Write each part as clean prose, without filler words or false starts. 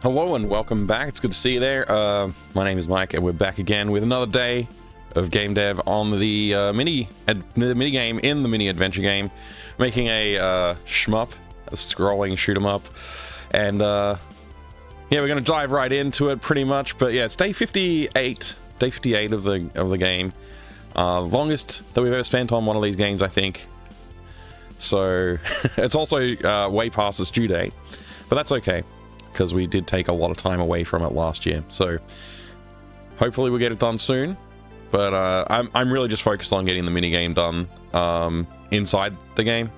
Hello and welcome back. It's good to see you there. My name is Mike, and we're back again with another day of game dev on the mini game in the mini adventure game, making a shmup, a scrolling shoot 'em up, and yeah, we're gonna dive right into it pretty much. But yeah, it's day 58 of the game, longest that we've ever spent on one of these games, I think. So it's also way past its due date, but that's okay, because we did take a lot of time away from it last year. So hopefully we'll get it done soon. But I'm really just focused on getting the mini game done inside the game,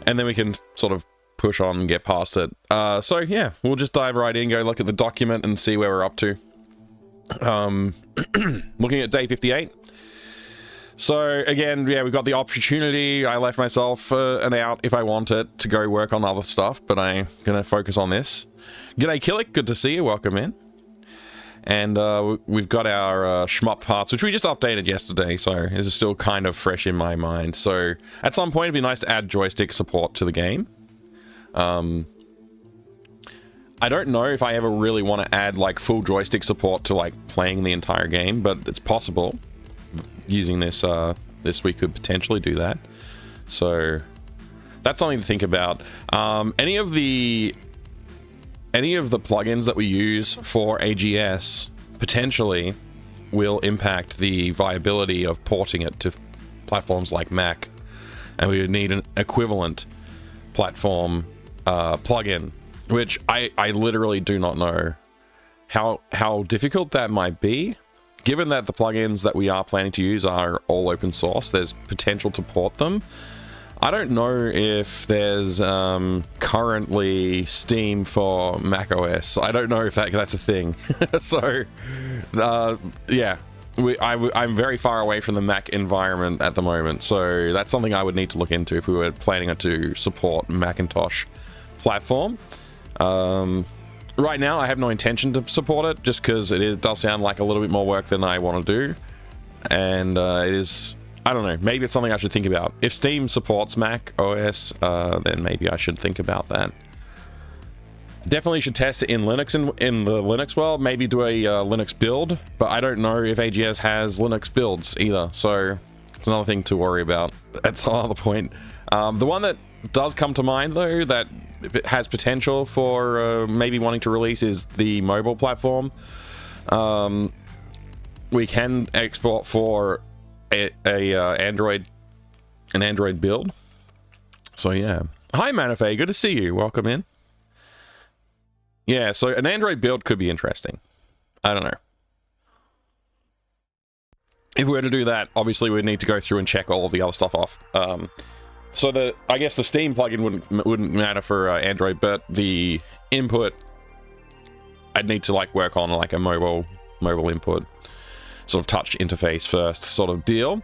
and then we can sort of push on and get past it. So yeah, we'll just dive right in, go look at the document and see where we're up to. Looking at day 58. So again, yeah, we've got the opportunity. I left myself an out if I wanted to go work on other stuff, but I'm gonna focus on this. G'day Killick, good to see you, welcome in. And we've got our shmup parts, which we just updated yesterday, so this is still kind of fresh in my mind. So at some point it'd be nice to add joystick support to the game. I don't know if I ever really want to add like full joystick support to like playing the entire game, but it's possible. Using this we could potentially do that, so that's something to think about. Any of the plugins that we use for AGS potentially will impact the viability of porting it to platforms like Mac, and we would need an equivalent platform plugin, which I literally do not know how difficult that might be. Given that the plugins that we are planning to use are all open source, there's potential to port them. I don't know if there's currently Steam for Mac OS. I don't know if that's a thing. So, yeah, I'm very far away from the Mac environment at the moment. So that's something I would need to look into if we were planning to support Macintosh platform. Right now, I have no intention to support it, just because it does sound like a little bit more work than I want to do. And it is, I don't know, maybe it's something I should think about. If Steam supports Mac OS, then maybe I should think about that. Definitely should test it in Linux, in the Linux world, maybe do a Linux build, but I don't know if AGS has Linux builds either, so it's another thing to worry about. That's another point. The one that does come to mind, though, that it has potential for maybe wanting to release is the mobile platform. We can export for an Android build. So yeah. Hi Manifei, good to see you. Welcome in. Yeah, so an Android build could be interesting. I don't know. If we were to do that, obviously we'd need to go through and check all of the other stuff off. So I guess the Steam plugin wouldn't matter for Android, but the input I'd need to like work on like a mobile input, sort of touch interface first sort of deal,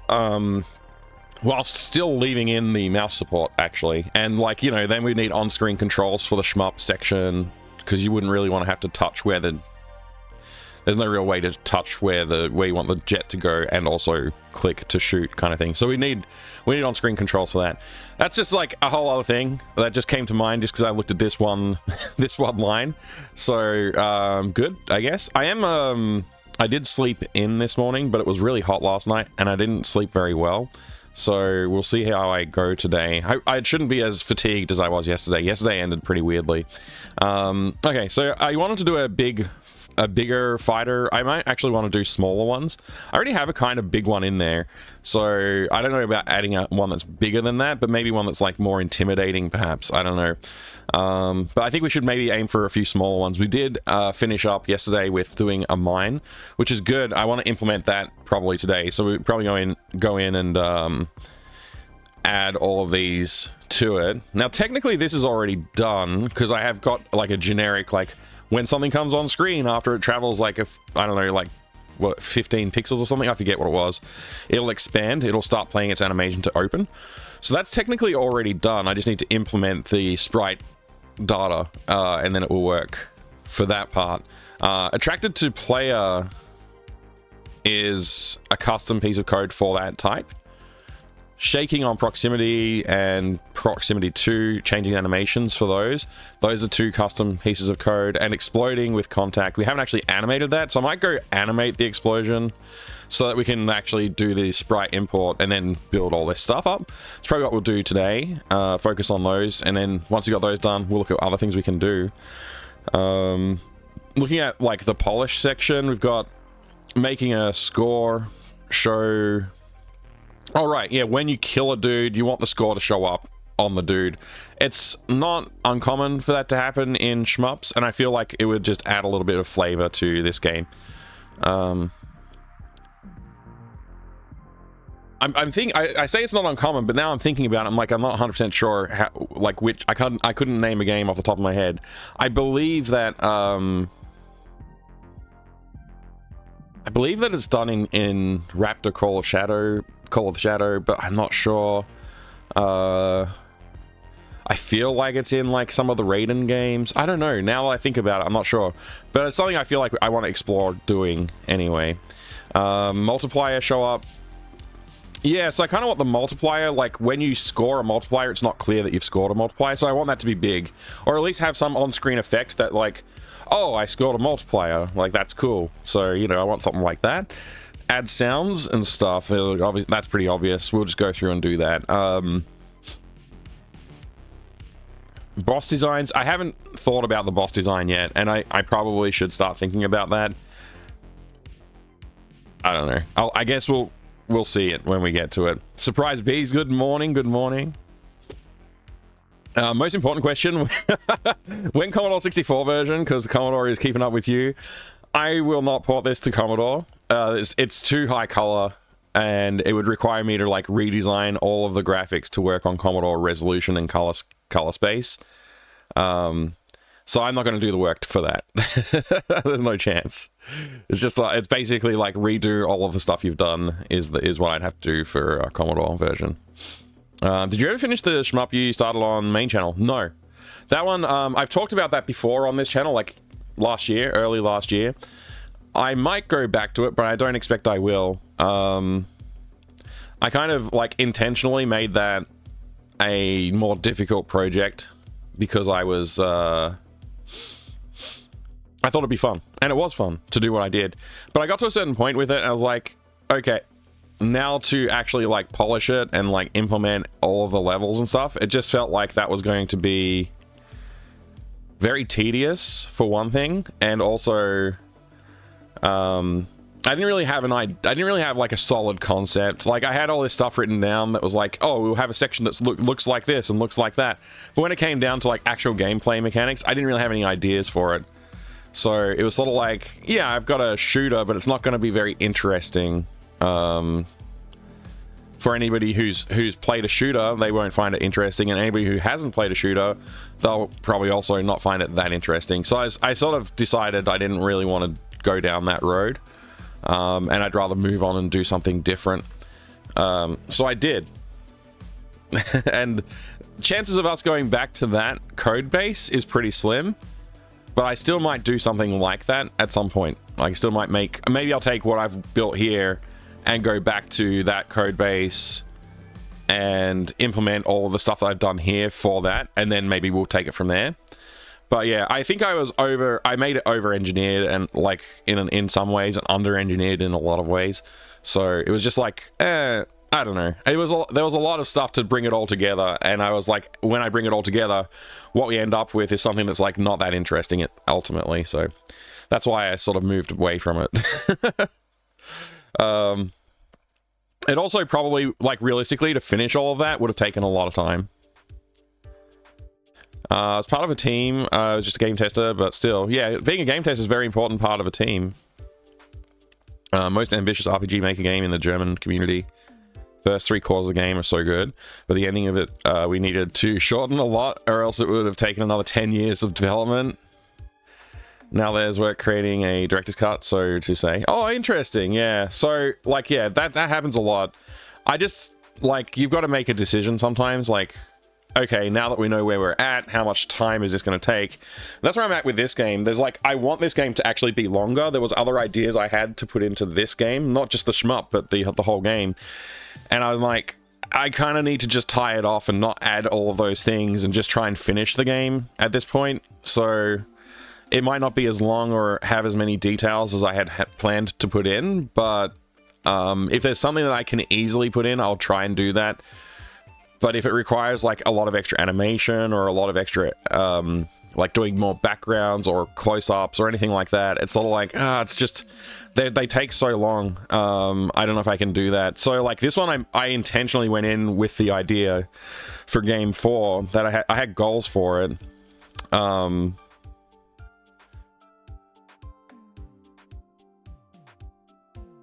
whilst still leaving in the mouse support actually, and like, you know, then we need on-screen controls for the shmup section, because you wouldn't really want to have to touch where there's no real way to touch where you want the jet to go, and also click to shoot kind of thing. So we need on-screen controls for that. That's just like a whole other thing that just came to mind just because I looked at this one line. So good, I guess. I did sleep in this morning, but it was really hot last night and I didn't sleep very well. So we'll see how I go today. I shouldn't be as fatigued as I was yesterday. Yesterday ended pretty weirdly. Okay, so I wanted to do a bigger fighter. I might actually want to do smaller ones. I already have a kind of big one in there, so I don't know about adding one that's bigger than that, but maybe one that's like more intimidating perhaps. I don't know. But I think we should maybe aim for a few smaller ones. We did finish up yesterday with doing a mine, which is good. I want to implement that probably today, so we're probably go in and add all of these to it. Now technically this is already done, because I have got like a generic, like when something comes on screen after it travels like, I don't know, like what, 15 pixels or something, I forget what it was, it'll expand, it'll start playing its animation to open. So that's technically already done. I just need to implement the sprite data, and then it will work for that part. Attracted to player is a custom piece of code for that type. shaking on proximity and proximity 2, changing animations for those. Those are 2 custom pieces of code. And exploding with contact, we haven't actually animated that, so I might go animate the explosion so that we can actually do the sprite import and then build all this stuff up. That's probably what we'll do today. Focus on those, and then once we got those done, we'll look at other things we can do. Looking at like the polish section, we've got making a score show. Oh, right, yeah, when you kill a dude, you want the score to show up on the dude. It's not uncommon for that to happen in shmups, and I feel like it would just add a little bit of flavor to this game. I say it's not uncommon, but now I'm thinking about it, I'm like, I'm not 100% sure how, like, which, I couldn't name a game off the top of my head. I believe that, it's done in Raptor Call of the Shadow, but I'm not sure. I feel like it's in like some of the Raiden games. I don't know. Now that I think about it, I'm not sure. But it's something I feel like I want to explore doing anyway. Multiplier show up. Yeah, so I kind of want the multiplier, like when you score a multiplier, it's not clear that you've scored a multiplier, so I want that to be big. Or at least have some on-screen effect that like, oh, I scored a multiplier. Like, that's cool. So, you know, I want something like that. Add sounds and stuff. That's pretty obvious. We'll just go through and do that. Boss designs. I haven't thought about the boss design yet, and I probably should start thinking about that. I don't know. I guess we'll see it when we get to it. Surprise bees, good morning, good morning. Most important question, when Commodore 64 version, because Commodore is keeping up with you. I will not port this to Commodore. It's too high color, and it would require me to like redesign all of the graphics to work on Commodore resolution and color space. So I'm not going to do the work for that. There's no chance. It's just like, it's basically like redo all of the stuff you've done is what I'd have to do for a Commodore version. Did you ever finish the shmup you started on main channel? No. That one, I've talked about that before on this channel, like early last year. I might go back to it, but I don't expect I will. I kind of like intentionally made that a more difficult project because I was, I thought it'd be fun, and it was fun to do what I did. But I got to a certain point with it, and I was like, okay, now to actually like polish it and like implement all of the levels and stuff, it just felt like that was going to be very tedious for one thing, and also I didn't really have like a solid concept. Like, I had all this stuff written down that was like, oh, we'll have a section that looks like this and looks like that. But when it came down to like actual gameplay mechanics, I didn't really have any ideas for it. So it was sort of like, yeah, I've got a shooter, but it's not going to be very interesting. For anybody who's played a shooter, they won't find it interesting, and anybody who hasn't played a shooter, they'll probably also not find it that interesting. So I sort of decided I didn't really want to go down that road, and I'd rather move on and do something different. So I did. And chances of us going back to that code base is pretty slim, but I still might do something like that at some point. I still might maybe I'll take what I've built here and go back to that code base and implement all of the stuff that I've done here for that, and then maybe we'll take it from there. But yeah, I think I made it over-engineered, and like in some ways, and under-engineered in a lot of ways. So it was just like, I don't know. There was a lot of stuff to bring it all together, and I was like, when I bring it all together, what we end up with is something that's like not that interesting ultimately. So that's why I sort of moved away from it. It also probably, like, realistically, to finish all of that would have taken a lot of time. As part of a team, I was just a game tester, but still, yeah, being a game tester is a very important part of a team. Most ambitious RPG maker game in the German community. First 3 quarters of the game are so good, but the ending of it, we needed to shorten a lot, or else it would have taken another 10 years of development. Now there's work creating a director's cut, so to say. Oh, interesting, yeah. So, like, yeah, that happens a lot. I just, like, you've got to make a decision sometimes, like, okay, now that we know where we're at, how much time is this going to take? That's where I'm at with this game. There's, like, I want this game to actually be longer. There was other ideas I had to put into this game, not just the shmup, but the whole game. And I was like, I kind of need to just tie it off and not add all of those things and just try and finish the game at this point. So it might not be as long or have as many details as I had planned to put in, but if there's something that I can easily put in, I'll try and do that. But if it requires like a lot of extra animation or a lot of extra like doing more backgrounds or close-ups or anything like that, it's sort of like it's just they take so long. I don't know if I can do that. So like this one, I intentionally went in with the idea for game 4 that I had goals for it.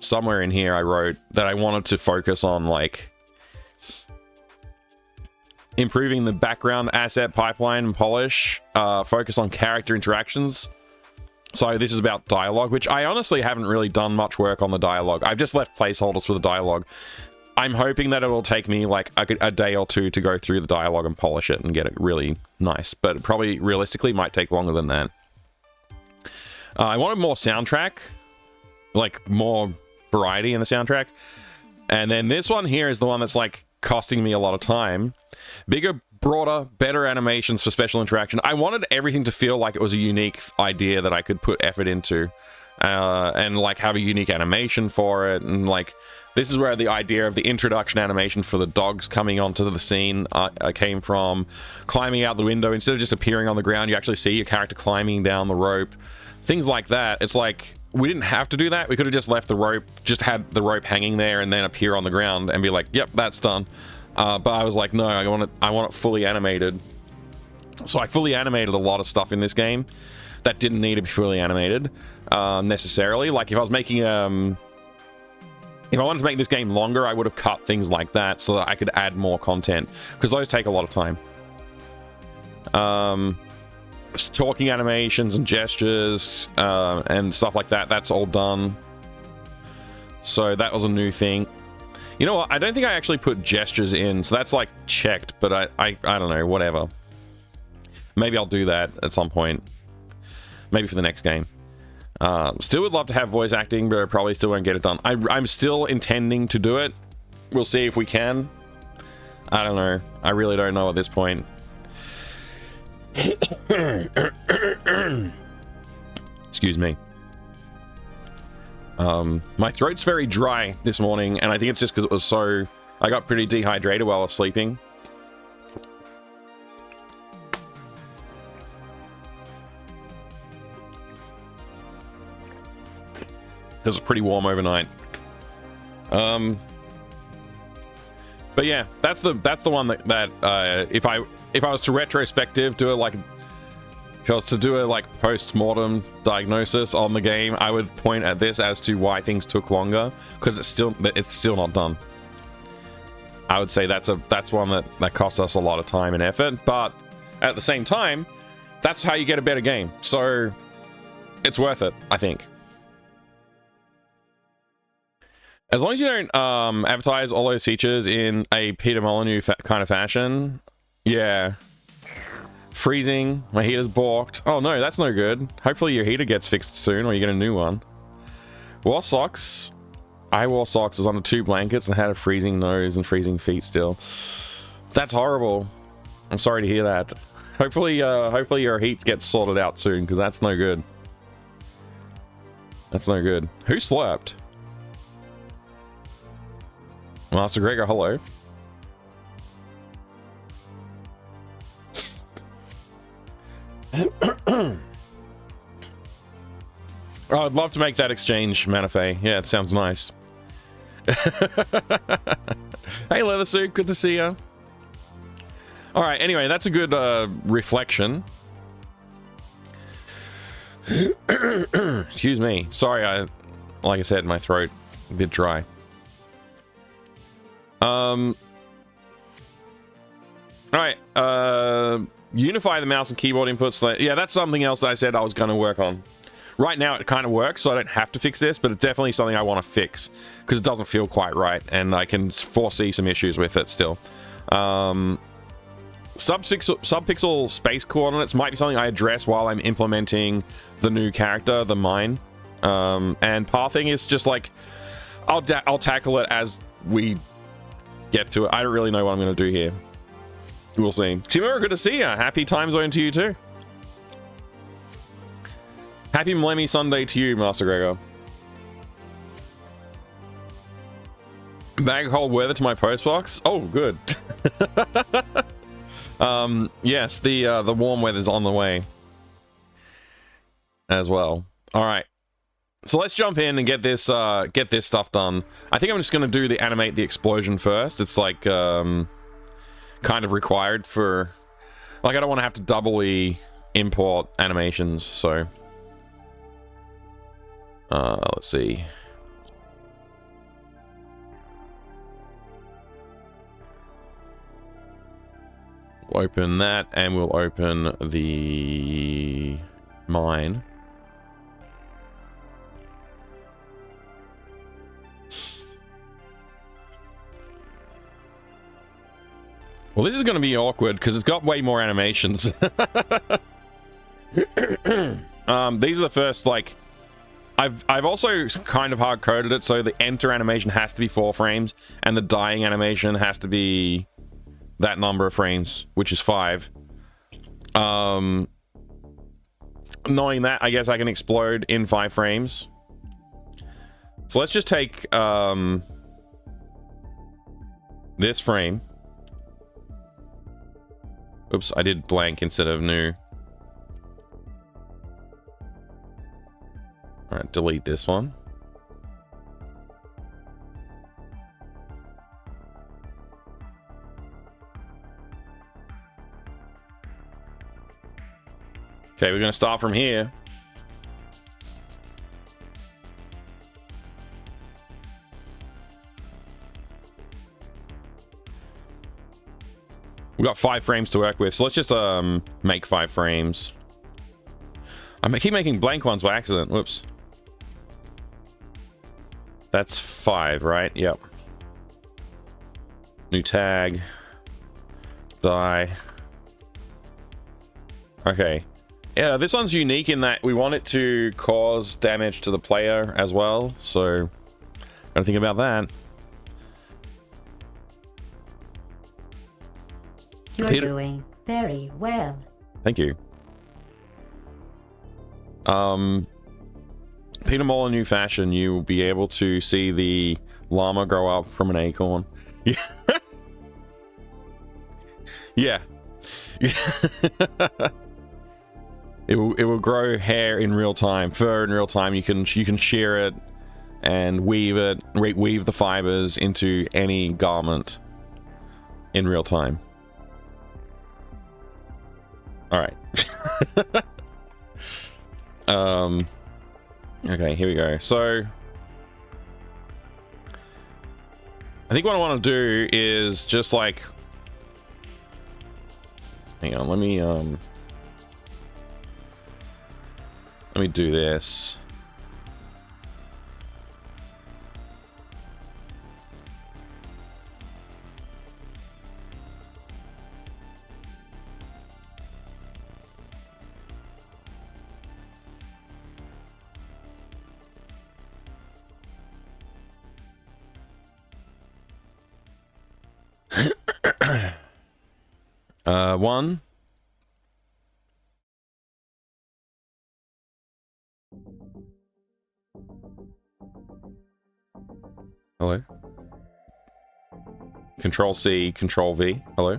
Somewhere in here I wrote that I wanted to focus on like improving the background asset pipeline and polish, focus on character interactions. So this is about dialogue, which I honestly haven't really done much work on the dialogue. I've just left placeholders for the dialogue. I'm hoping that it will take me like a day or two to go through the dialogue and polish it and get it really nice, but it probably realistically might take longer than that. I wanted more soundtrack, like more variety in the soundtrack. And then this one here is the one that's like costing me a lot of time. Bigger, broader, better animations for special interaction. I wanted everything to feel like it was a unique idea that I could put effort into, and like have a unique animation for it. And like this is where the idea of the introduction animation for the dogs coming onto the scene came from. Climbing out the window, instead of just appearing on the ground, you actually see your character climbing down the rope. Things like that. It's like we didn't have to do that. We could have just left the rope, just had the rope hanging there and then appear on the ground and be like, yep, that's done. But I was like, no, I want it fully animated. So I fully animated a lot of stuff in this game that didn't need to be fully animated necessarily. Like if I was making if I wanted to make this game longer, I would have cut things like that so that I could add more content, because those take a lot of time. Talking animations and gestures and stuff like that, that's all done. So that was a new thing. You know what, I don't think I actually put gestures in, so that's like checked, but I don't know, whatever. Maybe I'll do that at some point, maybe for the next game. Still would love to have voice acting, but I probably still won't get it done. I'm still intending to do it. We'll see if we can. I don't know, I really don't know at this point. Excuse me. My throat's very dry this morning, and I think it's just because I got pretty dehydrated while I was sleeping. It was pretty warm overnight. But yeah, that's the one that if I was to retrospective do it, like if I was to do a like post-mortem diagnosis on the game, I would point at this as to why things took longer, because it's still not done. I would say that's one that costs us a lot of time and effort, but at the same time, that's how you get a better game. So it's worth it, I think. As long as you don't advertise all those features in a Peter Molyneux kind of fashion. Yeah. Freezing. My heater's balked. Oh no, that's no good. Hopefully your heater gets fixed soon, or you get a new one. Wore socks. I wore socks. I was under 2 blankets and had a freezing nose and freezing feet still. That's horrible. I'm sorry to hear that. Hopefully your heat gets sorted out soon, because that's no good. That's no good. Who slurped? Master Gregor, hello. Oh, I'd love to make that exchange, Manifay. Yeah, it sounds nice. Hey, Leather Suit, good to see you. All right, anyway, that's a good reflection. Excuse me. Sorry, like I said, my throat a bit dry. All right, unify the mouse and keyboard inputs. Yeah, that's something else that I said I was going to work on. Right now it kind of works, so I don't have to fix this, but it's definitely something I want to fix because it doesn't feel quite right, and I can foresee some issues with it still. Subpixel space coordinates might be something I address while I'm implementing the new character, the mine. And pathing is just like I'll tackle it as we get to it. I don't really know what I'm going to do here. We'll see. Timur, good to see you. Happy time zone to you too. Happy Millennium Sunday to you, Master Gregor. Bag cold weather to my postbox. Oh, good. Yes, the warm weather's on the way as well. All right, so let's jump in and get this stuff done. I think I'm just gonna do the animate the explosion first. It's like kind of required for, like, I don't want to have to doubly import animations. So let's see. We'll open that, and we'll open the mine. Well, this is going to be awkward because it's got way more animations. These are the first, like, I've also kind of hard coded it so the enter animation has to be 4 frames and the dying animation has to be that number of frames, which is 5. Knowing that, I guess I can explode in 5 frames. So let's just take this frame. Oops, I did blank instead of new. All right, delete this one. Okay, we're going to start from here. We got 5 frames to work with, so let's just make 5 frames. I keep making blank ones by accident. Whoops. That's 5, right? Yep. New tag. Die. Okay. Yeah, this one's unique in that we want it to cause damage to the player as well, so gotta think about that. You're doing very well. Thank you. Peter Mole in new fashion, you will be able to see the llama grow up from an acorn. Yeah. Yeah. It will grow hair in real time, fur in real time. You can shear it and weave the fibers into any garment in real time. All right. Okay, here we go. So I think what I want to do is just like, hang on, let me do this. One. Hello. Control C, Control V. Hello.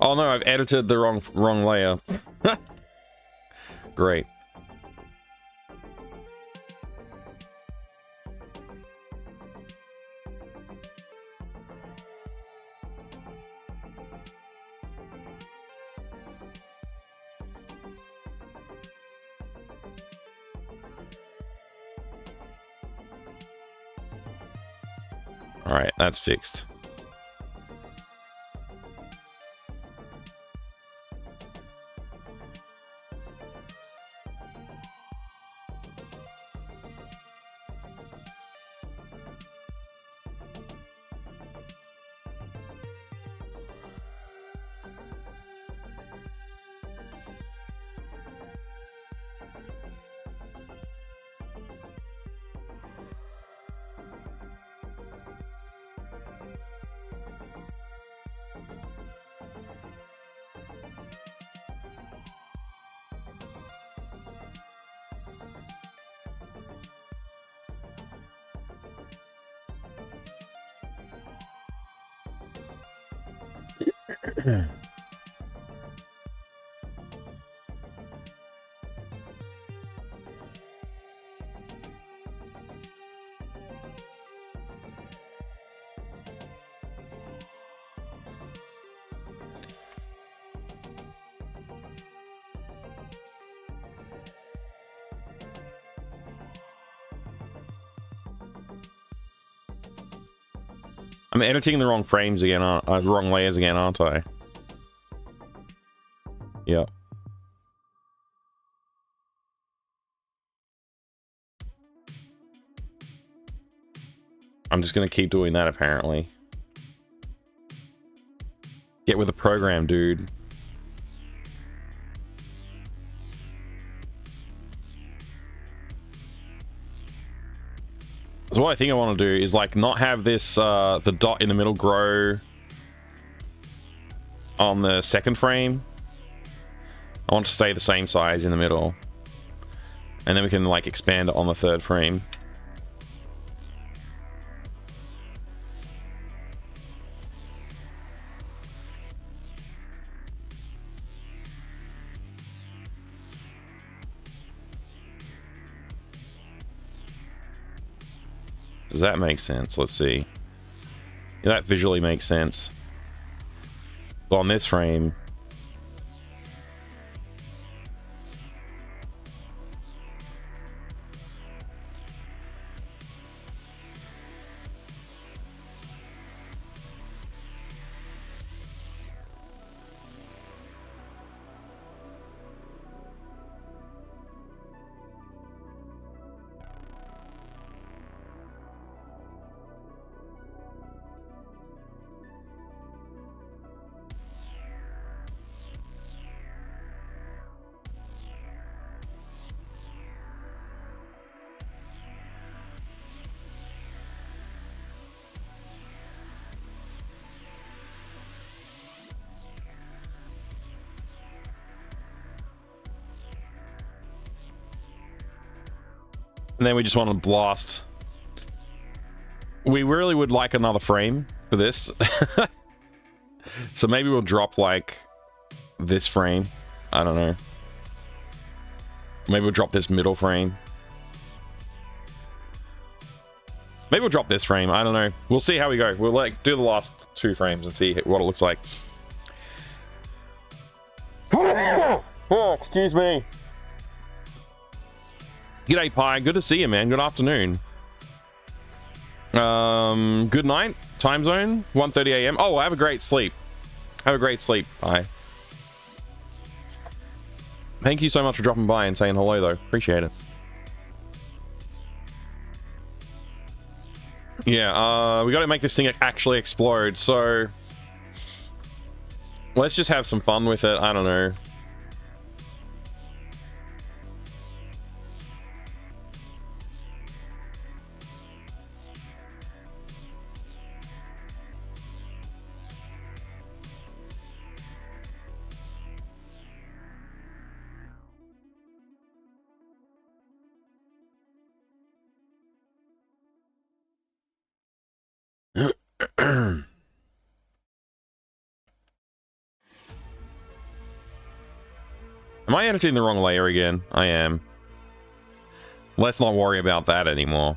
Oh no, I've edited the wrong layer. Great. All right, that's fixed. I'm editing the wrong frames again, wrong layers again, aren't I? Yep. I'm just gonna keep doing that, apparently. Get with the program, dude. So what I think I want to do is like not have this the dot in the middle grow on the second frame. I want to stay the same size in the middle, and then we can like expand it on the third frame. Does that make sense? Let's see. Yeah, that visually makes sense. So on this frame, and then we just want to blast. We really would like another frame for this. So maybe we'll drop like this frame. I don't know. Maybe we'll drop this middle frame. Maybe we'll drop this frame. I don't know. We'll see how we go. We'll like do the last 2 frames and see what it looks like. Oh, excuse me. G'day, Pi. Good to see you, man. Good afternoon. Good night. Time zone, 1:30 a.m. Oh, have a great sleep. Have a great sleep. Bye. Thank you so much for dropping by and saying hello, though. Appreciate it. Yeah, we got to make this thing actually explode. So let's just have some fun with it. I don't know. Am I editing the wrong layer again? I am. Let's not worry about that anymore.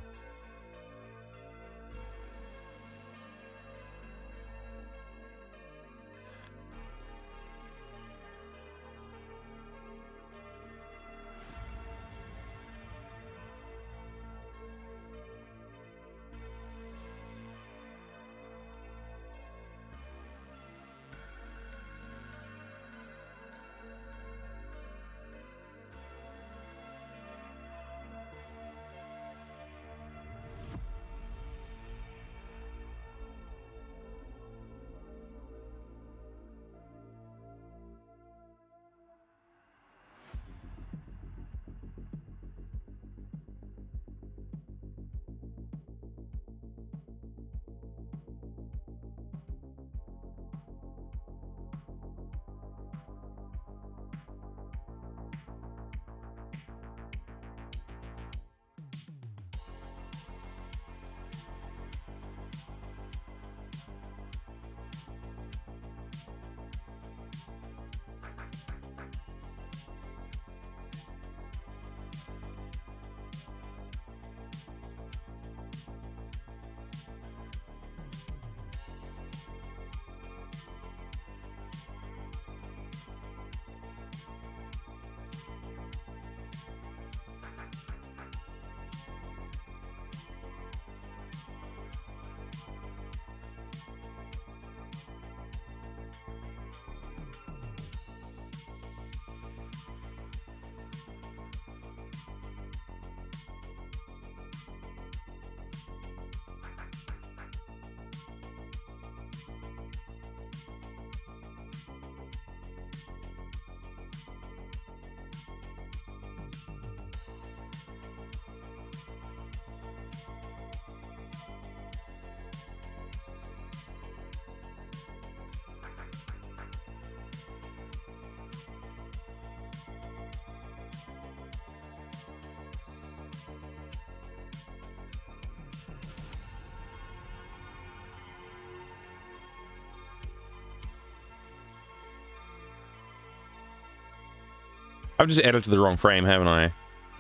I've just edited the wrong frame, haven't I?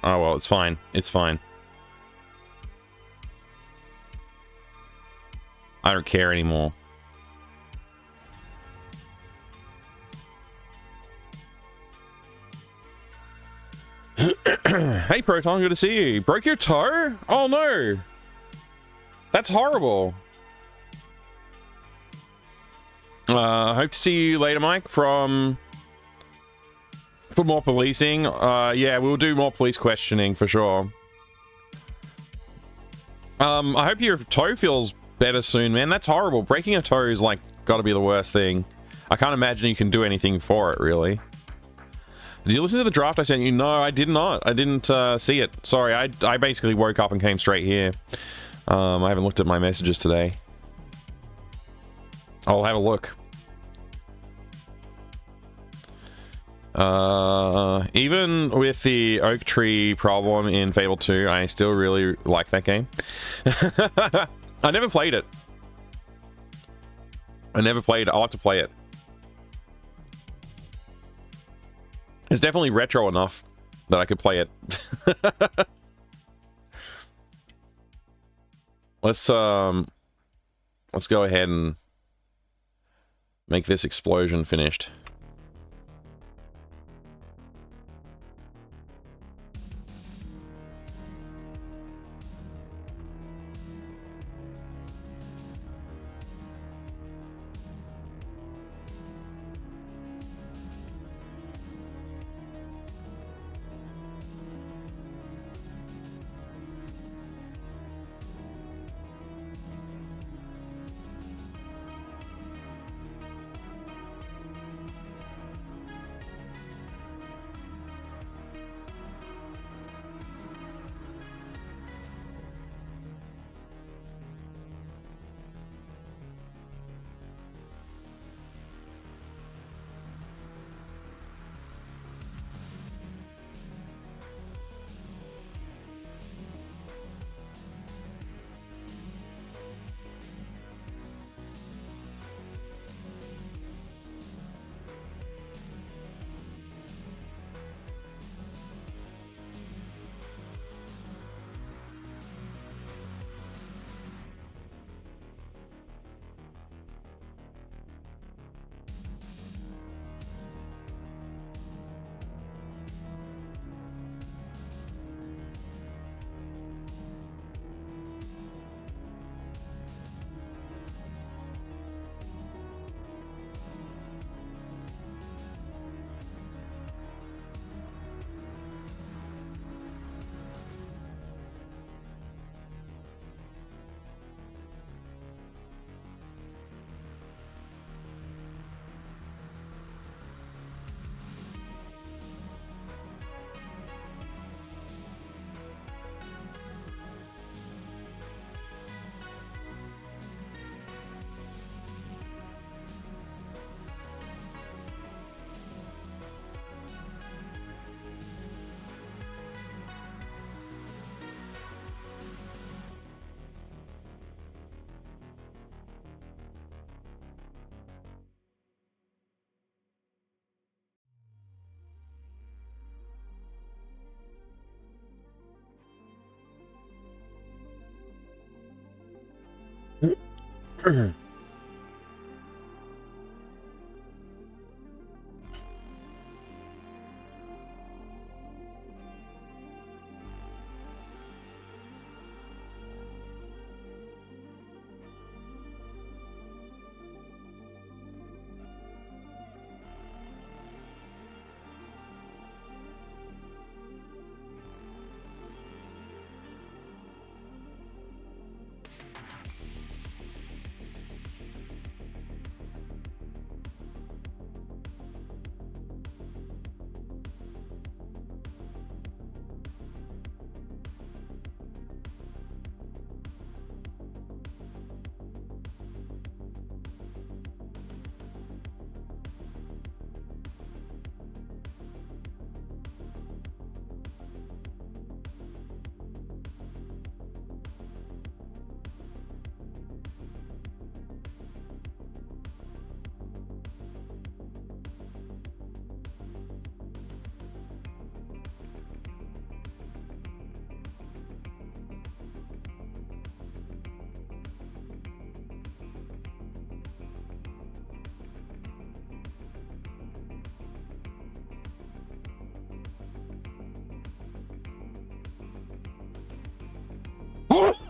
Oh well, it's fine. It's fine. I don't care anymore. Hey Proton, good to see you. Broke your toe? Oh no. That's horrible. Hope to see you later, Mike, for more policing. Yeah, we'll do more police questioning for sure. I hope your toe feels better soon, man. That's horrible. Breaking a toe is like gotta be the worst thing. I can't imagine you can do anything for it, really. Did you listen to the draft I sent you? No, I did not. I didn't see it. Sorry, I basically woke up and came straight here. I haven't looked at my messages today. I'll have a look. Even with the oak tree problem in Fable 2, I still really like that game. I never played it. I'll have to play it. It's definitely retro enough that I could play it. Let's go ahead and make this explosion finished.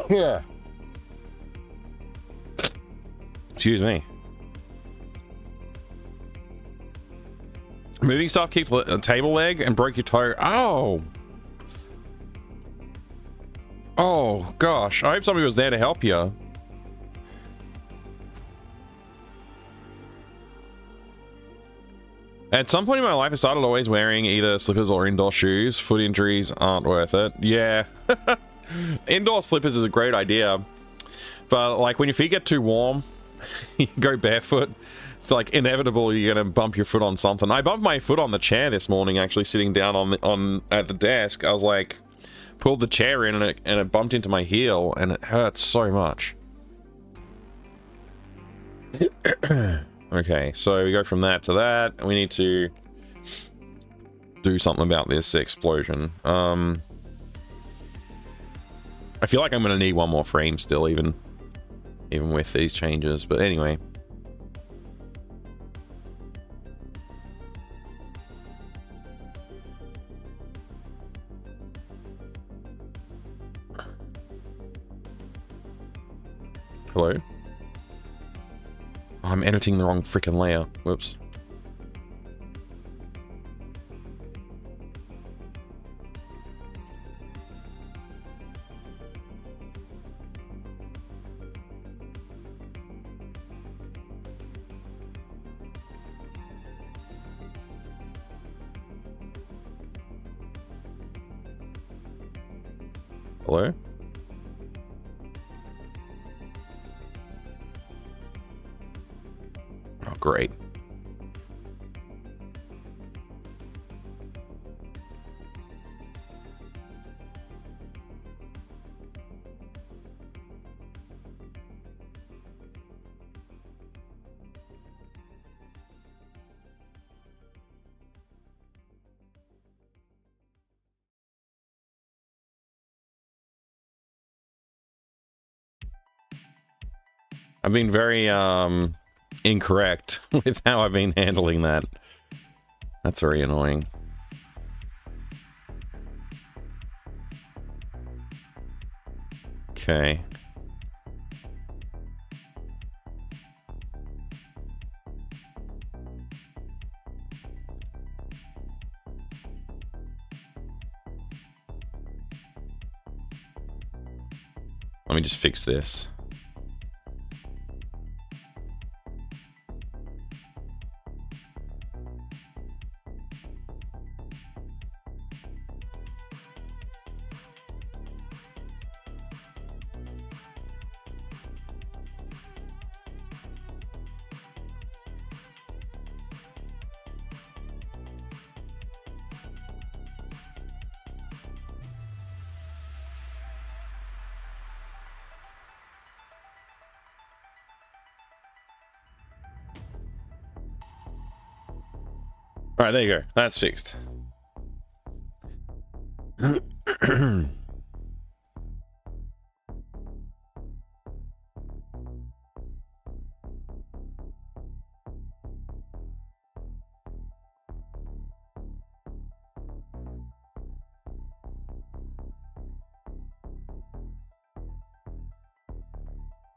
Yeah. Excuse me. Moving stuff kicked a table leg and broke your toe. Oh. Oh, gosh. I hope somebody was there to help you. At some point in my life, I started always wearing either slippers or indoor shoes. Foot injuries aren't worth it. Yeah. Indoor slippers is a great idea. But, like, when your feet get too warm, you go barefoot. It's, like, inevitable you're going to bump your foot on something. I bumped my foot on the chair this morning, actually, sitting down at the desk. I was, like, pulled the chair in and it bumped into my heel, and it hurts so much. Okay, so we go from that to that. We need to do something about this explosion. I feel like I'm going to need one more frame still, even with these changes. But anyway. Hello? Oh, I'm editing the wrong freaking layer. Whoops. Hello? Oh, great. I've been very incorrect with how I've been handling that. That's very annoying. Okay. Let me just fix this. All right, there you go. That's fixed.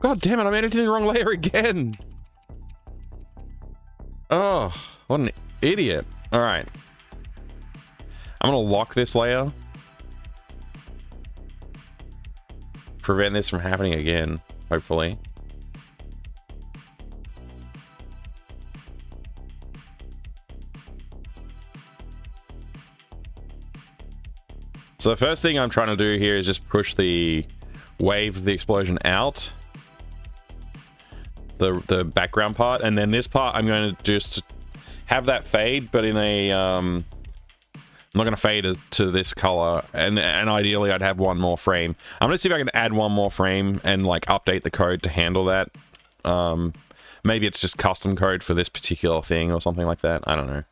God damn it, I'm editing the wrong layer again. Oh, what an idiot. All right. I'm going to lock this layer. Prevent this from happening again, hopefully. So the first thing I'm trying to do here is just push the wave of the explosion out. The background part, and then this part I'm going to just have that fade, but in a I'm not going to fade it to this color, and ideally I'd have one more frame. I'm going to see if I can add one more frame and like update the code to handle that. Maybe it's just custom code for this particular thing or something like that. I don't know.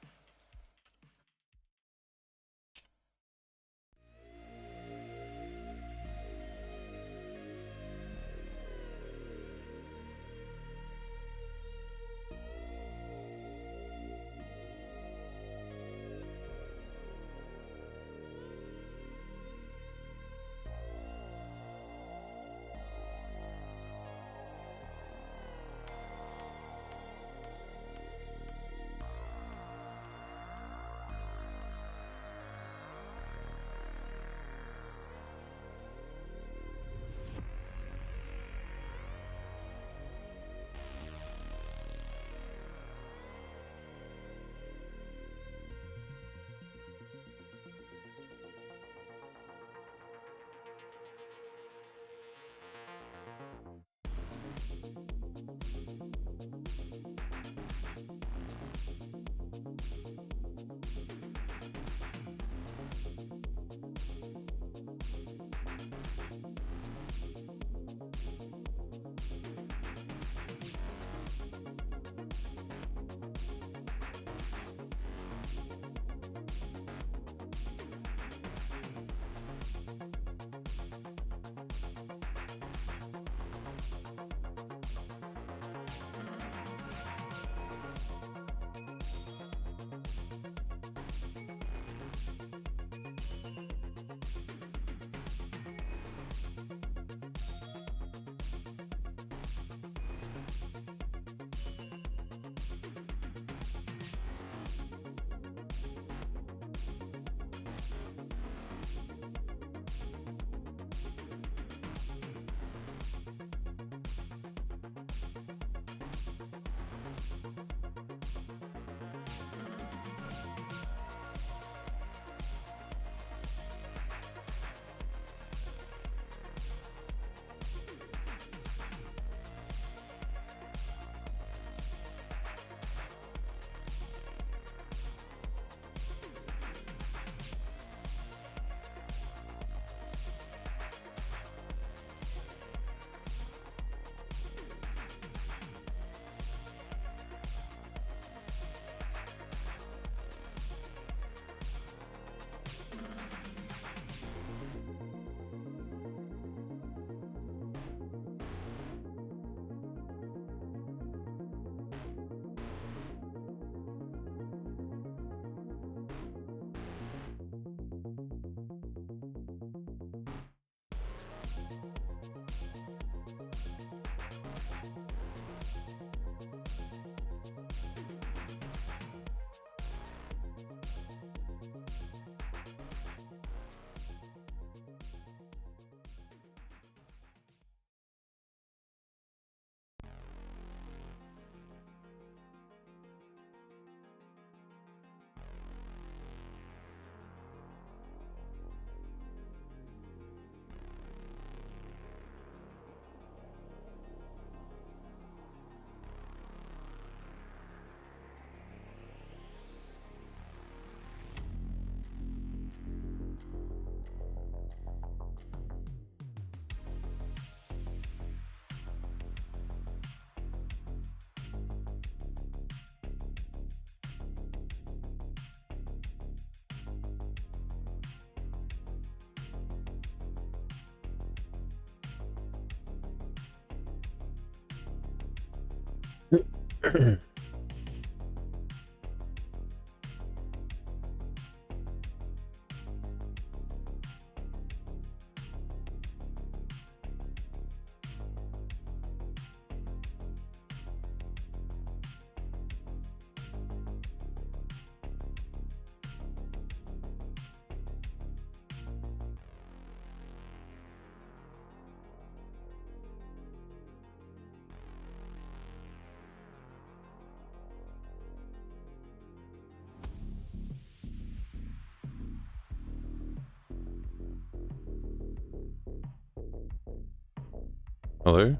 Hello?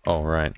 Oh, right.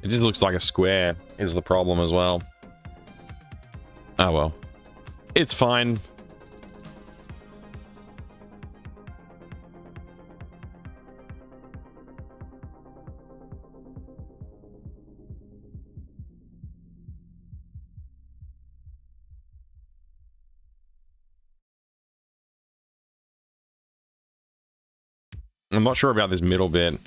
It just looks like a square is the problem as well. Oh well. It's fine. I'm not sure about this middle bit.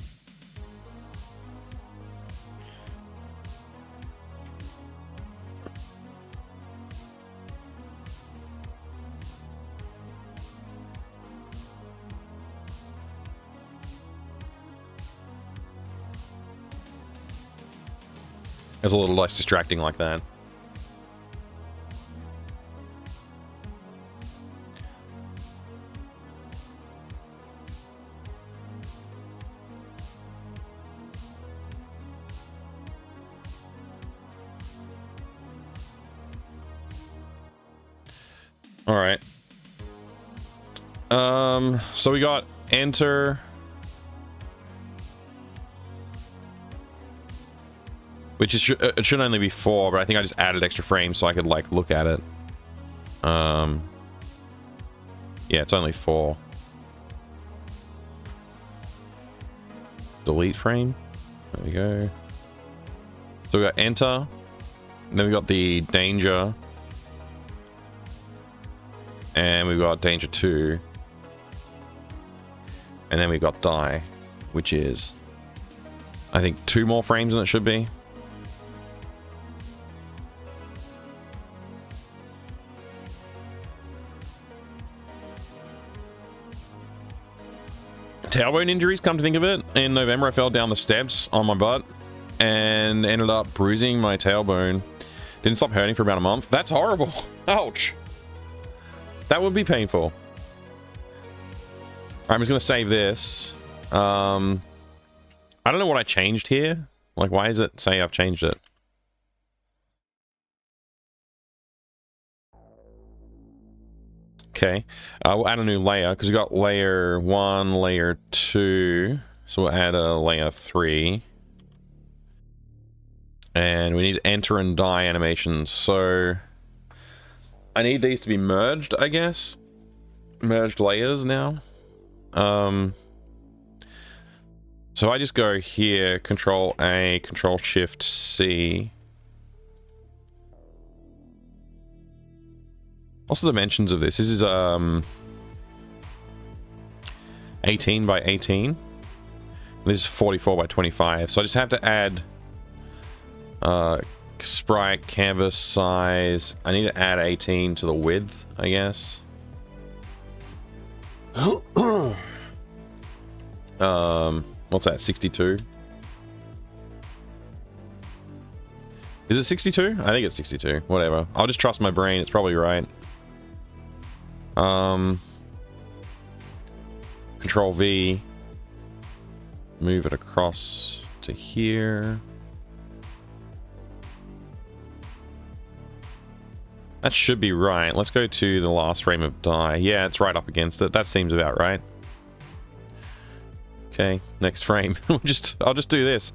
It's a little less distracting like that. All right. So we got enter, which is it should only be 4, but I think I just added extra frames so I could like look at it. Yeah, it's only 4. Delete frame. There we go. So we got enter, and then we got the danger, and we've got danger 2, and then we've got die, which is I think 2 more frames than it should be. Tailbone injuries, come to think of it. In November, I fell down the steps on my butt and ended up bruising my tailbone. Didn't stop hurting for about a month. That's horrible. Ouch. That would be painful. I'm just going to save this. I don't know what I changed here. Like, why does it say I've changed it? Okay, we'll add a new layer because we got layer 1, layer 2. So we'll add a layer 3. And we need enter and die animations. So I need these to be merged, I guess. Merged layers now. So I just go here, Control A, Control Shift C. What's the dimensions of this? This is 18 by 18. This is 44 by 25. So I just have to add sprite, canvas size. I need to add 18 to the width, I guess. What's that? 62? Is it 62? I think it's 62. Whatever. I'll just trust my brain. It's probably right. Control V. Move it across to here. That should be right. Let's go to the last frame of die. Yeah, it's right up against it. That seems about right. Okay, next frame. I'll just do this.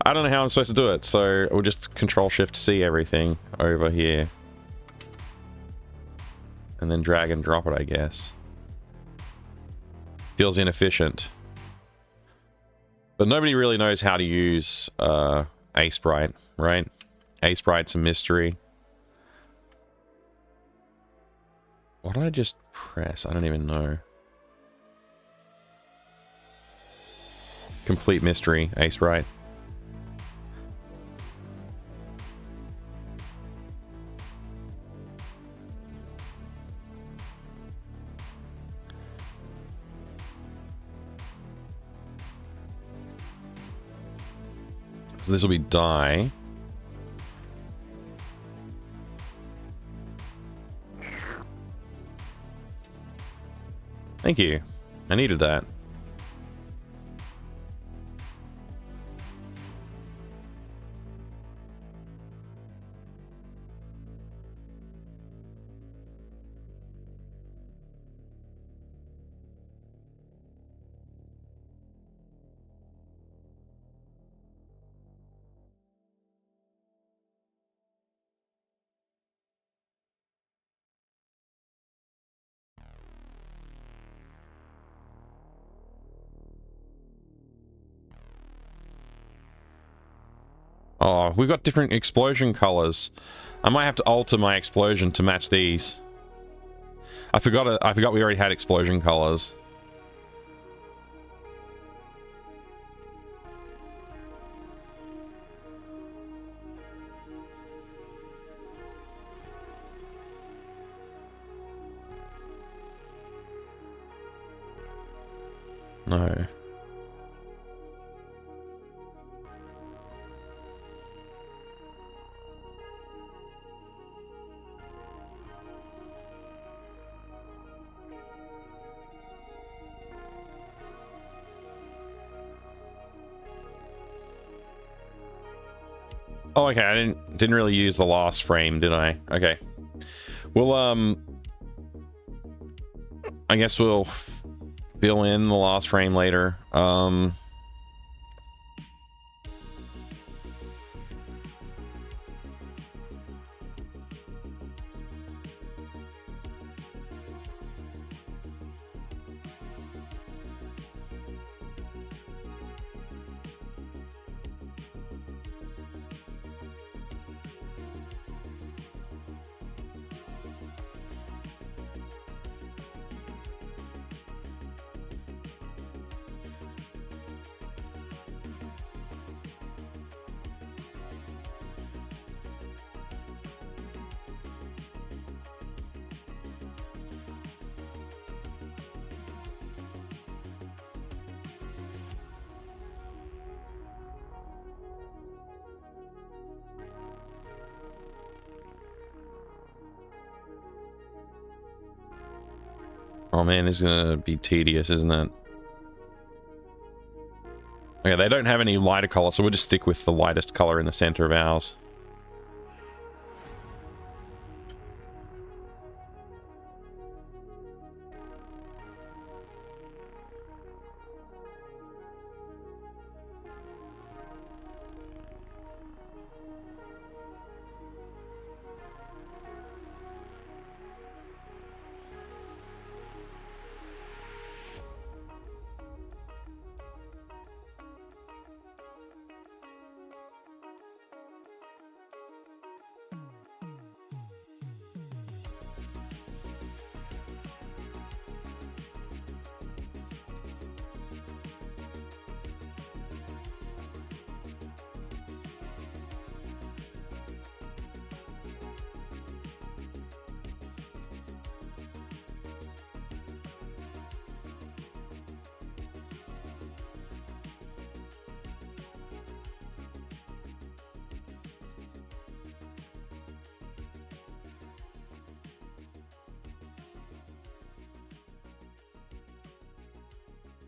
I don't know how I'm supposed to do it, so we'll just Control Shift C everything over here. And then drag and drop it, I guess. Feels inefficient. But nobody really knows how to use A-Sprite, right? A-Sprite's a mystery. What did I just press? I don't even know. Complete mystery, A-Sprite. So this will be die. Thank you. I needed that. Oh, we've got different explosion colors. I might have to alter my explosion to match these. I forgot we already had explosion colors. No. Oh, okay. I didn't really use the last frame, did I? Okay. Well, I guess we'll fill in the last frame later. Oh man, this is gonna be tedious, isn't it? Okay, they don't have any lighter color, so we'll just stick with the lightest color in the center of ours.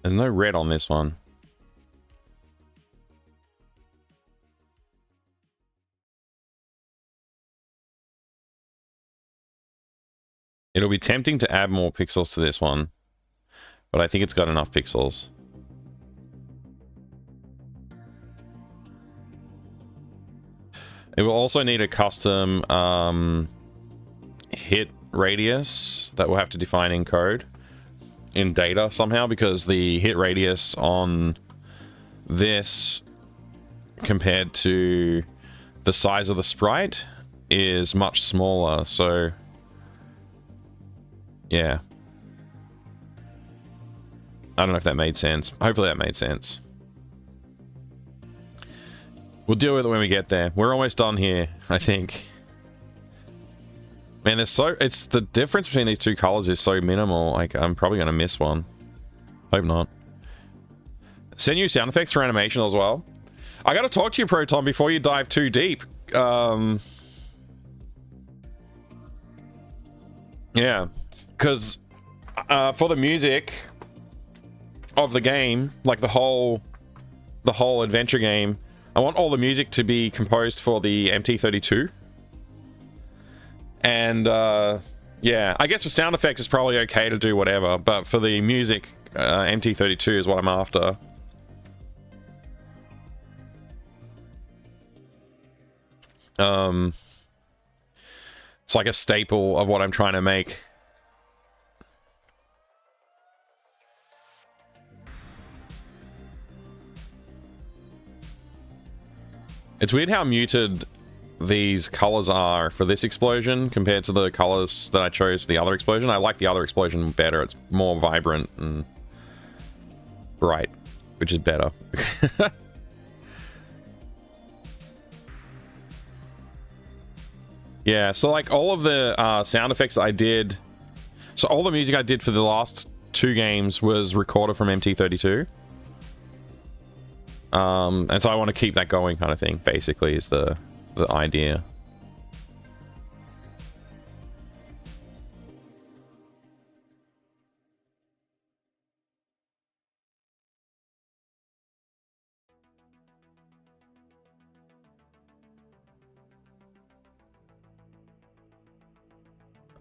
There's no red on this one. It'll be tempting to add more pixels to this one, but I think it's got enough pixels. It will also need a custom hit radius that we'll have to define in code, in data somehow, because the hit radius on this compared to the size of the sprite is much smaller, so yeah. I don't know if that made sense. Hopefully that made sense. We'll deal with it when we get there. We're almost done here, I think. Man, it's the difference between these two colors is so minimal. Like, I'm probably gonna miss one. Hope not. Send you sound effects for animation as well. I gotta talk to you, Proton, before you dive too deep. Yeah, because for the music of the game, like the whole adventure game, I want all the music to be composed for the MT32. And yeah, I guess for sound effects it's probably okay to do whatever, but for the music, MT32 is what I'm after. It's like a staple of what I'm trying to make. It's weird how muted these colors are for this explosion compared to the colors that I chose for the other explosion. I like the other explosion better. It's more vibrant and bright, which is better. Yeah, so like all of the sound effects I did, so all the music I did for the last two games was recorded from MT32. And so I want to keep that going, kind of thing, basically, is the idea.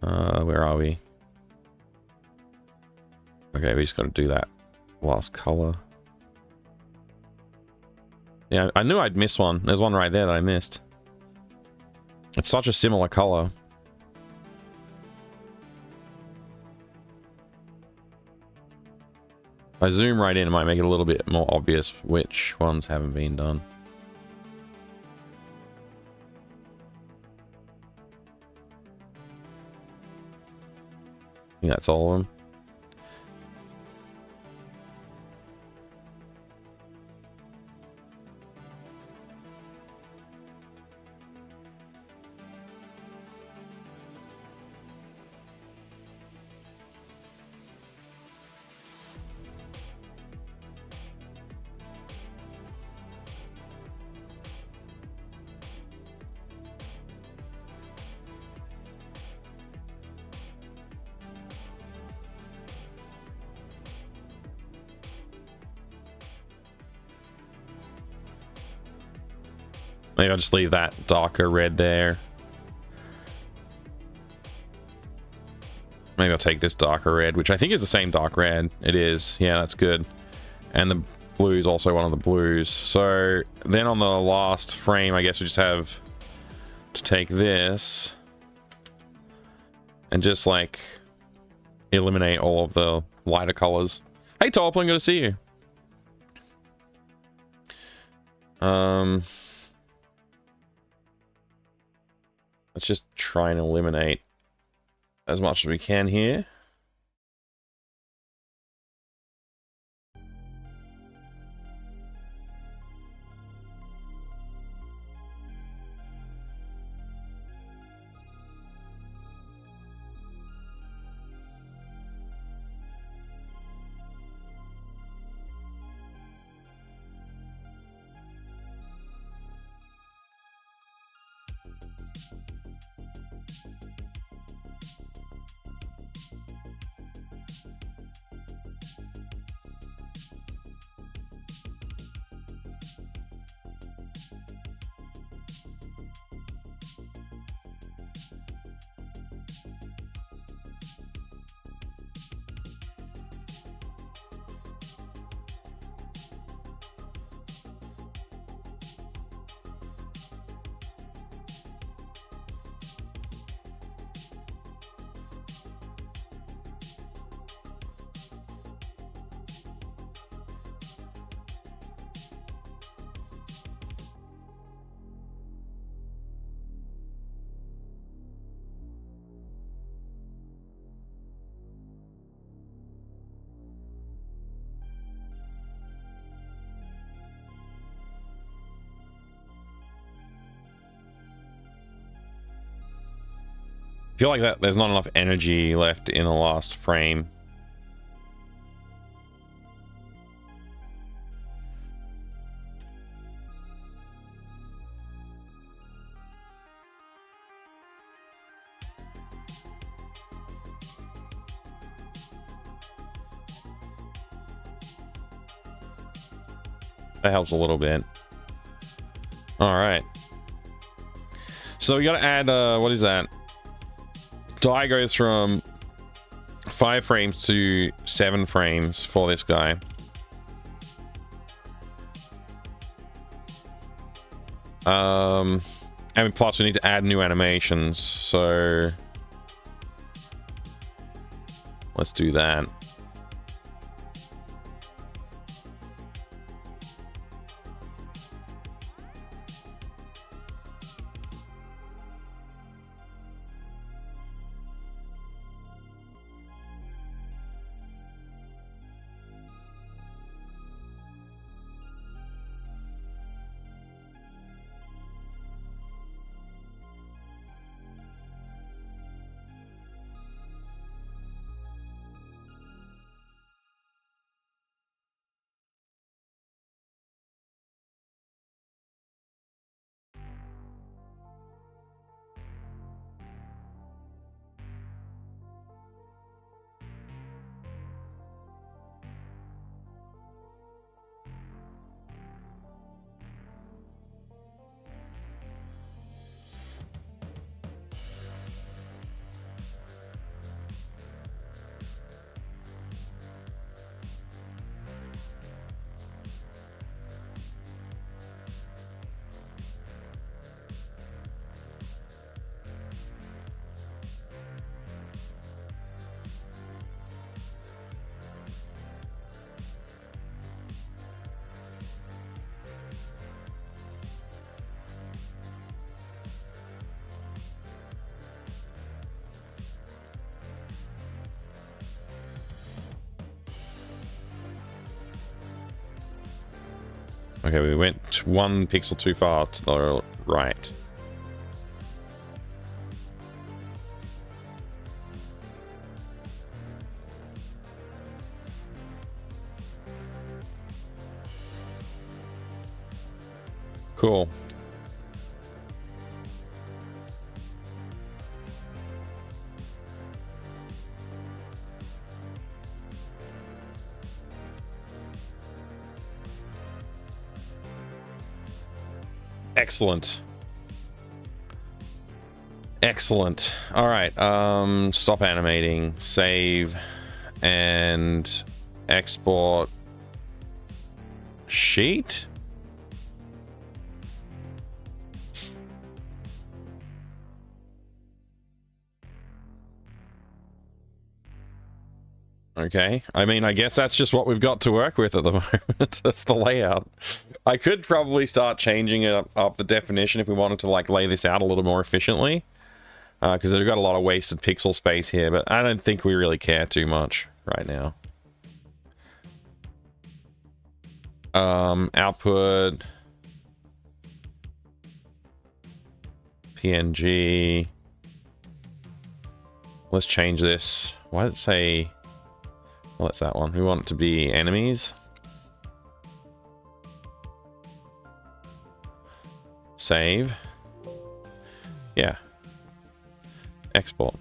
Where are we? Okay, we just got to do that last color. Yeah, I knew I'd miss one. There's one right there that I missed. It's such a similar color. If I zoom right in, it might make it a little bit more obvious which ones haven't been done. I think that's all of them. Maybe I'll just leave that darker red there. Maybe I'll take this darker red, which I think is the same dark red. It is. Yeah, that's good. And the blue is also one of the blues. So then on the last frame, I guess we just have to take this and just like eliminate all of the lighter colors. Hey, Torplin, good to see you. Let's just try and eliminate as much as we can here. I feel like that there's not enough energy left in the last frame. That helps a little bit. All right. So we got to add, what is that? Die goes from 5 frames to 7 frames for this guy. And plus we need to add new animations, so let's do that. Okay, we went 1 pixel too far to the right. Cool. Excellent. Excellent. All right. Stop animating, save, and export sheet. Okay. I mean, I guess that's just what we've got to work with at the moment. That's the layout. I could probably start changing it up the definition if we wanted to like lay this out a little more efficiently. Because they've got a lot of wasted pixel space here, but I don't think we really care too much right now. Output. PNG. Let's change this. Why did it say... Well, that's that one. We want it to be enemies. Save. Yeah. Export.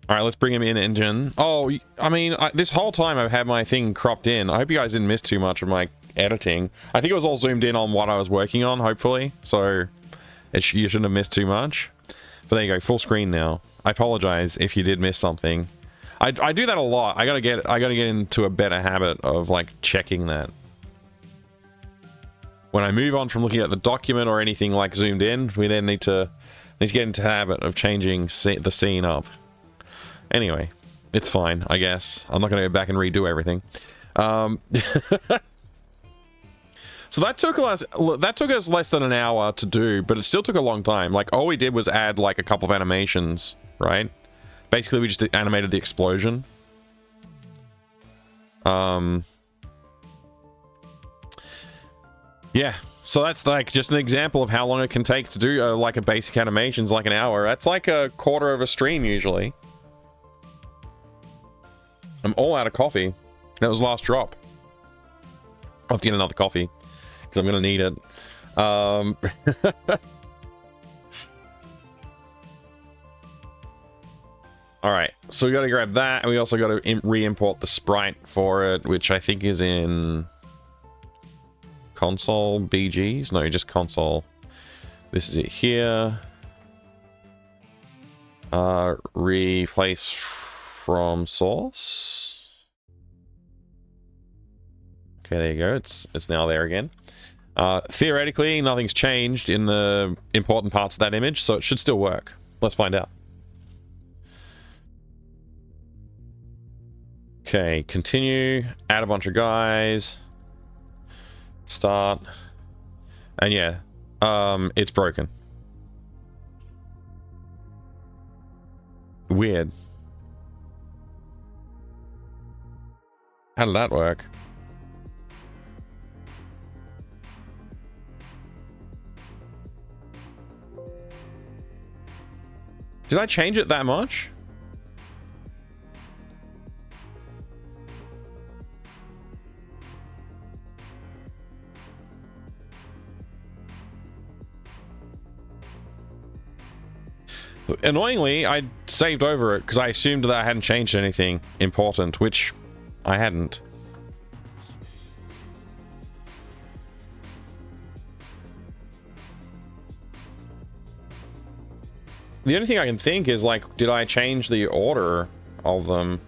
All right, let's bring him in engine. Oh, I mean, this whole time I've had my thing cropped in. I hope you guys didn't miss too much of my editing. I think it was all zoomed in on what I was working on, hopefully. So you shouldn't have missed too much. But there you go, full screen now. I apologize if you did miss something. I do that a lot. I gotta get into a better habit of like checking that. When I move on from looking at the document or anything like zoomed in, we then need to get into the habit of changing the scene up. Anyway, it's fine, I guess. I'm not gonna go back and redo everything. So that took us less than an hour to do, but it still took a long time. Like all we did was add like a couple of animations, right? Basically, we just animated the explosion. Yeah, so that's like just an example of how long it can take to do like a basic animation's like an hour. That's like a quarter of a stream usually. I'm all out of coffee. That was last drop. I'll have to get another coffee because I'm gonna need it. All right, so we got to grab that, and we also got to re-import the sprite for it, which I think is in console BGs. No, just console. This is it here. Replace from source. Okay, there you go. It's now there again. Theoretically, nothing's changed in the important parts of that image, so it should still work. Let's find out. Okay, continue, add a bunch of guys, start, and yeah, it's broken. Weird. How did that work? Did I change it that much? Annoyingly, I saved over it because I assumed that I hadn't changed anything important, which I hadn't. The only thing I can think is like, did I change the order of them?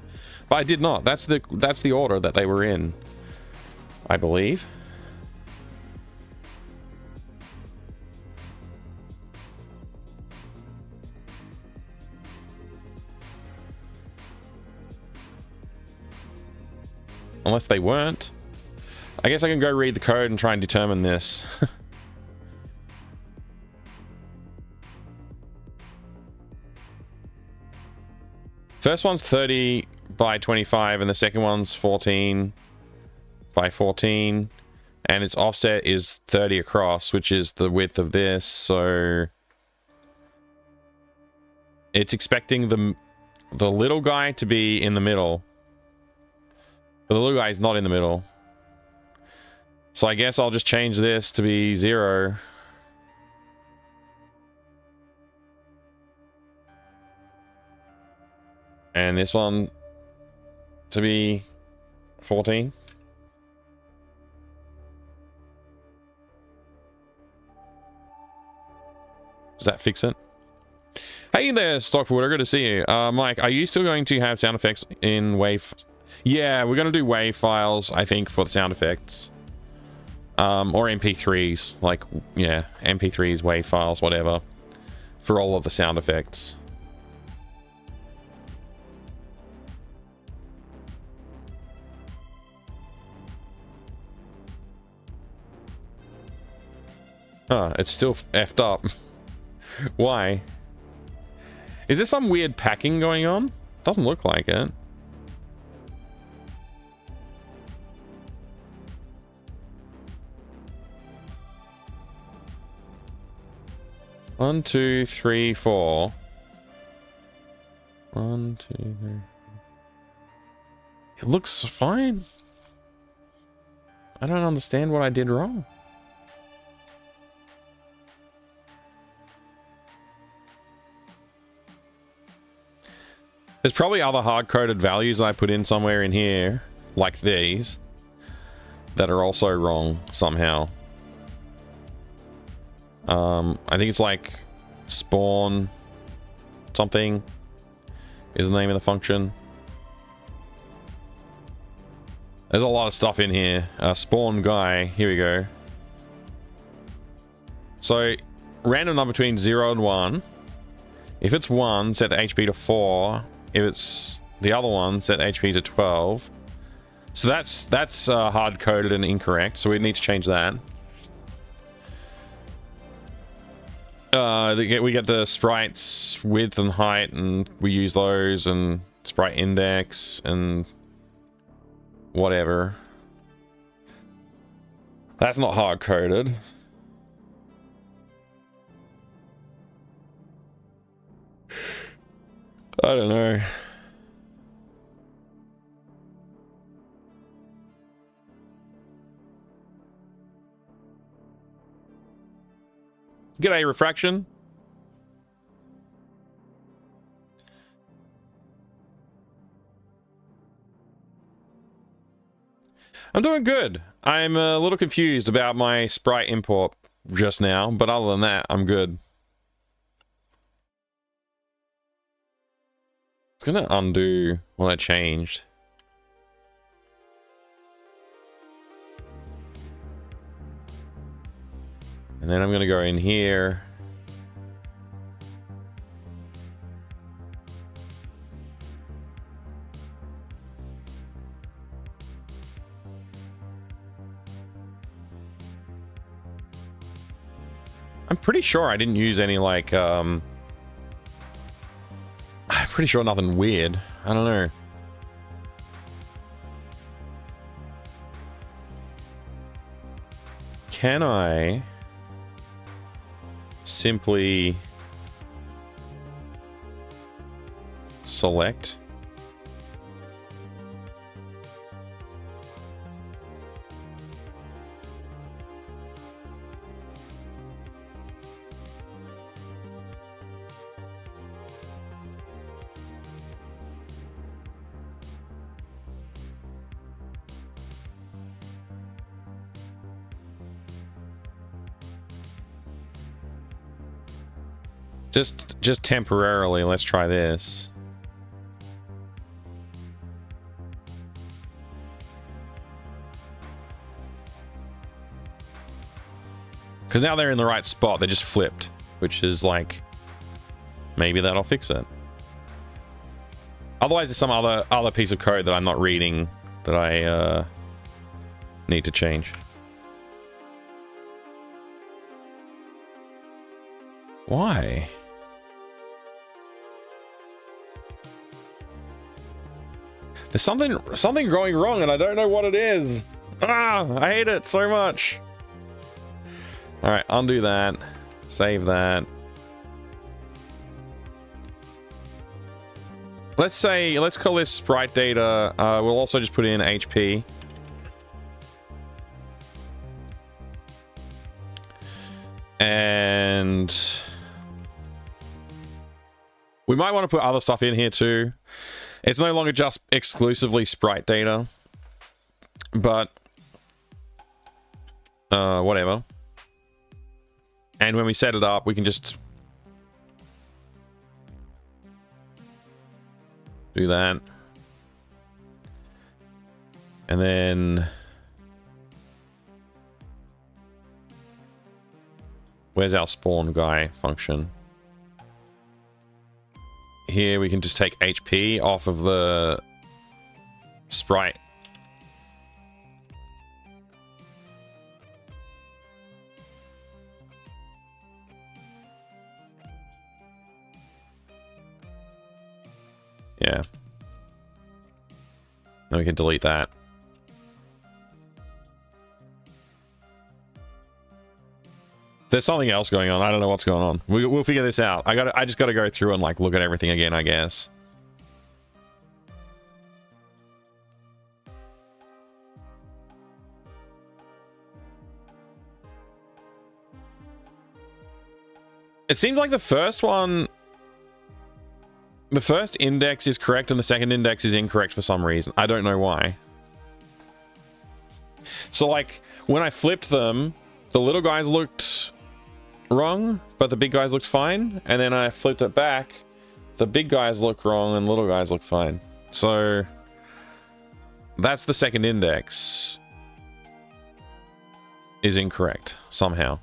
But I did not. That's the order that they were in, I believe. Unless they weren't. I guess I can go read the code and try and determine this. First one's 30 by 25 and the second one's 14 by 14, and its offset is 30 across, which is the width of this. So it's expecting the little guy to be in the middle, but the little guy is not in the middle. So I guess I'll just change this to be 0. And this one to be 14. Does that fix it? Hey there, Stockfooter. Good to see you. Mike, are you still going to have sound effects in WAV? Yeah, we're going to do WAV files, I think, for the sound effects. Or MP3s. Like, yeah, MP3s, WAV files, whatever. For all of the sound effects. Huh, it's still effed up. Why? Is there some weird packing going on? Doesn't look like it. One, two, three, four. 1, 2, 3. It looks fine. I don't understand what I did wrong. There's probably other hard-coded values I put in somewhere in here, like these, that are also wrong somehow. I think it's like spawn something is the name of the function. There's a lot of stuff in here. Spawn guy, here we go. So, random number between 0 and 1. If it's 1, set the HP to 4. If it's the other one, set HP to 12. So that's hard-coded and incorrect, so we need to change that. We get the sprites width and height, and we use those, and sprite index, and whatever. That's not hard-coded. I don't know. G'day, Refraction. I'm doing good. I'm a little confused about my sprite import just now, but other than that, I'm good. It's gonna undo what I changed. And then I'm gonna go in here. I'm pretty sure I didn't use any like I'm pretty sure nothing weird. I don't know. Can I simply select? Just temporarily, let's try this. Because now they're in the right spot, they just flipped, which is like, maybe that'll fix it. Otherwise, there's some other piece of code that I'm not reading that I need to change. Why? There's something going wrong, and I don't know what it is. Ah, I hate it so much. All right, undo that. Save that. Let's call this sprite data. We'll also just put in HP. And we might want to put other stuff in here too. It's no longer just exclusively sprite data, but whatever. And when we set it up, we can just do that. And then where's our spawn guy function? Here we can just take HP off of the sprite. Yeah. Then we can delete that. There's something else going on. I don't know what's going on. We'll figure this out. I just got to go through and like look at everything again, I guess. It seems like the first index is correct and the second index is incorrect for some reason. I don't know why. So like when I flipped them, the little guys looked wrong, but the big guys looked fine. And then I flipped it back, the big guys look wrong and little guys look fine. So that's the second index is incorrect somehow.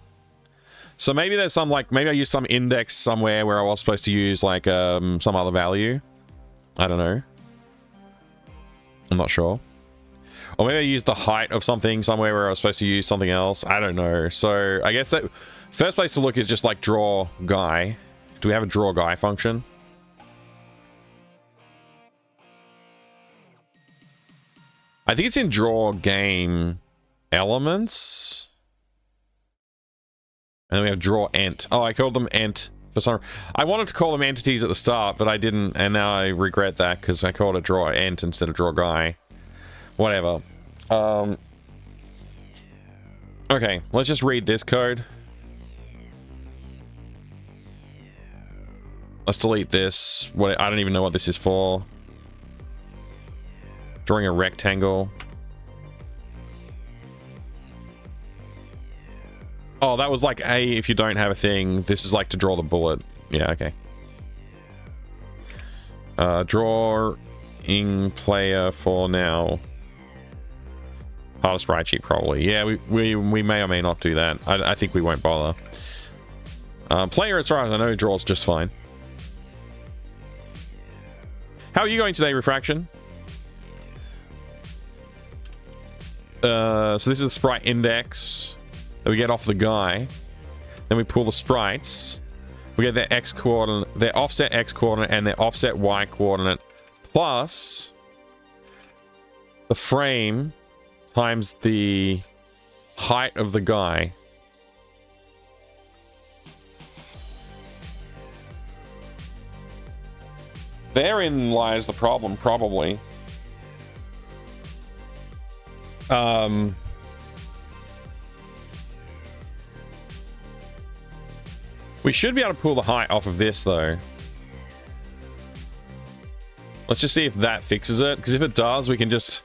So maybe there's some like, maybe I used some index somewhere where I was supposed to use like some other value. I don't know. I'm not sure. Or maybe I used the height of something somewhere where I was supposed to use something else. I don't know. So I guess that first place to look is just like draw guy. Do we have a draw guy function? I think it's in draw game elements. And then we have draw ent. Oh, I called them ent for some. I wanted to call them entities at the start, but I didn't, and now I regret that because I called it draw ent instead of draw guy. Whatever. Okay, let's just read this code. Let's delete this. What, I don't even know what this is for. Drawing a rectangle. Oh, that was like A if you don't have a thing. This is like to draw the bullet. Yeah, okay. Drawing player for now. Part of sprite sheet probably. Yeah, we may or may not do that. I think we won't bother. Player, as far as I know, draws just fine. How are you going today, Refraction? So this is the sprite index that we get off the guy. Then we pull the sprites. We get their x coordinate, their offset x coordinate, and their offset y coordinate, plus the frame times the height of the guy. Therein lies the problem, probably. We should be able to pull the height off of this, though. Let's just see if that fixes it, because if it does, we can just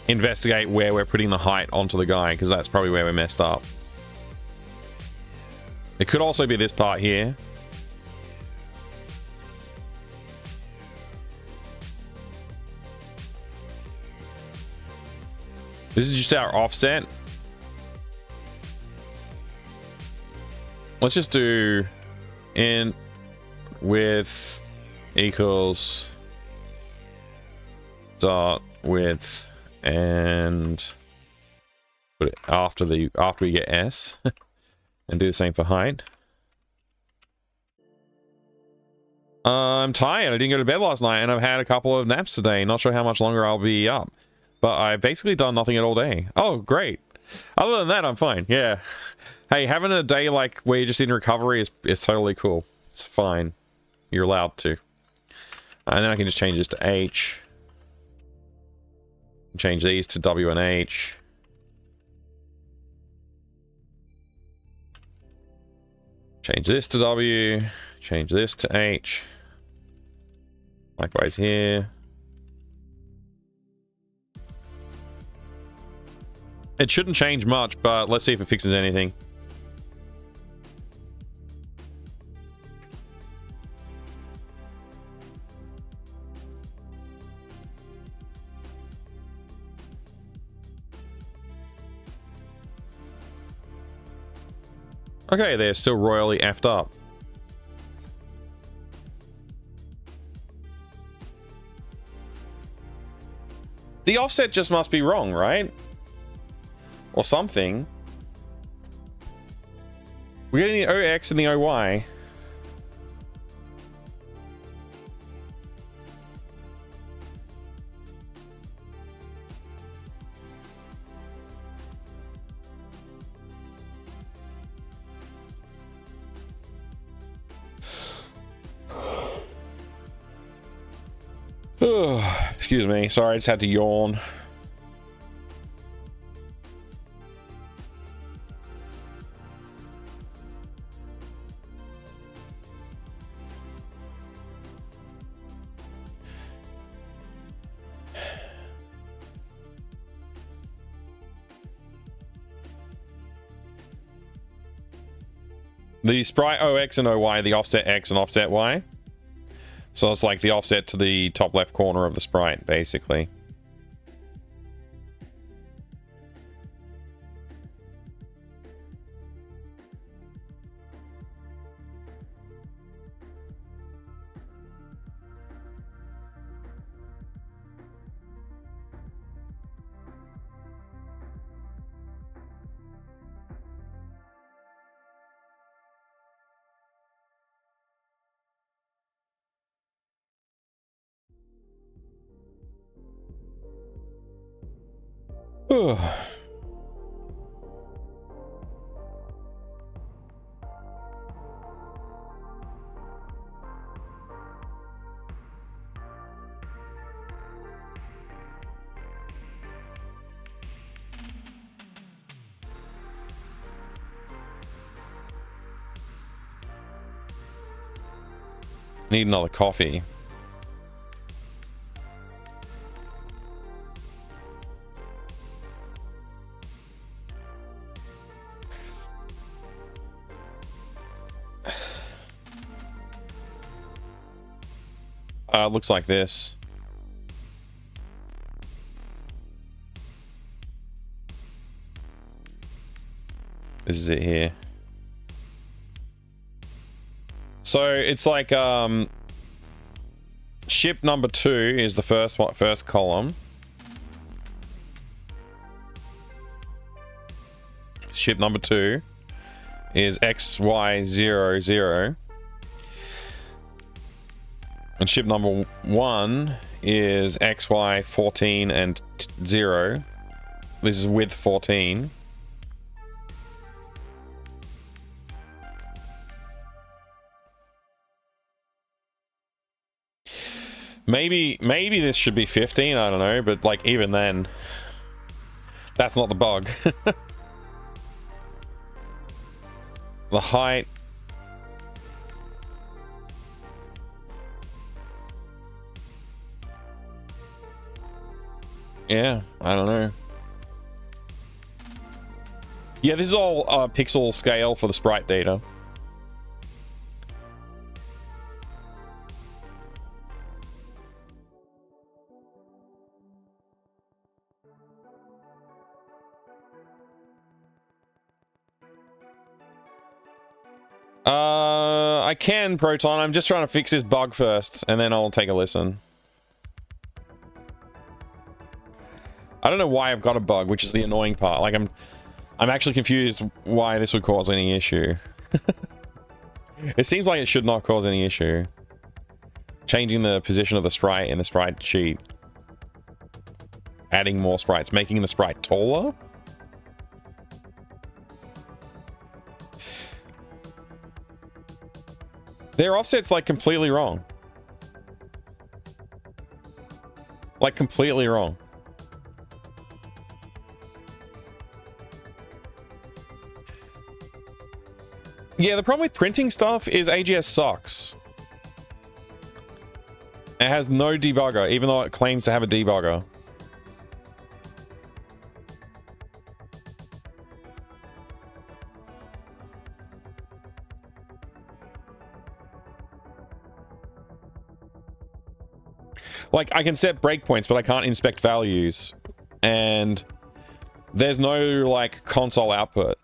investigate where we're putting the height onto the guy, because that's probably where we messed up. It could also be this part here. This is just our offset. Let's just do int width equals dot width and put it after we get s and do the same for height. I'm tired. I didn't go to bed last night and I've had a couple of naps today. Not sure how much longer I'll be up. But I've basically done nothing at all day. Oh, great. Other than that, I'm fine. Yeah. Hey, having a day like where you're just in recovery is totally cool. It's fine. You're allowed to. And then I can just change this to H. Change these to W and H. Change this to W. Change this to H. Likewise here. It shouldn't change much, but let's see if it fixes anything. Okay, they're still royally effed up. The offset just must be wrong, right? Or something. We're getting the OX and the OY. Excuse me. Sorry, I just had to yawn. The sprite OX and OY, the offset X and offset Y. So it's like the offset to the top left corner of the sprite, basically. Need another coffee. Looks like this. This is it here. So it's like ship number 2 is the first column. Ship number 2 is XY00. And ship number 1 is XY14 and 0. This is with 14. Maybe this should be 15, I don't know, but like even then, that's not the bug. The height. Yeah, I don't know. Yeah, this is all pixel scale for the sprite data. I can, Proton. I'm just trying to fix this bug first, and then I'll take a listen. I don't know why I've got a bug, which is the annoying part. Like, I'm actually confused why this would cause any issue. It seems like it should not cause any issue. Changing the position of the sprite in the sprite sheet. adding more sprites, making the sprite taller. Their offset's like completely wrong. Like completely wrong. Yeah, the problem with printing stuff is AGS sucks. It has no debugger, even though it claims to have a debugger. Like, I can set breakpoints, but I can't inspect values. And there's no, like, console output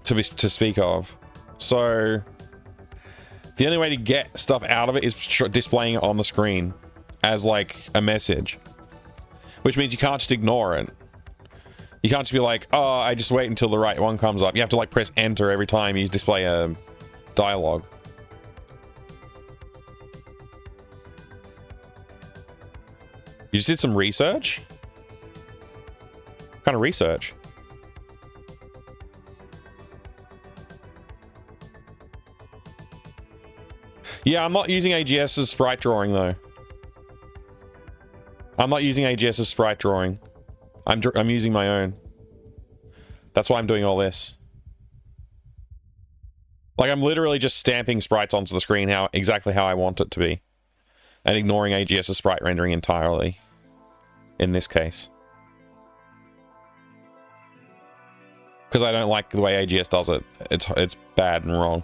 to speak of. So the only way to get stuff out of it is displaying it on the screen as, like, a message. Which means you can't just ignore it. You can't just be like, oh, I just wait until the right one comes up. You have to, like, press enter every time you display a dialogue. You just did some research? What kind of research? Yeah, I'm not using AGS's sprite drawing, though. I'm not using AGS's sprite drawing. I'm using my own. That's why I'm doing all this. Like, I'm literally just stamping sprites onto the screen exactly how I want it to be. And ignoring AGS's sprite rendering entirely. In this case. Because I don't like the way AGS does it. It's bad and wrong.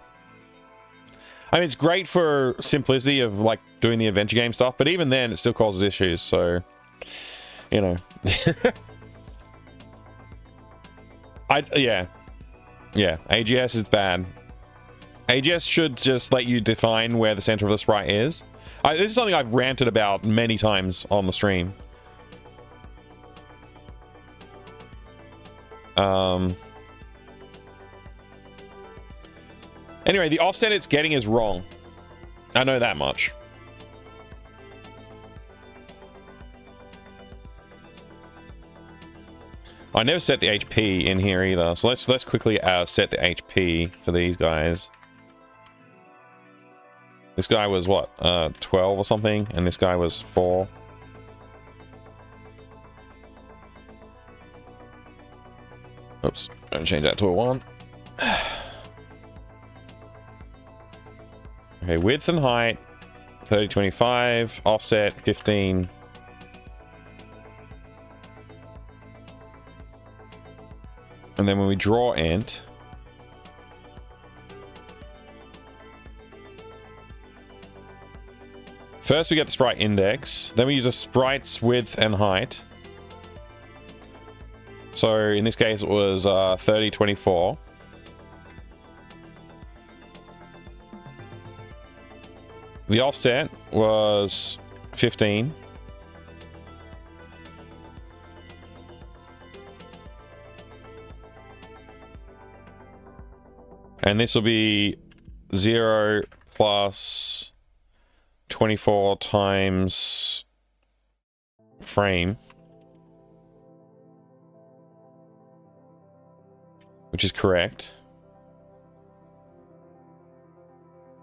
I mean, it's great for simplicity of, like, doing the adventure game stuff, but even then, it still causes issues, so... You know. Yeah. Yeah, AGS is bad. AGS should just let you define where the center of the sprite is. This is something I've ranted about many times on the stream. Anyway, the offset it's getting is wrong. I know that much. I never set the HP in here either, so let's quickly set the HP for these guys. This guy was what, 12 or something, and this guy was 4. Oops, I'm gonna change that to a 1. Okay, width and height, 30-25, offset 15. And then when we draw int, first we get the sprite index, then we use a sprite's width and height. So in this case it was 30-24. The offset was 15. And this will be 0 plus 24 times frame. Which is correct.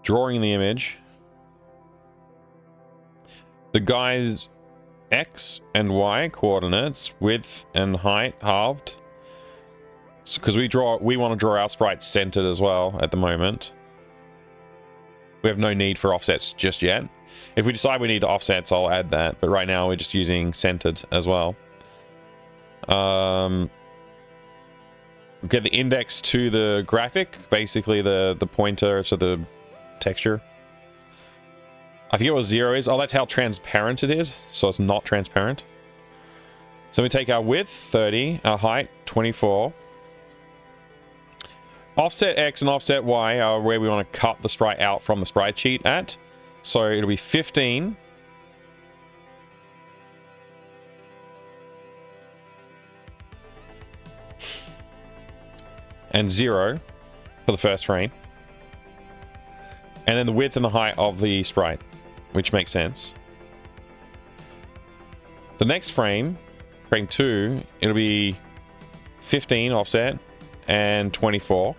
Drawing the image. The guy's X and Y coordinates, width and height halved. Because we want to draw our sprites centered as well at the moment. We have no need for offsets just yet. If we decide we need offsets, I'll add that. But right now we're just using centered as well. Get the index to the graphic, basically the pointer to the texture. I forget what 0 is. Oh, that's how transparent it is. So it's not transparent. So we take our width, 30, our height, 24. Offset X and offset Y are where we want to cut the sprite out from the sprite sheet at. So it'll be 15. And 0 for the first frame. And then the width and the height of the sprite, which makes sense. The next frame creating 2, it'll be 15 offset and 24,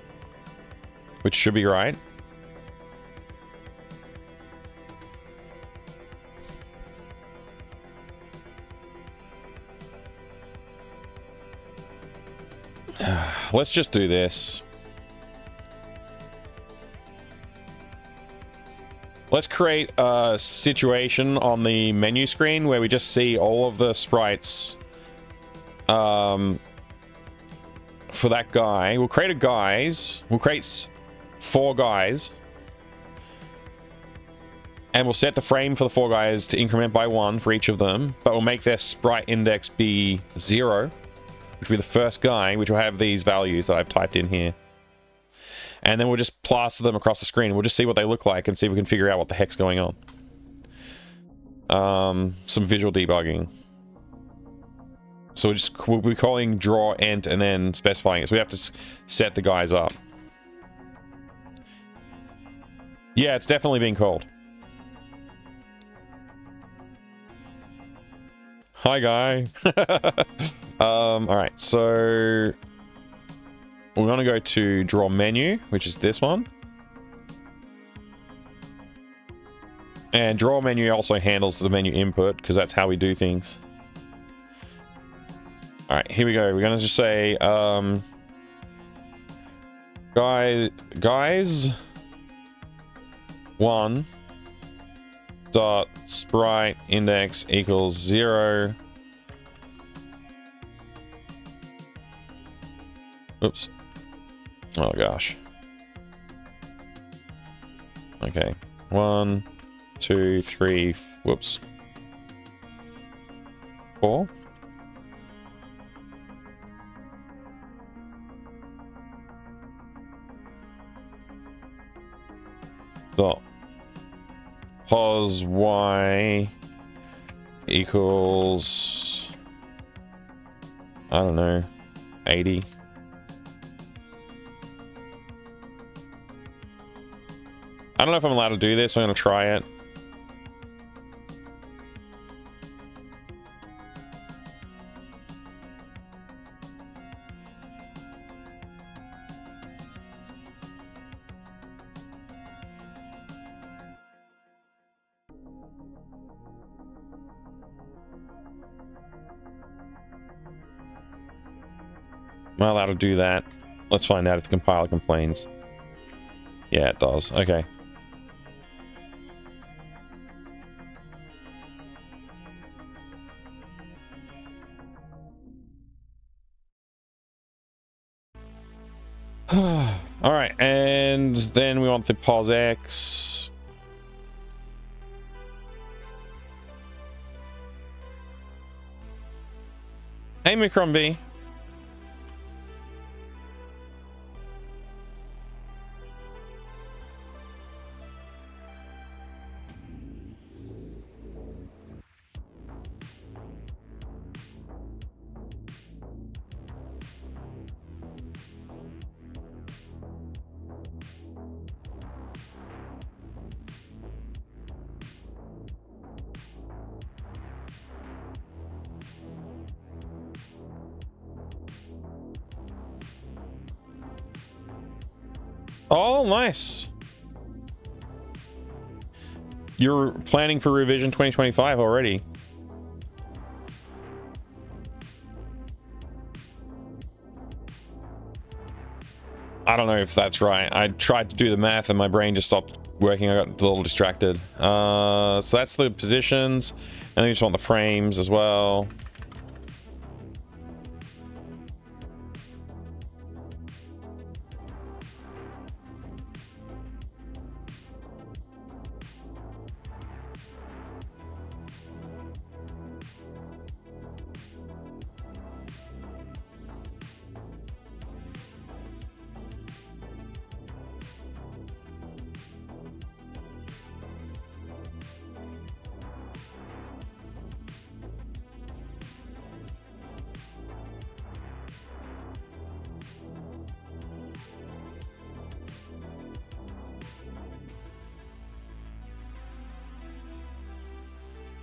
which should be right. Let's just do this. Let's create a situation on the menu screen where we just see all of the sprites for that guy. We'll create a guys. We'll create 4 guys. And we'll set the frame for the 4 guys to increment by 1 for each of them. But we'll make their sprite index be 0. Which will be the first guy, which will have these values that I've typed in here. And then we'll just plaster them across the screen. We'll just see what they look like and see if we can figure out what the heck's going on. Some visual debugging. So we'll be calling draw ent and then specifying it. So we have to set the guys up. Yeah, it's definitely being called. Hi, guy. Alright, so we're going to go to draw menu, which is this one. And draw menu also handles the menu input because that's how we do things. Alright, here we go. We're going to just say guys 1 dot sprite index equals 0. Oops. Oh gosh. Okay. 1, 2, 3. Whoops. 4. Dot pos y equals, I don't know, 80. I don't know if I'm allowed to do this. I'm going to try it. Am I allowed to do that? Let's find out if the compiler complains. Yeah, it does. Okay. All right, and then we want the POSX. Hey, Micron. Oh, nice. You're planning for revision 2025 already. I don't know if that's right. I tried to do the math and my brain just stopped working. I got a little distracted. So that's the positions. And then we just want the frames as well.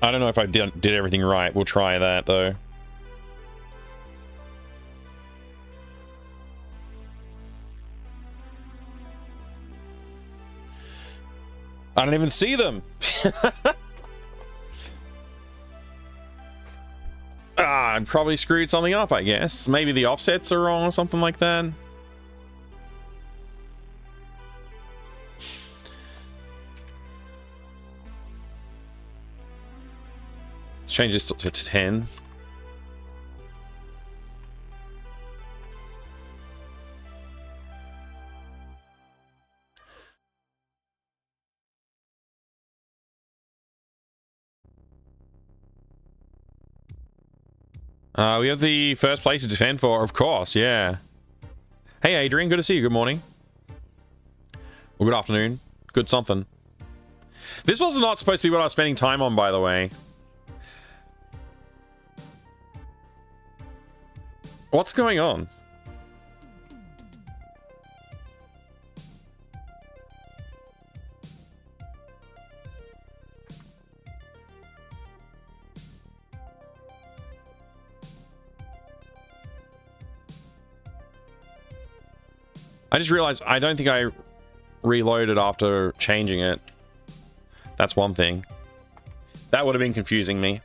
I don't know if I did everything right. We'll try that though. I don't even see them. I probably screwed something up, I guess. Maybe the offsets are wrong or something like that. Let's change this to 10. We have the first place to defend for, of course, yeah. Hey, Adrian, good to see you. Good morning. Or good afternoon. Good something. This was not supposed to be what I was spending time on, by the way. What's going on? I just realized I don't think I reloaded after changing it. That's one thing. That would have been confusing me.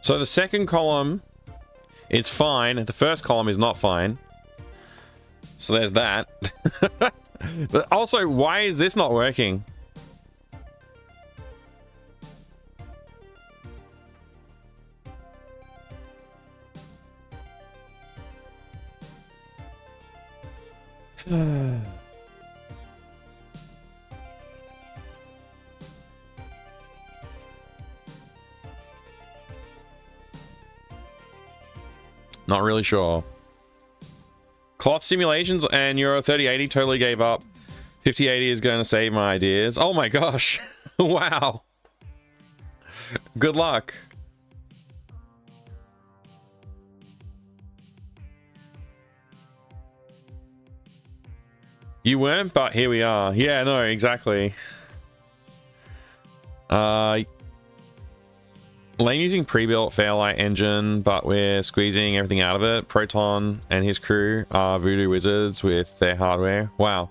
So the second column is fine. The first column is not fine. So there's that. But also, why is this not working? Not really sure. Cloth simulations and Euro 3080 totally gave up. 5080 is going to save my ideas. Oh my gosh. Wow. Good luck. You weren't, but here we are. Yeah, no, exactly. Lane using pre-built Fairlight engine, but we're squeezing everything out of it. Proton and his crew are voodoo wizards with their hardware. Wow.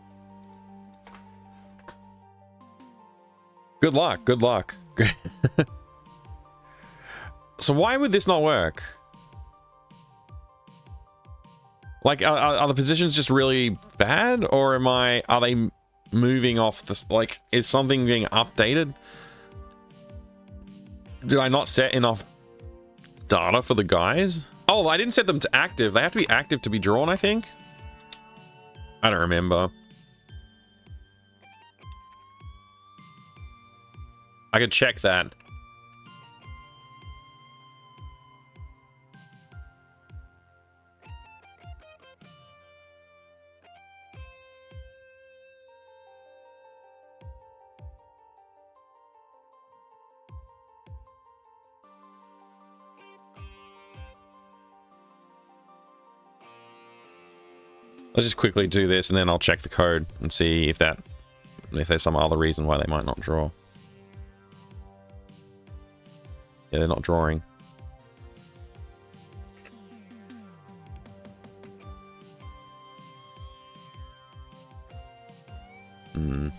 Good luck. Good luck. So why would this not work? Like, are the positions just really bad, or are they moving off the, like, is something being updated? Did I not set enough data for the guys? Oh, I didn't set them to active. They have to be active to be drawn, I think. I don't remember. I could check that. Let's just quickly do this, and then I'll check the code and see if there's some other reason why they might not draw. Yeah, they're not drawing. Hmm.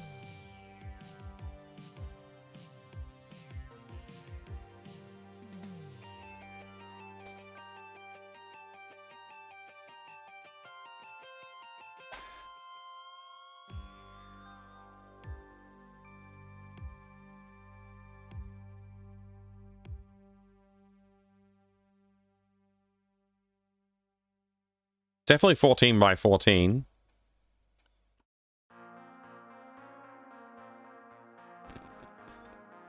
Definitely 14 by 14.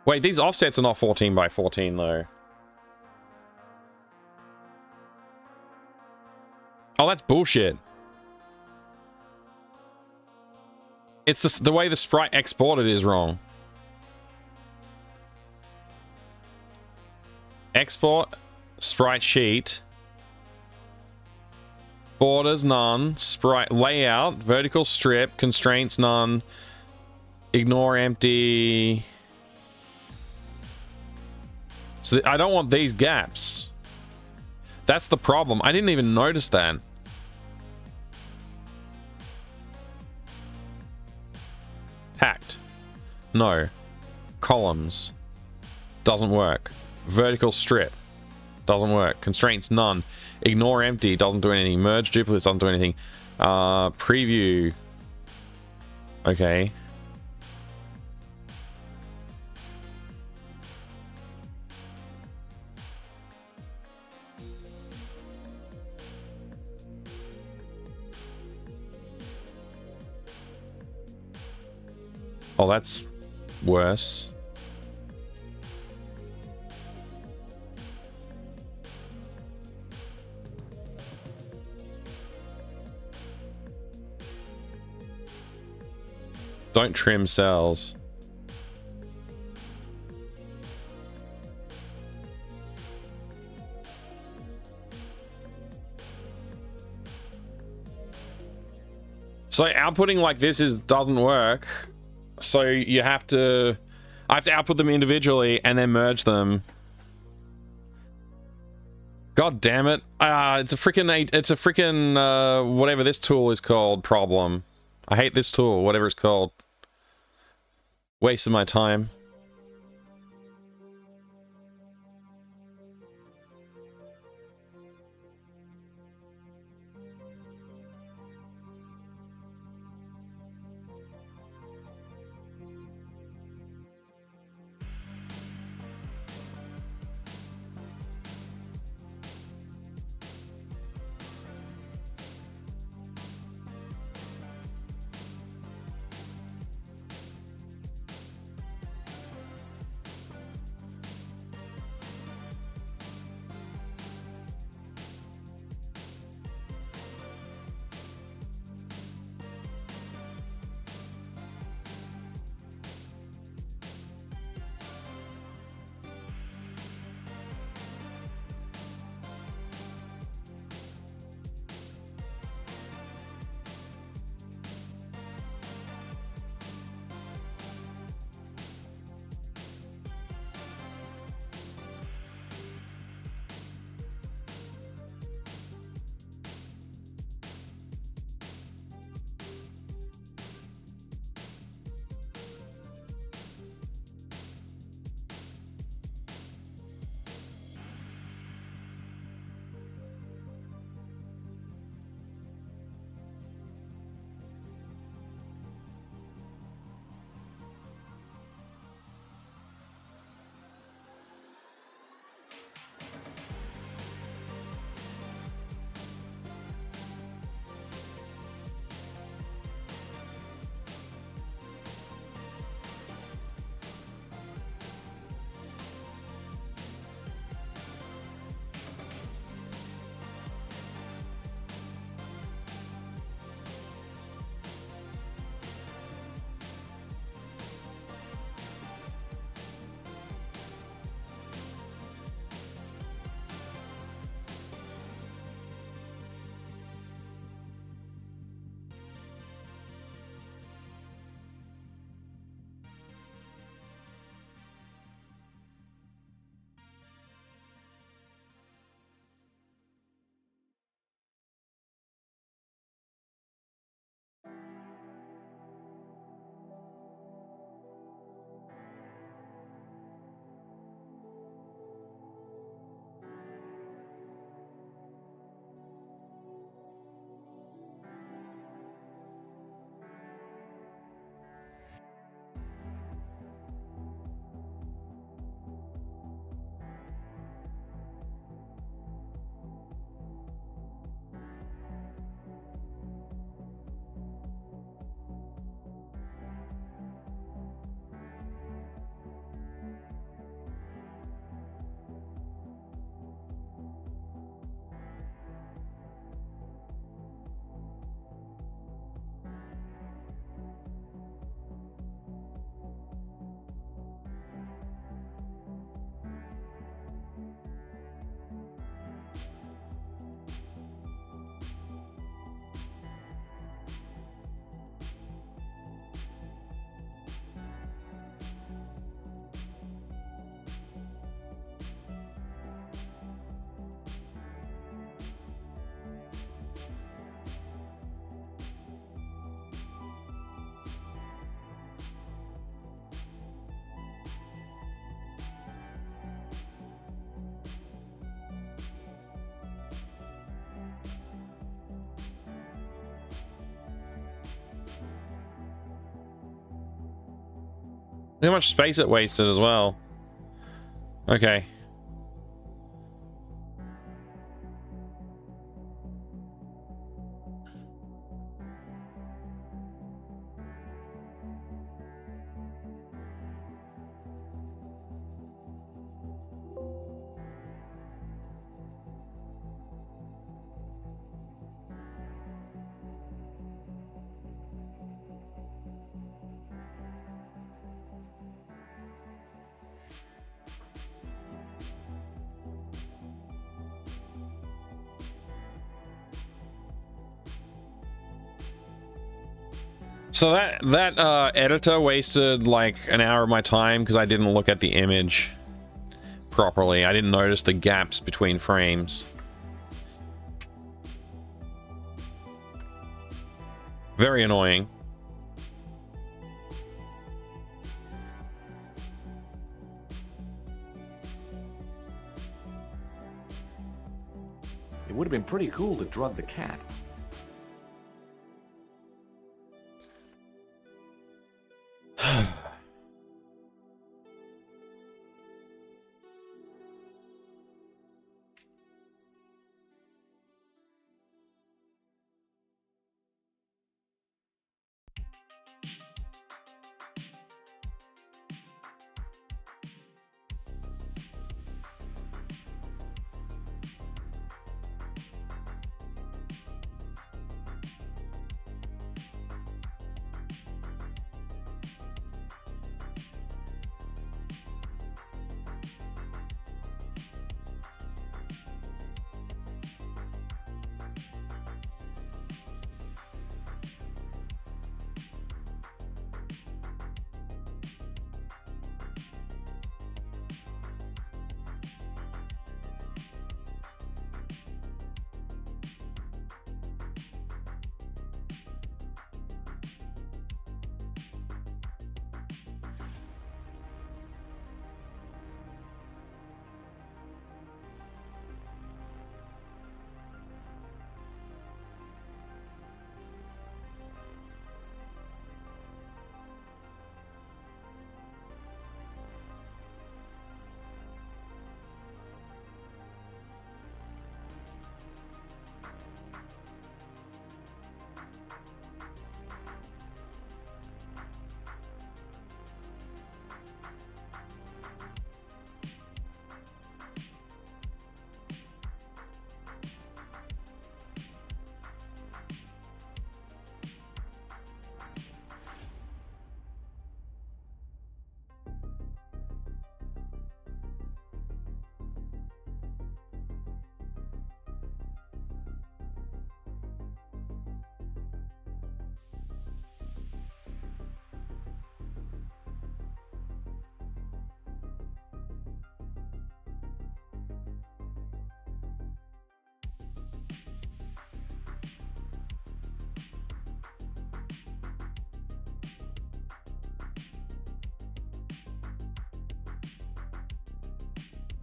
Wait, these offsets are not 14 by 14 though. Oh, that's bullshit. It's the way the sprite exported is wrong. Export sprite sheet. Borders none. Sprite layout. Vertical strip. Constraints none. Ignore empty. So I don't want these gaps. That's the problem. I didn't even notice that. Hacked. No. Columns. Doesn't work. Vertical strip. Doesn't work. Constraints none. Ignore empty. Doesn't do anything. Merge duplicates. Doesn't do anything. Preview. Okay. Oh, that's worse. Don't trim cells. So outputting like this doesn't work. So you have to... I have to output them individually and then merge them. God damn it. It's a freaking whatever this tool is called problem. I hate this tool, whatever it's called. Wasting my time. Look how much space it wasted as well. Okay. So that editor wasted like an hour of my time because I didn't look at the image properly. I didn't notice the gaps between frames. Very annoying. It would have been pretty cool to drug the cat.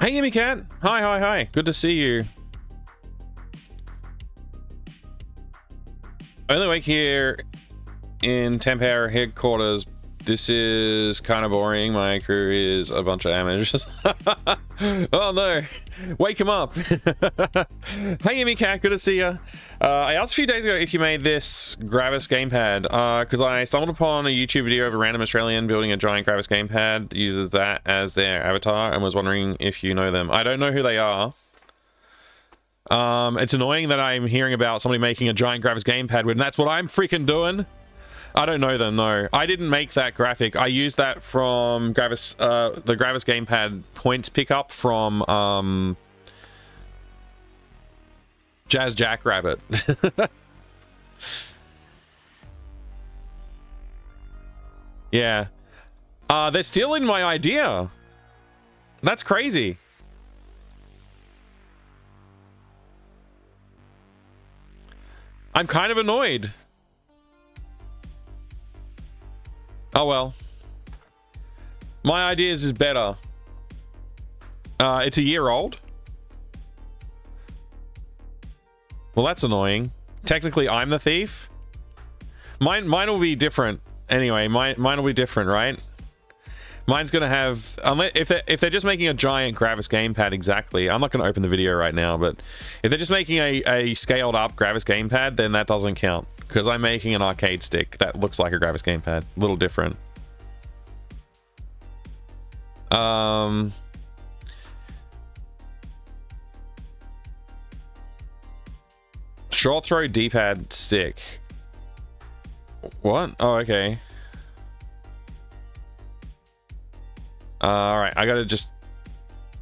Hey, Gimme Cat. Hi, hi, hi. Good to see you. Only week here in Tempera headquarters. This is kind of boring. My crew is a bunch of amateurs. Oh no. Wake him up. Hey, Gimme Cat. Good to see you. I asked a few days ago if you made this Gravis gamepad because I stumbled upon a YouTube video of a random Australian building a giant Gravis gamepad, uses that as their avatar, and was wondering if you know them. I don't know who they are. It's annoying that I'm hearing about somebody making a giant Gravis gamepad when that's what I'm freaking doing. I don't know them, no. I didn't make that graphic. I used that from Gravis, the Gravis gamepad points pickup from Jazz Jackrabbit. Yeah. They're stealing my idea. That's crazy. I'm kind of annoyed. Oh well. My ideas is better. It's a year old. Well, that's annoying. Technically, I'm the thief. Mine will be different. Anyway, mine will be different, right? Mine's gonna have, unless if they're just making a giant Gravis gamepad, exactly. I'm not gonna open the video right now, but if they're just making a scaled up Gravis gamepad, then that doesn't count because I'm making an arcade stick that looks like a Gravis gamepad, a little different. Short throw D-pad stick. What? Oh, okay. All right, I gotta just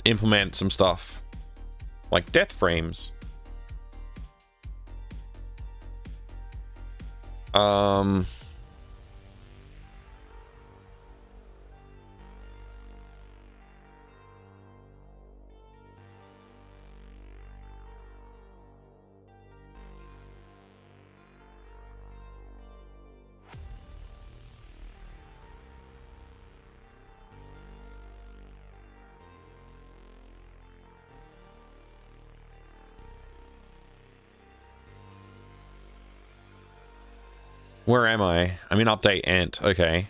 implement some stuff like death frames. Where am I? I'm in update ent. Okay.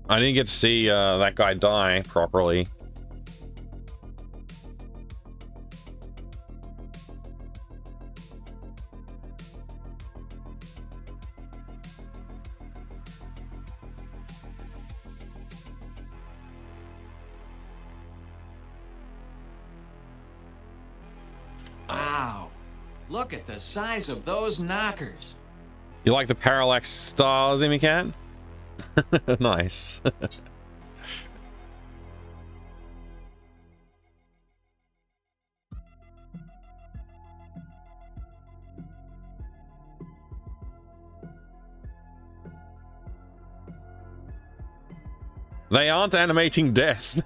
I didn't get to see that guy die properly. Wow. Look at the size of those knockers. You like the parallax stars, Cat? Nice. They aren't animating death.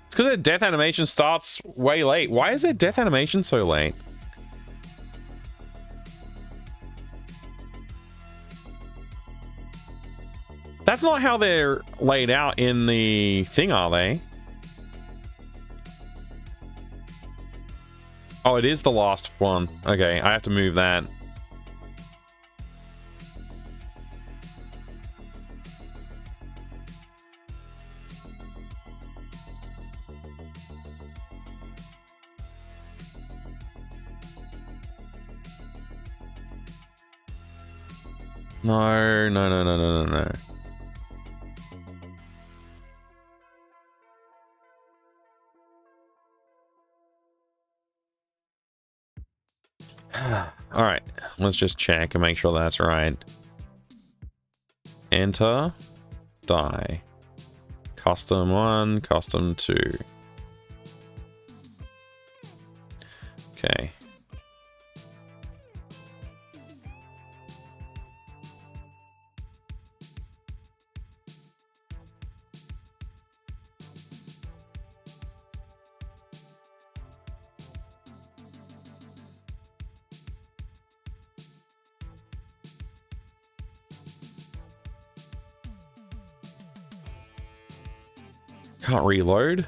It's because their death animation starts way late. Why is their death animation so late? That's not how they're laid out in the thing, are they? Oh, it is the last one. Okay, I have to move that. No, no, no, no, no, no, no. All right, let's just check and make sure that's right. Enter. Die. Custom 1, custom 2. Okay. Can't reload.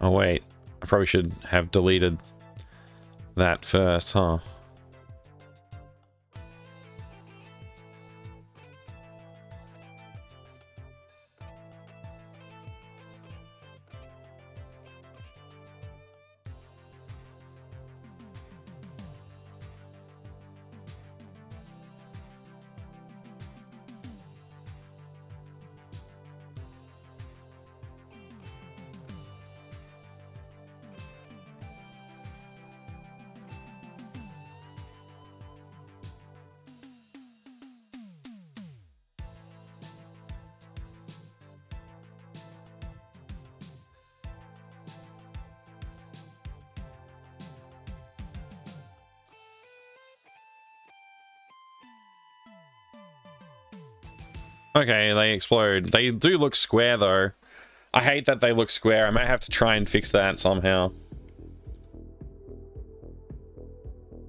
Oh wait, I probably should have deleted that first, huh? Okay, they explode. They do look square, though. I hate that they look square. I might have to try and fix that somehow.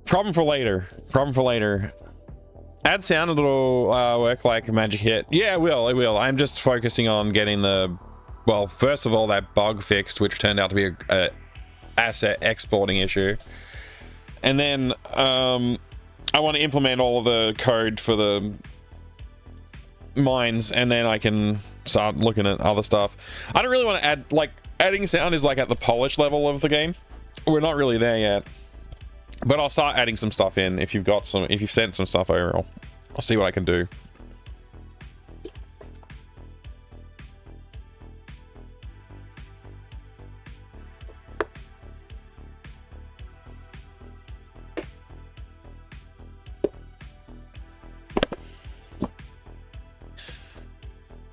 Problem for later. Problem for later. Add sound, it'll work like a magic hit. Yeah, it will. It will. I'm just focusing on getting the... Well, first of all, that bug fixed, which turned out to be a asset exporting issue. And then I want to implement all of the code for the mines, and then I can start looking at other stuff. I don't really want to add, like, adding sound is like at the polish level of the game. We're not really there yet, but I'll start adding some stuff in if you've got some, if you've sent some stuff over. I'll see what I can do.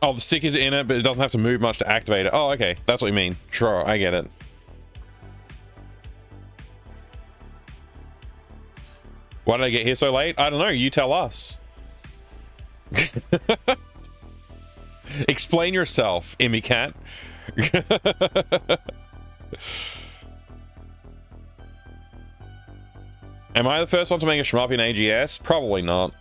Oh, the stick is in it, but it doesn't have to move much to activate it. Oh, okay. That's what you mean. Sure, I get it. Why did I get here so late? I don't know. You tell us. Explain yourself, Immy Cat. Am I the first one to make a shmup in AGS? Probably not.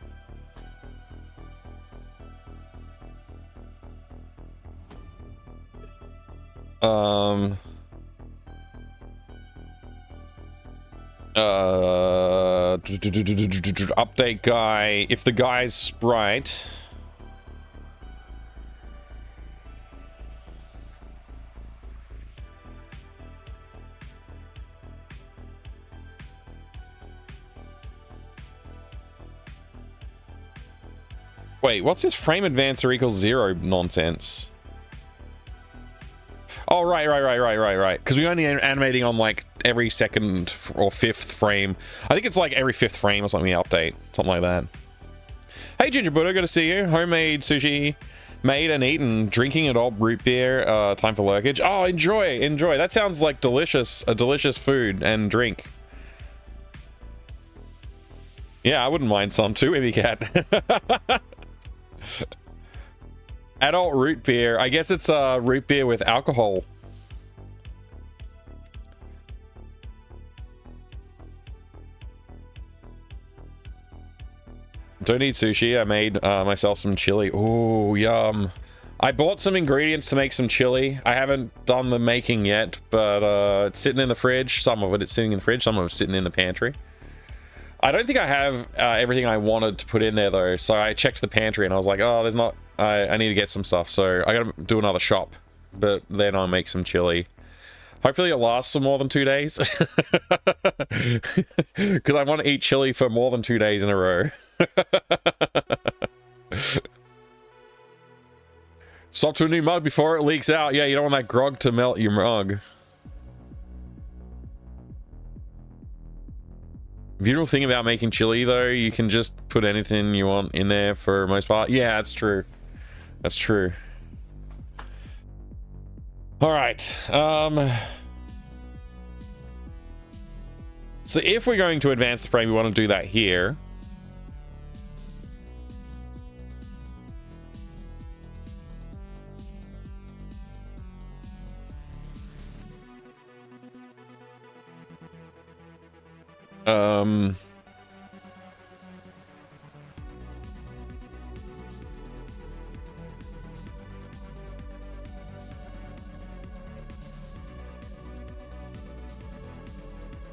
Update guy. If the guy's sprite. Wait, what's this frame advancer equals 0 nonsense? Oh, right. Because we're only animating on, like, every second or fifth frame. I think it's, like, every fifth frame or something we update. Something like that. Hey, Ginger Buddha, good to see you. Homemade sushi. Made and eaten. Drinking it all. Root beer. Time for lurkage. Oh, enjoy. That sounds like delicious. A delicious food and drink. Yeah, I wouldn't mind some too, Ibby Cat. Adult root beer. I guess it's root beer with alcohol. Don't eat sushi. I made myself some chili. Ooh, yum. I bought some ingredients to make some chili. I haven't done the making yet, but it's sitting in the fridge. Some of it's sitting in the fridge. Some of it's sitting in the pantry. I don't think I have everything I wanted to put in there, though. So I checked the pantry, and I was like, oh, there's not... I need to get some stuff, so I gotta do another shop. But then I'll make some chili. Hopefully it lasts for more than 2 days. Because I want to eat chili for more than 2 days in a row. Swap to a new mug before it leaks out. Yeah, you don't want that grog to melt your mug. Beautiful thing about making chili, though, you can just put anything you want in there for the most part. Yeah, that's true. That's true. All right. So if we're going to advance the frame, we want to do that here.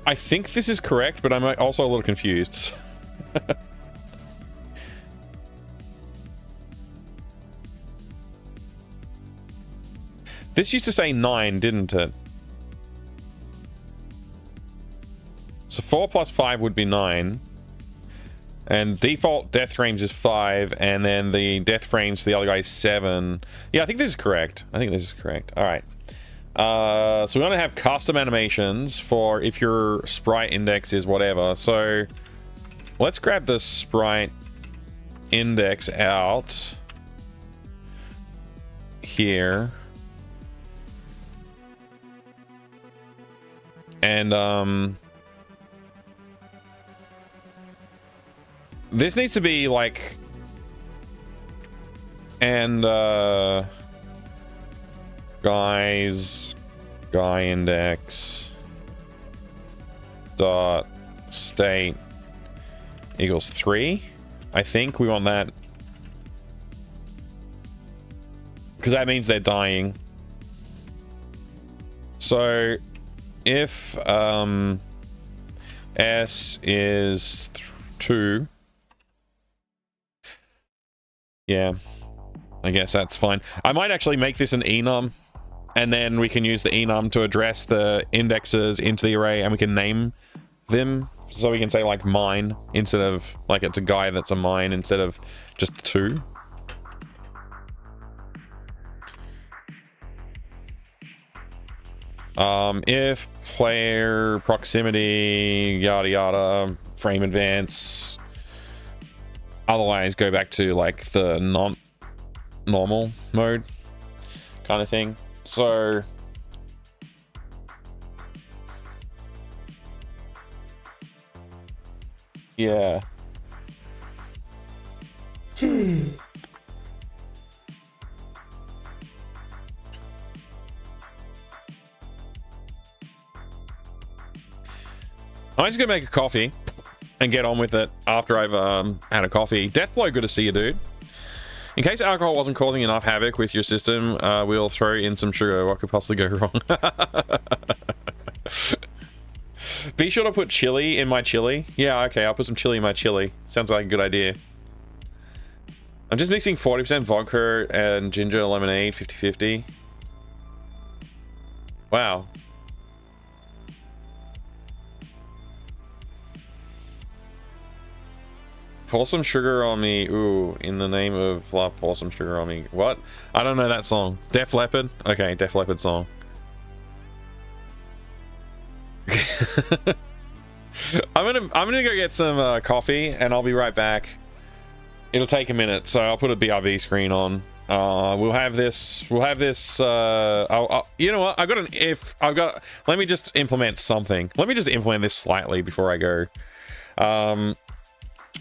I think this is correct, but I'm also a little confused. This used to say 9, didn't it? So 4 plus 5 would be 9. And default death frames is 5, and then the death frames for the other guy is 7. Yeah, I think this is correct. I think this is correct. All right. So we want to have custom animations for if your sprite index is whatever. So let's grab the sprite index out here. And this needs to be like, and guy index dot state equals 3. I think we want that because that means they're dying. So if s is 2, yeah, I guess that's fine. I might actually make this an enum, and then we can use the enum to address the indexes into the array, and we can name them. So we can say like mine instead of like it's a guy that's a mine instead of just 2. If player proximity yada yada frame advance, otherwise go back to like the non-normal mode kind of thing. So yeah. I'm just gonna make a coffee and get on with it after I've had a coffee. Deathblow, good to see you, dude. In case alcohol wasn't causing enough havoc with your system, we'll throw in some sugar. What could possibly go wrong? Be sure to put chili in my chili. Yeah, okay, I'll put some chili in my chili. Sounds like a good idea. I'm just mixing 40% vodka and ginger lemonade, 50-50. Wow. Pour some sugar on me. Ooh, in the name of love, pour some sugar on me. What? I don't know that song. Def Leppard? Okay, Def Leppard song. I'm gonna go get some coffee, and I'll be right back. It'll take a minute, so I'll put a BRB screen on. We'll have this. You know what? Let me just implement something. Let me just implement this slightly before I go.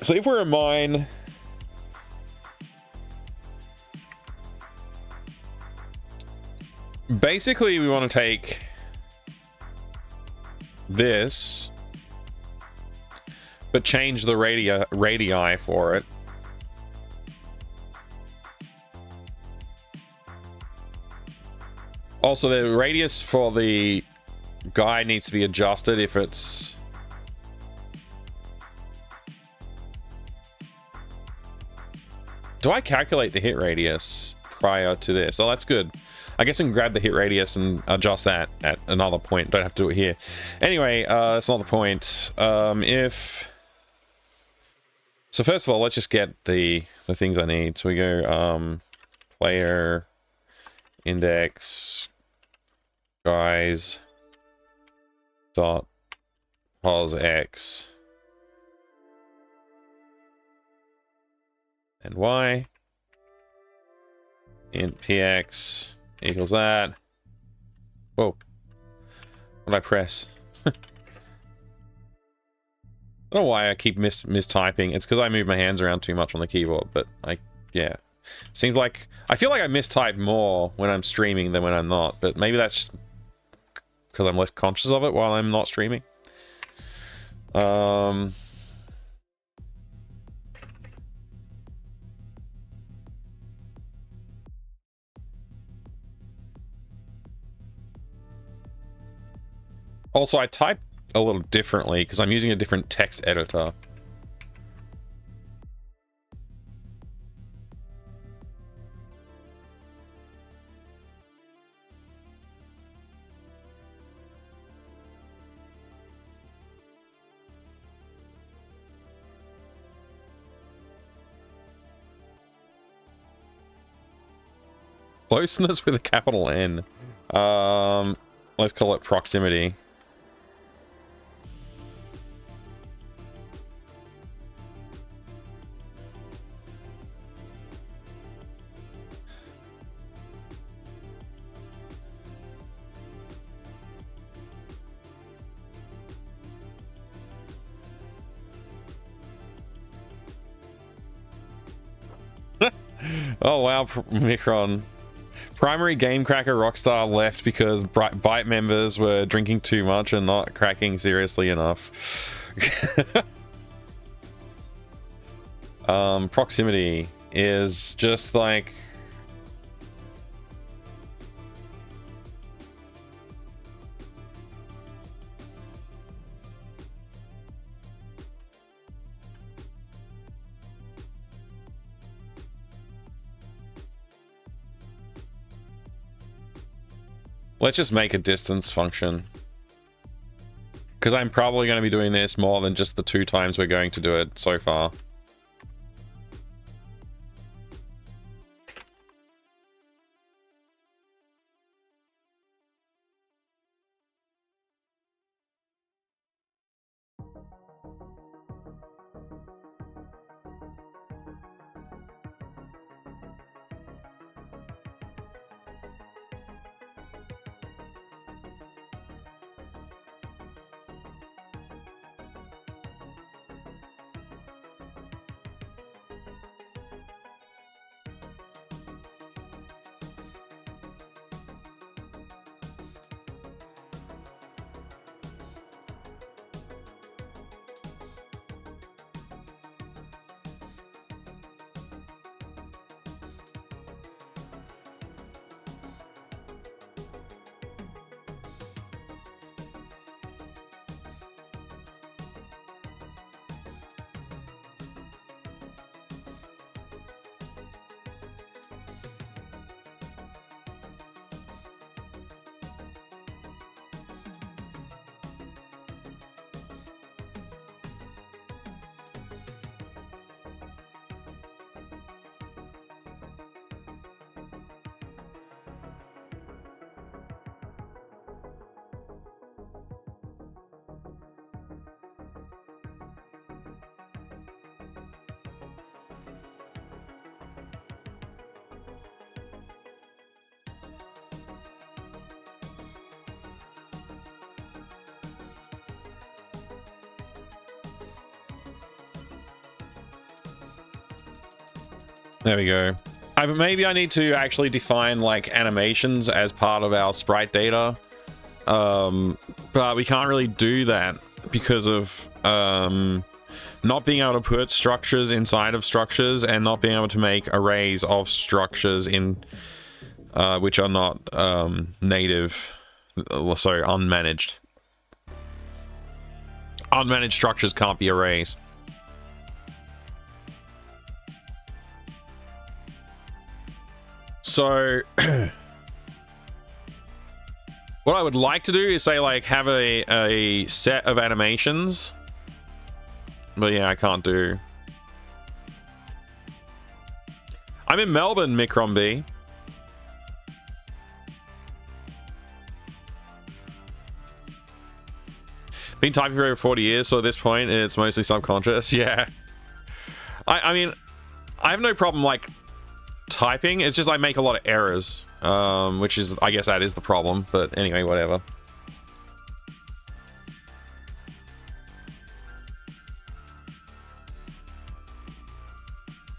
So if we're a mine, basically we want to take this, but change the radii for it. Also, the radius for the guy needs to be adjusted if it's... Do I calculate the hit radius prior to this? Oh, that's good. I guess I can grab the hit radius and adjust that at another point. Don't have to do it here. Anyway, that's not the point. So first of all, let's just get the things I need. So we go player index guys dot pos x and y int px equals that. Whoa, what did I press? I don't know why I keep mistyping. It's because I move my hands around too much on the keyboard, but yeah. Seems like I feel like I mistype more when I'm streaming than when I'm not, but maybe that's just because I'm less conscious of it while I'm not streaming. Also, I type a little differently because I'm using a different text editor. Closeness with a capital N. Let's call it proximity. Oh wow, Micron. Primary game cracker Rockstar left because Byte members were drinking too much and not cracking seriously enough. Proximity is just like... Let's just make a distance function. Because I'm probably going to be doing this more than just the 2 times we're going to do it so far. There we go. Maybe I need to actually define like animations as part of our sprite data. But we can't really do that because of not being able to put structures inside of structures and not being able to make arrays of structures in which are not native, sorry, unmanaged. Unmanaged structures can't be arrays. So What I would like to do is say like have a set of animations. But yeah, I can't do. I'm in Melbourne, Micron B. Been typing for over 40 years, so at this point it's mostly subconscious. Yeah. I mean, I have no problem like typing. It's just I make a lot of errors, which is, I guess that is the problem. But anyway, whatever.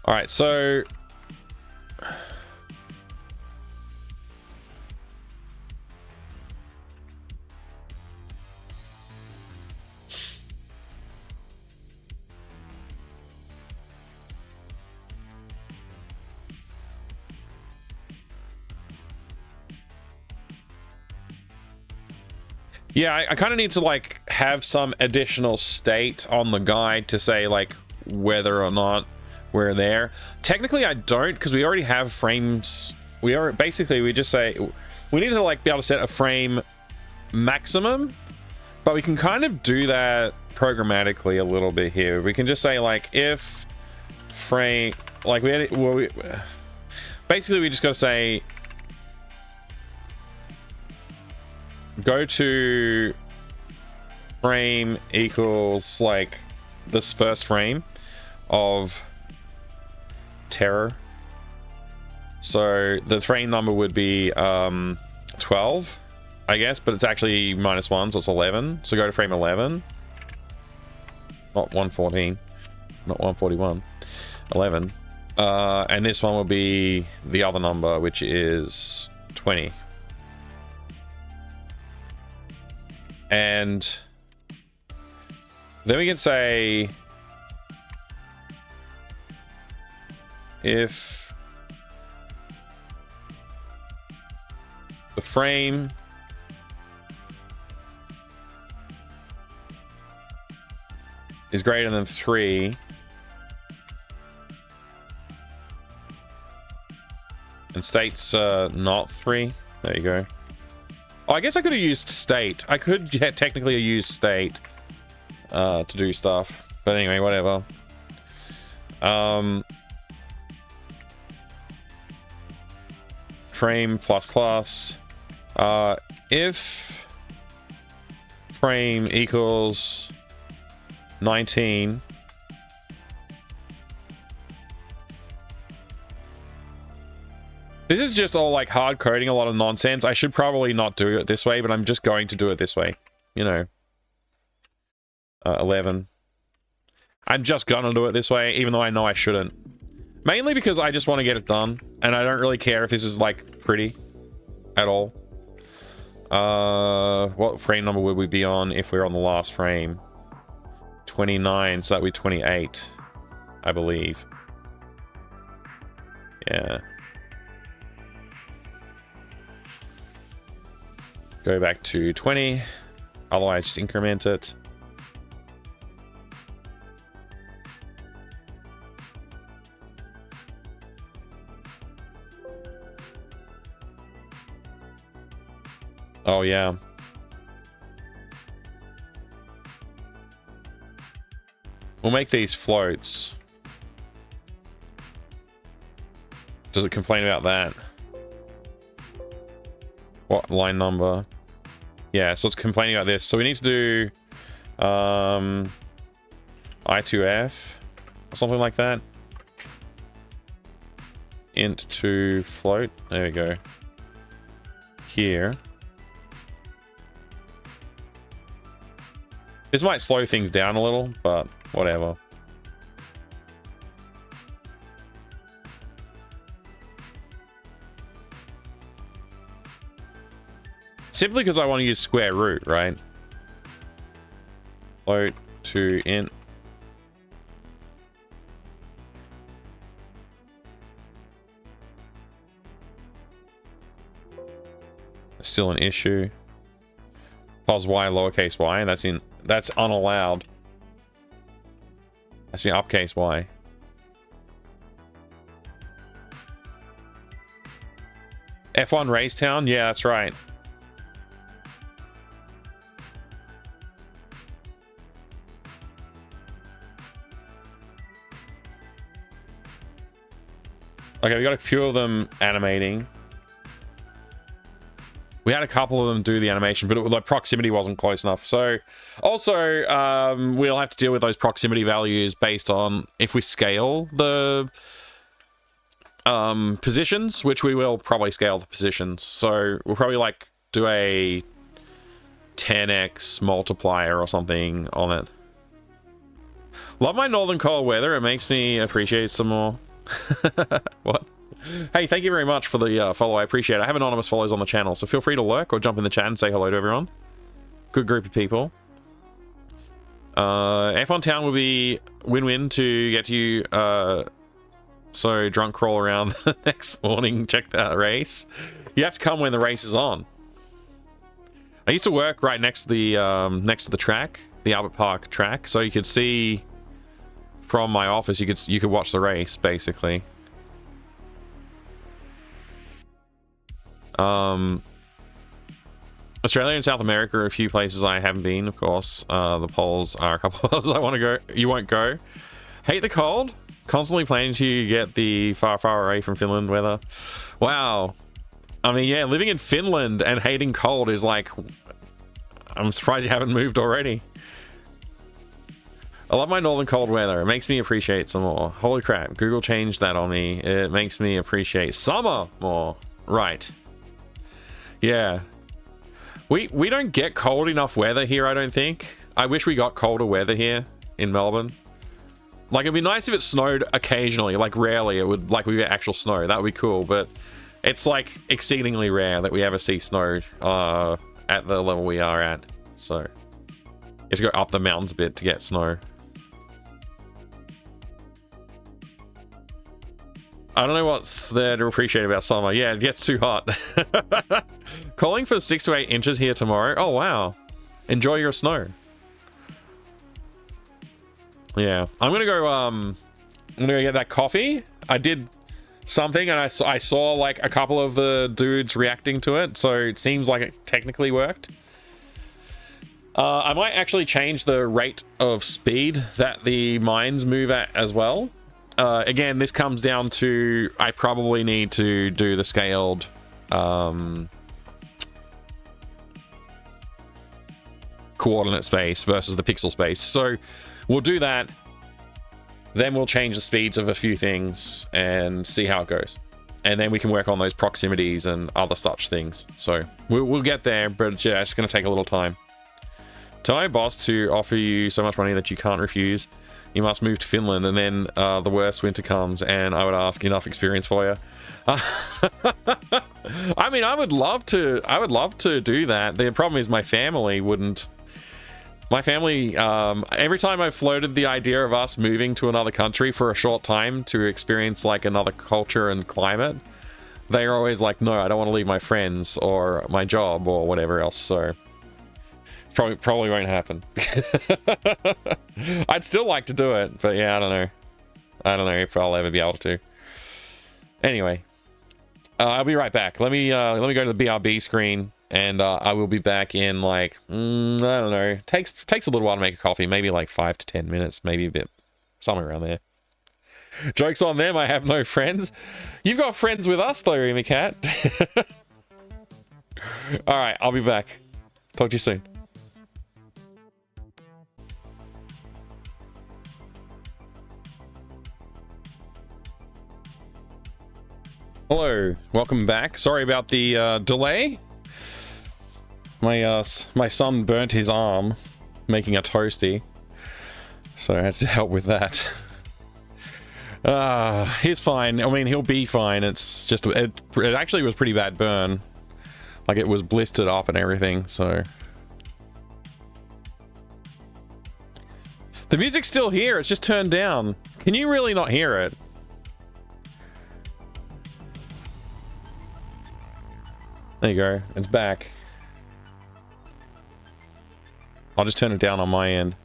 All right, so yeah, I kind of need to like have some additional state on the guide to say like whether or not we're there. Technically, I don't, because we already have frames. We just say we need to like be able to set a frame maximum, but we can kind of do that programmatically a little bit here. We can just say like if frame like basically we just got to say go to frame equals like this first frame of terror. So the frame number would be 12, I guess, but it's actually -1, so it's 11. So go to frame 11, not 114, not 141, 11. And this one will be the other number, which is 20. And then we can say if the frame is greater than 3 and state's not 3, there you go. Oh, I guess I could have used state. I could technically have used state to do stuff. But anyway, whatever. Frame plus. If frame equals 19. This is just all like hard coding, a lot of nonsense. I should probably not do it this way, but I'm just going to do it this way. You know. 11. I'm just gonna do it this way, even though I know I shouldn't. Mainly because I just want to get it done, and I don't really care if this is like pretty at all. What frame number would we be on if we're on the last frame? 29, so that would be 28, I believe. Yeah. Go back to 20, otherwise just increment it. Oh yeah. We'll make these floats. Does it complain about that? What line number? Yeah, so it's complaining about this. So we need to do I2F or something like that. Int to float. There we go. Here. This might slow things down a little, but whatever. Simply because I want to use square root, right? Float to int. Still an issue. Pos y lowercase y, that's unallowed. That's the uppercase y. F1 Racetown, yeah, that's right. Okay, we got a few of them animating. We had a couple of them do the animation, but the proximity wasn't close enough. So, also, we'll have to deal with those proximity values based on if we scale the positions, which we will probably scale the positions. So, we'll probably, like, do a 10x multiplier or something on it. Love my northern cold weather. It makes me appreciate some more. What? Hey, thank you very much for the follow. I appreciate it. I have anonymous follows on the channel, so feel free to lurk or jump in the chat and say hello to everyone. Good group of people. F1 Town will be win-win to get you so drunk crawl around the next morning, check that race. You have to come when the race is on. I used to work right next to the track, the Albert Park track, so you could see from my office. You could watch the race basically. Australia and South America are a few places I haven't been, of course. The polls are a couple of others I want to go. You won't go. Hate the cold. Constantly planning to get the far away from Finland weather. Wow. I mean, yeah, living in Finland and hating cold is like... I'm surprised you haven't moved already. I love my northern cold weather. It makes me appreciate some more. Holy crap, Google changed that on me. It makes me appreciate summer more. Right. Yeah. We don't get cold enough weather here, I don't think. I wish we got colder weather here in Melbourne. Like, it'd be nice if it snowed occasionally, like rarely it would, like we get actual snow. That would be cool, but it's like exceedingly rare that we ever see snow at the level we are at. So, you have to go up the mountains a bit to get snow. I don't know what's there to appreciate about summer. Yeah, it gets too hot. Calling for 6 to 8 inches here tomorrow. Oh, wow. Enjoy your snow. Yeah. I'm gonna go get that coffee. I did something and I saw like a couple of the dudes reacting to it, so it seems like it technically worked. I might actually change the rate of speed that the mines move at as well. Again, this comes down to I probably need to do the scaled coordinate space versus the pixel space. So we'll do that. Then we'll change the speeds of a few things and see how it goes. And then we can work on those proximities and other such things. So we'll get there, but yeah, it's going to take a little time. Tell my boss to offer you so much money that you can't refuse. You must move to Finland, and then the worst winter comes, and I would ask enough experience for you. I mean, I would love to do that. The problem is my family wouldn't. My family, every time I've floated the idea of us moving to another country for a short time to experience like another culture and climate, they're always like, no, I don't want to leave my friends or my job or whatever else. So probably won't happen. I'd still like to do it, but yeah, I don't know if I'll ever be able to. Anyway, I'll be right back. Let me go to the BRB screen, and I will be back in like I don't know. Takes a little while to make a coffee, maybe like 5 to 10 minutes, maybe a bit, somewhere around there. Joke's on them. I have no friends. You've got friends with us though, Remy Cat. All right, I'll be back. Talk to you soon. Hello, welcome back. Sorry about the delay. My son burnt his arm making a toasty, so I had to help with that. He's fine. I mean, he'll be fine. It's just it actually was pretty bad burn, like it was blistered up and everything. So the music's still here. It's just turned down. Can you really not hear it? There you go. It's back. I'll just turn it down on my end.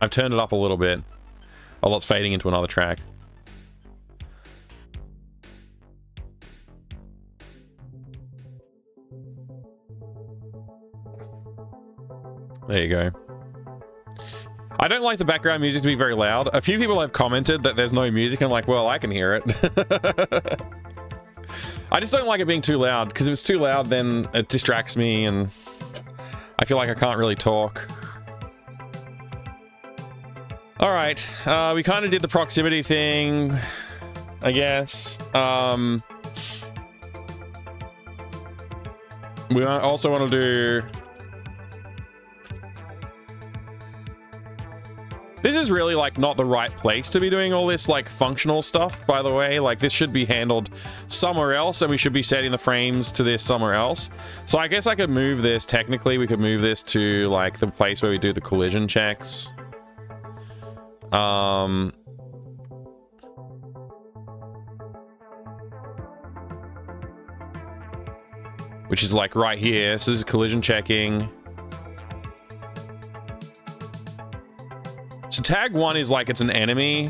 I've turned it up a little bit. Oh, it's fading into another track. There you go. I don't like the background music to be very loud. A few people have commented that there's no music. I'm like, well, I can hear it. I just don't like it being too loud, because if it's too loud, then it distracts me and I feel like I can't really talk. All right, we kind of did the proximity thing, I guess. We also want to do... This is really, like, not the right place to be doing all this, like, functional stuff, by the way. Like, this should be handled somewhere else, and we should be setting the frames to this somewhere else. So I guess I could move this. Technically, we could move this to, like, the place where we do the collision checks. Which is, like, right here. So this is collision checking. So tag 1 is like it's an enemy.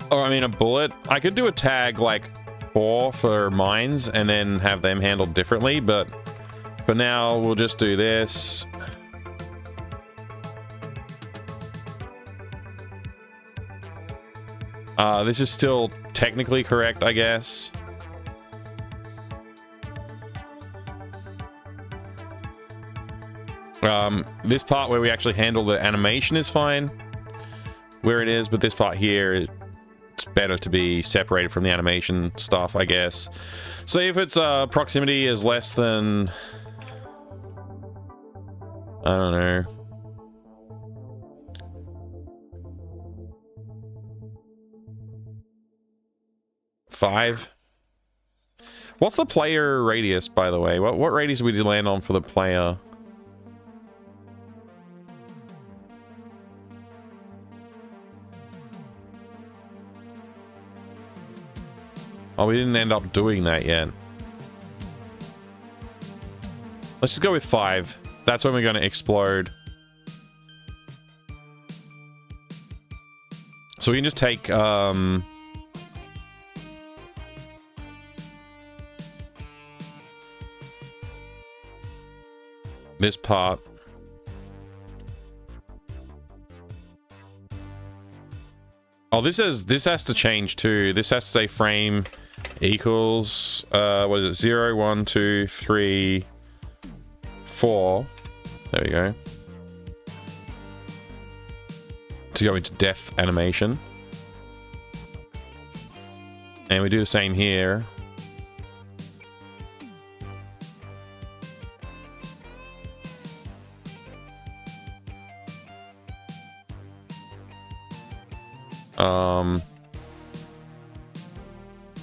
Or I mean a bullet. I could do a tag like 4 for mines and then have them handled differently, but for now we'll just do this. This is still technically correct, I guess. This part where we actually handle the animation is fine where it is, but this part here, it's better to be separated from the animation stuff, I guess. So if its proximity is less than, I don't know, 5. What's the player radius, by the way? What radius would you land on for the player? Oh, we didn't end up doing that yet. Let's just go with 5. That's when we're going to explode. So we can just take this part. Oh, this has to change too. This has to say frame equals what is it? 0, 1, 2, 3, 4. There we go. To go into death animation. And we do the same here.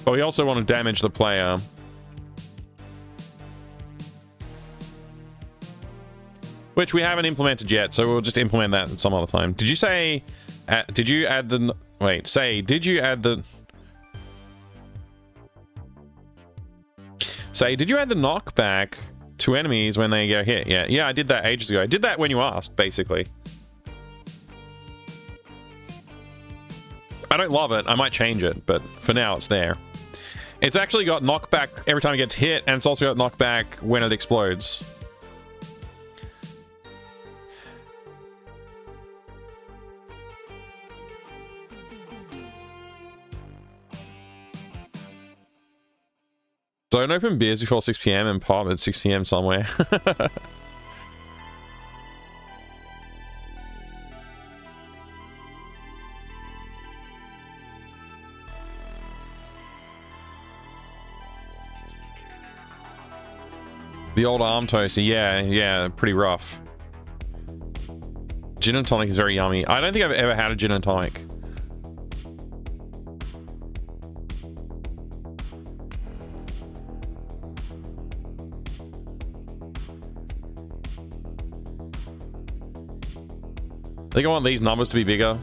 But we also want to damage the player. Which we haven't implemented yet, so we'll just implement that some other time. Did you say... did you add the... Wait, say, did you add the... Say, did you add the knockback to enemies when they get hit? Yeah, I did that ages ago. I did that when you asked, basically. I don't love it. I might change it, but for now it's there. It's actually got knockback every time it gets hit, and it's also got knockback when it explodes. Don't open beers before 6 PM and pop at 6 PM somewhere. The old arm toaster, yeah, pretty rough. Gin and tonic is very yummy. I don't think I've ever had a gin and tonic. I think I want these numbers to be bigger.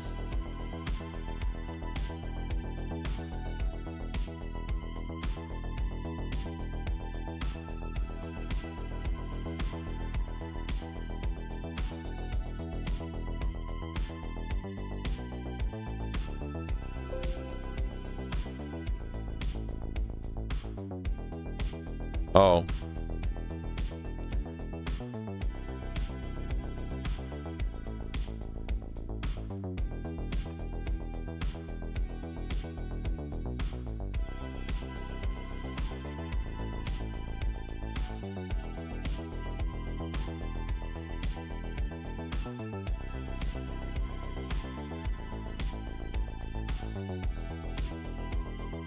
Oh.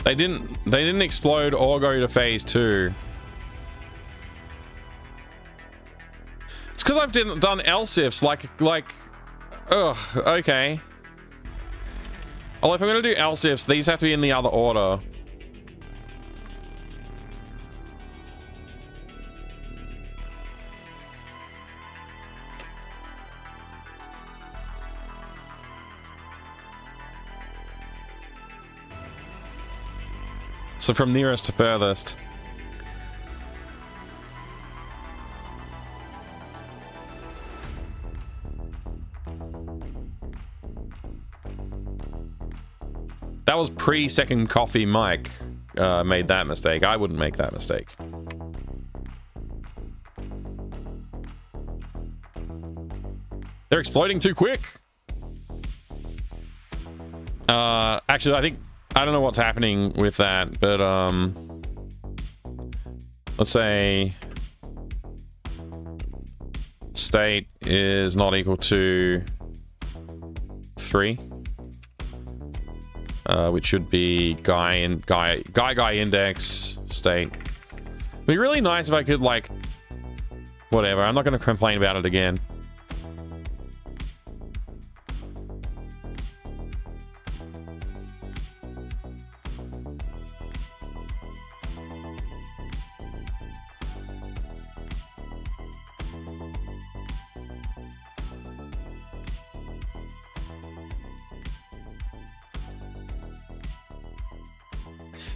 They didn't explode or go to phase 2. It's because I've done LSIFs like ugh, okay. Well, if I'm gonna do LSIFs, these have to be in the other order. So from nearest to furthest. That was pre-second coffee Mike made that mistake. I wouldn't make that mistake. They're exploding too quick. Actually, I don't know what's happening with that, but let's say state is not equal to 3. Which should be guy index state. It'd be really nice if I could, like, whatever. I'm not going to complain about it again.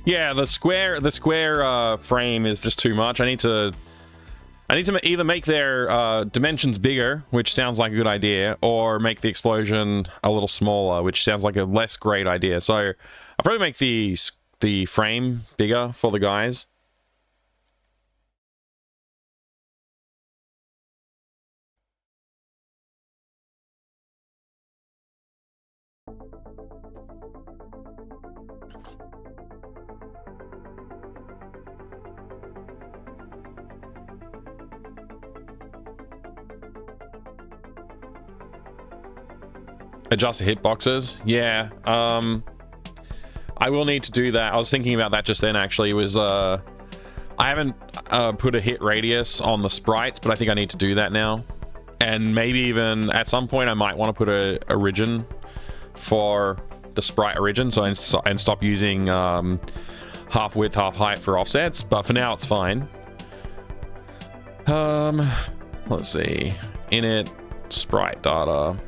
Yeah, the square frame is just too much. I need to either make their dimensions bigger, which sounds like a good idea, or make the explosion a little smaller, which sounds like a less great idea. So I'll probably make the frame bigger for the guys. Adjust the hitboxes. Yeah. I will need to do that. I was thinking about that just then, actually. It was, I haven't put a hit radius on the sprites, but I think I need to do that now. And maybe even at some point I might want to put a origin for the sprite origin, so and stop using half width, half height for offsets. But for now, it's fine. Let's see. Init sprite data.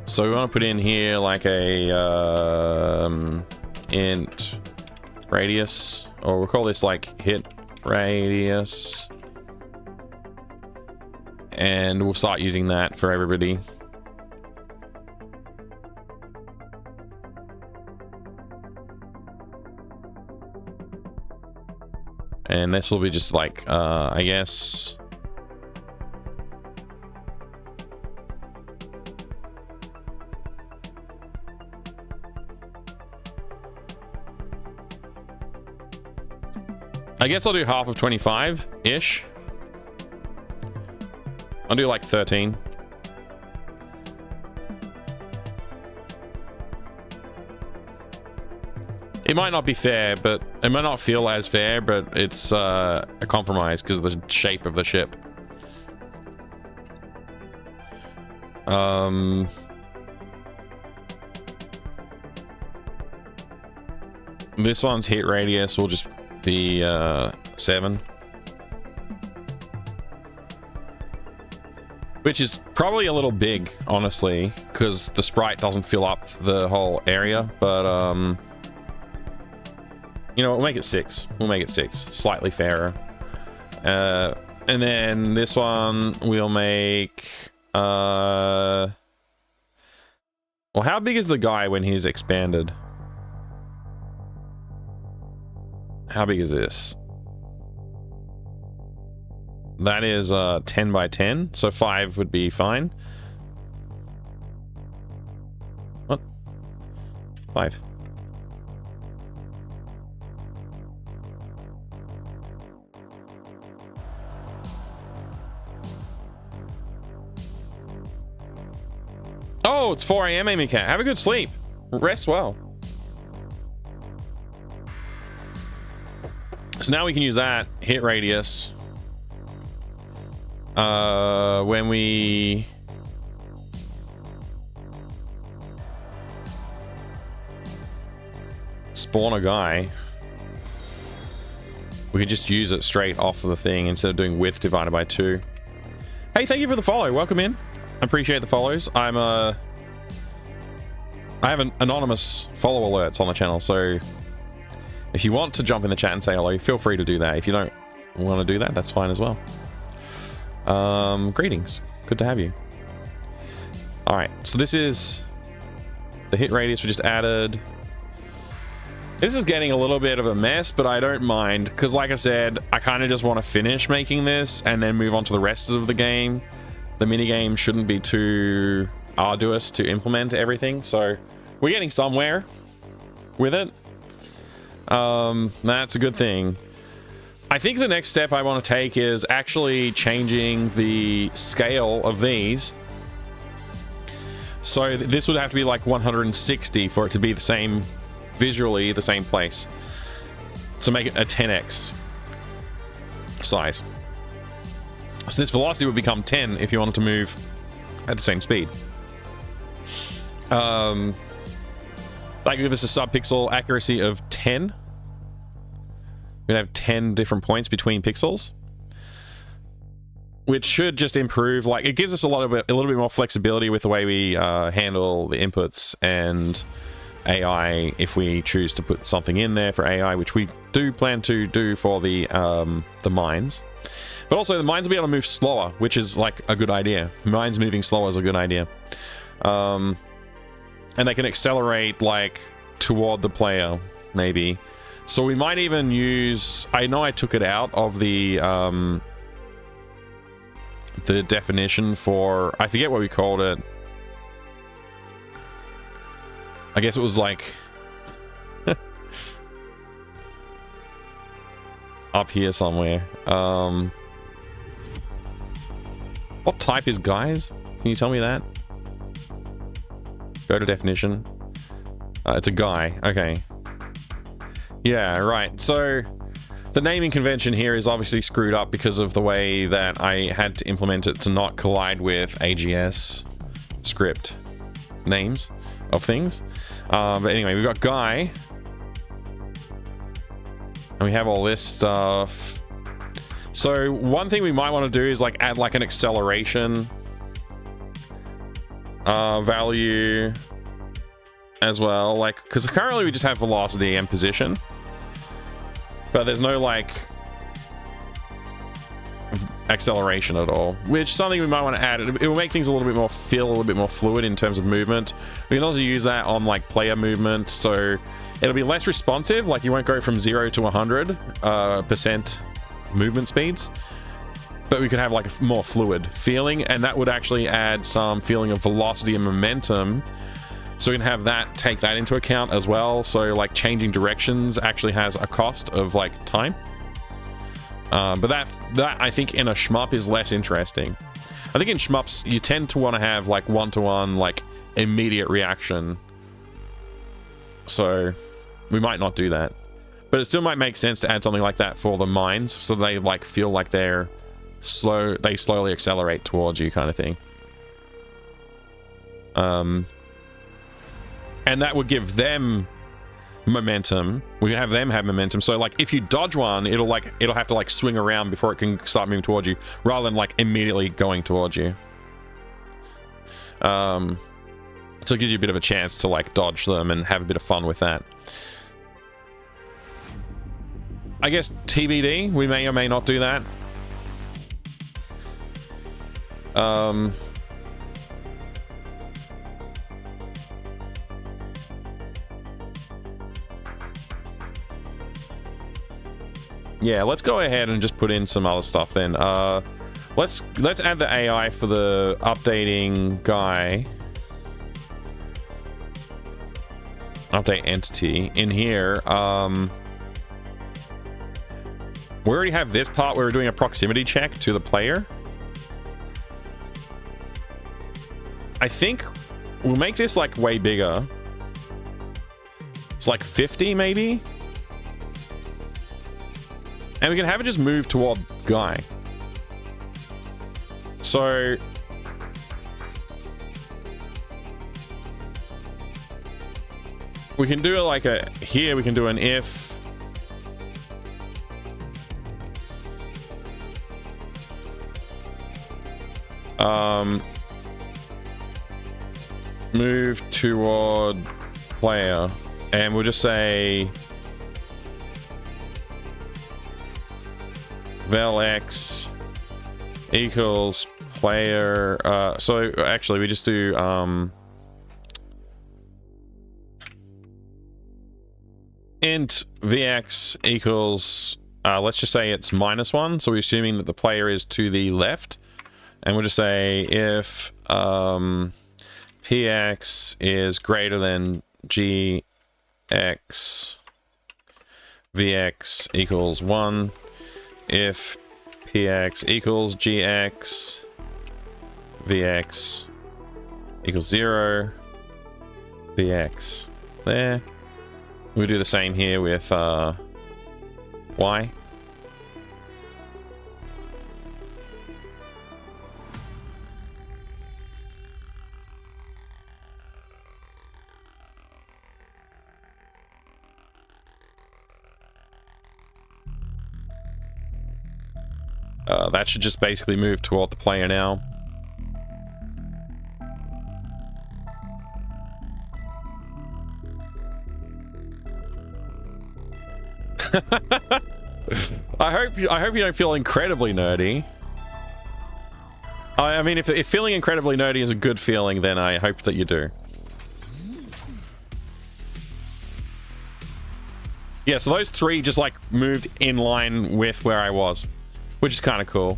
So we want to put in here like a int radius, or we'll call this like hit radius, and we'll start using that for everybody. And this will be just like I guess I'll do half of 25-ish. I'll do like 13. It might not be fair, but it might not feel as fair, but it's a compromise because of the shape of the ship. This one's hit radius will just be 7, which is probably a little big, honestly, because the sprite doesn't fill up the whole area. But you know, we'll make it 6. We'll make it 6, slightly fairer. And then this one we'll make well, how big is the guy when he's expanded? How big is this? That is 10 by 10, so 5 would be fine. What? 5. Oh, it's 4 a.m. Amy Cat. Have a good sleep. Rest well. So now we can use that hit radius when we spawn a guy. We can just use it straight off of the thing instead of doing width divided by 2. Hey, thank you for the follow. Welcome in. I appreciate the follows. I have an anonymous follow alerts on the channel, so if you want to jump in the chat and say hello, feel free to do that. If you don't want to do that, that's fine as well. Greetings. Good to have you. All right, so this is the hit radius we just added. This is getting a little bit of a mess, but I don't mind, because like I said, I kind of just want to finish making this and then move on to the rest of the game. The minigame shouldn't be too arduous to implement everything, so we're getting somewhere with it. That's a good thing. I think the next step I want to take is actually changing the scale of these. So this would have to be like 160 for it to be the same, visually the same place. So make it a 10x size. So this velocity would become 10 if you wanted to move at the same speed. That would give us a sub-pixel accuracy of 10. We'd have 10 different points between pixels, which should just improve. Like, it gives us a little bit more flexibility with the way we handle the inputs and AI if we choose to put something in there for AI, which we do plan to do for the mines. But also the mines will be able to move slower, which is like a good idea. Mines moving slower is a good idea. And they can accelerate like toward the player, maybe. So we might even use, I know I took it out of the definition for, I forget what we called it. I guess it was like up here somewhere. What type is guys? Can you tell me that? Go to definition. It's a guy. Okay. Yeah, right. So the naming convention here is obviously screwed up because of the way that I had to implement it to not collide with AGS script names of things. But anyway, we've got guy. And we have all this stuff. So one thing we might want to do is like add like an acceleration value as well, like, because currently we just have velocity and position, but there's no like acceleration at all, which is something we might want to add. It will make things a little bit more feel a little bit more fluid in terms of movement. We can also use that on like player movement, so it'll be less responsive. Like, you won't go from 0 to 100% movement speeds, but we could have like a more fluid feeling, and that would actually add some feeling of velocity and momentum. So we can have that, take that into account as well. So like changing directions actually has a cost of like time. But that I think in a shmup is less interesting. I think in shmups you tend to want to have like one-to-one like immediate reaction. So we might not do that, but it still might make sense to add something like that for the mines, so they like feel like they're slow, they slowly accelerate towards you, kind of thing. And that would give them momentum. We have them have momentum. So like if you dodge one, it'll have to like swing around before it can start moving towards you, rather than like immediately going towards you. So it gives you a bit of a chance to like dodge them and have a bit of fun with that. I guess TBD, we may or may not do that. Yeah, let's go ahead and just put in some other stuff then. Let's add the AI for the updating guy. Update entity in here. We already have this part where we're doing a proximity check to the player. I think we'll make this like way bigger. It's like 50 maybe. And we can have it just move toward Guy. So we can do it like a here. We can do an if. Move toward player, and we'll just say vel x equals player. So actually we just do int vx equals let's just say it's -1, so we're assuming that the player is to the left, and we'll just say if px is greater than gx vx equals 1, if px equals gx vx equals 0, vx there. We'll do the same here with y. That should just basically move toward the player now. I hope you don't feel incredibly nerdy. I mean, if feeling incredibly nerdy is a good feeling, then I hope that you do. Yeah, so those three just like moved in line with where I was, which is kind of cool.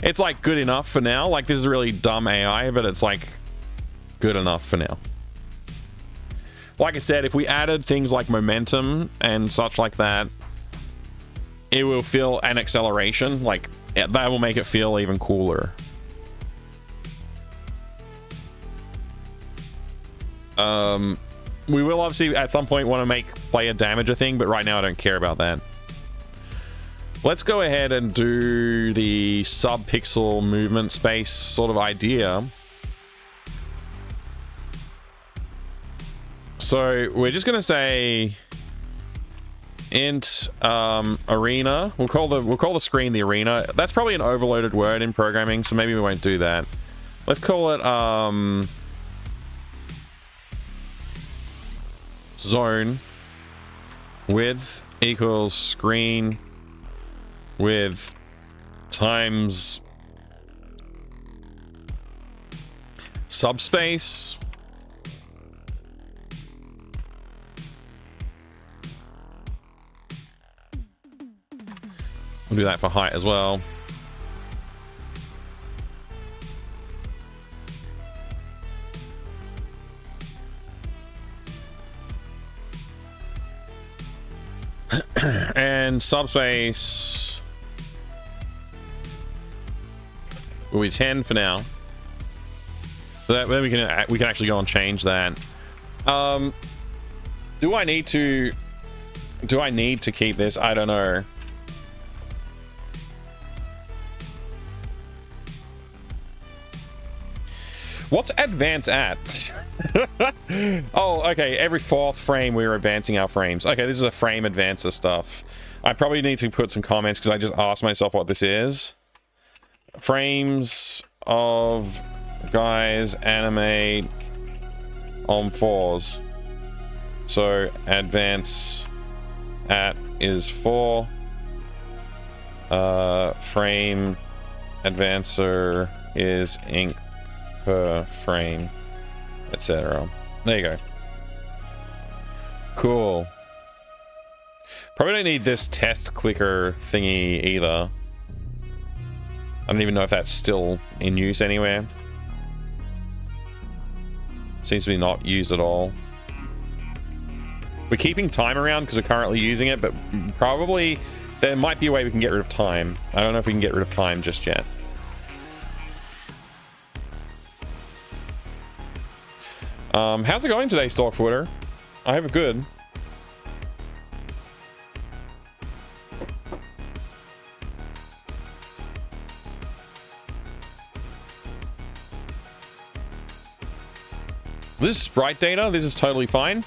It's like good enough for now. Like, this is really dumb AI, but it's like good enough for now. Like I said, if we added things like momentum and such like that, it will feel an acceleration. Like, that will make it feel even cooler. We will obviously at some point want to make player damage a thing, but right now I don't care about that. Let's go ahead and do the sub-pixel movement space sort of idea. So we're just gonna say int arena. We'll call the screen the arena. That's probably an overloaded word in programming, so maybe we won't do that. Let's call it zone width equals screen width times subspace. We'll do that for height as well. And subspace will be 10 for now. So that then we can actually go and change that. Do I need to keep this? I don't know. What's advance at? Oh, okay. Every 4th frame we're advancing our frames. Okay, this is a frame advancer stuff. I probably need to put some comments because I just asked myself what this is. Frames of guys animate on 4s. So advance at is 4. Frame advancer is ink per frame, etc. There you go. Cool. Probably don't need this test clicker thingy either. I don't even know if that's still in use anywhere. Seems to be not used at all. We're keeping time around because we're currently using it, but probably there might be a way we can get rid of time. I don't know if we can get rid of time just yet. How's it going today, Stockfooter? I hope it's good. This is sprite data. This is totally fine.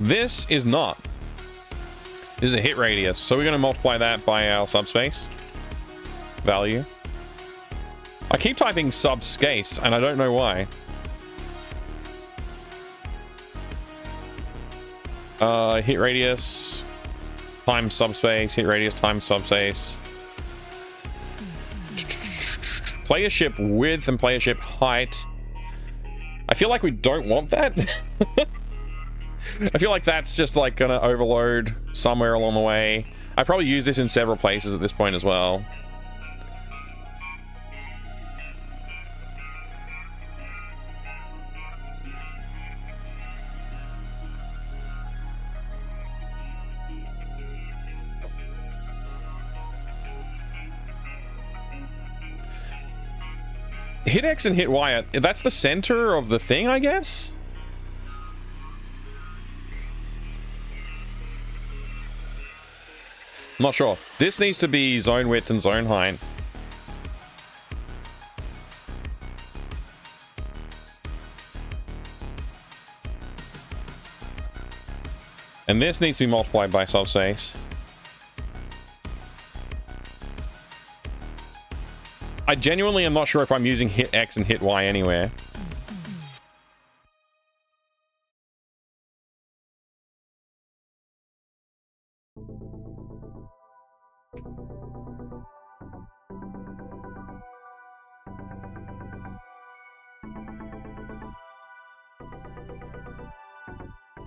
This is not. This is a hit radius. So we're going to multiply that by our subspace value. I keep typing subspace, and I don't know why. Hit radius times subspace. Hit radius times subspace. Player ship width and player ship height. I feel like we don't want that. I feel like that's just like gonna overload somewhere along the way. I probably use this in several places at this point as well. Hit X and hit Y, that's the center of the thing, I guess? I'm not sure. This needs to be zone width and zone height. And this needs to be multiplied by subspace. I genuinely am not sure if I'm using hit X and hit Y anywhere.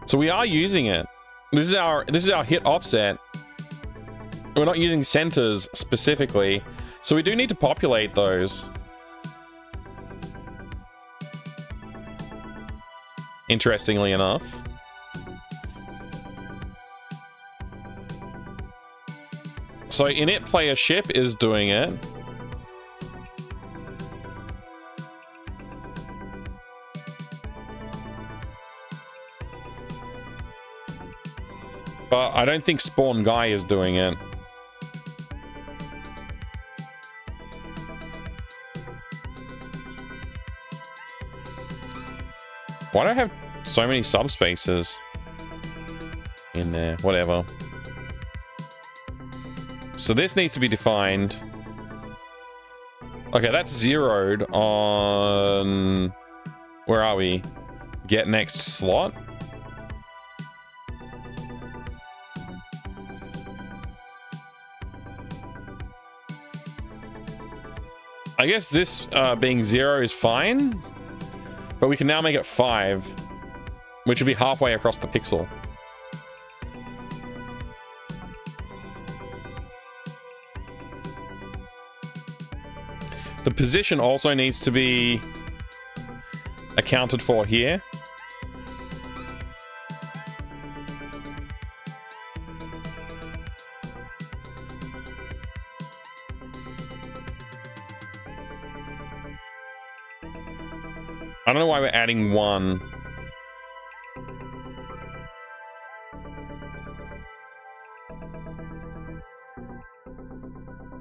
So we are using it. This is our hit offset. We're not using centers specifically. So we do need to populate those. Interestingly enough. So init player ship is doing it. But I don't think spawn guy is doing it. Why do I have so many subspaces in there? Whatever. So this needs to be defined. Okay, that's zeroed on... Where are we? Get next slot. I guess this being 0 is fine, but we can now make it 5, which would be halfway across the pixel. The position also needs to be accounted for here. I don't know why we're adding 1.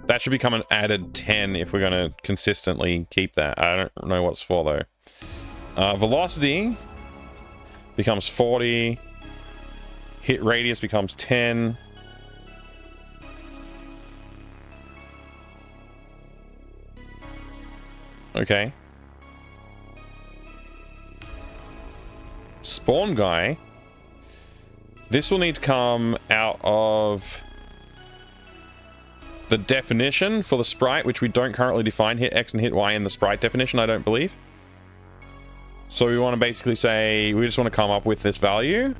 That should become an added 10 if we're going to consistently keep that. I don't know what's for though. Velocity becomes 40. Hit radius becomes 10. Okay. Spawn guy. This will need to come out of the definition for the sprite, which we don't currently define. Hit X and hit Y in the sprite definition, I don't believe. So we want to basically say, we just want to come up with this value,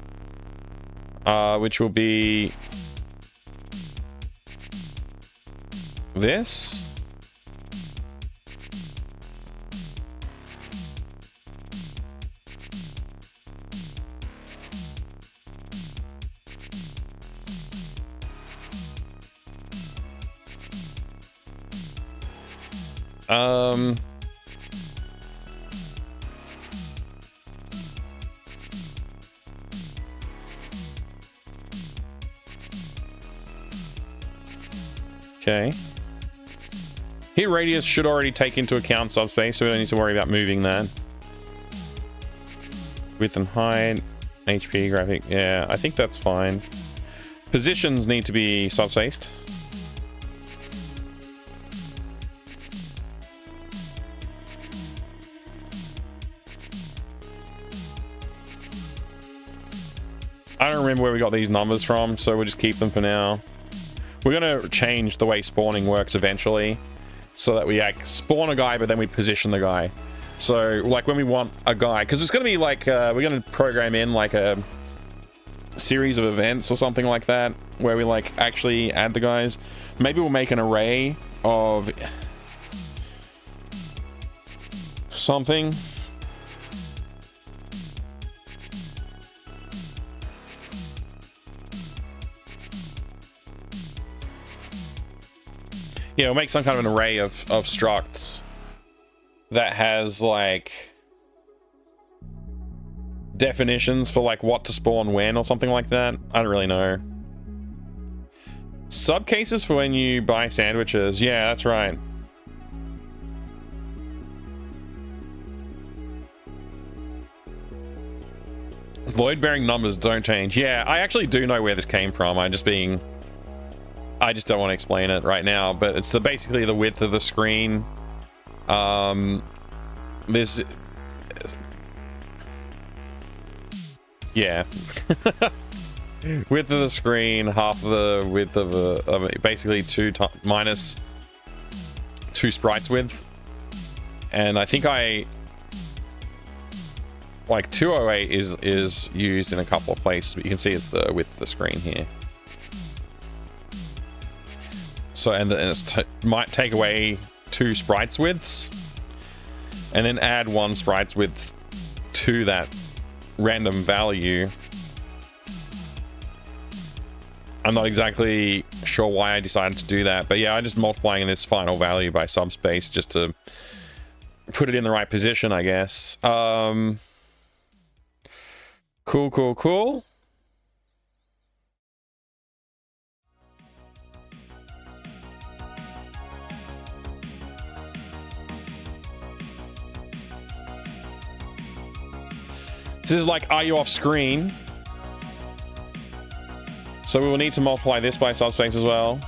which will be this. Okay. Hit radius should already take into account subspace, so we don't need to worry about moving that. Width and height, HP graphic. Yeah, I think that's fine. Positions need to be subspaced. I don't remember where we got these numbers from, so we'll just keep them for now. We're going to change the way spawning works eventually, so that we like spawn a guy, but then we position the guy. So like when we want a guy, because it's going to be like, we're going to program in like a series of events or something like that, where we like actually add the guys. Maybe we'll make an array of something. Yeah, we'll make some kind of an array of structs that has like definitions for like what to spawn when or something like that. I don't really know. Subcases for when you buy sandwiches. Yeah, that's right. Void-bearing numbers don't change. Yeah, I actually do know where this came from. I just don't want to explain it right now, but it's basically the width of the screen. This, yeah. Width of the screen, half the width of basically minus 2 sprites width. And I think like 208 is used in a couple of places, but you can see it's the width of the screen here. So, and it might take away 2 sprites widths, and then add 1 sprites width to that random value. I'm not exactly sure why I decided to do that, but yeah, I'm just multiplying this final value by subspace just to put it in the right position, I guess. Cool. This is like, are you off screen? So we will need to multiply this by subspace as well.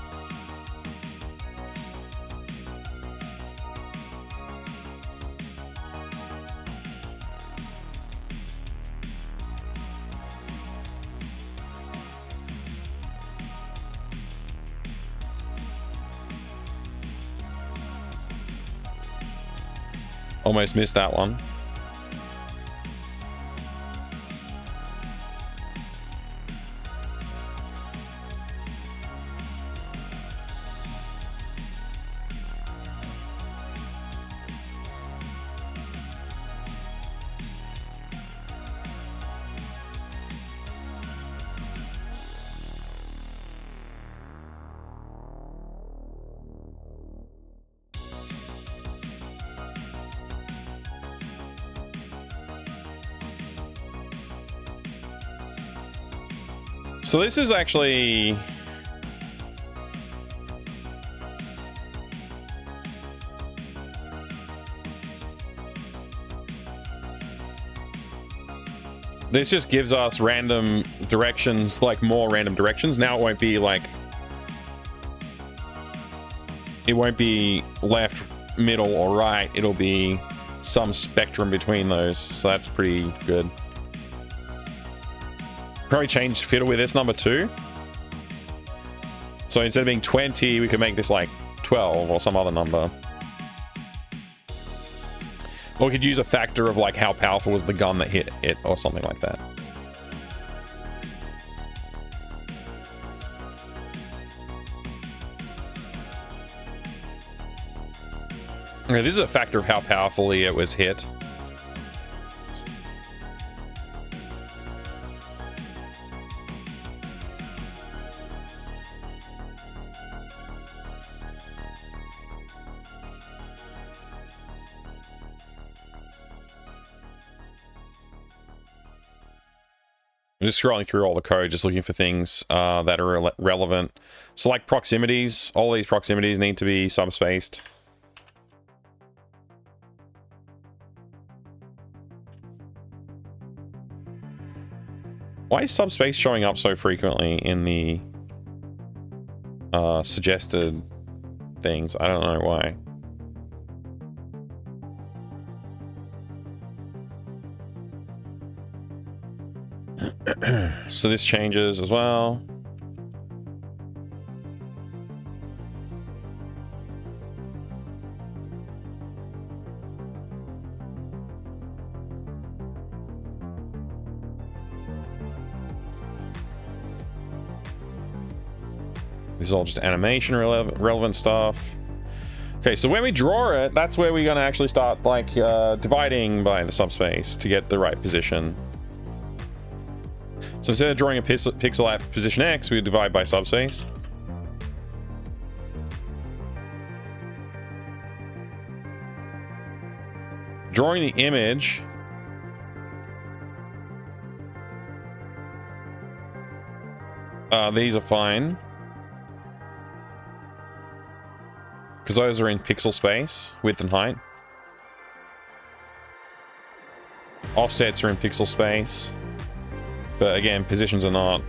Almost missed that one. So this is actually... This just gives us random directions, like more random directions. Now it won't be like... It won't be left, middle, or right. It'll be some spectrum between those. So that's pretty good. Probably change fiddle with this number 2. So instead of being 20, we could make this like 12 or some other number. Or we could use a factor of like how powerful was the gun that hit it or something like that. Okay, this is a factor of how powerfully it was hit. I'm just scrolling through all the code, just looking for things that are relevant. So like proximities, all these proximities need to be subspaced. Why is subspace showing up so frequently in the suggested things? I don't know why. So this changes as well. This is all just animation relevant stuff. Okay, so when we draw it, that's where we're gonna actually start like dividing by the subspace to get the right position. So instead of drawing a pixel at position X, we divide by subspace. Drawing the image. These are fine. Because those are in pixel space, width and height. Offsets are in pixel space. But again, positions are not.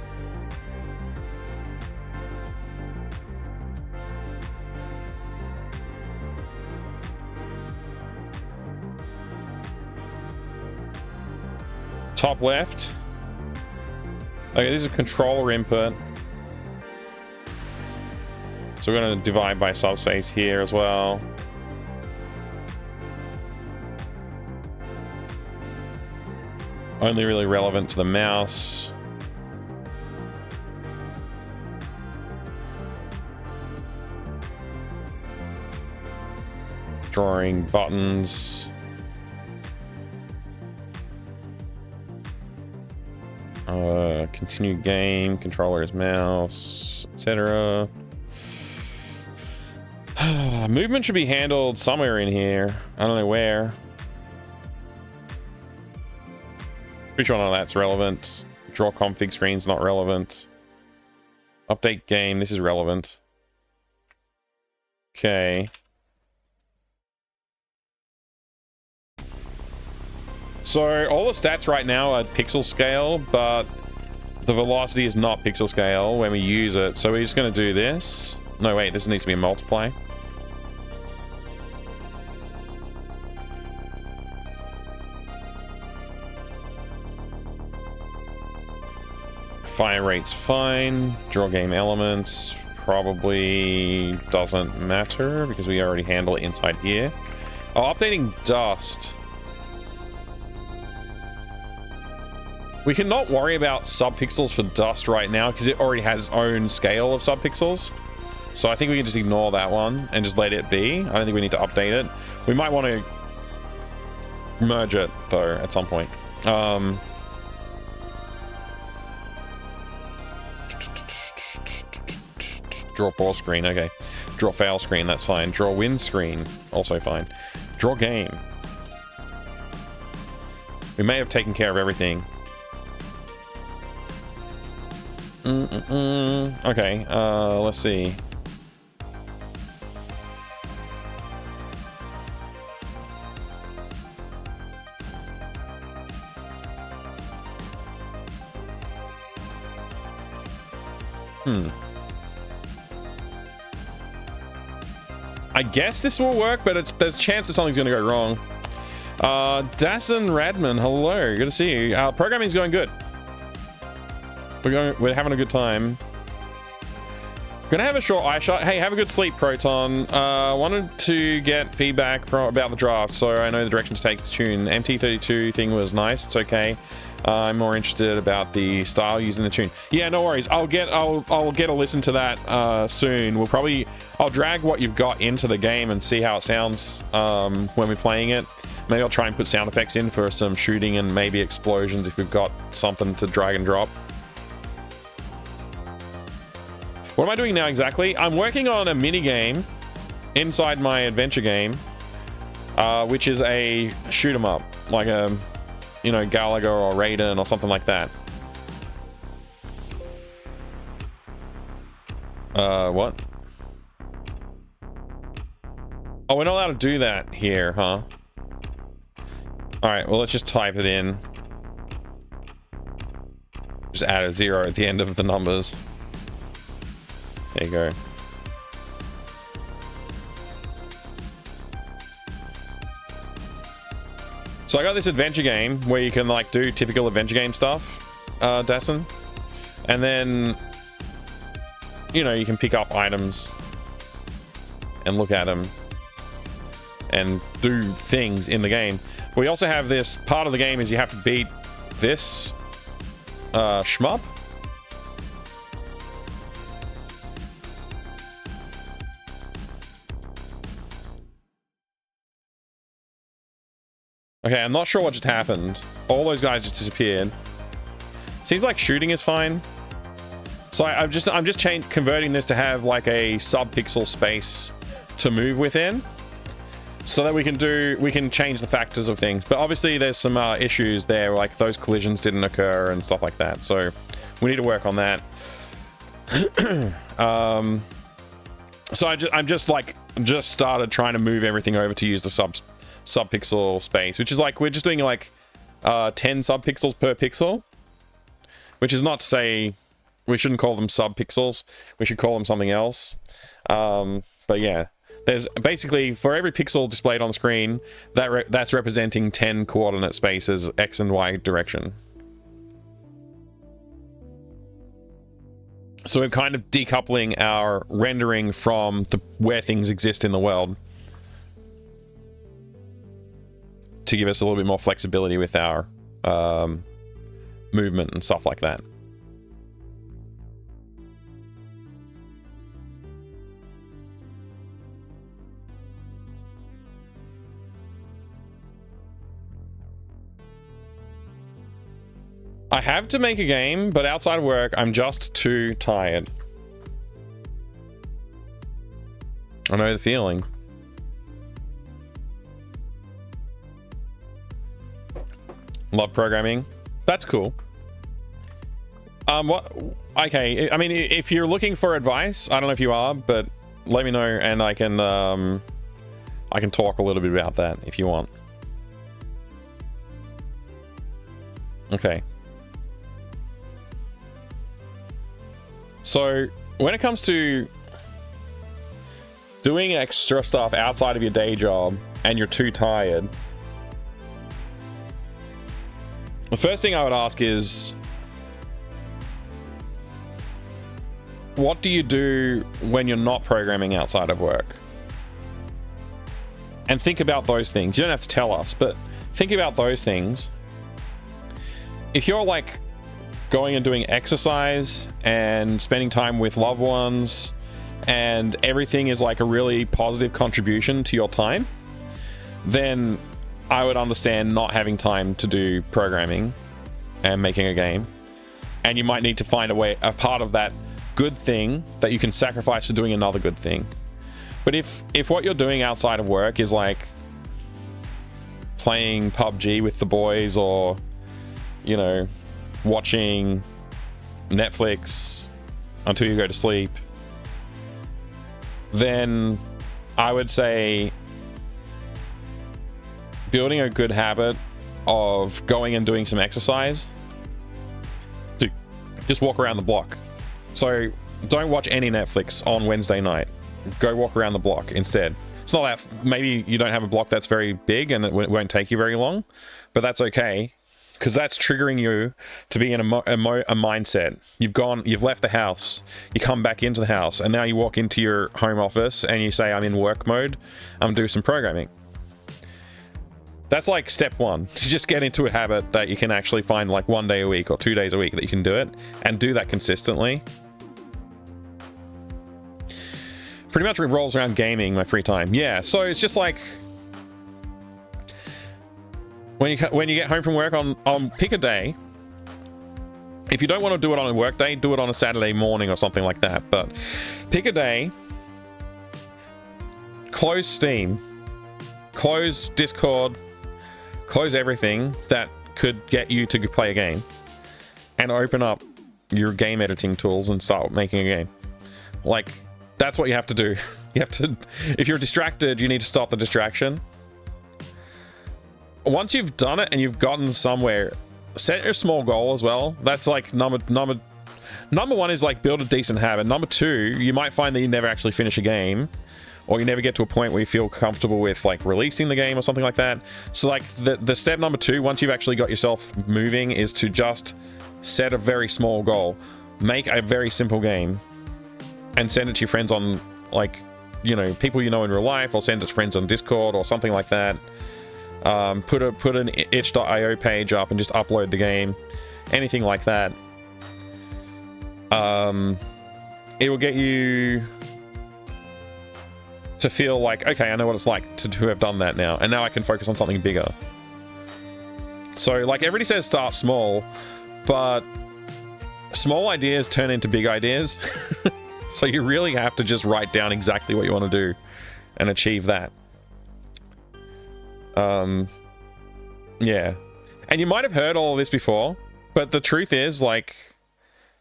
Top left. Okay, this is a controller input. So we're going to divide by subspace here as well. Only really relevant to the mouse. Drawing buttons. Continue game, controllers, mouse, etc. Movement should be handled somewhere in here. I don't know where. Pretty sure none of that's relevant. Draw config screen's not relevant. Update game, this is relevant. Okay. So all the stats right now are pixel scale, but the velocity is not pixel scale when we use it. So we're just going to do this. No, wait, this needs to be a multiply. Fire rate's fine. Draw game elements probably doesn't matter because we already handle it inside here. Oh, updating dust. We cannot worry about subpixels for dust right now because it already has its own scale of subpixels. So I think we can just ignore that one and just let it be. I don't think we need to update it. We might want to merge it though at some point. Draw ball screen, okay. Draw fail screen, that's fine. Draw win screen, also fine. Draw game. We may have taken care of everything. Okay, let's see. I guess this will work, but there's a chance that something's going to go wrong. Dassen Radman, hello, good to see you. Programming's going good. We're having a good time. Gonna have a short eye shot. Hey, have a good sleep, Proton. Wanted to get feedback about the draft, so I know the direction to take the tune. The MT32 thing was nice. It's okay. I'm more interested about the style using the tune. Yeah, no worries. I'll get a listen to that soon. I'll drag what you've got into the game and see how it sounds when we're playing it. Maybe I'll try and put sound effects in for some shooting and maybe explosions if we've got something to drag and drop. What am I doing now exactly? I'm working on a mini game inside my adventure game, which is a shoot 'em up, like a, you know, Galaga or Raiden or something like that. What? Oh, we're not allowed to do that here, huh? Alright, well, let's just type it in. Just add a 0 at the end of the numbers. There you go. So I got this adventure game where you can like do typical adventure game stuff, Dassen. And then, you know, you can pick up items and look at them and do things in the game. We also have this part of the game is you have to beat this shmup. Okay, I'm not sure what just happened. All those guys just disappeared. Seems like shooting is fine. So I'm just converting this to have like a sub-pixel space to move within, so that we can change the factors of things. But obviously there's some issues there, like those collisions didn't occur and stuff like that. So we need to work on that. So I'm just started trying to move everything over to use the sub-pixel space, which is like we're just doing like 10 sub-pixels per pixel, which is not to say we shouldn't call them sub-pixels. We should call them something else. But yeah. There's basically, for every pixel displayed on the screen, that's representing 10 coordinate spaces, X and Y direction. So we're kind of decoupling our rendering from where things exist in the world to give us a little bit more flexibility with our movement and stuff like that. I have to make a game, but outside of work, I'm just too tired. I know the feeling. Love programming. That's cool. What? Okay, I mean, if you're looking for advice, I don't know if you are, but let me know and I can talk a little bit about that if you want. Okay. So when it comes to doing extra stuff outside of your day job and you're too tired, the first thing I would ask is, what do you do when you're not programming outside of work? And think about those things. You don't have to tell us, but think about those things. If you're like going and doing exercise and spending time with loved ones and everything is like a really positive contribution to your time, then I would understand not having time to do programming and making a game. And you might need to find a part of that good thing that you can sacrifice to doing another good thing. But if what you're doing outside of work is like playing PUBG with the boys, or, you know, watching Netflix until you go to sleep, then I would say building a good habit of going and doing some exercise. Just walk around the block. So don't watch any Netflix on Wednesday night. Go walk around the block instead. It's not that, maybe you don't have a block that's very big and it won't take you very long, but that's okay, because that's triggering you to be in a mindset. You've left the house, you come back into the house, and now you walk into your home office and you say, I'm in work mode, I'm doing some programming. That's like step one, to just get into a habit that you can actually find like 1 day a week or 2 days a week that you can do it, and do that consistently. Pretty much revolves around gaming, my free time. Yeah, so it's just like, when you get home from work on pick a day. If you don't want to do it on a work day, do it on a Saturday morning or something like that. But pick a day, close Steam, close Discord, close everything that could get you to play a game, and open up your game editing tools and start making a game. Like, that's what you have to do. You have to, if you're distracted, you need to stop the distraction. Once you've done it and you've gotten somewhere, set your small goal as well. That's like number one is like build a decent habit. Number two, you might find that you never actually finish a game, or you never get to a point where you feel comfortable with like releasing the game or something like that. So like the step number two, once you've actually got yourself moving, is to just set a very small goal. Make a very simple game and send it to your friends on, like, you know, people you know in real life, or send it to friends on Discord or something like that. Put an itch.io page up and just upload the game, anything like that. It will get you to feel like, okay, I know what it's like to have done that now, and now I can focus on something bigger. So like everybody says start small, but small ideas turn into big ideas. So you really have to just write down exactly what you want to do and achieve that. Yeah. And you might have heard all of this before, but the truth is, like,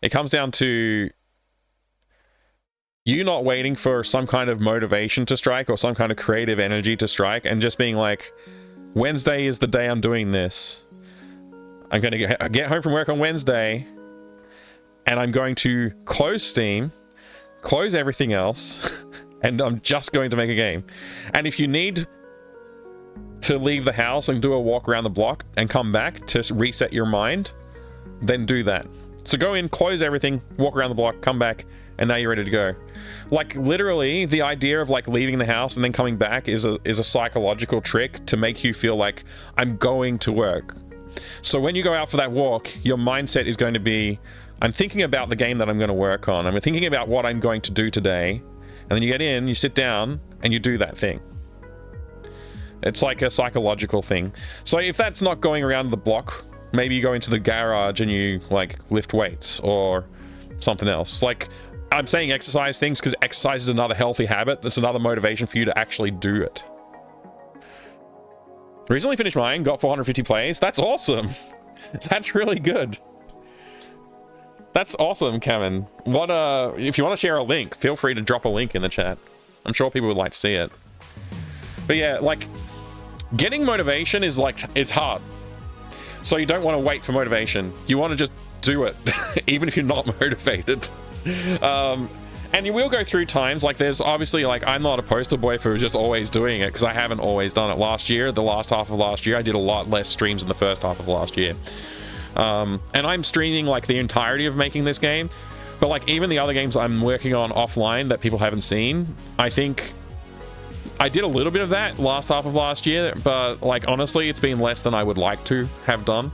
it comes down to you not waiting for some kind of motivation to strike or some kind of creative energy to strike, and just being like, Wednesday is the day I'm doing this. I'm going to get home from work on Wednesday, and I'm going to close Steam, close everything else, and I'm just going to make a game. And if you need to leave the house and do a walk around the block and come back to reset your mind, then do that. So go in, close everything, walk around the block, come back, and now you're ready to go. Like, literally, the idea of like leaving the house and then coming back is a psychological trick to make you feel like, I'm going to work. So when you go out for that walk, your mindset is going to be, I'm thinking about the game that I'm going to work on. I'm thinking about what I'm going to do today. And then you get in, you sit down, and you do that thing. It's like a psychological thing. So if that's not going around the block, maybe you go into the garage and you like lift weights or something else. Like, I'm saying exercise things because exercise is another healthy habit. That's another motivation for you to actually do it. Recently finished mine, got 450 plays. That's awesome. That's really good. That's awesome, Kevin. What if you want to share a link, feel free to drop a link in the chat. I'm sure people would like to see it. But yeah, like, getting motivation is like, it's hard. So you don't want to wait for motivation. You want to just do it, even if you're not motivated. And you will go through times, like there's obviously, like, I'm not a poster boy for just always doing it, because I haven't always done it. Last year, the last half of last year, I did a lot less streams in the first half of last year. And I'm streaming like the entirety of making this game, but like even the other games I'm working on offline that people haven't seen, I think I did a little bit of that last half of last year, but like honestly, it's been less than I would like to have done.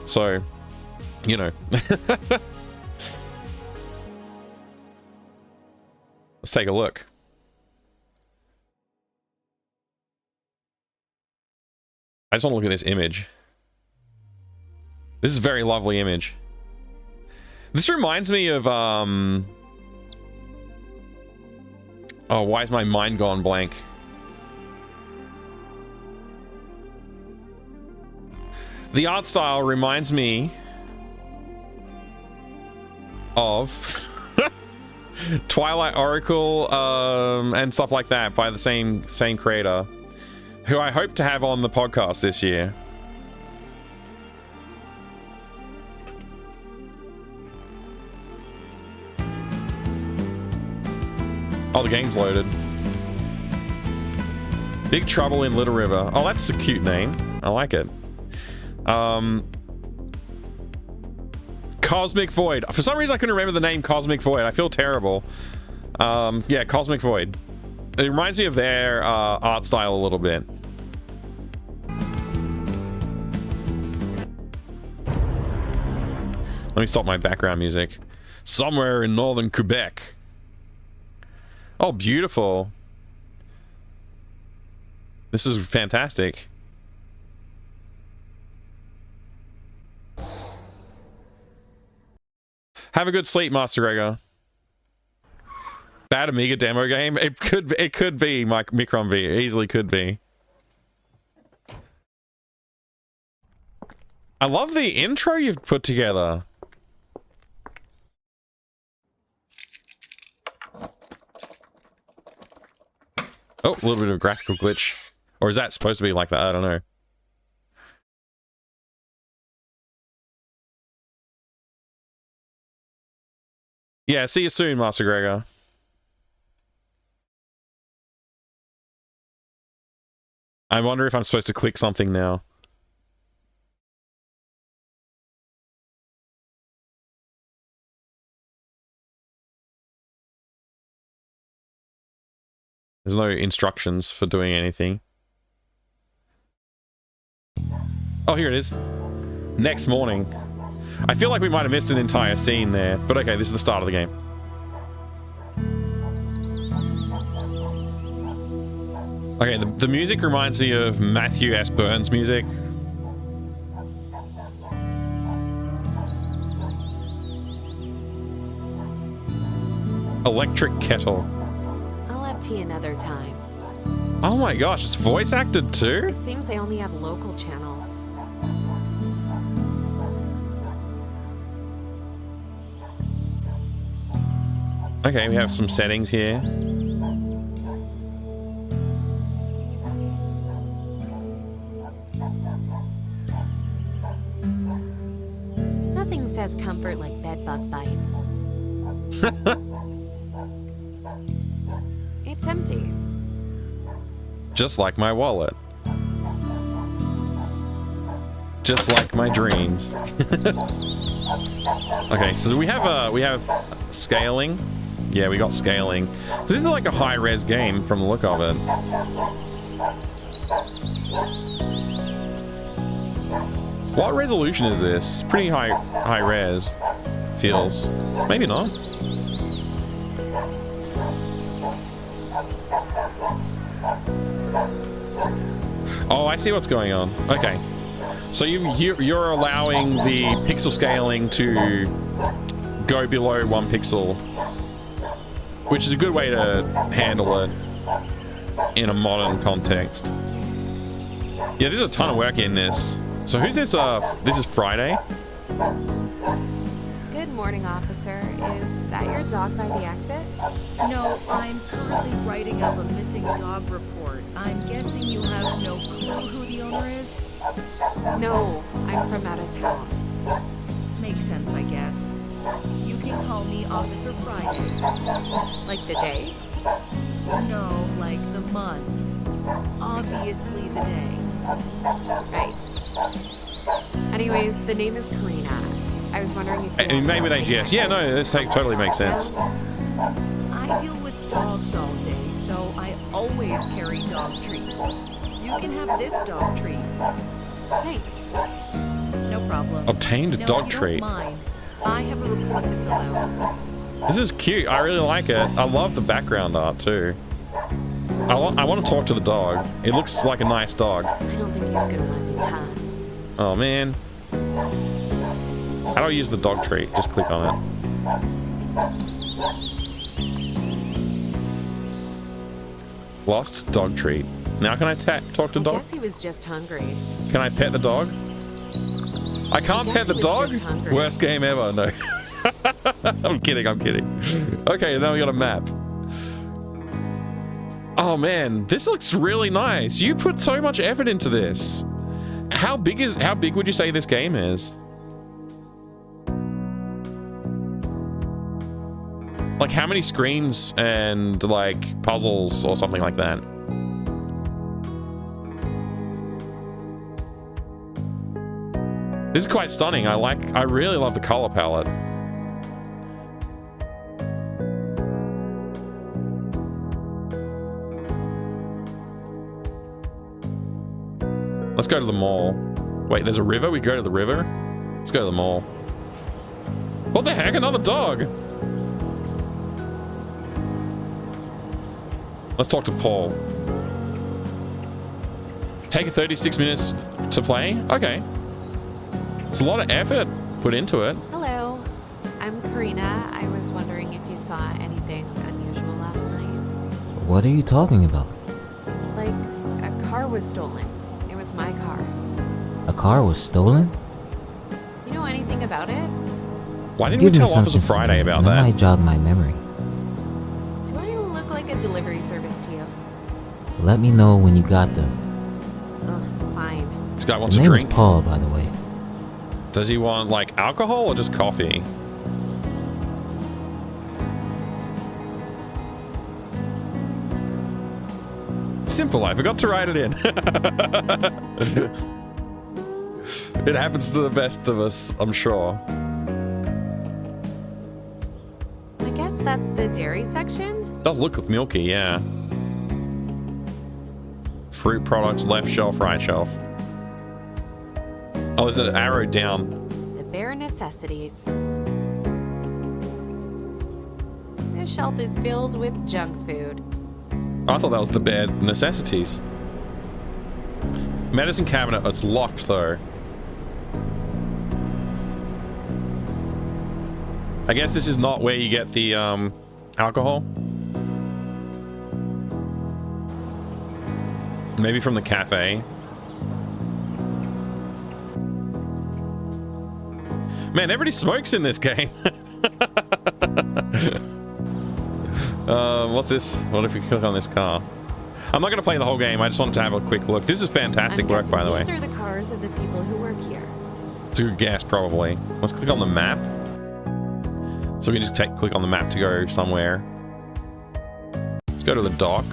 So, you know. Let's take a look. I just want to look at this image. This is a very lovely image. This reminds me of, oh, why is my mind gone blank? The art style reminds me of Twilight Oracle and stuff like that by the same creator, who I hope to have on the podcast this year. Oh, the game's loaded. Big Trouble in Little River. Oh, that's a cute name. I like it. Cosmic Void. For some reason, I couldn't remember the name Cosmic Void. I feel terrible. Yeah, Cosmic Void. It reminds me of their art style a little bit. Let me stop my background music. Somewhere in northern Quebec. Oh, beautiful. This is fantastic. Have a good sleep, Master Gregor. Bad Amiga demo game? It could be, Micron V. It easily could be. I love the intro you've put together. little bit of a graphical glitch. Or is that supposed to be like that? I don't know. Yeah, see you soon, Master Gregor. I wonder if I'm supposed to click something now. There's no instructions for doing anything. Oh, here it is. Next morning. I feel like we might have missed an entire scene there, but okay, this is the start of the game. Okay, the music reminds me of Matthew S. Burns music. Electric kettle. I'll have tea another time. Oh my gosh, it's voice acted too? It seems they only have local channels. Okay, we have some settings here. Nothing says comfort like bed bug bites. It's empty. Just like my wallet. Just like my dreams. Okay, so we have scaling. Yeah, we got scaling. So this is like a high-res game from the look of it. What resolution is this? Pretty high res. Feels. Maybe not. Oh, I see what's going on. Okay. So you're allowing the pixel scaling to go below 1 pixel, which is a good way to handle it in a modern context. Yeah, there's a ton of work in this. So who's this? This is Friday. Good morning, officer. Is that your dog by the exit? No, I'm currently writing up a missing dog report. I'm guessing you have no clue who the owner is? No, I'm from out of town. Makes sense, I guess. You can call me Officer Friday. Like the day? No, like the month. Obviously the day. Right. Anyways, the name is Karina. I was wondering if you Maybe with AGS. Yeah, no, this totally makes sense. I deal with dogs all day, so I always carry dog treats. You can have this dog treat. Thanks. No problem. Obtained Now, dog if you treat. Don't mind, I have a report to fill out. This is cute. I really like it. I love the background art too. I want to talk to the dog. It looks like a nice dog. I don't think he's gonna let me pass. Oh man. How do I use the dog treat? Just click on it. Lost dog treat. Now can I talk to I dog? guess he was just hungry. Can I pet the dog? I can't pet the dog? Worst game ever. No. I'm kidding. Okay, now we got a map. Oh man, this looks really nice. You put so much effort into this. How big would you say this game is? Like how many screens and like puzzles or something like that? This is quite stunning. I really love the color palette. Let's go to the mall. Wait, there's a river? We go to the river? Let's go to the mall. What the heck? Another dog! Let's talk to Paul. Take 36 minutes to play? Okay. It's a lot of effort put into it. Hello, I'm Karina. I was wondering if you saw anything unusual last night. What are you talking about? Like, a car was stolen. It was my car. A car was stolen? You know anything about it? Why didn't you Give me tell Officer something Friday to do, about and that? I might jog my memory. Do I look like a delivery service to you? Let me know when you got them. Ugh, fine. This guy wants Your a name is drink. Paul, by the way. Does he want, like, alcohol or just coffee? Simple, I forgot to write it in. It happens to the best of us, I'm sure. I guess that's the dairy section? Does look milky, yeah. Fruit products, left shelf, right shelf. Oh, there's an arrow down. The bare necessities. This shelf is filled with junk food. I thought that was the bare necessities. Medicine cabinet, it's locked though. I guess this is not where you get the alcohol. Maybe from the cafe. Man, everybody smokes in this game. What's this? What if we click on this car? I'm not going to play the whole game. I just wanted to have a quick look. This is fantastic work, by the way. These are the cars of the people who work here. It's a good guess, probably. Let's click on the map. So we can just click on the map to go somewhere. Let's go to the dock.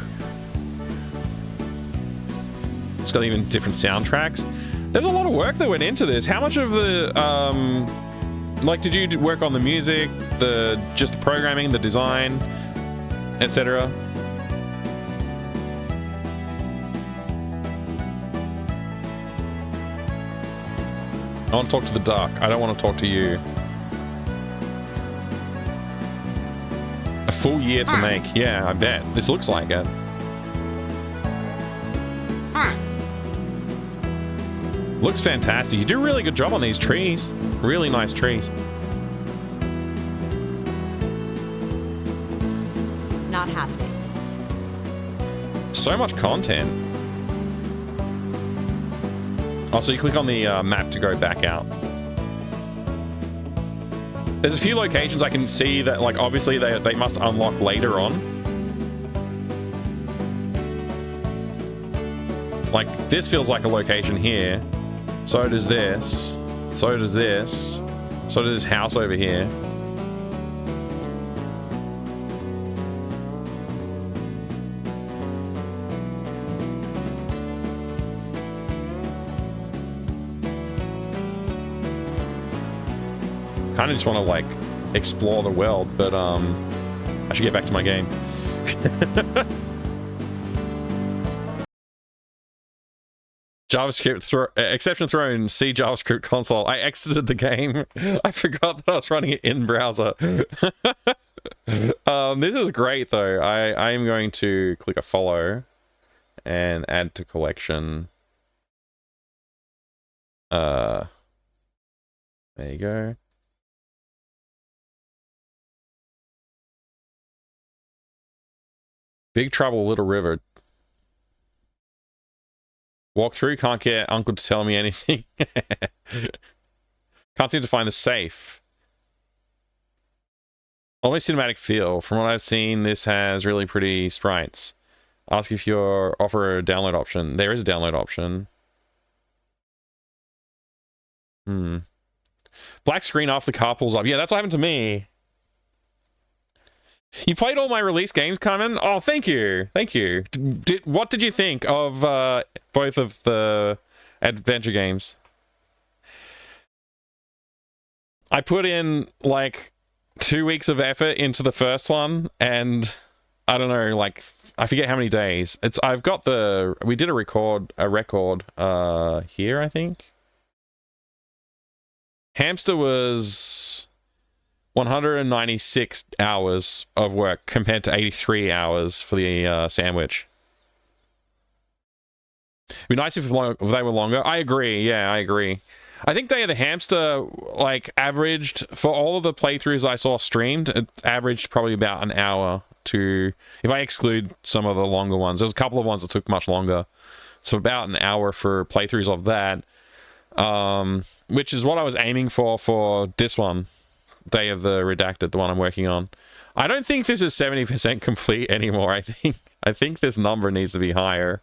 It's got even different soundtracks. There's a lot of work that went into this. How much of the, like, did you work on the music, just the programming, the design, etc.? I want to talk to the duck. I don't want to talk to you. A full year to make. Yeah, I bet. This looks like it. Looks fantastic. You do a really good job on these trees. Really nice trees. Not happening. So much content. Oh, so you click on the map to go back out. There's a few locations I can see that, like, obviously they must unlock later on. Like, this feels like a location here. So does this. So does this. So does this house over here. Kind of just want to, like, explore the world, but I should get back to my game. JavaScript exception thrown. See JavaScript console. I exited the game. I forgot that I was running it in browser. This is great though. I am going to click a follow and add to collection. There you go. Big Trouble, Little River. Walk through, can't get Uncle to tell me anything. Can't seem to find the safe. Almost cinematic feel. From what I've seen, this has really pretty sprites. Ask if you're offer a download option. There is a download option. Black screen after the car pulls up. Yeah, that's what happened to me. You played all my release games, Carmen? Oh, thank you. Thank you. What did you think of both of the adventure games? I put in, like, 2 weeks of effort into the first one, and I don't know, like, I forget how many days. I've got we did a record here, I think. Hamster was 196 hours of work compared to 83 hours for the sandwich. It'd be nice if they were longer. I agree. Yeah, I agree. I think Day of the Hamster, like, averaged, for all of the playthroughs I saw streamed, it averaged probably about an hour to, if I exclude some of the longer ones. There's a couple of ones that took much longer. So about an hour for playthroughs of that, which is what I was aiming for this one. Day of the Redacted, the one I'm working on. I don't think this is 70% complete anymore, I think. I think this number needs to be higher.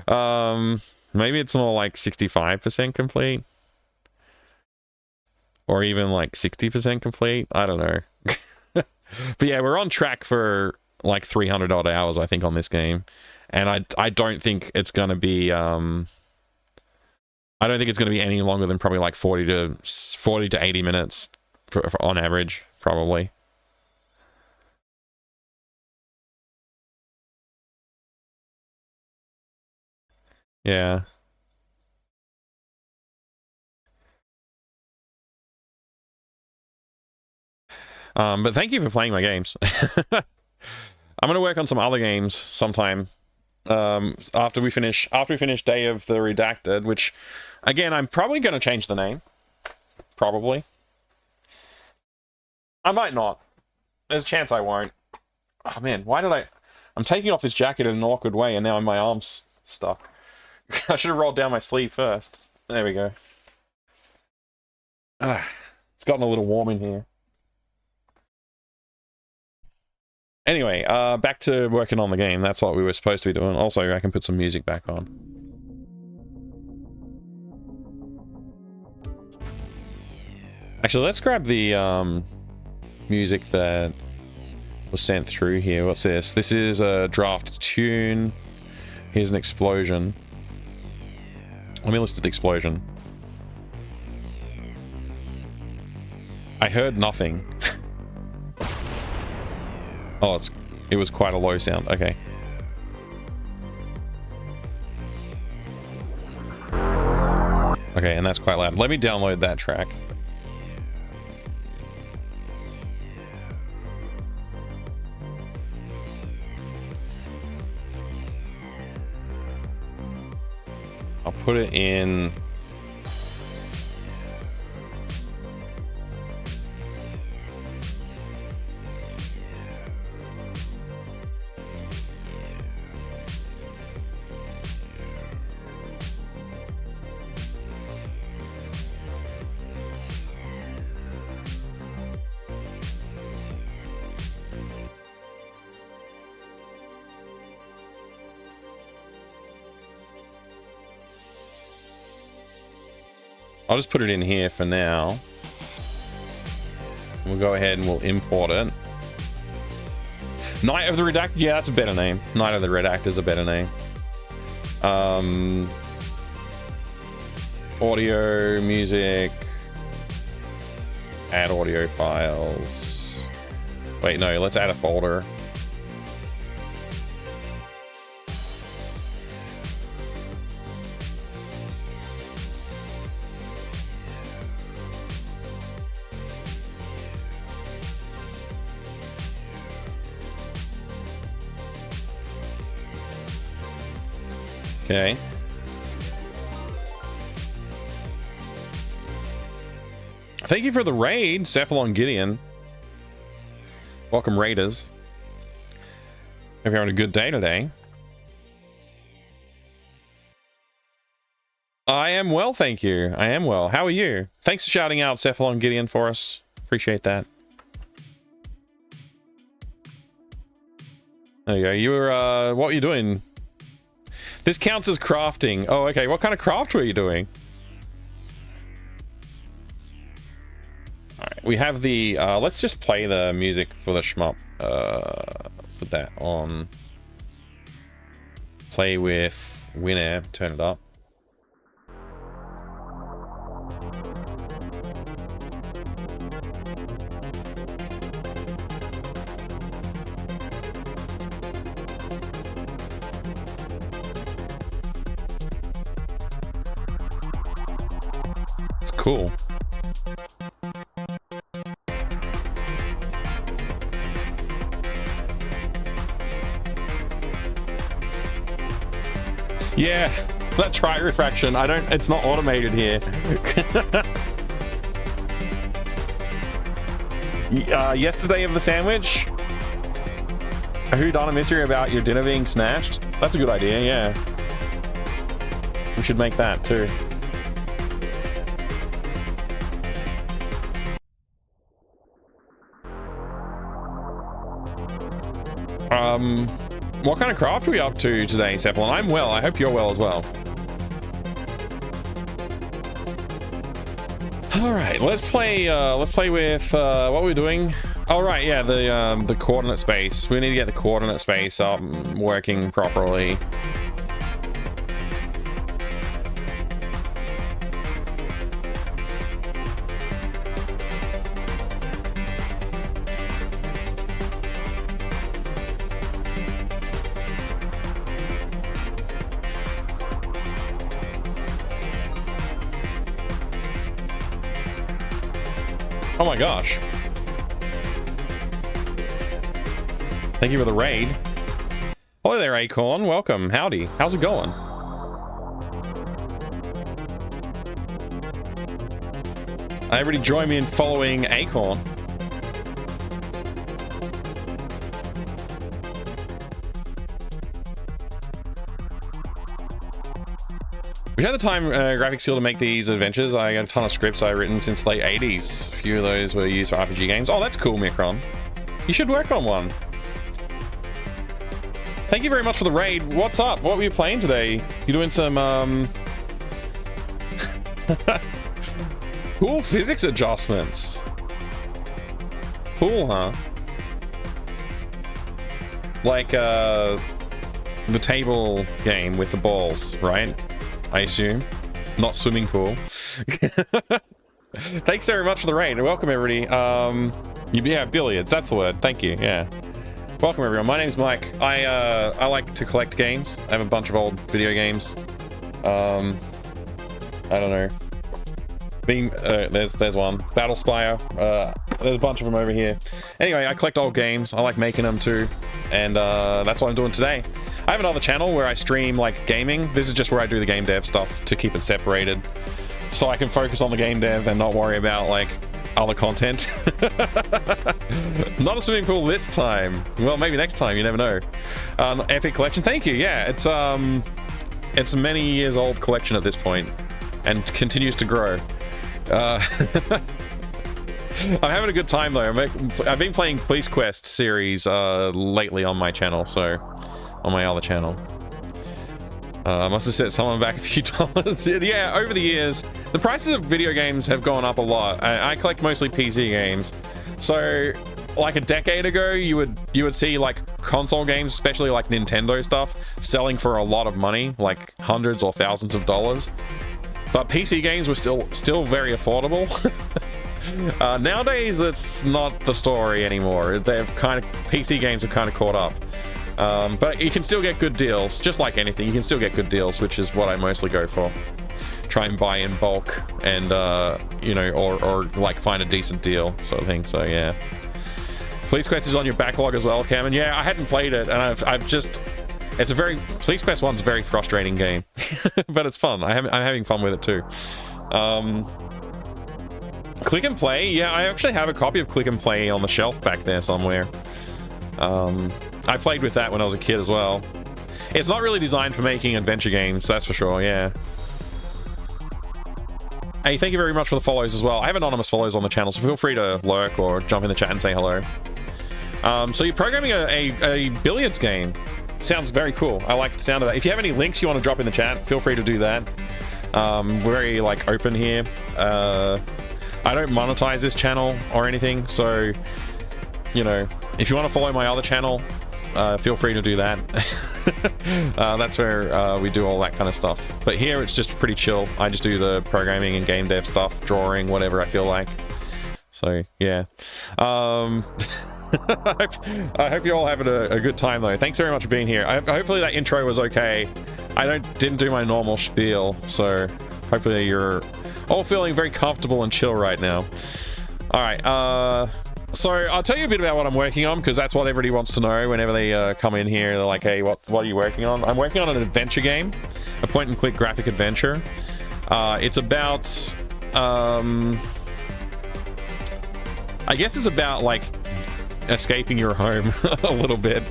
Maybe it's more like 65% complete. Or even like 60% complete. I don't know. But yeah, we're on track for like 300 odd hours, I think, on this game. And I don't think it's going to be... I don't think it's going to be any longer than probably like 40 to 80 minutes for on average, probably. Yeah. But thank you for playing my games. I'm gonna work on some other games sometime. After we finish Day of the Redacted, which, again, I'm probably gonna change the name. Probably. I might not. There's a chance I won't. Oh man, why did I'm taking off this jacket in an awkward way, and now my arm's stuck. I should have rolled down my sleeve first. There we go. It's gotten a little warm in here. Anyway, back to working on the game. That's what we were supposed to be doing. Also, I can put some music back on. Actually, let's grab the music that was sent through here. What's this? This is a draft tune. Here's an explosion. Let me listen to the explosion. I heard nothing. Oh, it was quite a low sound. Okay. Okay, and that's quite loud. Let me download that track. I'll put it in... I'll just put it in here for now. We'll go ahead and we'll import it. Night of the Redacted? Yeah, that's a better name. Night of the Redacted is a better name. Audio, music. Add audio files. Wait, no, let's add a folder. Okay. Thank you for the raid, Cephalon Gideon. Welcome, Raiders. Hope you're having a good day today. I am well, thank you. I am well. How are you? Thanks for shouting out Cephalon Gideon for us. Appreciate that. There you go. You were, what were you doing? This counts as crafting. Oh, okay. What kind of craft were you doing? Alright, we have the... let's just play the music for the shmup. Put that on. Play with Winair. Turn it up. Cool. Yeah, that's right, Refraction. It's not automated here. Yesterday of the sandwich? A whodunit mystery about your dinner being snatched? That's a good idea, yeah. We should make that too. What kind of craft are we up to today, Cephalon? I'm well. I hope you're well as well. All right, let's play with what we're doing. All right, yeah, the coordinate space. We need to get the coordinate space up and working properly. Oh my gosh. Thank you for the raid. Hello there, Acorn. Welcome. Howdy. How's it going? Everybody join me in following Acorn. We had the time graphics skill to make these adventures. I got a ton of scripts I've written since the late 80s. A few of those were used for RPG games. Oh, that's cool, Micron. You should work on one. Thank you very much for the raid. What's up? What were you playing today? You doing some cool physics adjustments. Cool, huh? Like the table game with the balls, right? I assume. Not swimming pool. Thanks very much for the raid. Welcome, everybody. Yeah, billiards. That's the word. Thank you. Yeah. Welcome, everyone. My name's Mike. I like to collect games. I have a bunch of old video games. I don't know. There's one. Battle Spire. There's a bunch of them over here. Anyway, I collect old games. I like making them too. And that's what I'm doing today. I have another channel where I stream like gaming. This is just where I do the game dev stuff to keep it separated, so I can focus on the game dev and not worry about like other content. Not a swimming pool this time. Well, maybe next time. You never know. Epic collection. Thank you. Yeah, it's a many years old collection at this point, and continues to grow. I'm having a good time though. I've been playing Police Quest series lately on my channel, so on my other channel. I must have set someone back a few dollars. Yeah, over the years, the prices of video games have gone up a lot. I collect mostly PC games, so like a decade ago, you would see like console games, especially like Nintendo stuff, selling for a lot of money, like hundreds or thousands of dollars. But PC games were still very affordable. Nowadays, that's not the story anymore. PC games have kind of caught up. But you can still get good deals, just like anything. You can still get good deals, which is what I mostly go for. Try and buy in bulk, and you know, or like find a decent deal, sort of thing. So yeah, Police Quest is on your backlog as well, Cam. And yeah, I hadn't played it, and Police Quest 1's a very frustrating game, but it's fun. I'm having fun with it too. Click and Play, yeah, I actually have a copy of Click and Play on the shelf back there somewhere. I played with that when I was a kid as well. It's not really designed for making adventure games, that's for sure, yeah. Hey, thank you very much for the follows as well. I have anonymous follows on the channel, so feel free to lurk or jump in the chat and say hello. So you're programming a billiards game. Sounds very cool. I like the sound of that. If you have any links you want to drop in the chat, feel free to do that. We're very like open here. I don't monetize this channel or anything, so you know, if you want to follow my other channel, feel free to do that. That's where we do all that kind of stuff. But here it's just pretty chill. I just do the programming and game dev stuff, drawing, whatever I feel like. So yeah. I hope you're all having a good time though. Thanks very much for being here. Hopefully that intro was okay. I didn't do my normal spiel, so hopefully you're all feeling very comfortable and chill right now. All right. So I'll tell you a bit about what I'm working on, because that's what everybody wants to know whenever they come in here. They're like, hey, what are you working on? I'm working on an adventure game, a point-and-click graphic adventure. It's about, I guess it's about, like, escaping your home a little bit.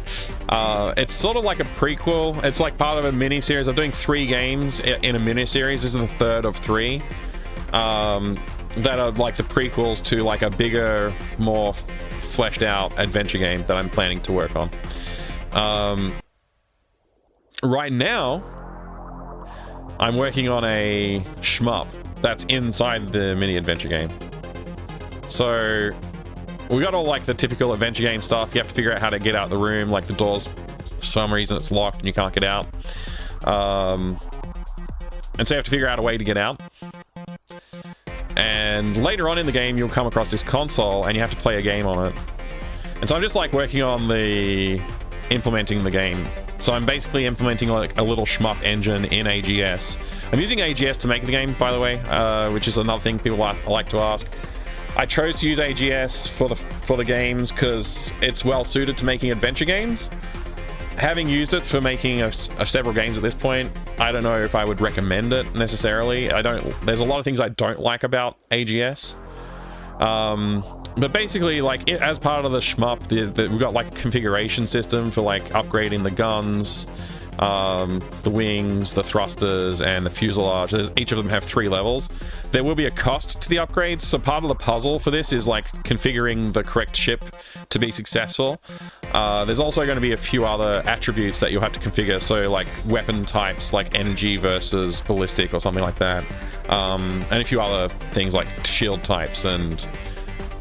It's sort of like a prequel. It's like part of a mini-series. I'm doing 3 games in a mini-series. This is the 3rd of 3. That are like the prequels to like a bigger, more fleshed out adventure game that I'm planning to work on. right now, I'm working on a shmup that's inside the mini adventure game. So we got all like the typical adventure game stuff. You have to figure out how to get out the room, like the doors, for some reason it's locked and you can't get out. And so you have to figure out a way to get out. And later on in the game, you'll come across this console and you have to play a game on it. And so I'm just like working on implementing the game. So I'm basically implementing like a little shmup engine in AGS. I'm using AGS to make the game, by the way, which is another thing people like to ask. I chose to use AGS for the games because it's well suited to making adventure games. Having used it for making several games at this point, I don't know if I would recommend it necessarily. There's a lot of things I don't like about AGS. But basically, like, as part of the shmup, we've got like a configuration system for like upgrading the guns, the wings, the thrusters, and the fuselage. Each of them have 3 levels. There will be a cost to the upgrades, so part of the puzzle for this is like configuring the correct ship to be successful. There's also going to be a few other attributes that you'll have to configure, so like weapon types like energy versus ballistic or something like that, and a few other things like shield types and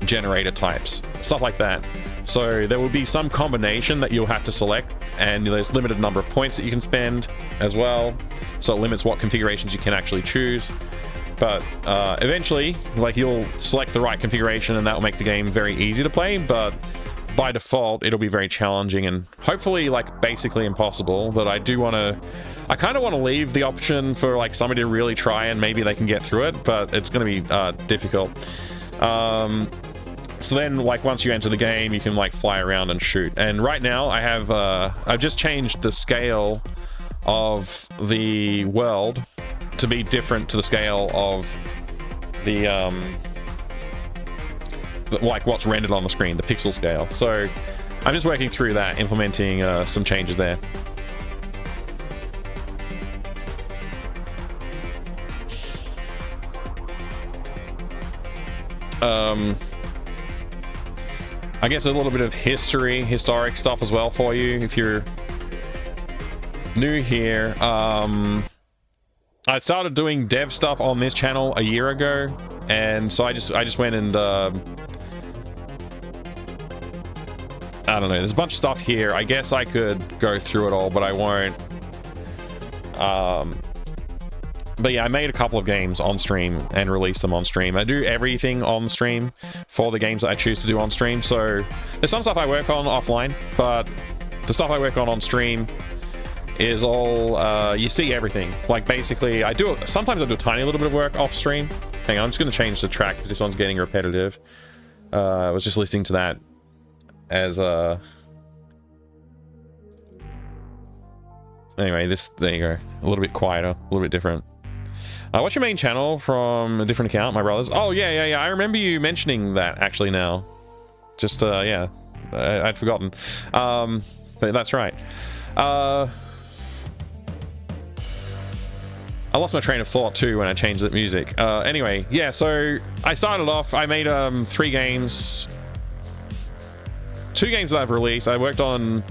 generator types, stuff like that. So there will be some combination that you'll have to select, and there's limited number of points that you can spend as well, so it limits what configurations you can actually choose. But eventually, like, you'll select the right configuration and that will make the game very easy to play, but by default it'll be very challenging and hopefully like basically impossible. But I kind of want to leave the option for like somebody to really try and maybe they can get through it, but it's going to be difficult. So then, like, once you enter the game, you can like fly around and shoot. And right now I have I've just changed the scale of the world to be different to the scale of the like what's rendered on the screen, the pixel scale. So I'm just working through that, implementing some changes there. I guess a little bit of historic stuff as well for you if you're new here. I started doing dev stuff on this channel a year ago, and so I just went and I don't know, there's a bunch of stuff here. I guess I could go through it all, but I won't. But yeah, I made a couple of games on stream and released them on stream. I do everything on stream for the games that I choose to do on stream. So there's some stuff I work on offline, but the stuff I work on stream is all, you see everything. Like, basically, sometimes I do a tiny little bit of work off stream. Hang on, I'm just going to change the track because this one's getting repetitive. I was just listening to that as anyway, there you go. A little bit quieter, a little bit different. What's your main channel from a different account, my brothers? Oh, yeah. I remember you mentioning that, actually, now. Just, yeah. I'd forgotten. But that's right. I lost my train of thought, too, when I changed the music. Anyway, yeah, so I started off, I made 3 games. 2 games that I've released. I worked on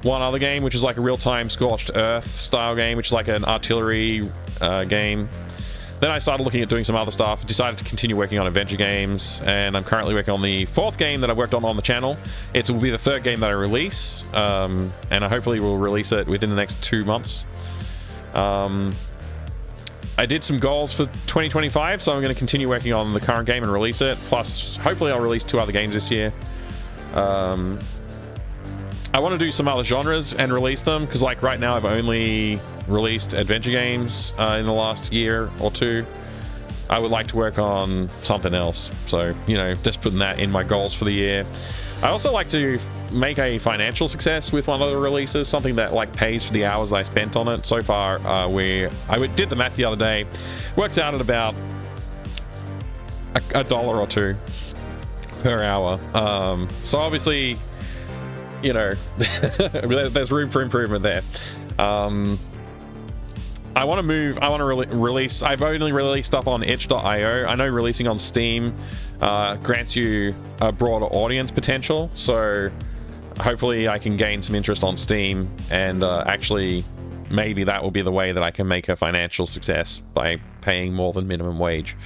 one other game, which is like a real-time Scorched Earth style game, which is like an artillery game. Then I started looking at doing some other stuff, decided to continue working on adventure games, and I'm currently working on the 4th game that I've worked on the channel. It will be the 3rd game that I release, and I hopefully will release it within the next 2 months. I did some goals for 2025, so I'm going to continue working on the current game and release it. Plus, hopefully I'll release 2 other games this year. I want to do some other genres and release them, because like right now I've only released adventure games in the last year or 2. I would like to work on something else, so, you know, just putting that in my goals for the year. I also like to make a financial success with one of the releases, something that like pays for the hours that I spent on it. So far, I did the math the other day, works out at about $1 or $2 per hour. So obviously, you know, there's room for improvement there. I want to release. I've only released stuff on itch.io. I know releasing on Steam grants you a broader audience potential, so hopefully I can gain some interest on Steam and actually maybe that will be the way that I can make a financial success by paying more than minimum wage.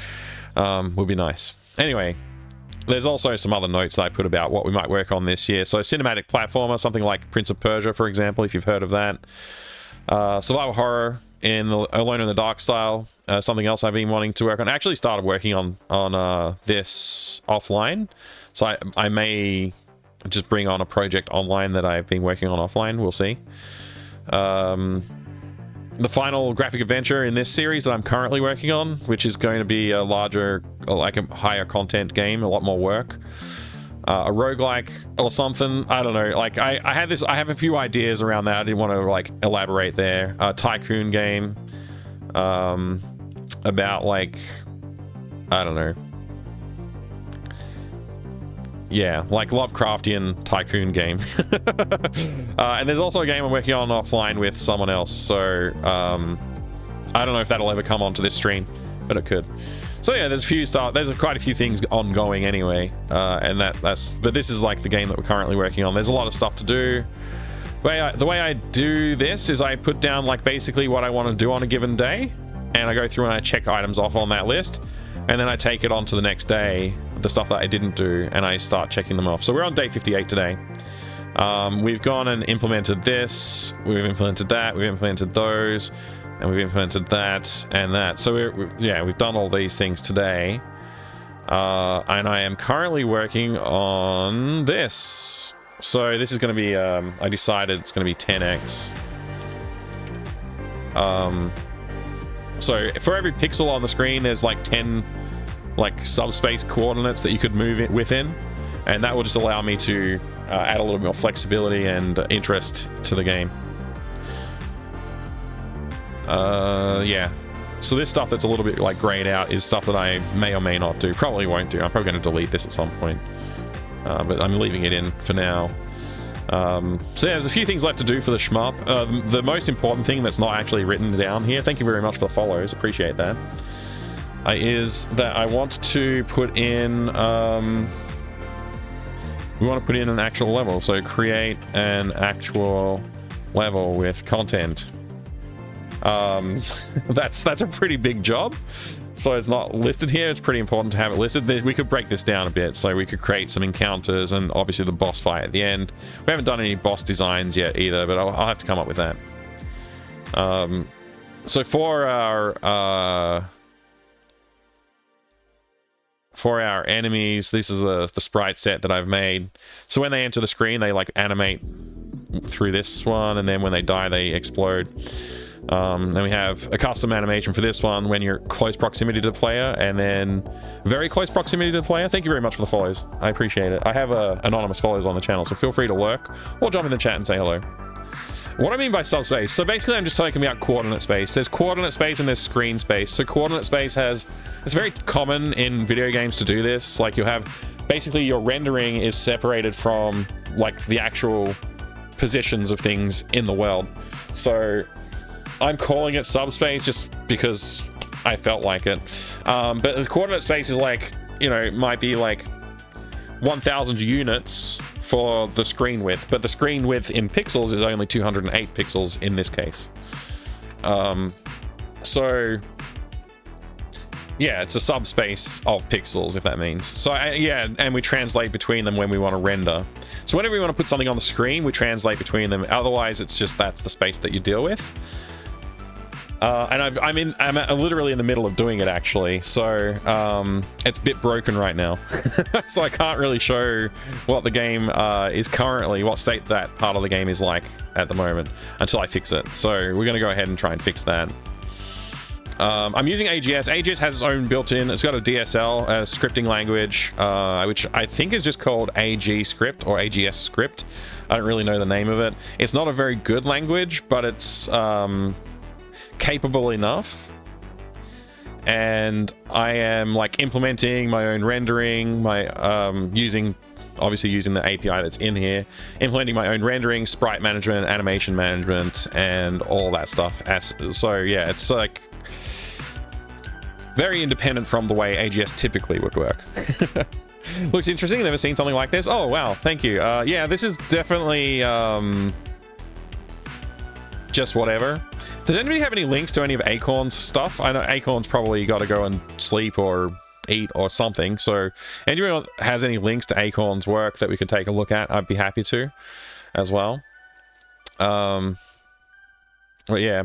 Would be nice. Anyway, there's also some other notes that I put about what we might work on this year. So cinematic platformer, something like Prince of Persia, for example, if you've heard of that. Survival horror in the Alone in the Dark style. Something else I've been wanting to work on. I actually started working on this offline. So I may just bring on a project online that I've been working on offline. We'll see. The final graphic adventure in this series that I'm currently working on, which is going to be a larger, like a higher content game, a lot more work. A roguelike or something. I don't know. Like I have a few ideas around that. I didn't want to like elaborate there. A tycoon game. About like, I don't know. Yeah, like Lovecraftian tycoon game. And there's also a game I'm working on offline with someone else. So I don't know if that'll ever come onto this stream, but it could. So yeah, there's quite a few things ongoing anyway, and but this is like the game that we're currently working on. There's a lot of stuff to do. The way I do this is I put down like basically what I want to do on a given day, and I go through and I check items off on that list, and then I take it on to the next day, the stuff that I didn't do, and I start checking them off. So we're on day 58 today. We've gone and implemented this, we've implemented that, we've implemented those, and we've implemented that and that. So we've done all these things today. And I am currently working on this. So this is going to be, I decided it's going to be 10x. So for every pixel on the screen, there's like 10 like subspace coordinates that you could move it within. And that will just allow me to add a little bit more flexibility and interest to the game. Yeah. So this stuff that's a little bit like grayed out is stuff that I may or may not do. Probably won't do. I'm probably going to delete this at some point. But I'm leaving it in for now. So yeah, there's a few things left to do for the shmup. The most important thing that's not actually written down here, thank you very much for the follows, appreciate that, is that I want to put in, we want to put in an actual level. So create an actual level with content. That's a pretty big job. So it's not listed here. It's pretty important to have it listed. We could break this down a bit. So we could create some encounters and obviously the boss fight at the end. We haven't done any boss designs yet either, but I'll have to come up with that. So for our enemies, this is the sprite set that I've made. So when they enter the screen, they like animate through this one, and then when they die, they explode. Then we have a custom animation for this one when you're close proximity to the player, and then very close proximity to the player. Thank you very much for the follows. I appreciate it. I have anonymous follows on the channel, so feel free to lurk or jump in the chat and say hello. What I mean by subspace, so basically I'm just talking about coordinate space. There's coordinate space and there's screen space. So coordinate space it's very common in video games to do this. Like you have, basically your rendering is separated from like the actual positions of things in the world. So I'm calling it subspace just because I felt like it. But the coordinate space is like, you know, it might be like 1,000 units for the screen width, but the screen width in pixels is only 208 pixels in this case. So yeah, it's a subspace of pixels, if that means. So yeah, and we translate between them when we want to render. So whenever we want to put something on the screen, we translate between them. Otherwise, it's just that's the space that you deal with. And I'm literally in the middle of doing it actually, so it's a bit broken right now. So I can't really show what the game is currently, what state that part of the game is like at the moment until I fix it. So we're gonna go ahead and try and fix that. I'm using AGS. AGS has its own built-in, it's got a DSL scripting language, which I think is just called AG script or AGS script. I don't really know the name of it. It's not a very good language, but it's capable enough, and I am like implementing my own rendering, my obviously using the API that's in here, implementing my own rendering, sprite management, animation management, and all that stuff. So yeah, it's like very independent from the way AGS typically would work. Looks interesting. Never seen something like this. Oh wow, thank you. Yeah, this is definitely just whatever. Does anybody have any links to any of Acorn's stuff? I know Acorn's probably got to go and sleep or eat or something. So anyone has any links to Acorn's work that we could take a look at, I'd be happy to as well. But yeah.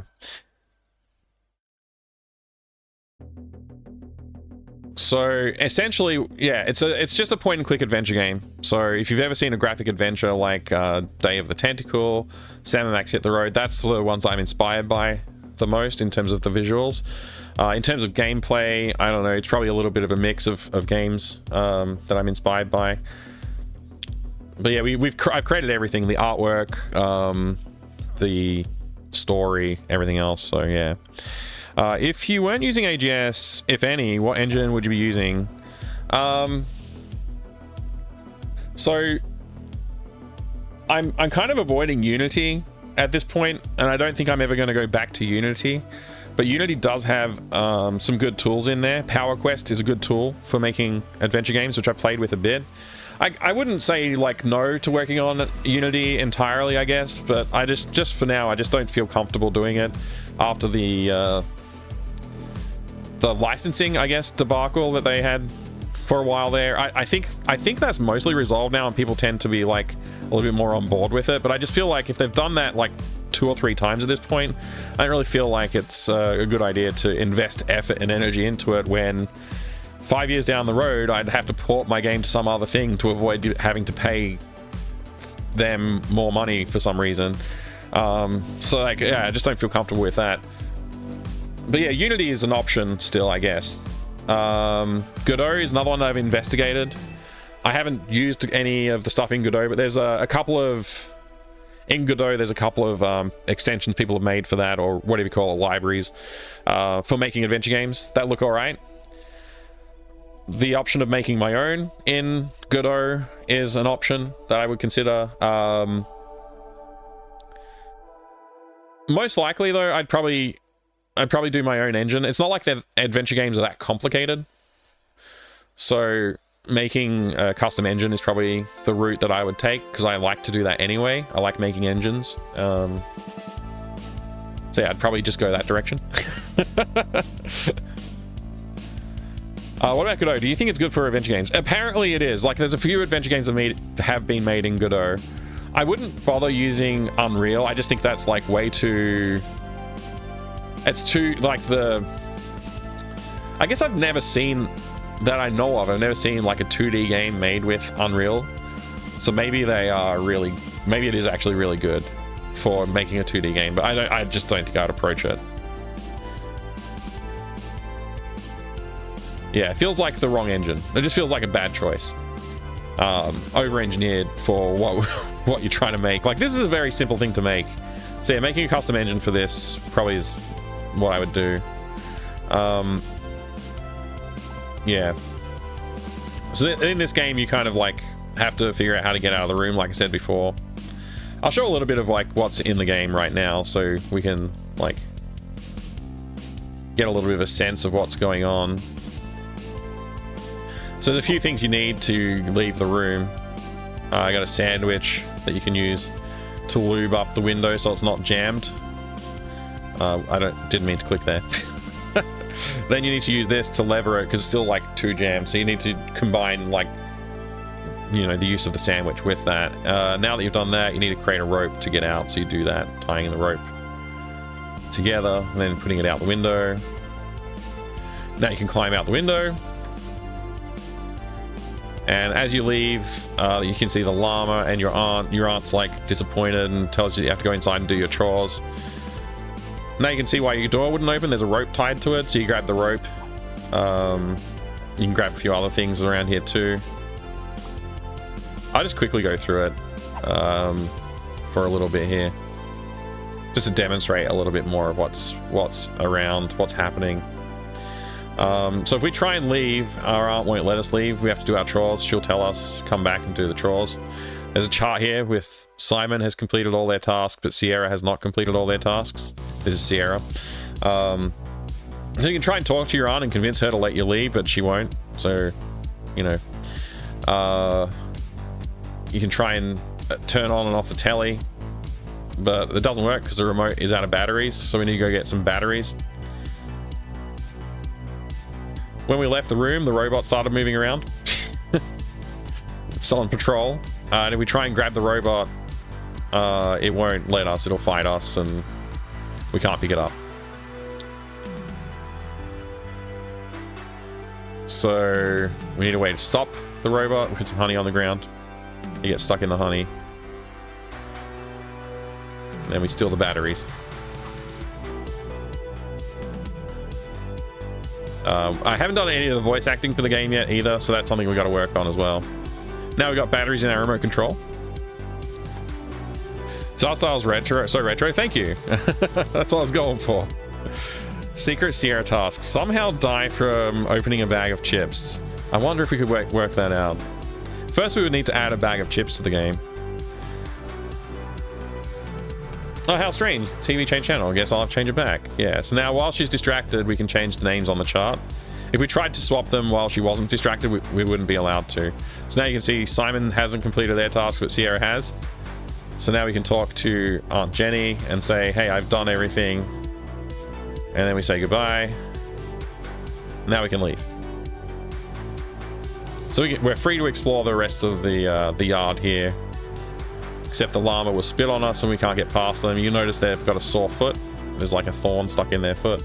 So essentially, yeah, it's just a point and click adventure game. So if you've ever seen a graphic adventure like Day of the Tentacle, Sam & Max Hit the Road, that's the ones I'm inspired by the most in terms of the visuals. In terms of gameplay, I don't know, it's probably a little bit of a mix of games that I'm inspired by. But yeah, I've created everything, the artwork, the story, everything else. So yeah. If you weren't using AGS, if any, what engine would you be using? So I'm kind of avoiding Unity at this point, and I don't think I'm ever going to go back to Unity. But Unity does have some good tools in there. PowerQuest is a good tool for making adventure games, which I played with a bit. I wouldn't say like no to working on Unity entirely, I guess, but I just for now I just don't feel comfortable doing it after the licensing, I guess, debacle that they had for a while there. I think that's mostly resolved now, and people tend to be like a little bit more on board with it. But I just feel like if they've done that like 2 or 3 times at this point, I don't really feel like it's a good idea to invest effort and energy into it when 5 years down the road I'd have to port my game to some other thing to avoid having to pay them more money for some reason. So like, yeah, I just don't feel comfortable with that. But yeah, Unity is an option still, I guess. Godot is another one that I've investigated. I haven't used any of the stuff in Godot, but there's a couple of... In Godot, there's a couple of extensions people have made for that, or whatever you call it, libraries, for making adventure games that look alright. The option of making my own in Godot is an option that I would consider. Most likely, though, I'd probably do my own engine. It's not like the adventure games are that complicated. So making a custom engine is probably the route that I would take, because I like to do that anyway. I like making engines. So yeah, I'd probably just go that direction. What about Godot? Do you think it's good for adventure games? Apparently it is. Like, there's a few adventure games that have been made in Godot. I wouldn't bother using Unreal. I just think that's like way too... It's too, like, I guess I've never seen, that I know of, I've never seen like a 2D game made with Unreal. So maybe they are really, maybe it is actually really good for making a 2D game, but I just don't think I'd approach it. Yeah, it feels like the wrong engine. It just feels like a bad choice. Over-engineered for what you're trying to make. Like, this is a very simple thing to make. So yeah, making a custom engine for this probably is what I would do. Yeah. So in this game, you kind of like have to figure out how to get out of the room, like I said before. I'll show a little bit of like what's in the game right now, so we can like get a little bit of a sense of what's going on. So there's a few things you need to leave the room. I got a sandwich that you can use to lube up the window so it's not jammed. Didn't mean to click there. Then you need to use this to lever it because it's still like too jammed. So you need to combine like, you know, the use of the sandwich with that. Now that you've done that, you need to create a rope to get out. So you do that, tying in the rope together and then putting it out the window. Now you can climb out the window. And as you leave, you can see the llama and your aunt. Your aunt's like disappointed and tells you you have to go inside and do your chores. Now you can see why your door wouldn't open. There's a rope tied to it, so you grab the rope. You can grab a few other things around here too. I'll just quickly go through it for a little bit here, just to demonstrate a little bit more of what's around, what's happening. So if we try and leave, our aunt won't let us leave. We have to do our chores. She'll tell us, come back and do the chores. There's a chart here with Simon has completed all their tasks, but Sierra has not completed all their tasks. This is Sierra. So you can try and talk to your aunt and convince her to let you leave, but she won't. So, you know, you can try and turn on and off the telly but it doesn't work because the remote is out of batteries, so we need to go get some batteries. When we left the room, the robot started moving around. It's still on patrol. And if we try and grab the robot, it won't let us. It'll fight us, and we can't pick it up. So we need a way to stop the robot. We put some honey on the ground. He gets stuck in the honey. And then we steal the batteries. I haven't done any of the voice acting for the game yet either, so that's something we got to work on as well. Now we got batteries in our remote control. Styles retro, so retro, thank you. That's what I was going for. Secret Sierra task. Somehow die from opening a bag of chips. I wonder if we could work that out. First, we would need to add a bag of chips to the game. Oh, how strange. TV change channel. I guess I'll have to change it back. Yeah, so now while she's distracted, we can change the names on the chart. If we tried to swap them while she wasn't distracted, we wouldn't be allowed to. So now you can see Simon hasn't completed their task, but Sierra has. So now we can talk to Aunt Jenny and say, hey, I've done everything. And then we say goodbye. Now we can leave. So we're free to explore the rest of the yard here. Except the llama will spit on us and we can't get past them. You notice they've got a sore foot. There's like a thorn stuck in their foot.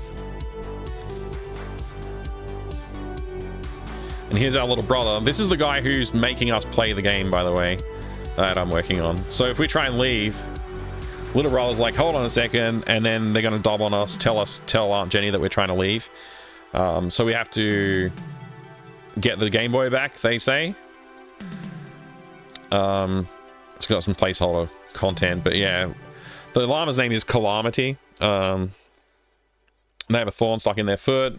And here's our little brother. This is the guy who's making us play the game, by the way, that I'm working on. So if we try and leave, little brother's like, hold on a second, and then they're going to dob on us, tell Aunt Jenny that we're trying to leave. So we have to get the Game Boy back, they say. It's got some placeholder content, but yeah. The llama's name is Calamity. They have a thorn stuck in their foot.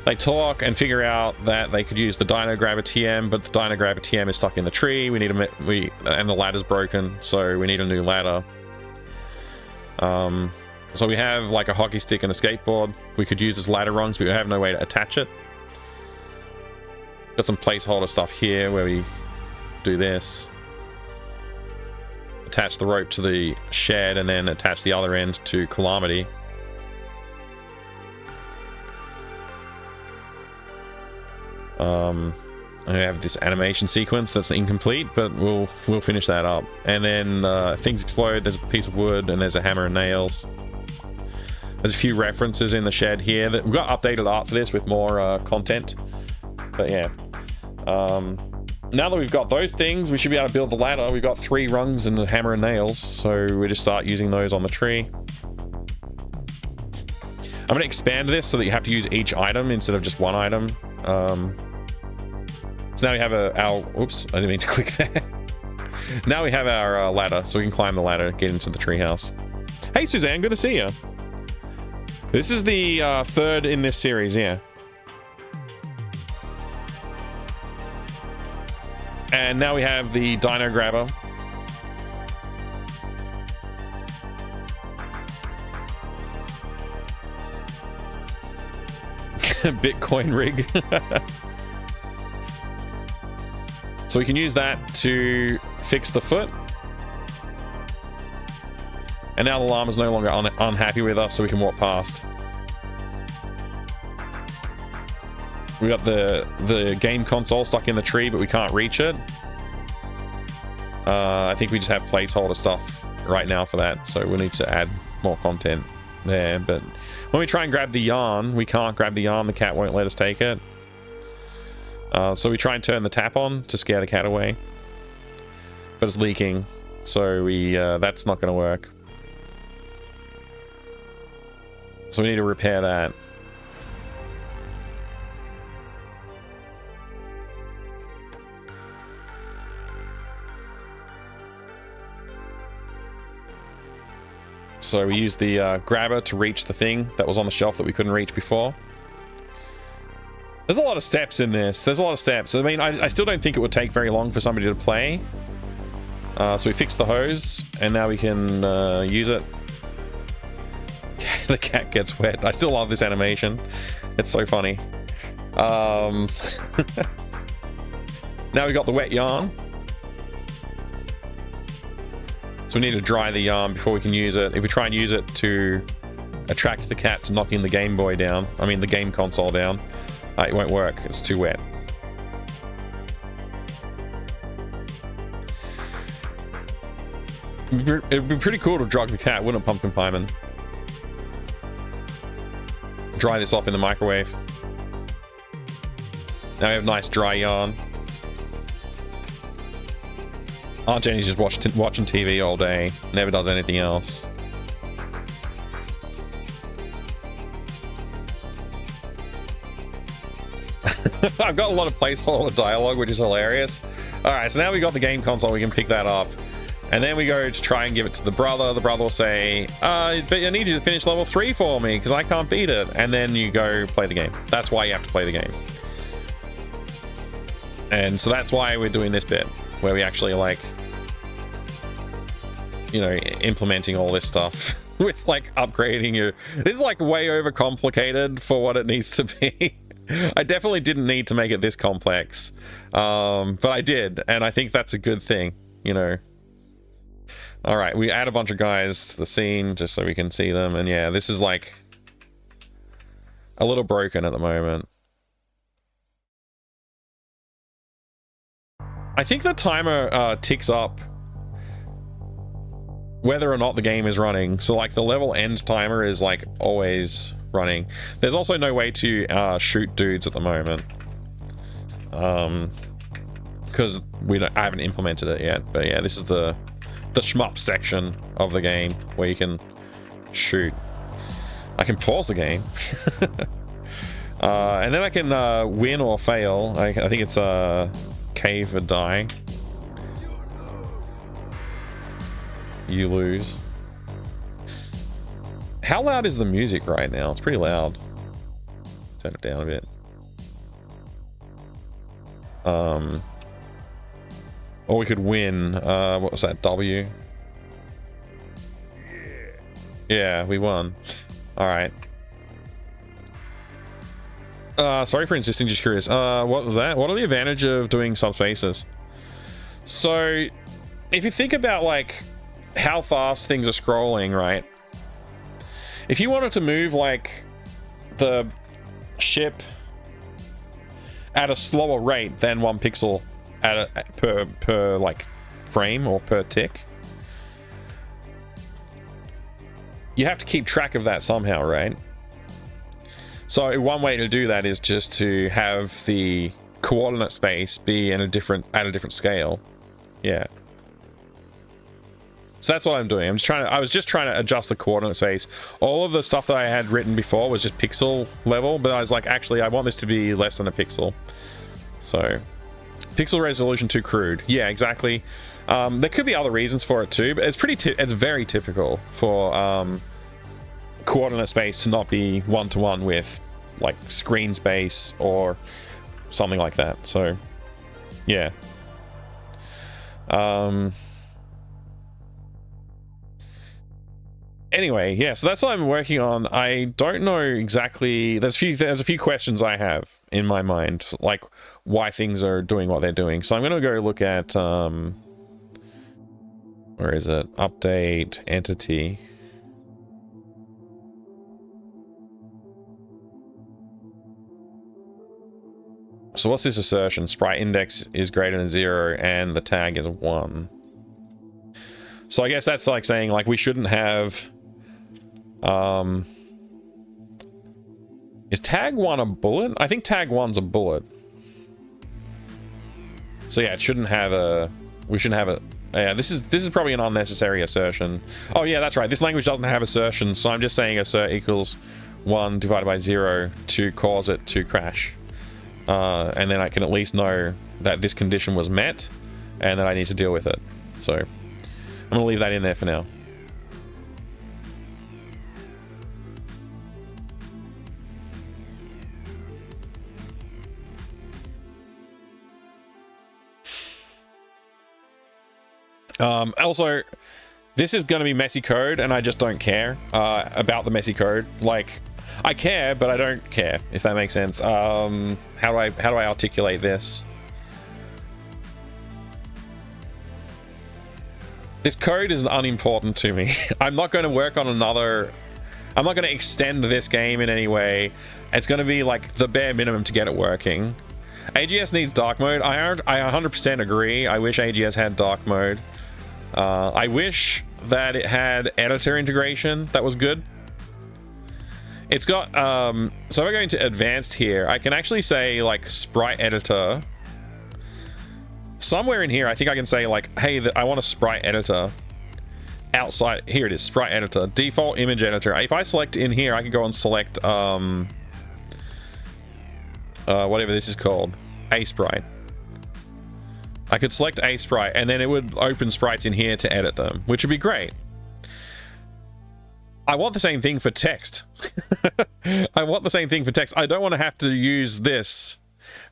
They talk and figure out that they could use the Dino Grabber TM, but the Dino Grabber TM is stuck in the tree. We need and the ladder's broken, so we need a new ladder. So we have like a hockey stick and a skateboard. We could use as ladder rungs, but we have no way to attach it. Got some placeholder stuff here where we do this. Attach the rope to the shed and then attach the other end to Calamity. I have this animation sequence that's incomplete, but we'll finish that up. And then things explode. There's a piece of wood and there's a hammer and nails. There's a few references in the shed here. We've got updated art for this with more content. But yeah. Now that we've got those things, we should be able to build the ladder. We've got 3 rungs and a hammer and nails, so we just start using those on the tree. I'm going to expand this so that you have to use each item instead of just one item. So now we have our... Oops, I didn't mean to click there. Now we have our ladder, so we can climb the ladder, get into the treehouse. Hey, Suzanne, good to see you. This is the 3rd in this series, yeah. And now we have the Dino Grabber. Bitcoin rig. So we can use that to fix the foot. And now the llama's no longer unhappy with us, so we can walk past. We got the game console stuck in the tree, but we can't reach it. I think we just have placeholder stuff right now for that, so we'll need to add more content there. But when we try and grab the yarn, we can't grab the yarn. The cat won't let us take it. So we try and turn the tap on to scare the cat away, but it's leaking, so that's not going to work. So we need to repair that. So we used the grabber to reach the thing that was on the shelf that we couldn't reach before. There's a lot of steps in this. There's a lot of steps. I mean, I still don't think it would take very long for somebody to play. So we fixed the hose, and now we can use it. The cat gets wet. I still love this animation. It's so funny. Now we got the wet yarn. So we need to dry the yarn before we can use it. If we try and use it to attract the cat to knocking the Game Boy down, I mean the game console down, it won't work. It's too wet. It'd be pretty cool to drug the cat, wouldn't it, Pumpkin Pieman? Dry this off in the microwave. Now we have nice dry yarn. Aunt Jenny's just watching TV all day, never does anything else. I've got a lot of placeholder dialogue, which is hilarious. Alright, so now we got the game console, we can pick that up. And then we go to try and give it to the brother. The brother will say, but I need you to finish level 3 for me, because I can't beat it. And then you go play the game. That's why you have to play the game. And so that's why we're doing this bit, where we actually, like, you know, implementing all this stuff with, like, upgrading your... This is, like, way overcomplicated for what it needs to be. I definitely didn't need to make it this complex. But I did, and I think that's a good thing, you know. Alright, we add a bunch of guys to the scene just so we can see them, and yeah, this is, like, a little broken at the moment. I think the timer ticks up whether or not the game is running. So, like, the level end timer is, like, always running. There's also no way to shoot dudes at the moment. Because I haven't implemented it yet. But yeah, this is the shmup section of the game where you can shoot. I can pause the game. And then I can win or fail. I think it's cave or die. You lose. How loud is the music right now? It's pretty loud. Turn it down a bit. Or we could win. What was that? W? Yeah, we won. Alright. Sorry for insisting, just curious. What was that? What are the advantages of doing subspaces? So, if you think about, like, how fast things are scrolling, right? If you wanted to move, like, the ship at a slower rate than 1 pixel per like frame or per tick, you have to keep track of that somehow, right? So one way to do that is just to have the coordinate space be in at a different scale. Yeah. So that's what I'm doing. I was just trying to adjust the coordinate space. All of the stuff that I had written before was just pixel level, but I was like, actually, I want this to be less than a pixel. So, pixel resolution too crude. Yeah, exactly. There could be other reasons for it too, but it's very typical for coordinate space to not be one-to-one with, like, screen space or something like that. So, yeah. Anyway, yeah, so that's what I'm working on. I don't know exactly. There's a few questions I have in my mind, like why things are doing what they're doing. So I'm gonna go look at where is it? Update entity. So what's this assertion? Sprite index is greater than 0 and the tag is 1. So I guess that's like saying, like, we shouldn't have is tag 1 a bullet? I think tag 1's a bullet. So yeah, it shouldn't have a... We shouldn't have a... Yeah, this is probably an unnecessary assertion. Oh yeah, that's right. This language doesn't have assertions, so I'm just saying assert equals 1 divided by 0 to cause it to crash. And then I can at least know that this condition was met and that I need to deal with it. So I'm going to leave that in there for now. Also, this is going to be messy code, and I just don't care about the messy code. Like, I care, but I don't care, if that makes sense. How do I articulate this? This code is unimportant to me. I'm not going to work on another... I'm not going to extend this game in any way. It's going to be like the bare minimum to get it working. AGS needs dark mode. I 100% agree. I wish AGS had dark mode. I wish that it had editor integration. That was good. It's got... so we're going to advanced here. I can actually say like sprite editor. Somewhere in here, I think I can say like, hey, I want a sprite editor. Outside, here it is, sprite editor, default image editor. If I select in here, I can go and select whatever this is called, a sprite. I could select a sprite and then it would open sprites in here to edit them, which would be great. I want the same thing for text. I want the same thing for text. I don't want to have to use this,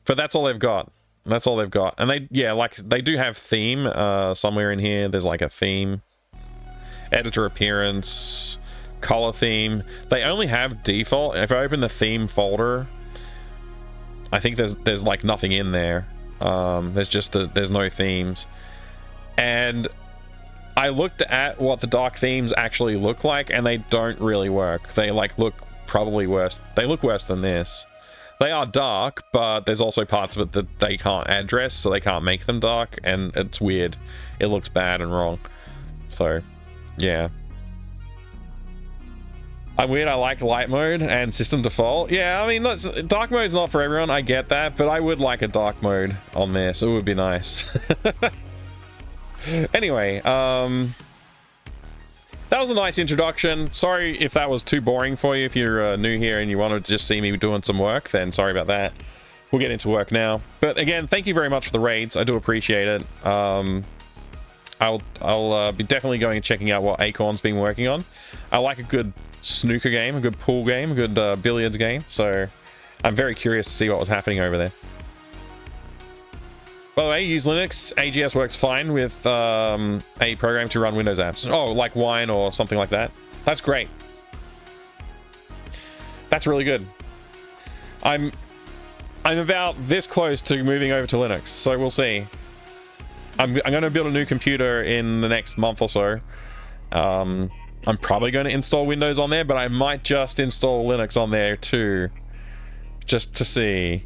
but that's all they've got. That's all they've got. And they, yeah, like they do have theme somewhere in here. There's like a theme. Editor appearance, color theme. They only have default. If I open the theme folder, I think there's like nothing in there. There's just there's no themes. And I looked at what the dark themes actually look like, and they don't really work. They like look probably worse. They look worse than this. They are dark, but there's also parts of it that they can't address, so they can't make them dark, and it's weird. It looks bad and wrong. So yeah. I'm weird, I like light mode and system default. Yeah, I mean, dark mode's not for everyone, I get that, but I would like a dark mode on this. It would be nice. Anyway, that was a nice introduction. Sorry if that was too boring for you. If you're new here and you want to just see me doing some work, then sorry about that. We'll get into work now. But again, thank you very much for the raids. I do appreciate it. I'll be definitely going and checking out what Acorn's been working on. I like a good snooker game, a good pool game, a good billiards game, so I'm very curious to see what was happening over there. By the way, use Linux. AGS works fine with a program to run Windows apps. Oh, like Wine or something like that. That's great. That's really good. I'm about this close to moving over to Linux, so we'll see. I'm going to build a new computer in the next month or so. I'm probably going to install Windows on there, but I might just install Linux on there too. Just to see.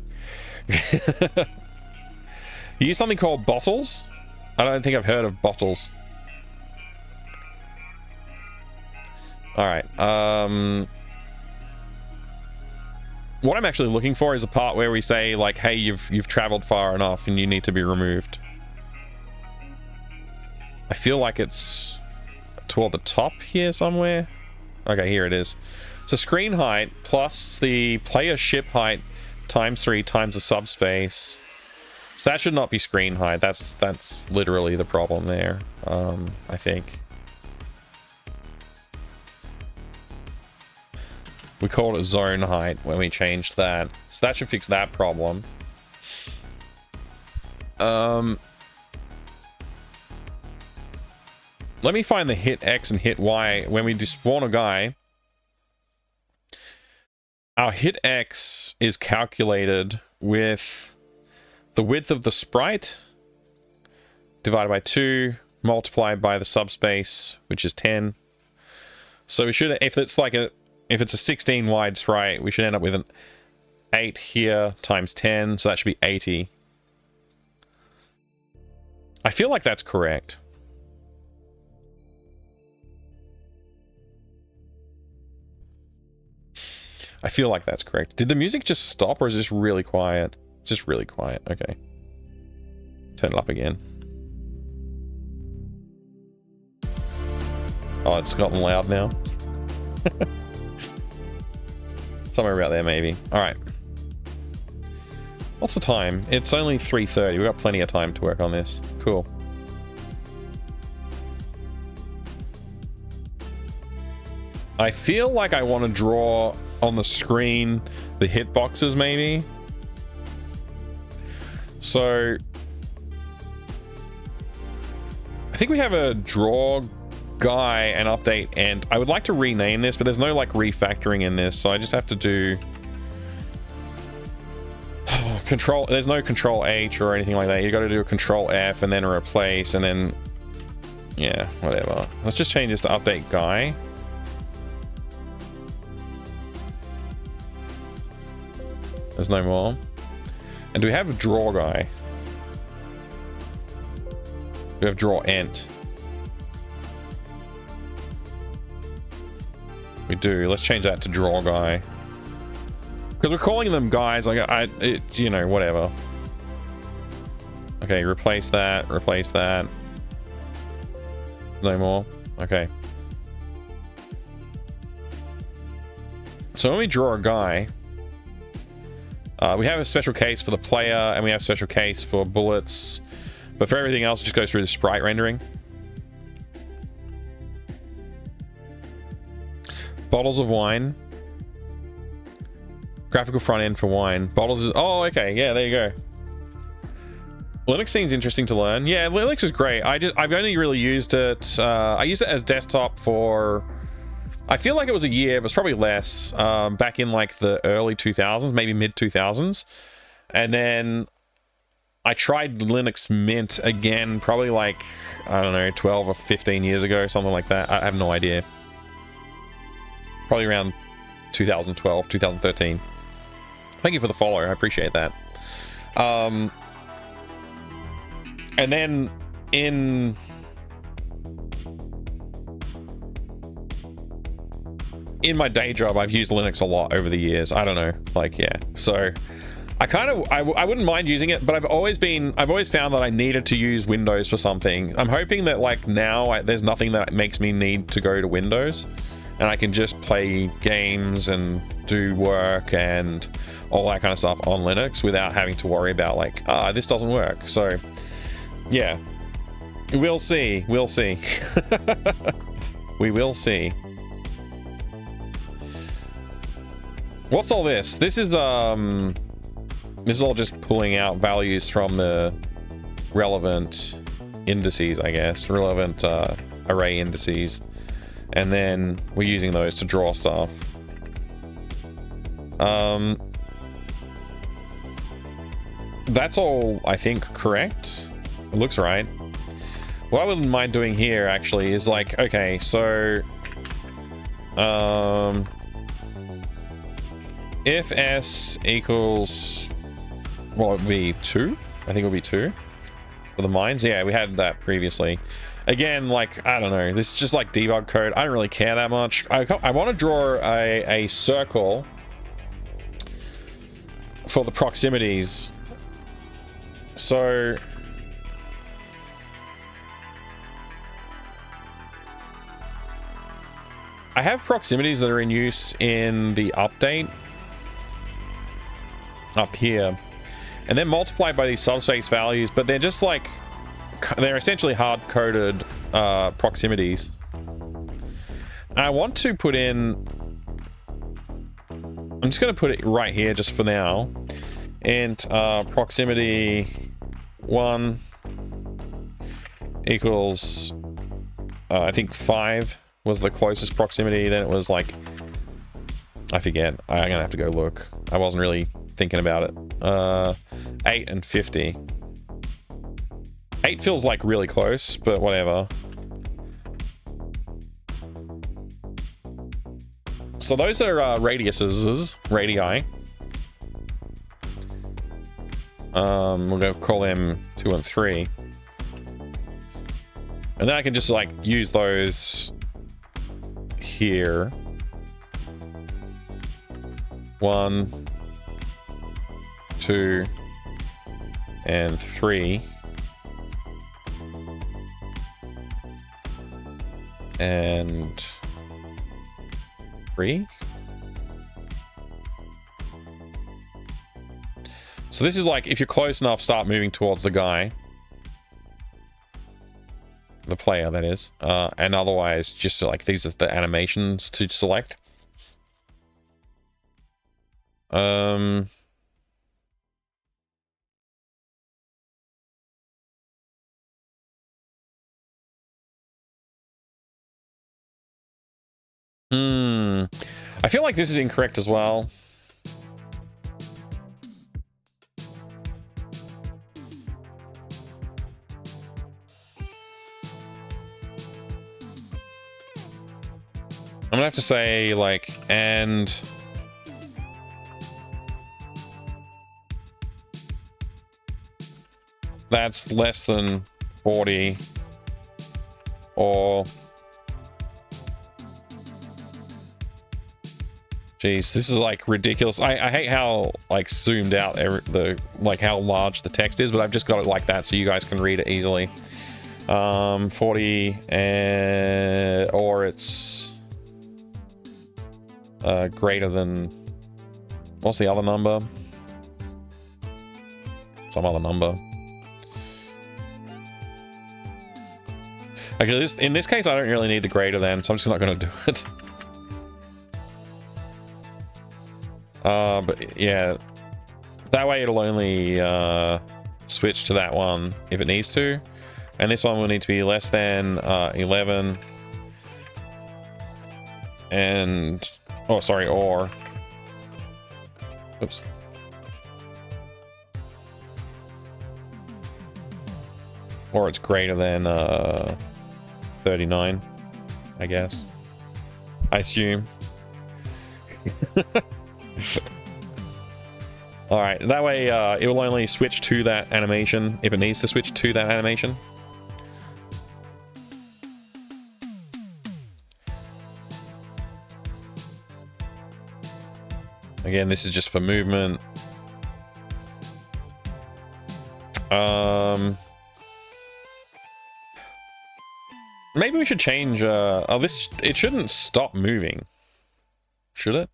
You use something called bottles? I don't think I've heard of bottles. Alright. What I'm actually looking for is a part where we say, like, hey, you've traveled far enough and you need to be removed. I feel like it's toward the top here somewhere. Okay, here it is. So screen height plus the player ship height times 3 times the subspace. So that should not be screen height. That's literally the problem there, I think. We called it zone height when we changed that. So that should fix that problem. Let me find the hit X and hit Y. When we despawn a guy, our hit X is calculated with the width of the sprite divided by 2 multiplied by the subspace, which is 10. So we should, if it's a 16 wide sprite, we should end up with an 8 here times 10, so that should be 80. I feel like that's correct. I feel like that's correct. Did the music just stop, or is this really quiet? It's just really quiet. Okay. Turn it up again. Oh, it's gotten loud now. Somewhere about there, maybe. Alright. What's the time? It's only 3:30. We've got plenty of time to work on this. Cool. I feel like I want to draw on the screen the hitboxes, maybe. So I think we have a draw guy and update, and I would like to rename this, but there's no like refactoring in this, so I just have to do control. There's no control H or anything like that. You got to do a control F and then a replace, and then Yeah, whatever. Let's just change this to update guy. There's no more. And do we have a draw guy? We have draw ent. We do. Let's change that to draw guy. Because we're calling them guys, like you know, whatever. Okay, replace that, replace that. No more. Okay. So when we draw a guy, we have a special case for the player, and we have a special case for bullets. But for everything else, it just goes through the sprite rendering. Bottles of wine. Graphical front end for wine. Bottles is... Oh, okay. Yeah, there you go. Linux seems interesting to learn. Yeah, Linux is great. I've only really used it... I used it as desktop for... I feel like it was a year, but it's probably less. Back in like the early 2000s, maybe mid 2000s. And then I tried Linux Mint again, probably like, I don't know, 12 or 15 years ago, something like that. I have no idea. Probably around 2012, 2013. Thank you for the follow. I appreciate that. And then in my day job, I've used Linux a lot over the years. I don't know, like, yeah. So I wouldn't mind using it, but I've always found that I needed to use Windows for something. I'm hoping that like now there's nothing that makes me need to go to Windows, and I can just play games and do work and all that kind of stuff on Linux without having to worry about like, this doesn't work. So yeah, we'll see. We'll see. We will see. What's all this? This is all just pulling out values from the relevant indices, I guess. Relevant array indices. And then we're using those to draw stuff. That's all, I think, correct. It looks right. What I wouldn't mind doing here, actually, is like, okay, so... if S equals... Well, it would be 2? I think it would be 2. For the mines? Yeah, we had that previously. Again, like, I don't know. This is just like debug code. I don't really care that much. I want to draw a circle for the proximities. So... I have proximities that are in use in the update. Up here. And they're multiplied by these subspace values, but they're just like... They're essentially hard-coded proximities. And I want to put in... I'm just going to put it right here just for now. And proximity 1 equals... I think 5 was the closest proximity. Then it was like... I forget. I'm going to have to go look. I wasn't really thinking about it. 8 and 50. 8 feels like really close, but whatever. So those are radiuses, radii. We're going to call them 2 and 3. And then I can just like use those here. 1, 2, and 3. And 3. So this is like, if you're close enough, start moving towards the guy. The player, that is. And otherwise, just like, these are the animations to select. I feel like this is incorrect as well. I'm gonna have to say like, and that's less than 40 or jeez, this is like ridiculous. I hate how like zoomed out like how large the text is, but I've just got it like that so you guys can read it easily. 40 and or it's greater than, what's the other number? Some other number. Actually, in this case, I don't really need the greater than, so I'm just not going to do it. But yeah, that way it'll only switch to that one if it needs to. And this one will need to be less than 11. And, oh, sorry, or. Oops. Or it's greater than 39, I guess. I assume. Alright, that way it will only switch to that animation if it needs to switch to that animation. Again, this is just for movement. Maybe we should change, oh, this, it shouldn't stop moving. Should it?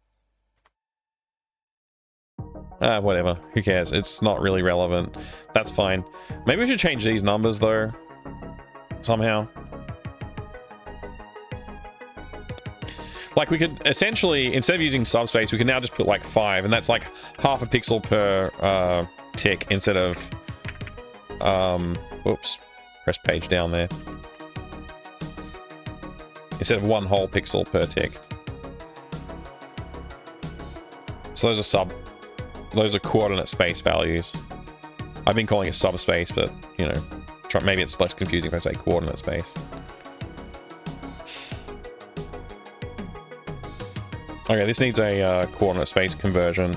Whatever. Who cares? It's not really relevant. That's fine. Maybe we should change these numbers, though. Somehow. Like, we could essentially, instead of using subspace, we can now just put, like, 5, and that's, like, half a pixel per tick instead of, whoops. Press page down there. Instead of 1 whole pixel per tick. So those are coordinate space values. I've been calling it subspace, but, you know, maybe it's less confusing if I say coordinate space. Okay, this needs a coordinate space conversion.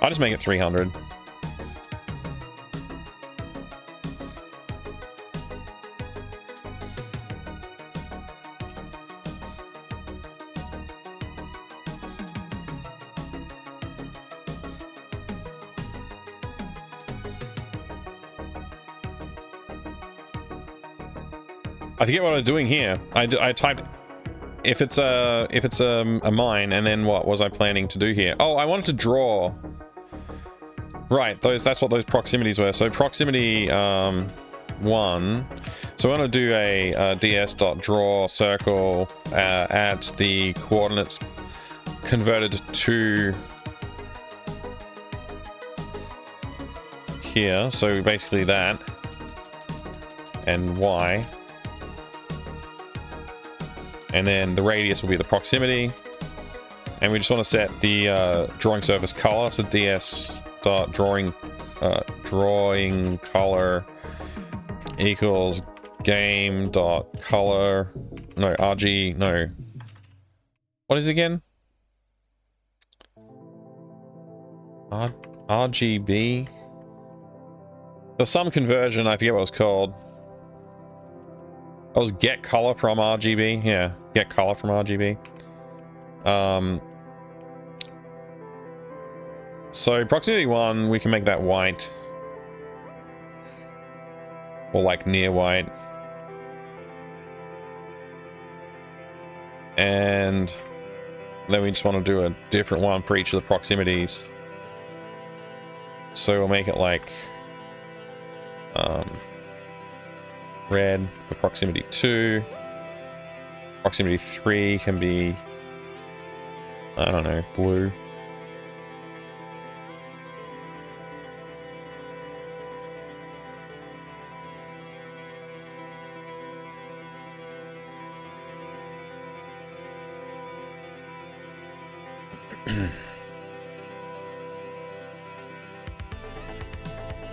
I'll just make it 300. I forget what I was doing here. I typed if it's a mine, and then what was I planning to do here? Oh, I wanted to draw. Right, that's what those proximities were. So proximity 1. So I want to do a ds.draw circle at the coordinates converted to here. So basically that and y. And then the radius will be the proximity. And we just want to set the drawing surface color. So ds.drawing drawing color equals game.color. No, RG, no. What is it again? RGB? There's some conversion, I forget what it's called. Oh, it was get color from RGB. Yeah, get color from RGB. So proximity 1, we can make that white. Or like near white. And then we just want to do a different one for each of the proximities. So we'll make it like red for proximity 2. Proximity 3 can be, I don't know, blue.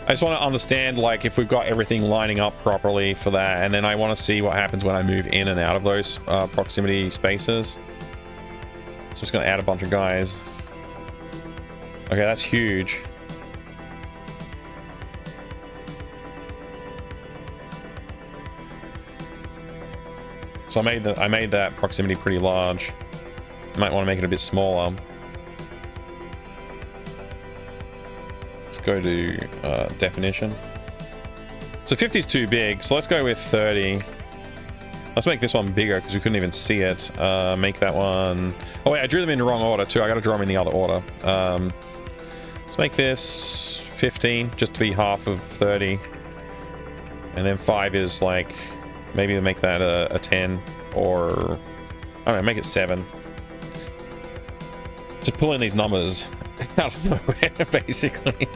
I just want to understand, like, if we've got everything lining up properly for that, and then I want to see what happens when I move in and out of those proximity spaces. So I'm just gonna add a bunch of guys. Okay, that's huge. So I made that proximity pretty large. Might want to make it a bit smaller. Let's go to definition. So 50 is too big, so let's go with 30. Let's make this one bigger because we couldn't even see it. Make that one... Oh wait, I drew them in the wrong order too. I gotta draw them in the other order. Let's make this 15, just to be half of 30. And then 5 is like... Maybe we'll make that a 10, or... I don't know, make it 7. Just pull in these numbers out of nowhere, basically.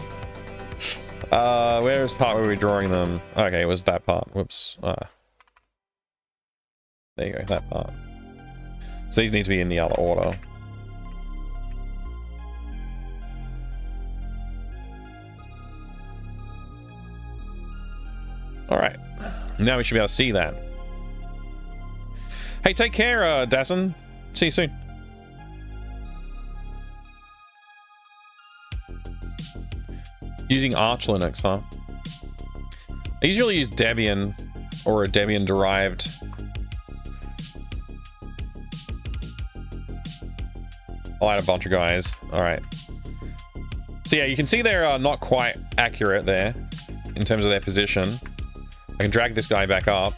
Where's the part where we're drawing them? Okay, it was that part. Whoops. There you go, that part. So these need to be in the other order. Alright. Now we should be able to see that. Hey, take care, Dassen. See you soon. Using Arch Linux, huh? I usually use Debian or a Debian derived. I'll add a bunch of guys. Alright. So yeah, you can see they're not quite accurate there in terms of their position. I can drag this guy back up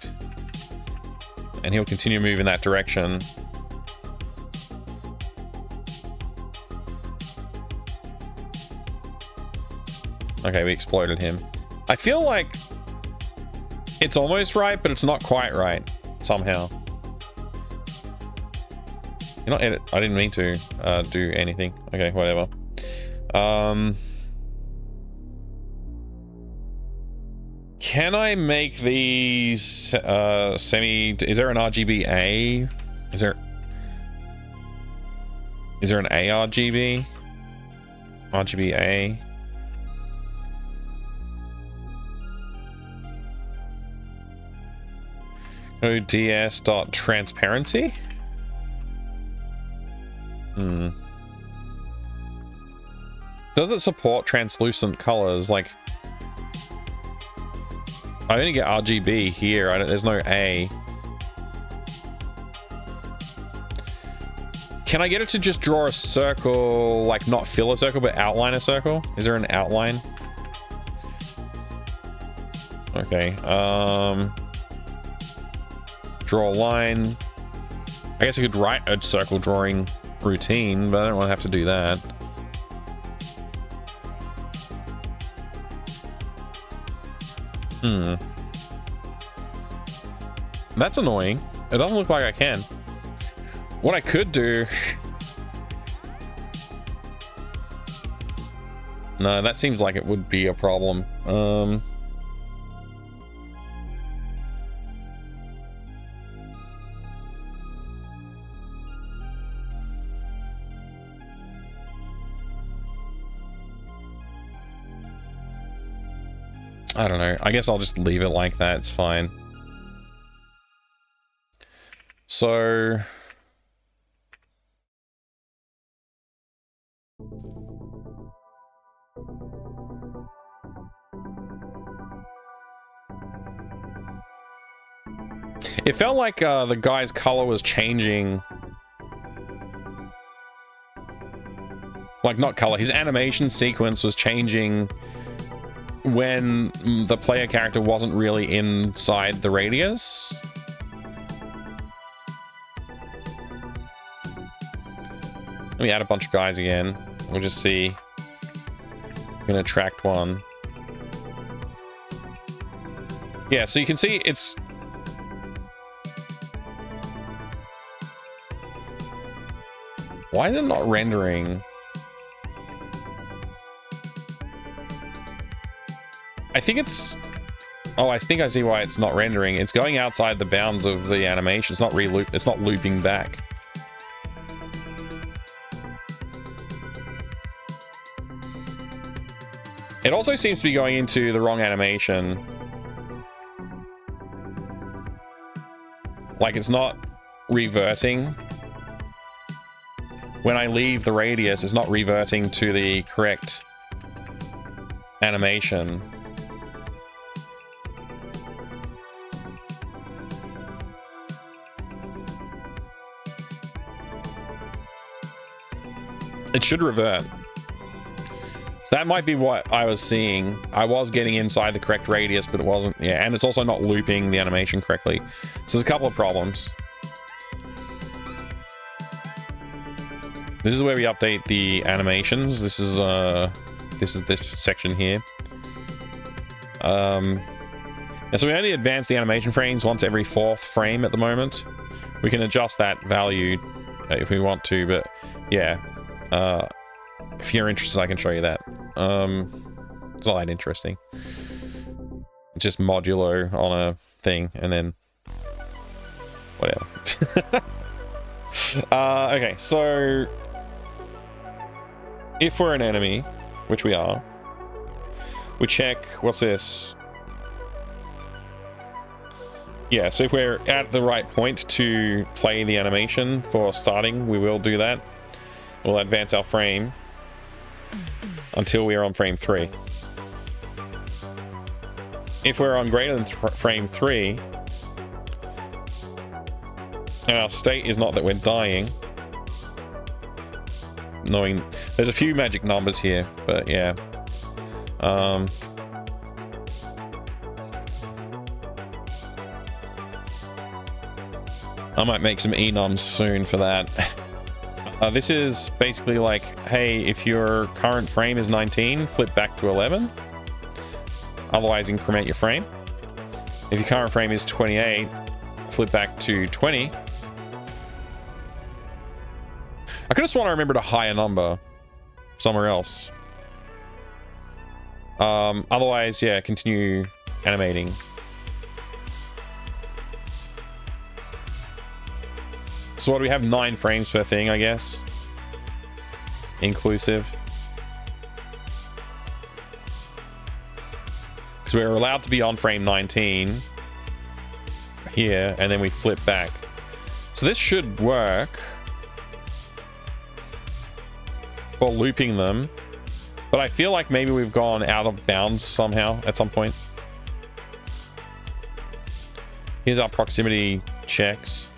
and he'll continue moving in that direction. Okay, we exploded him. I feel like it's almost right, but it's not quite right somehow. You're not edit. I didn't mean to do anything. Okay, whatever. Can I make these semi... Is there an RGB-A? Is there an ARGB? RGB-A? ODS.transparency? Does it support translucent colors? Like... I only get RGB here. There's no A. Can I get it to just draw a circle, like not fill a circle, but outline a circle? Is there an outline? Okay. Draw a line. I guess I could write a circle drawing routine, but I don't want to have to do that. That's annoying. It doesn't look like I can. What I could do... No, that seems like it would be a problem. I don't know. I guess I'll just leave it like that. It's fine. So... It felt like the guy's color was changing. Like, not color. His animation sequence was changing when the player character wasn't really inside the radius. Let me add a bunch of guys again. We'll just see. I'm gonna attract one. Yeah, so you can see it's... Why is it not rendering? I think it's... Oh, I think I see why it's not rendering. It's going outside the bounds of the animation. It's not it's not looping back. It also seems to be going into the wrong animation. Like, it's not reverting. when I leave the radius, it's not reverting to the correct animation. It should revert. So that might be what I was seeing. I was getting inside the correct radius, but it wasn't. Yeah, and it's also not looping the animation correctly. So there's a couple of problems. This is where we update the animations. This is this section here. And so we only advance the animation frames once every 4th frame at the moment. We can adjust that value if we want to, but yeah. If you're interested, I can show you that. It's not that interesting. It's just modulo on a thing, and then whatever. Okay, so if we're an enemy, which we are, we check, what's this? Yeah, so if we're at the right point to play the animation for starting, we will do that. We'll advance our frame until we are on frame 3. If we're on greater than frame 3, and our state is not that we're dying, knowing there's a few magic numbers here, but yeah. I might make some enums soon for that. This is basically like, hey, if your current frame is 19, flip back to 11. Otherwise, increment your frame. If your current frame is 28, flip back to 20. I could just want to remember a higher number somewhere else. Otherwise, yeah, continue animating. So what do we have? 9 frames per thing, I guess. Inclusive. Because we're allowed to be on frame 19 here, and then we flip back. So this should work for looping them. But I feel like maybe we've gone out of bounds somehow at some point. Here's our proximity checks.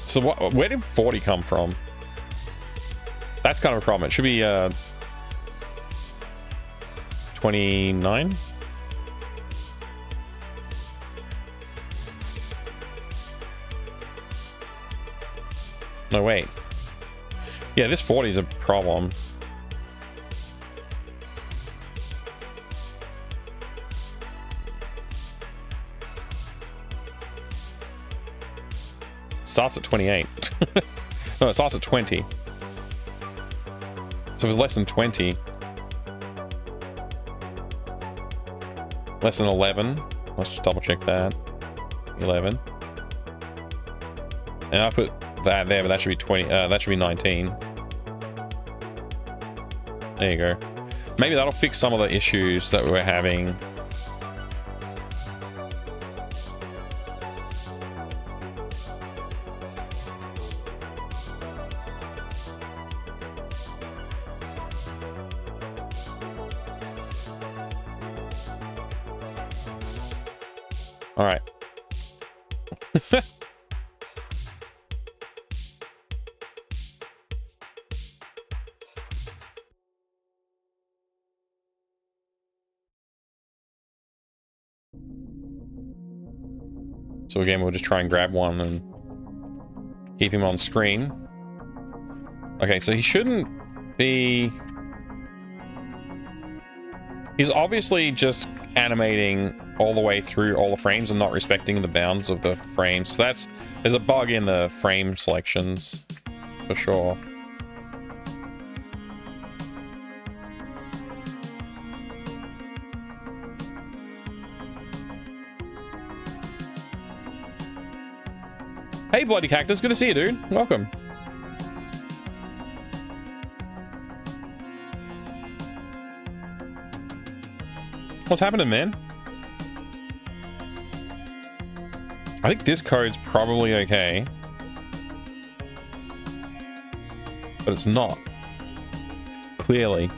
So where did 40 come from? That's kind of a problem. It should be 29. No, wait. Yeah, this 40 is a problem. Starts at 28. No, it starts at 20. So it was less than 20. Less than 11. Let's just double check that. 11. And I put that there, but that should be 20. That should be 19. There you go. Maybe that'll fix some of the issues that we're having. All right. So again, we'll just try and grab one and keep him on screen. Okay, so he shouldn't be... He's obviously just animating all the way through all the frames and not respecting the bounds of the frames. So there's a bug in the frame selections for sure. Hey, Bloody Cactus, good to see you, dude. Welcome. What's happening, man? I think this code's probably okay. But it's not. Clearly.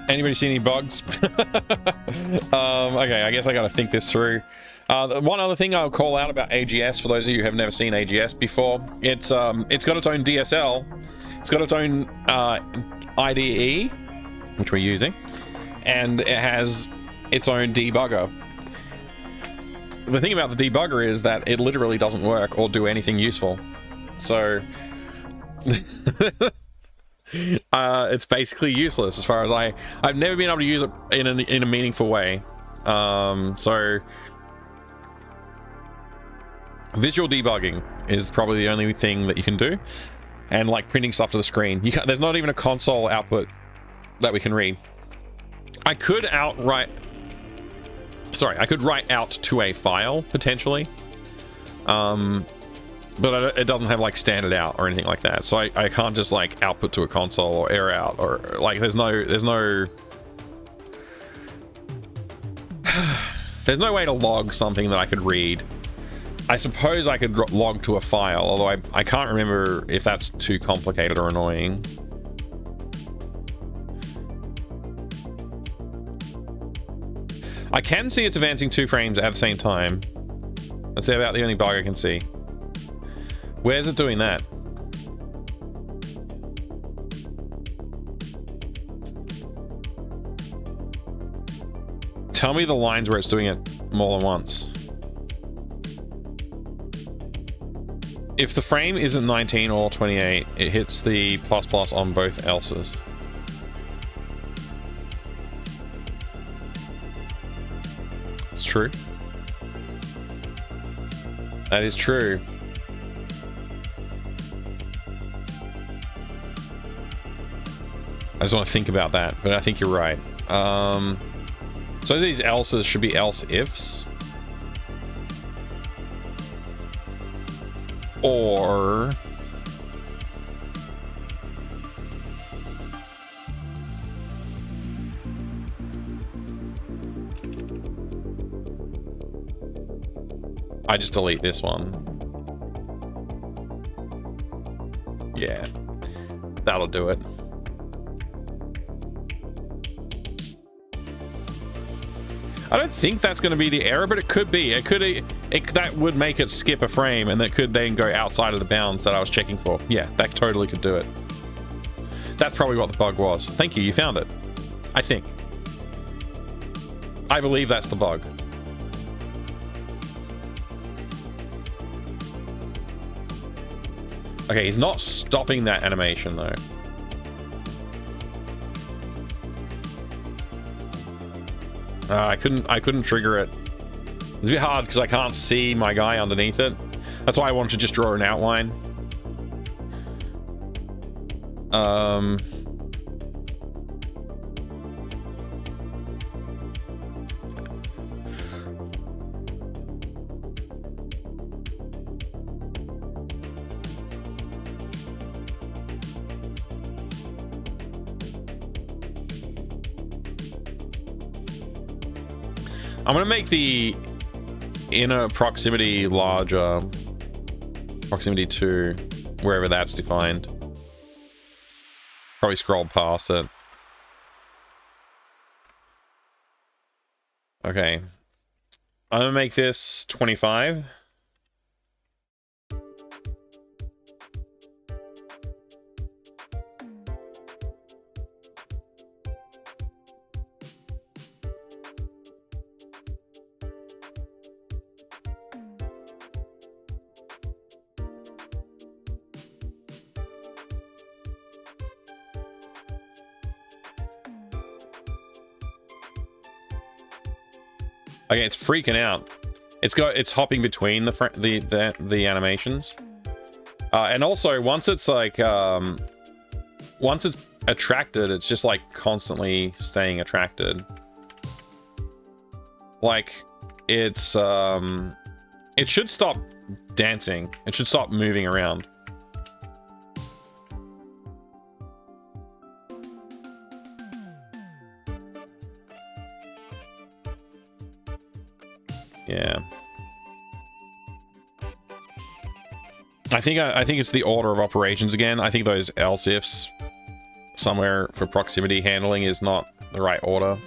Anybody see any bugs? Okay, I guess I gotta think this through. One other thing I'll call out about AGS, for those of you who have never seen AGS before, it's got its own DSL, it's got its own IDE, which we're using, and it has its own debugger. The thing about the debugger is that it literally doesn't work or do anything useful. So it's basically useless as far as I've never been able to use it in a meaningful way. So visual debugging is probably the only thing that you can do, and like printing stuff to the screen. There's not even a console output that we can read. I could write out to a file potentially, but it doesn't have like standard out or anything like that, so I can't just like output to a console or air out, or like there's no way to log something that I could read. I suppose I could log to a file, although I can't remember if that's too complicated or annoying. I can see it's advancing 2 frames at the same time. That's about the only bug I can see. Where's it doing that? Tell me the lines where it's doing it more than once. If the frame isn't 19 or 28, it hits the ++ on both else's. It's true. That is true. I just want to think about that, but I think you're right. So these else's should be else ifs. Or I just delete this one. Yeah, that'll do it. I don't think that's going to be the error, but it could be. That would make it skip a frame, and that could then go outside of the bounds that I was checking for. Yeah, that totally could do it. That's probably what the bug was. Thank you, you found it. I think. I believe that's the bug. Okay, he's not stopping that animation though. I couldn't trigger it. It's a bit hard because I can't see my guy underneath it. That's why I wanted to just draw an outline. I'm gonna make the inner proximity larger. Proximity 2, wherever that's defined. Probably scroll past it. Okay. I'm gonna make this 25. Okay, it's freaking out. It's hopping between the animations. And also once it's like once it's attracted, it's just like constantly staying attracted. Like it's it should stop dancing. It should stop moving around. Yeah. I think it's the order of operations again. I think those else ifs somewhere for proximity handling is not the right order.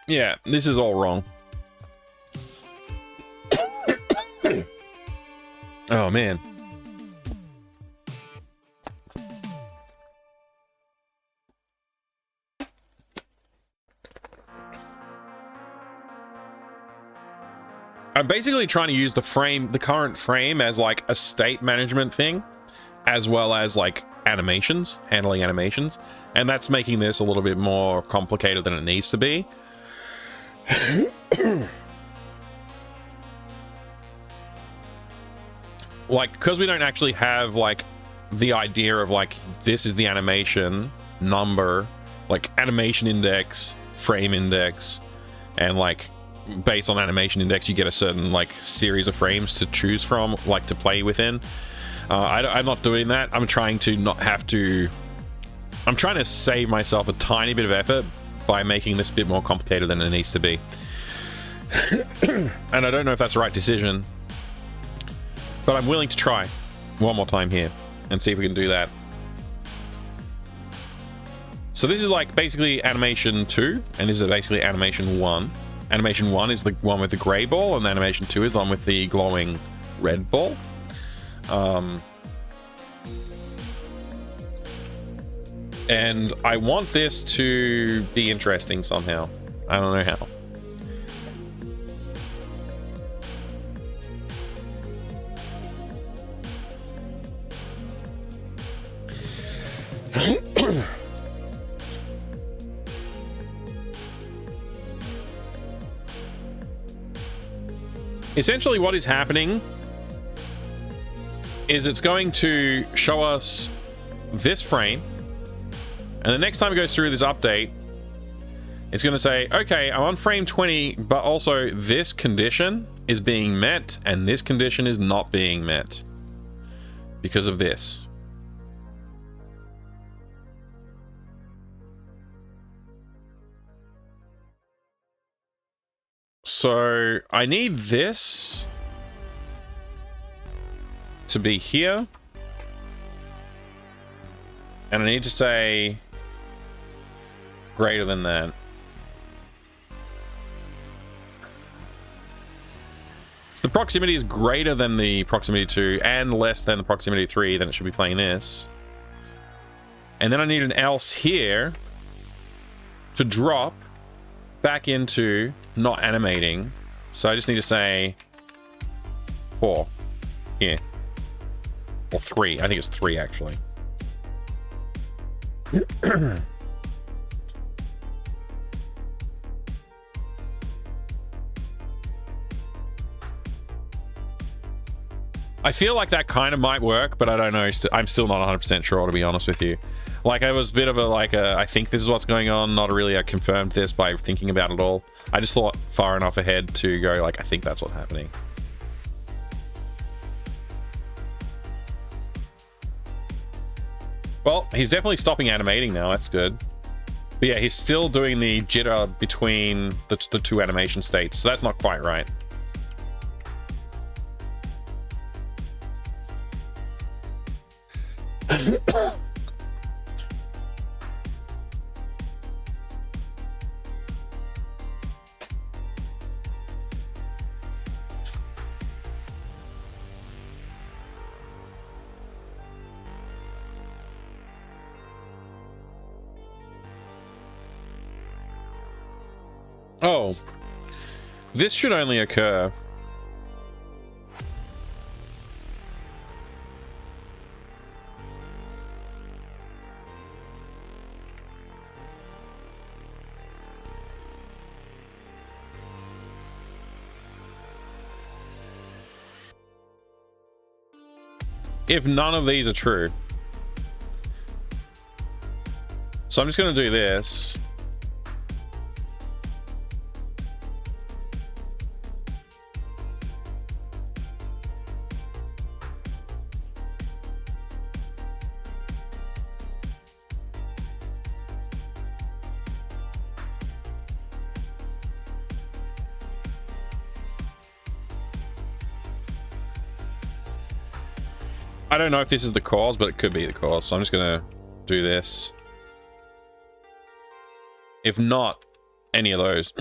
Yeah, this is all wrong. Oh, man. I'm basically trying to use the current frame as like a state management thing, as well as like animations, handling animations. And that's making this a little bit more complicated than it needs to be. Like, because we don't actually have like the idea of like this is the animation number, like animation index, frame index, and like based on animation index you get a certain like series of frames to choose from, like to play within. I'm not doing that. I'm trying to not have to. I'm trying to save myself a tiny bit of effort by making this a bit more complicated than it needs to be. And I don't know if that's the right decision, but I'm willing to try one more time here and see if we can do that. So this is like basically animation 2, and this is basically animation 1. Animation 1 is the one with the gray ball, and animation 2 is the one with the glowing red ball. And I want this to be interesting somehow. I don't know how. Essentially what is happening is it's going to show us this frame, and the next time it goes through this update, it's going to say, okay, I'm on frame 20, but also this condition is being met and this condition is not being met because of this. So I need this to be here, and I need to say greater than that. So the proximity is greater than the proximity 2 and less than the proximity 3, then it should be playing this. And then I need an else here to drop back into not animating. So I just need to say 4 here. Or 3. I think it's 3 actually. I feel like that kind of might work, but I don't know. I'm still not 100% sure, to be honest with you. Like, I was a bit of a, I think this is what's going on, not really I confirmed this by thinking about it all. I just thought far enough ahead to go, like, I think that's what's happening. Well, he's definitely stopping animating now, that's good. But yeah, he's still doing the jitter between the two animation states, so that's not quite right. Oh, this should only occur. If none of these are true. So I'm just going to do this. I don't know if this is the cause, but it could be the cause. So I'm just going to do this. If not any of those.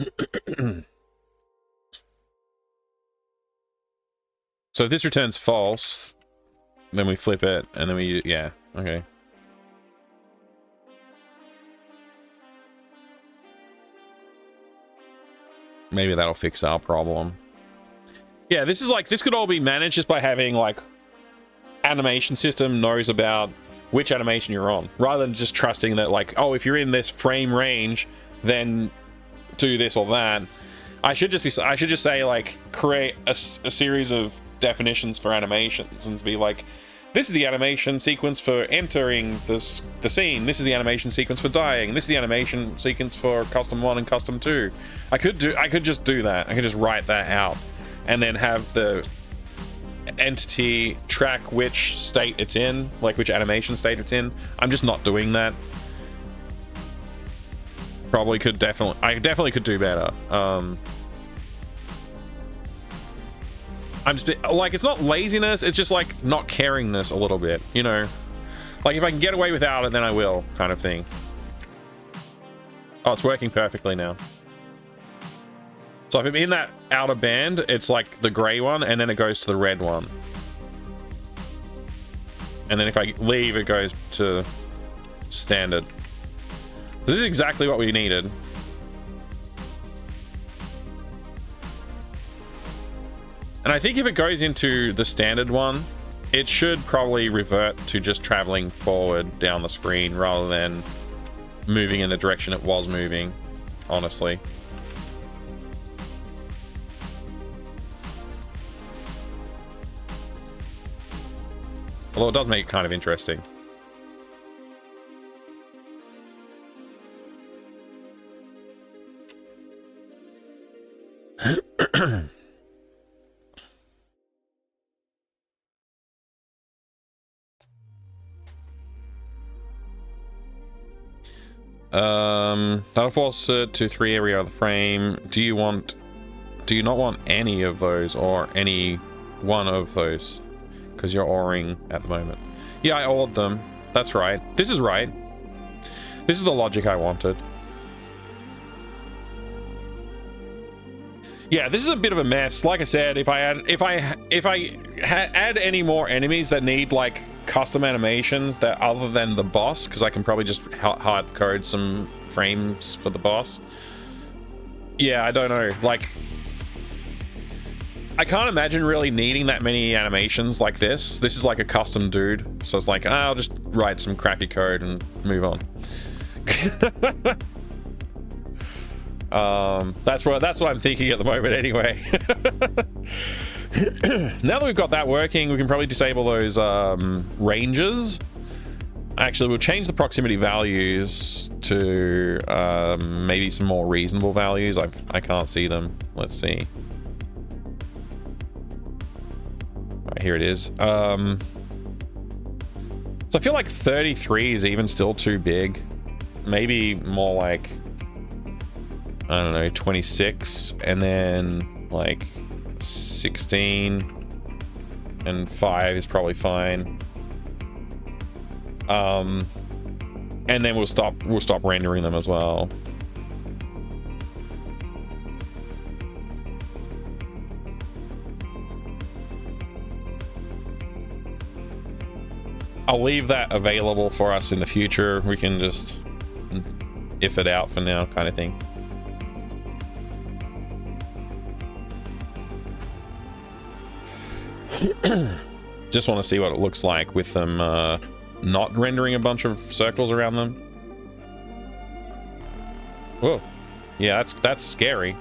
So if this returns false, then we flip it and then we, yeah, okay. Maybe that'll fix our problem. Yeah, this is like, this could all be managed just by having like animation system knows about which animation you're on, rather than just trusting that like, oh, if you're in this frame range, then do this or that. I should just say like, create a series of definitions for animations and be like, this is the animation sequence for entering the scene, this is the animation sequence for dying, this is the animation sequence for custom 1 and custom 2. I could just do that. I could just write that out and then have the entity track which state it's in, like which animation state it's in. I'm just not doing that. I definitely could do better. I'm just like, it's not laziness, it's just like not caringness a little bit, you know, like if I can get away without it, then I will, kind of thing. Oh, it's working perfectly now. So if I'm in that outer band, it's like the gray one, and then it goes to the red one. And then if I leave, it goes to standard. This is exactly what we needed. And I think if it goes into the standard one, it should probably revert to just traveling forward down the screen rather than moving in the direction it was moving, honestly. Although it does make it kind of interesting. That'll force it to 3 every other frame. Do you not want any of those or any one of those? Because you're ORing at the moment. Yeah, I ORed them. That's right. This is right. This is the logic I wanted. Yeah, this is a bit of a mess. Like I said, if I add any more enemies that need like custom animations that other than the boss, because I can probably just hard code some frames for the boss. Yeah, I don't know. Like, I can't imagine really needing that many animations like this. This is like a custom dude, so it's like, I'll just write some crappy code and move on. That's what I'm thinking at the moment anyway. Now that we've got that working, we can probably disable those ranges. Actually, we'll change the proximity values to maybe some more reasonable values. I can't see them. Let's see. Right, here it is. So I feel like 33 is even still too big. Maybe more like, I don't know, 26, and then like 16 and 5 is probably fine. And then we'll stop rendering them as well. I'll leave that available for us in the future. We can just if it out for now, kind of thing. Just want to see what it looks like with them not rendering a bunch of circles around them. Whoa. Yeah, that's scary.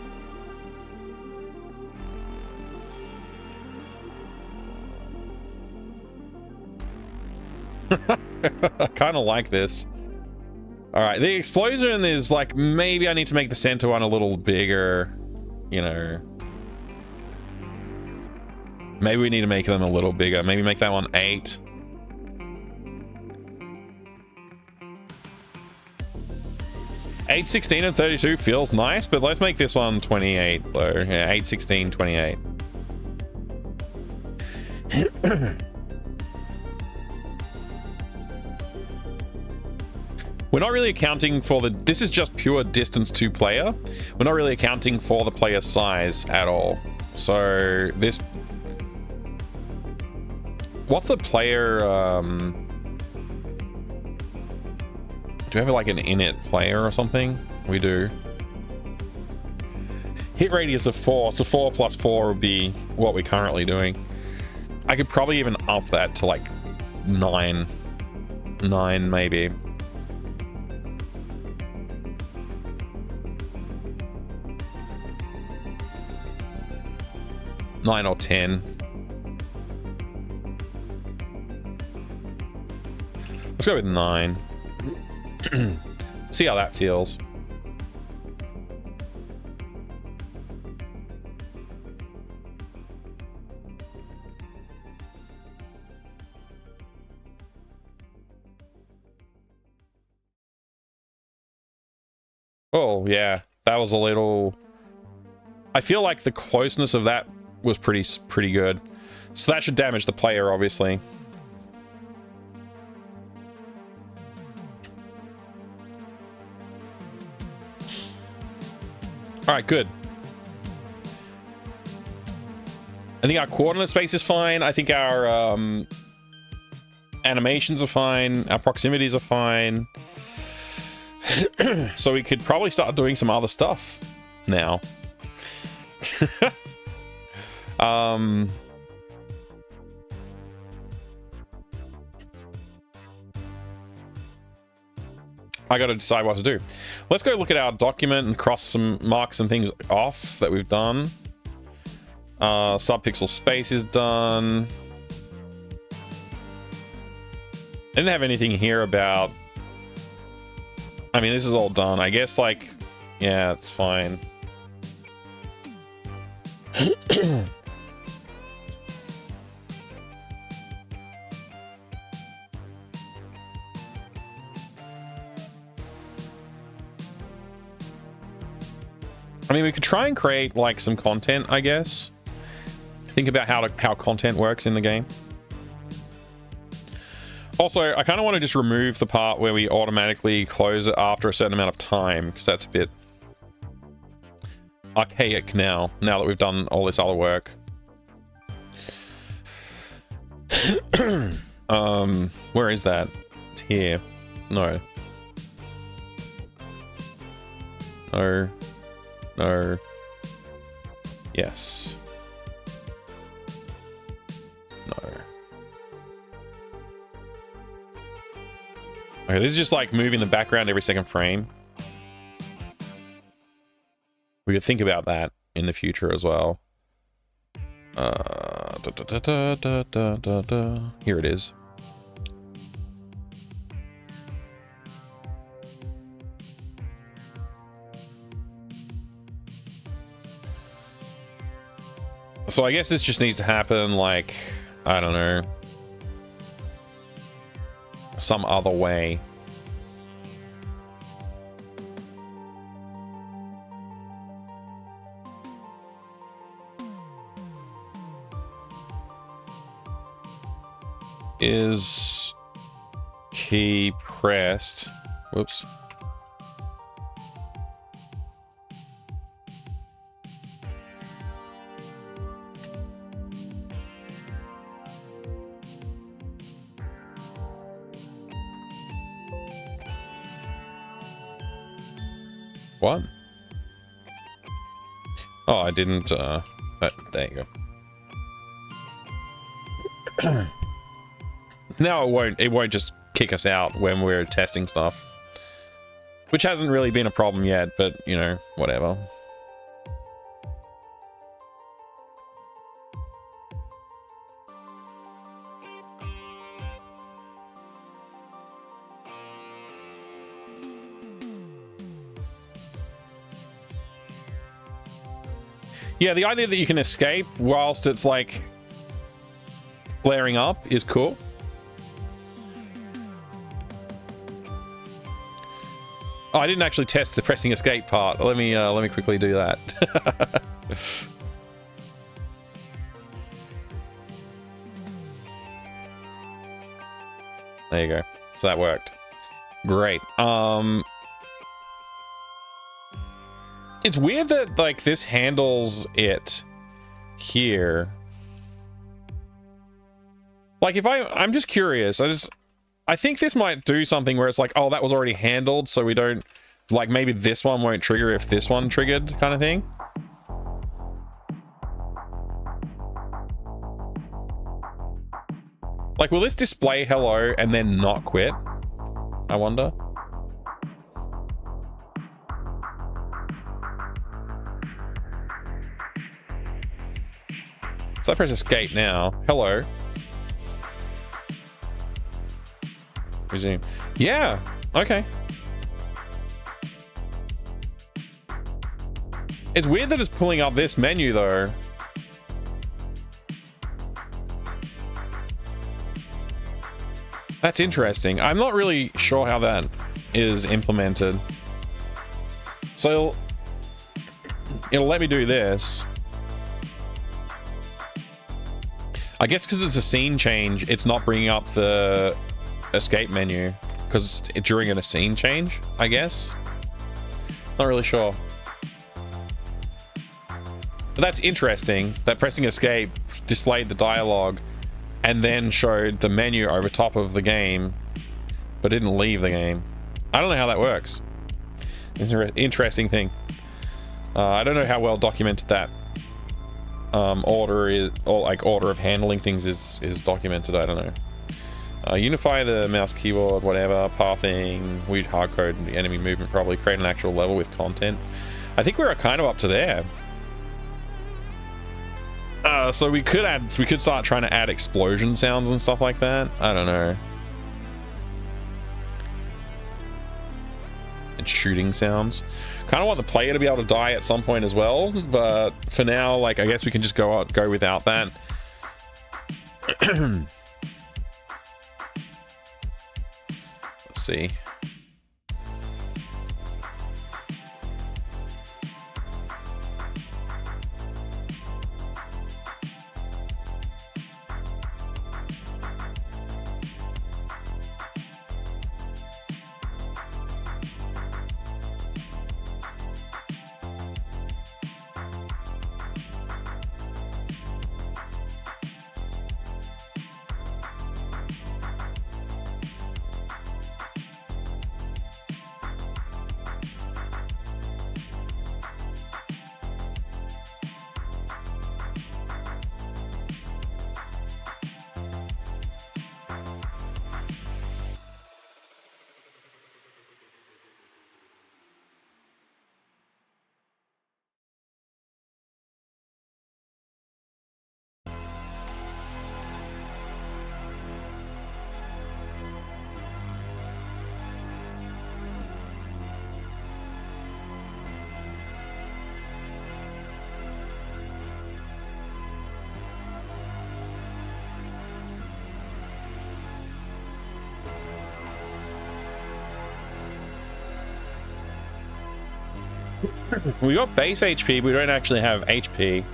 I kind of like this. All right, the explosion is like, maybe I need to make the center one a little bigger, you know. Maybe we need to make them a little bigger. Maybe make that one 8. Eight, 16, and 32 feels nice, but let's make this one 28 though. Yeah, 8, 16, 28. We're not really accounting for the... This is just pure distance to player. We're not really accounting for the player size at all. So this... What's the player... Do we have like an init player or something? We do. Hit radius of 4, so 4 plus 4 would be what we're currently doing. I could probably even up that to like 9. 9 maybe. Nine or 10. Let's go with 9. See how that feels. Oh, yeah. That was a little... I feel like the closeness of that was pretty good. So that should damage the player, obviously. All right, good. I think our coordinate space is fine. I think our animations are fine. Our proximities are fine. So we could probably start doing some other stuff now. I gotta decide what to do. Let's go look at our document and mark some things off that we've done. Subpixel space is done. I didn't have anything here about... I mean, this is all done. I guess, like... Yeah, it's fine. I mean, we could try and create, like, some content, I guess. Think about how content works in the game. Also, I kind of want to just remove the part where we automatically close it after a certain amount of time, because that's a bit archaic now that we've done all this other work. Where is that? It's here. No. No. No. Yes. No. Okay, this is just like moving the background every second frame. We could think about that in the future as well. Here it is. So I guess this just needs to happen, like, I don't know, some other way. Is key pressed? Whoops. What? Oh, I didn't, there you go. Now it won't just kick us out when we're testing stuff. Which hasn't really been a problem yet, but, you know, whatever. Yeah, the idea that you can escape whilst it's, like, flaring up is cool. Oh, I didn't actually test the pressing escape part. Let me quickly do that. There you go. So that worked. Great. It's weird that, like, this handles it here. Like, if I'm just curious. I think this might do something where it's like, oh, that was already handled, so we don't, like, maybe this one won't trigger if this one triggered, kind of thing. Like, will this display hello and then not quit? I wonder. So I press escape now. Hello. Resume. Yeah. Okay. It's weird that it's pulling up this menu though. That's interesting. I'm not really sure how that is implemented. So it'll let me do this. I guess because it's a scene change, it's not bringing up the escape menu because during a scene change, I guess. Not really sure. But that's interesting that pressing escape displayed the dialogue and then showed the menu over top of the game, but didn't leave the game. I don't know how that works. It's an interesting thing. I don't know how well documented that order is, or like order of handling things is documented. I don't know. Unify the mouse keyboard, whatever, pathing, weird hardcode, the enemy movement, probably create an actual level with content. I think we're kind of up to there. So we could start trying to add explosion sounds and stuff like that. I don't know. And shooting sounds. Kind of want the player to be able to die at some point as well, but for now, like, I guess we can just go without that. Let's see. We got base HP, but we don't actually have HP.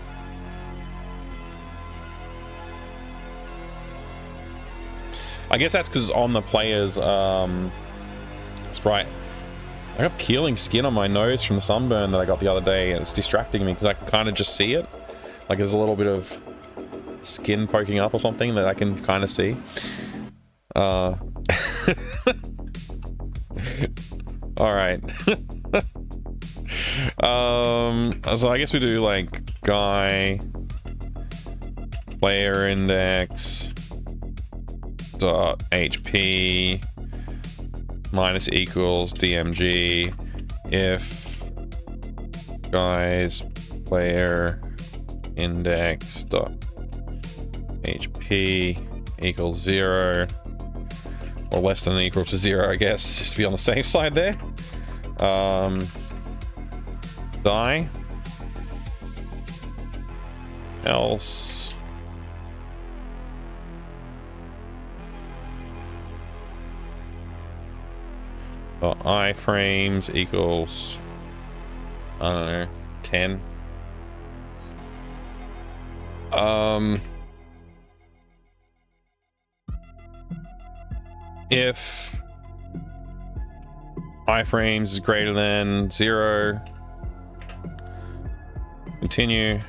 I guess that's because it's on the player's sprite. I got peeling skin on my nose from the sunburn that I got the other day, and it's distracting me because I can kind of just see it. Like there's a little bit of skin poking up or something that I can kind of see. All right. So I guess we do like guy, player index, dot HP minus equals DMG if guys player index dot HP equals 0 or less than or equal to 0, I guess, just to be on the safe side there. Die. Else iframes equals, I don't know, 10. If iframes is greater than 0, continue.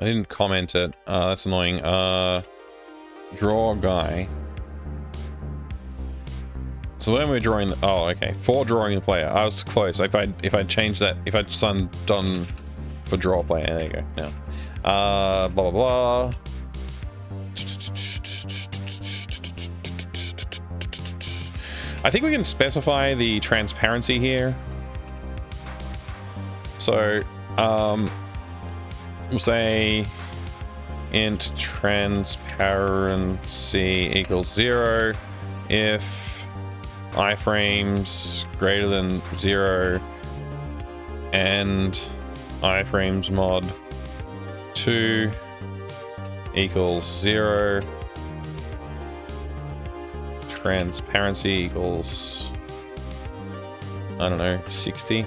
I didn't comment it. That's annoying. Draw guy. So when we're drawing the, oh, okay. For drawing the player. I was close. If I changed that, if I'd done for draw player, there you go. Now. Blah blah blah. I think we can specify the transparency here. So, we'll say int transparency equals 0 if iframes greater than 0 and iframes mod 2 equals 0. Transparency equals, I don't know, 60.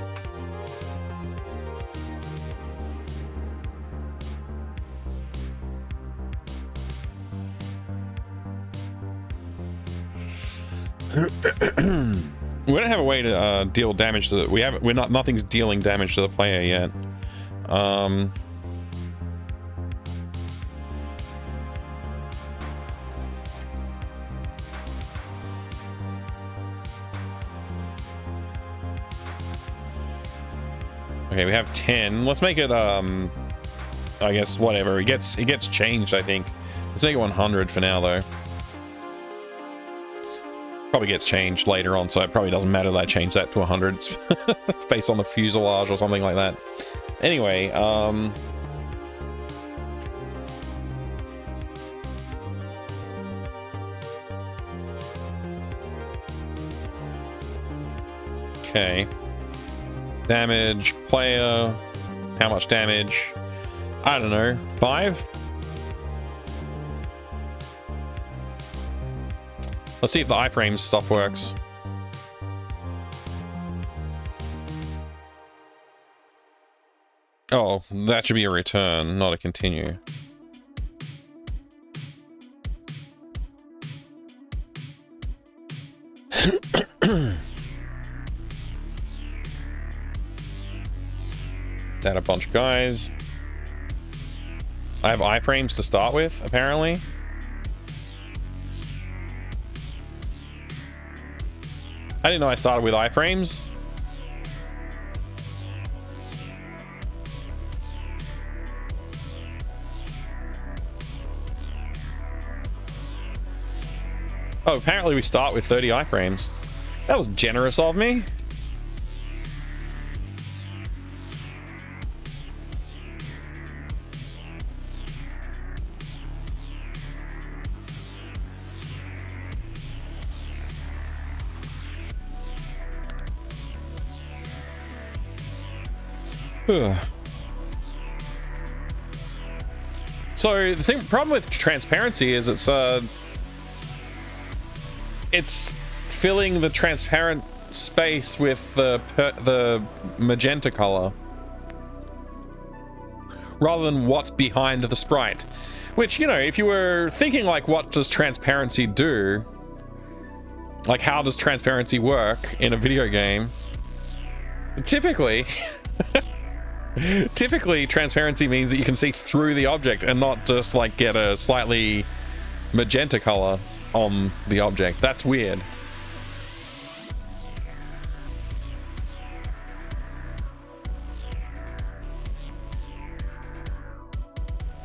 We don't have a way to deal damage to the, nothing's dealing damage to the player yet. Okay, we have 10. Let's make it I guess whatever. It gets changed, I think. Let's make it 100 for now though. Probably gets changed later on, so it probably doesn't matter that I change that to 100. It's based on the fuselage or something like that. Anyway, okay. Damage, player, how much damage? I don't know, 5? Let's see if the iframes stuff works. Oh, that should be a return, not a continue. Add a bunch of guys. I have iframes to start with, apparently. I didn't know I started with iframes. Oh, apparently we start with 30 iframes. That was generous of me. So the problem with transparency is it's filling the transparent space with the magenta color rather than what's behind the sprite. Which, you know, if you were thinking like, what does transparency do? Like, how does transparency work in a video game? Typically, transparency means that you can see through the object and not just like get a slightly magenta color on the object. That's weird.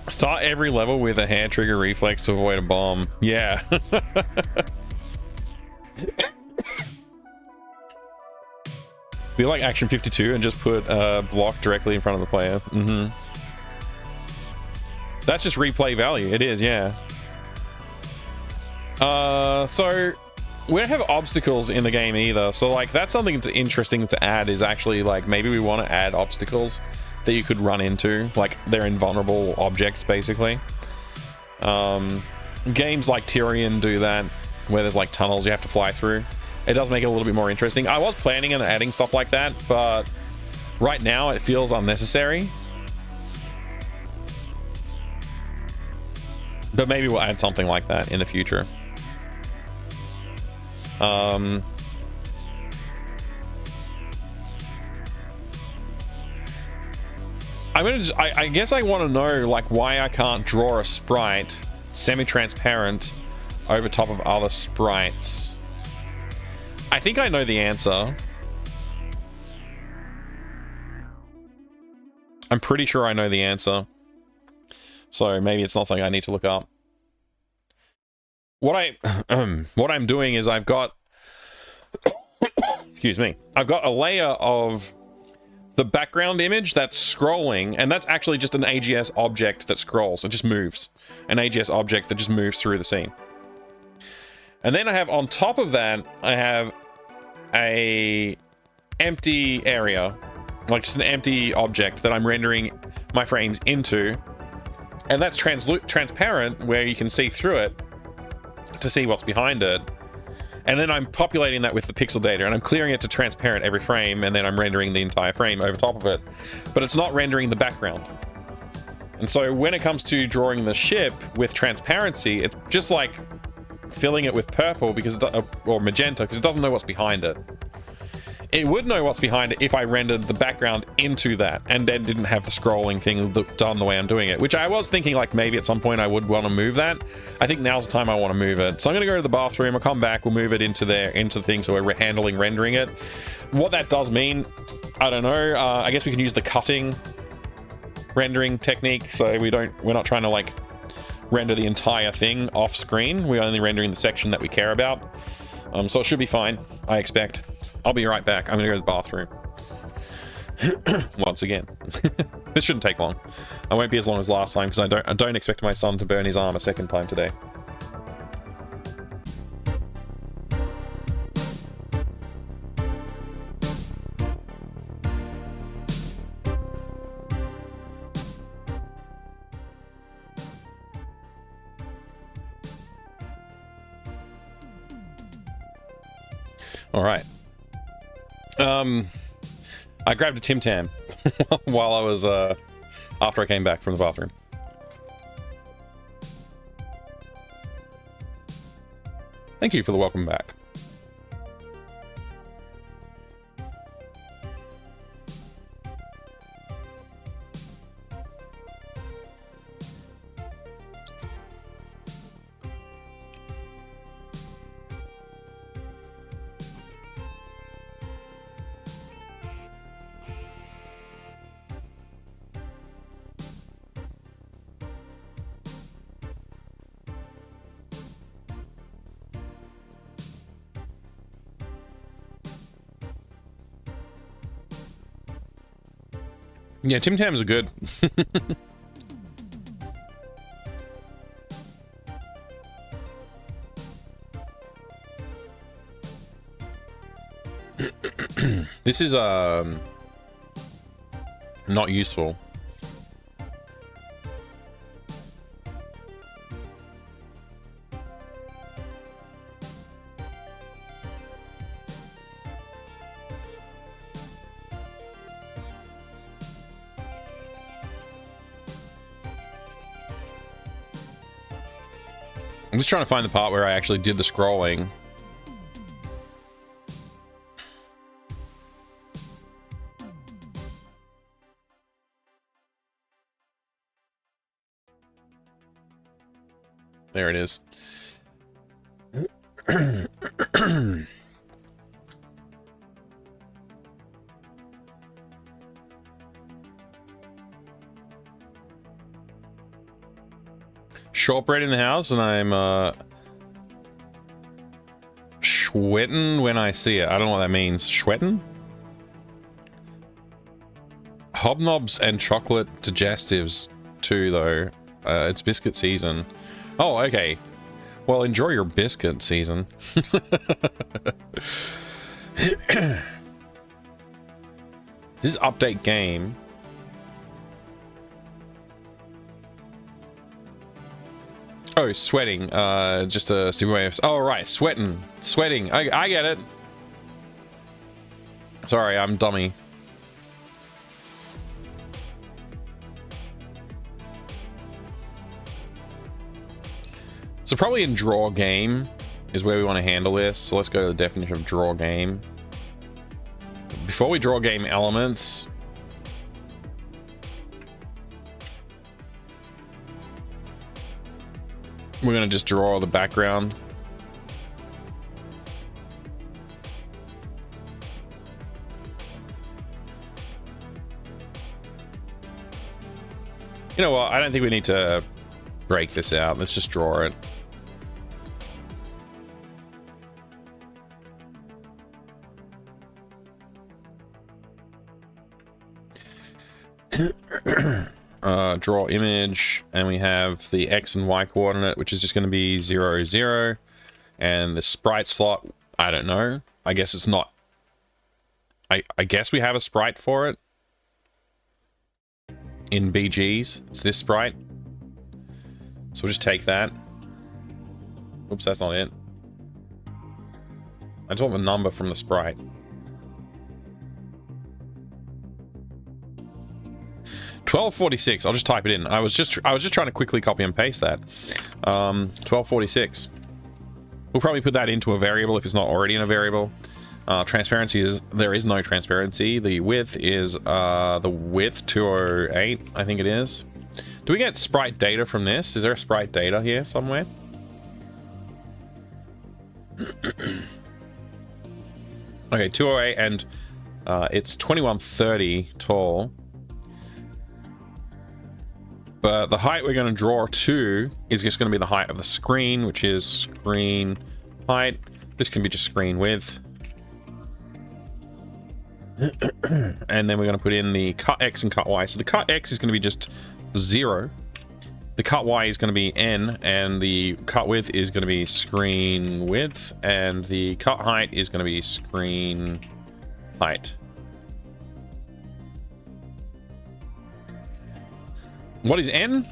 Start every level with a hand trigger reflex to avoid a bomb. Yeah. Be like Action 52 and just put a block directly in front of the player. That's just replay value. It is, yeah. So we don't have obstacles in the game either. So like that's something that's interesting to add, is actually like maybe we want to add obstacles that you could run into. Like they're invulnerable objects basically. Games like Tyrion do that, where there's like tunnels you have to fly through. It does make it a little bit more interesting. I was planning on adding stuff like that, but right now it feels unnecessary. But maybe we'll add something like that in the future. I guess I want to know like why I can't draw a sprite semi-transparent over top of other sprites. I think I know the answer. I'm pretty sure I know the answer. So maybe it's not something I need to look up. What I'm doing is I've got excuse me. I've got a layer of the background image that's scrolling, and that's actually just an AGS object that scrolls. It just moves. An AGS object that just moves through the scene. And then I have on top of that, I have a empty area, like just an empty object that I'm rendering my frames into. And that's transparent, where you can see through it to see what's behind it. And then I'm populating that with the pixel data, and I'm clearing it to transparent every frame, and then I'm rendering the entire frame over top of it. But it's not rendering the background. And so when it comes to drawing the ship with transparency, it's just like filling it with purple because or magenta, because it doesn't know what's behind it. It would know what's behind it if I rendered the background into that and then didn't have the scrolling thing done the way I'm doing it, which I was thinking like maybe at some point I would want to move that. I think now's the time I want to move it. So I'm going to go to the bathroom, I'll come back, we'll move it into there, into the thing, so we're rendering it. What that does mean, I don't know. I guess we can use the cutting rendering technique, so we're not trying to like render the entire thing off screen. We're only rendering the section that we care about. So it should be fine, I expect. I'll be right back. I'm gonna go to the bathroom. Once again. This shouldn't take long. I won't be as long as last time because I don't expect my son to burn his arm a second time today. All right. I grabbed a Tim Tam while I was after I came back from the bathroom. Thank you for the welcome back. Yeah, Tim Tams are good. This is Not useful. I'm just trying to find the part where I actually did the scrolling. There it is. Shortbread in the house, and I'm schwitten when I see it. I don't know what that means. Schwetten? Hobnobs and chocolate digestives too, though. It's biscuit season. Oh, okay. Well, enjoy your biscuit season. This is update game. Oh, sweating. Just a stupid way of... Oh, right. Sweating. Sweating. I get it. Sorry, I'm dummy. So probably in draw game is where we want to handle this. So let's go to the definition of draw game. Before we draw game elements... we're going to just draw the background. You know what? I don't think we need to break this out. Let's just draw it. Draw image, and we have the X and Y coordinate, which is just going to be 0, 0. And the sprite slot, I don't know. I guess it's not... I guess we have a sprite for it. In BGs. It's this sprite. So we'll just take that. Oops, that's not it. I just want the number from the sprite. 1246. I'll just type it in. I was just trying to quickly copy and paste that. 1246. We'll probably put that into a variable if it's not already in a variable. Transparency is... there is no transparency. The width is the width 208, I think it is. Do we get sprite data from this? Is there a sprite data here somewhere? Okay, 208, and it's 2130 tall. But the height we're going to draw to is just going to be the height of the screen, which is screen height. This can be just screen width. And then we're going to put in the cut X and cut Y. So the cut X is going to be just 0. The cut Y is going to be N, and the cut width is going to be screen width, and the cut height is going to be screen height. What is N?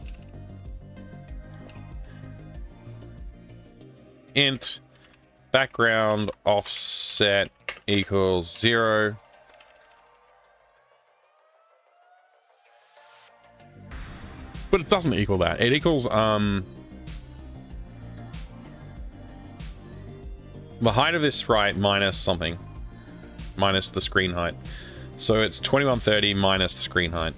Int background offset equals 0. But it doesn't equal that. It equals the height of this sprite minus something. Minus the screen height. So it's 2130 minus the screen height.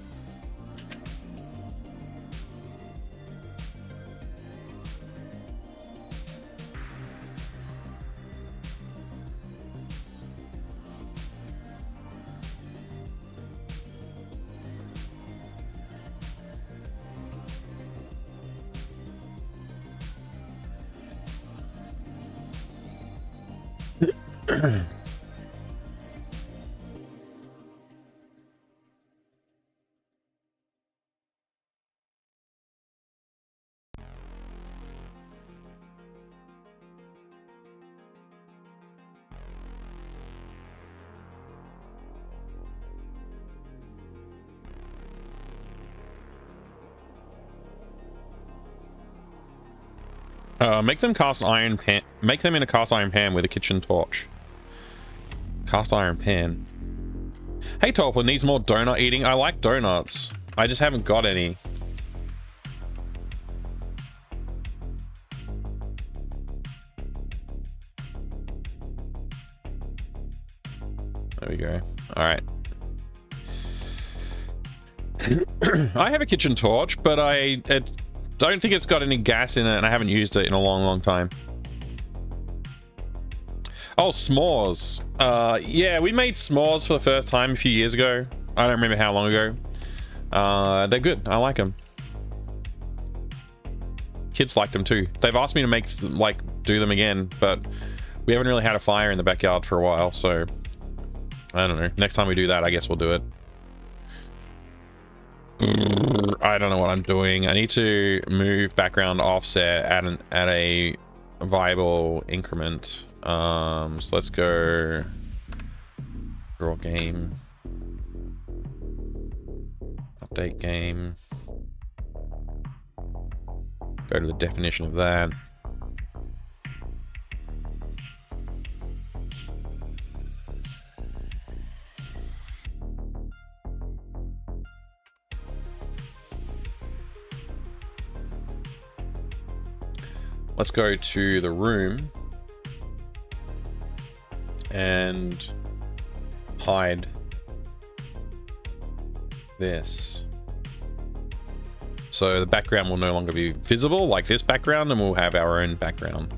Make them cast iron pan. Make them in a cast iron pan with a kitchen torch. Cast iron pan. Hey, Topper, needs more donut eating. I like donuts. I just haven't got any. There we go. All right. I have a kitchen torch, but I don't think it's got any gas in it, and I haven't used it in a long, long time. Oh, s'mores. Yeah, we made s'mores for the first time a few years ago. I don't remember how long ago. They're good. I like them. Kids like them too. They've asked me to make, do them again, but we haven't really had a fire in the backyard for a while, so I don't know. Next time we do that, I guess we'll do it. I don't know what I'm doing. I need to move background offset at a viable increment. So let's go draw game, update game, go to the definition of that. Let's go to the room and hide this. So the background will no longer be visible like this background, and we'll have our own background.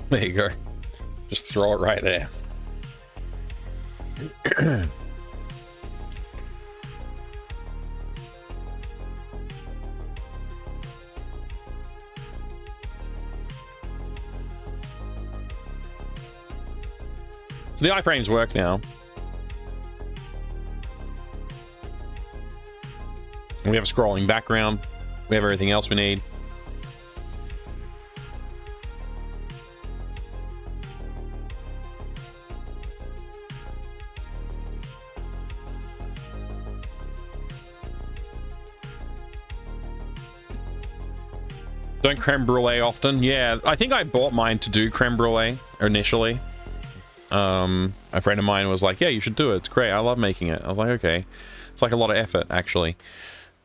There you go. Just throw it right there. So the iframes work now. We have a scrolling background. We have everything else we need. Don't creme brulee often. Yeah, I think I bought mine to do creme brulee initially. A friend of mine was like, yeah, you should do it. It's great. I love making it. I was like, okay. It's like a lot of effort, actually.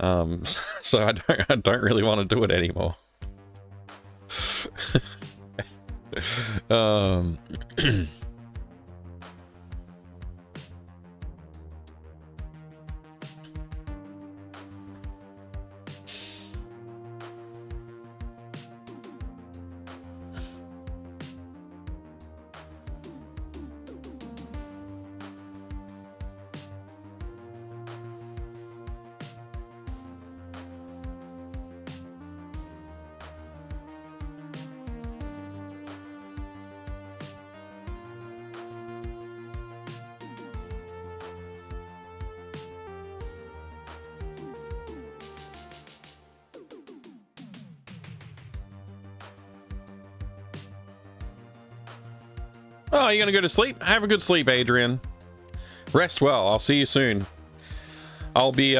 So I don't really want to do it anymore. Oh, you're gonna go to sleep? Have a good sleep, Adrian. Rest well. I'll see you soon. I'll be,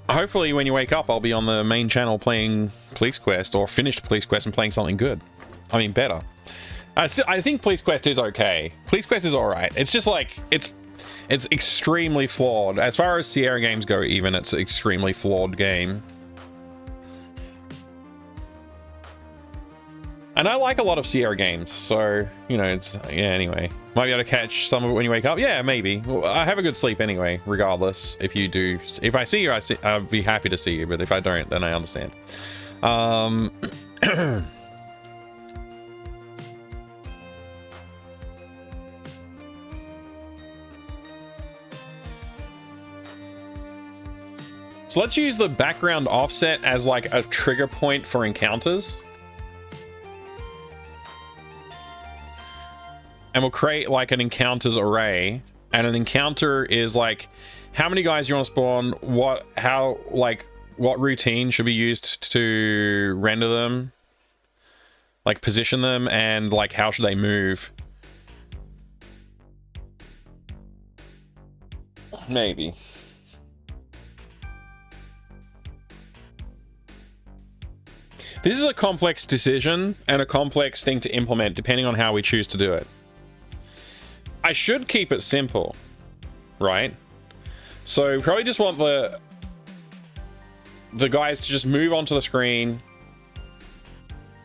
hopefully when you wake up, I'll be on the main channel playing Police Quest, or finished Police Quest and playing something good. I mean, better. I think Police Quest is okay. Police Quest is alright. It's just like, it's extremely flawed. As far as Sierra games go, even, it's an extremely flawed game. And I like a lot of Sierra games, so, you know, it's, yeah, anyway. Might be able to catch some of it when you wake up. Yeah, maybe. Well, I have a good sleep anyway, regardless. If you do, if I see you, I'll be happy to see you, but if I don't, then I understand. So let's use the background offset as like a trigger point for encounters. And we'll create like an encounters array, and an encounter is like how many guys you want to spawn, what routine should be used to render them, Like position them and like how should they move? Maybe. This is a complex decision and a complex thing to implement depending on how we choose to do it. I should keep it simple, right? So probably just want the guys to just move onto the screen.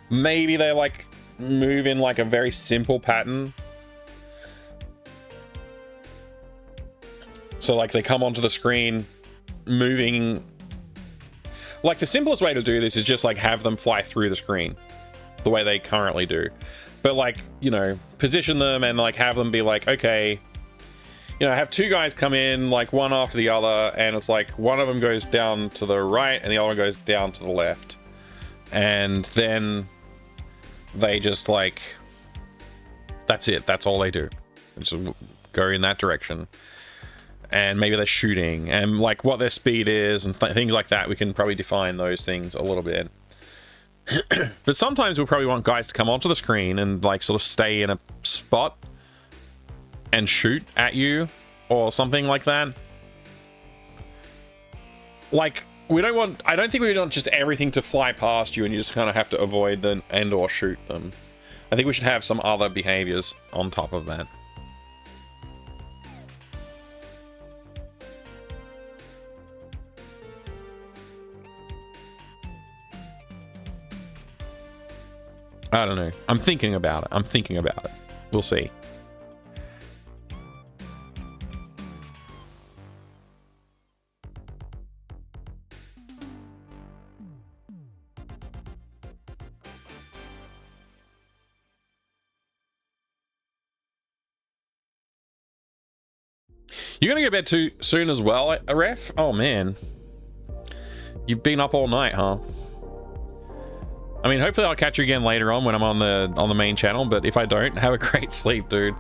Maybe they like move in like a very simple pattern. So like they come onto the screen moving. Like the simplest way to do this is just like have them fly through the screen the way they currently do. But like, you know, position them and like have them be like, okay, you know, have two guys come in like one after the other, and it's like one of them goes down to the right and the other one goes down to the left. And then they just like, that's it. That's all they do. They just go in that direction. And maybe they're shooting and like what their speed is and things like that. We can probably define those things a little bit. But sometimes we'll probably want guys to come onto the screen and like sort of stay in a spot and shoot at you or something like that. Like I don't think we want just everything to fly past you and you just kind of have to avoid them and or shoot them. I think we should have some other behaviors on top of that. I don't know. I'm thinking about it. We'll see. You're gonna go to bed too soon as well, Ref? Oh man. You've been up all night, huh? I mean, hopefully I'll catch you again later on when I'm on the main channel, but if I don't, have a great sleep, dude.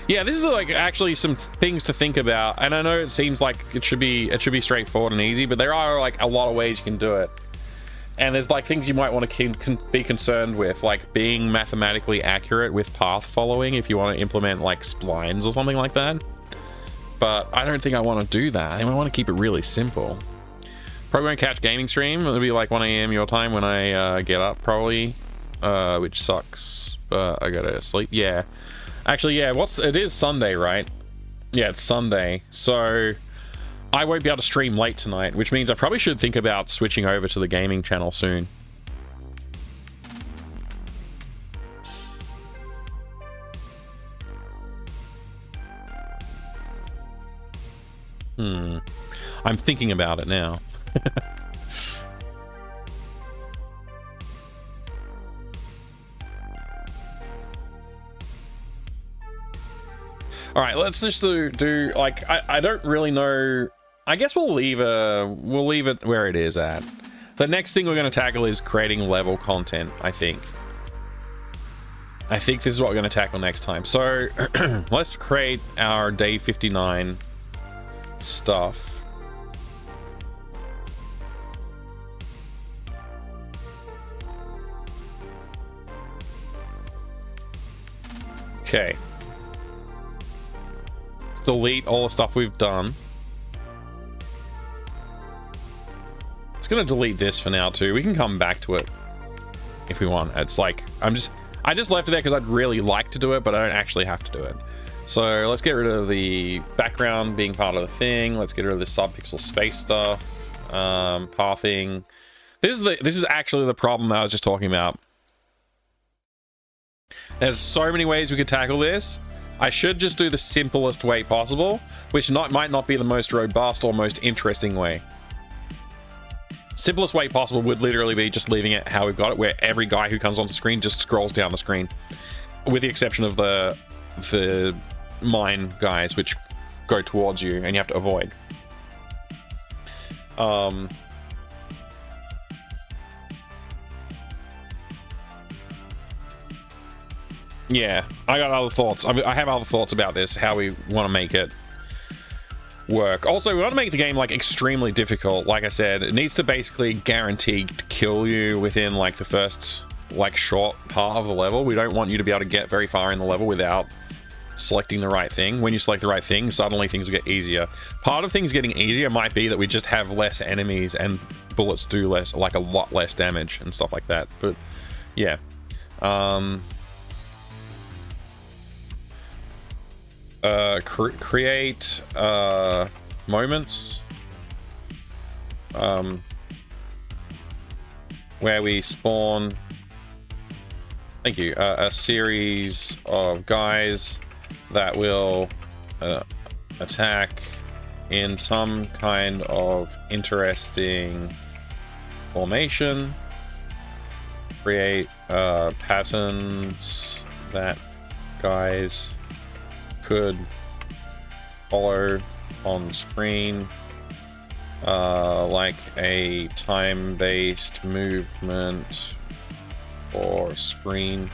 Yeah, this is like actually some things to think about, and I know it seems like it should be straightforward and easy, but there are like a lot of ways you can do it. And there's like things you might want to be concerned with, like being mathematically accurate with path following if you want to implement like splines or something like that. But I don't think I want to do that. I want to keep it really simple. Probably won't catch gaming stream. It'll be like 1 a.m. your time when I get up probably, which sucks. I gotta sleep. Yeah, actually, yeah. It is Sunday, right? Yeah, it's Sunday. So I won't be able to stream late tonight, which means I probably should think about switching over to the gaming channel soon. I'm thinking about it now. All right, let's just do like I don't really know. I guess we'll leave it where it is at. The next thing we're going to tackle is creating level content, I think. This is what we're going to tackle next time. So let's create our day 59 stuff. Okay. Let's delete all the stuff we've done. It's gonna delete this for now too. We can come back to it if we want. It's like I just left it there because I'd really like to do it, but I don't actually have to do it. So let's get rid of the background being part of the thing. Let's get rid of the subpixel space stuff. Pathing. This is actually the problem that I was just talking about. There's so many ways we could tackle this. I should just do the simplest way possible, which might not be the most robust or most interesting way. Simplest way possible would literally be just leaving it how we've got it, where every guy who comes on the screen just scrolls down the screen, with the exception of the mine guys, which go towards you and you have to avoid. Yeah, I got other thoughts. I have other thoughts about this, how we want to make it. work. Also, we want to make the game like extremely difficult. Like I said, it needs to basically guarantee to kill you within like the first like short part of the level. We don't want you to be able to get very far in the level without selecting the right thing. When you select the right thing, suddenly things will get easier. Part of things getting easier might be that we just have less enemies and bullets do less, like a lot less damage and stuff like that. But yeah, create moments where we spawn, thank you, a series of guys that will attack in some kind of interesting formation. Create patterns that guys could follow on screen, like a time-based movement or screen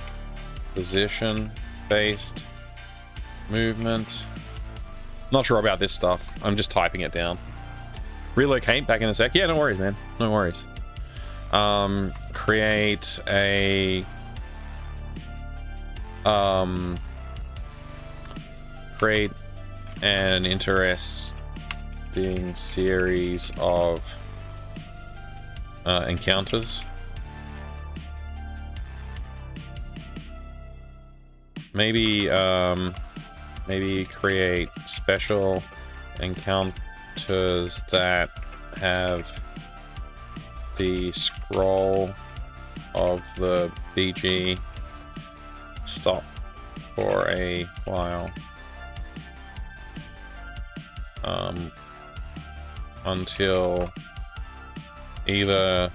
position-based movement. Not sure about this stuff. I'm just typing it down. Relocate back in a sec. Yeah, no worries, man. No worries. Create a create an interesting series of encounters. Maybe maybe create special encounters that have the scroll of the BG stop for a while until either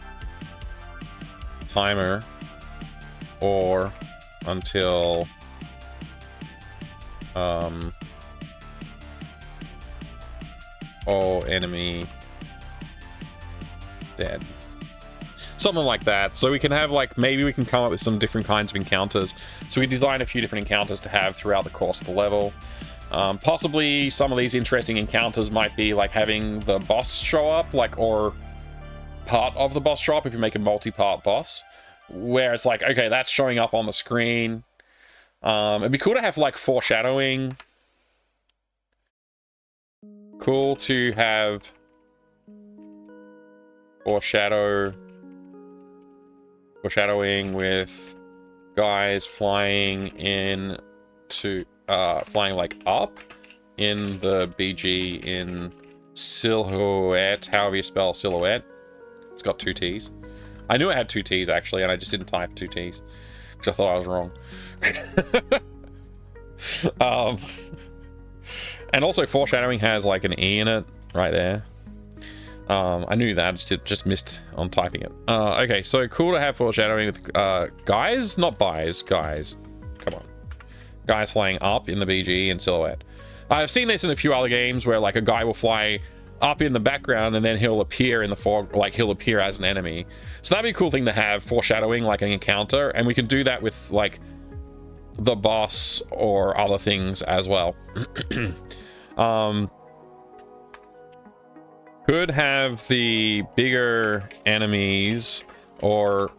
timer or until all enemy dead. Something like that. So we can have like, maybe we can come up with some different kinds of encounters. So we design a few different encounters to have throughout the course of the level. Possibly some of these interesting encounters might be like having the boss show up, like, or part of the boss show up if you make a multi-part boss, where it's like, okay, that's showing up on the screen. It'd be cool to have like foreshadowing. Cool to have foreshadowing with guys flying in to flying like up in the BG in silhouette, however you spell silhouette. It's got 2 T's. I knew it had 2 T's actually, and I just didn't type 2 T's because I thought I was wrong. And also foreshadowing has like an E in it right there. I knew that, just missed on typing it. Okay, so cool to have foreshadowing with guys, not buys, guys. Come on. Guys flying up in the BG in silhouette. I've seen this in a few other games where like a guy will fly up in the background and then he'll appear in the fog, like he'll appear as an enemy. So that'd be a cool thing to have, foreshadowing like an encounter, and we can do that with like the boss or other things as well. Could have the bigger enemies or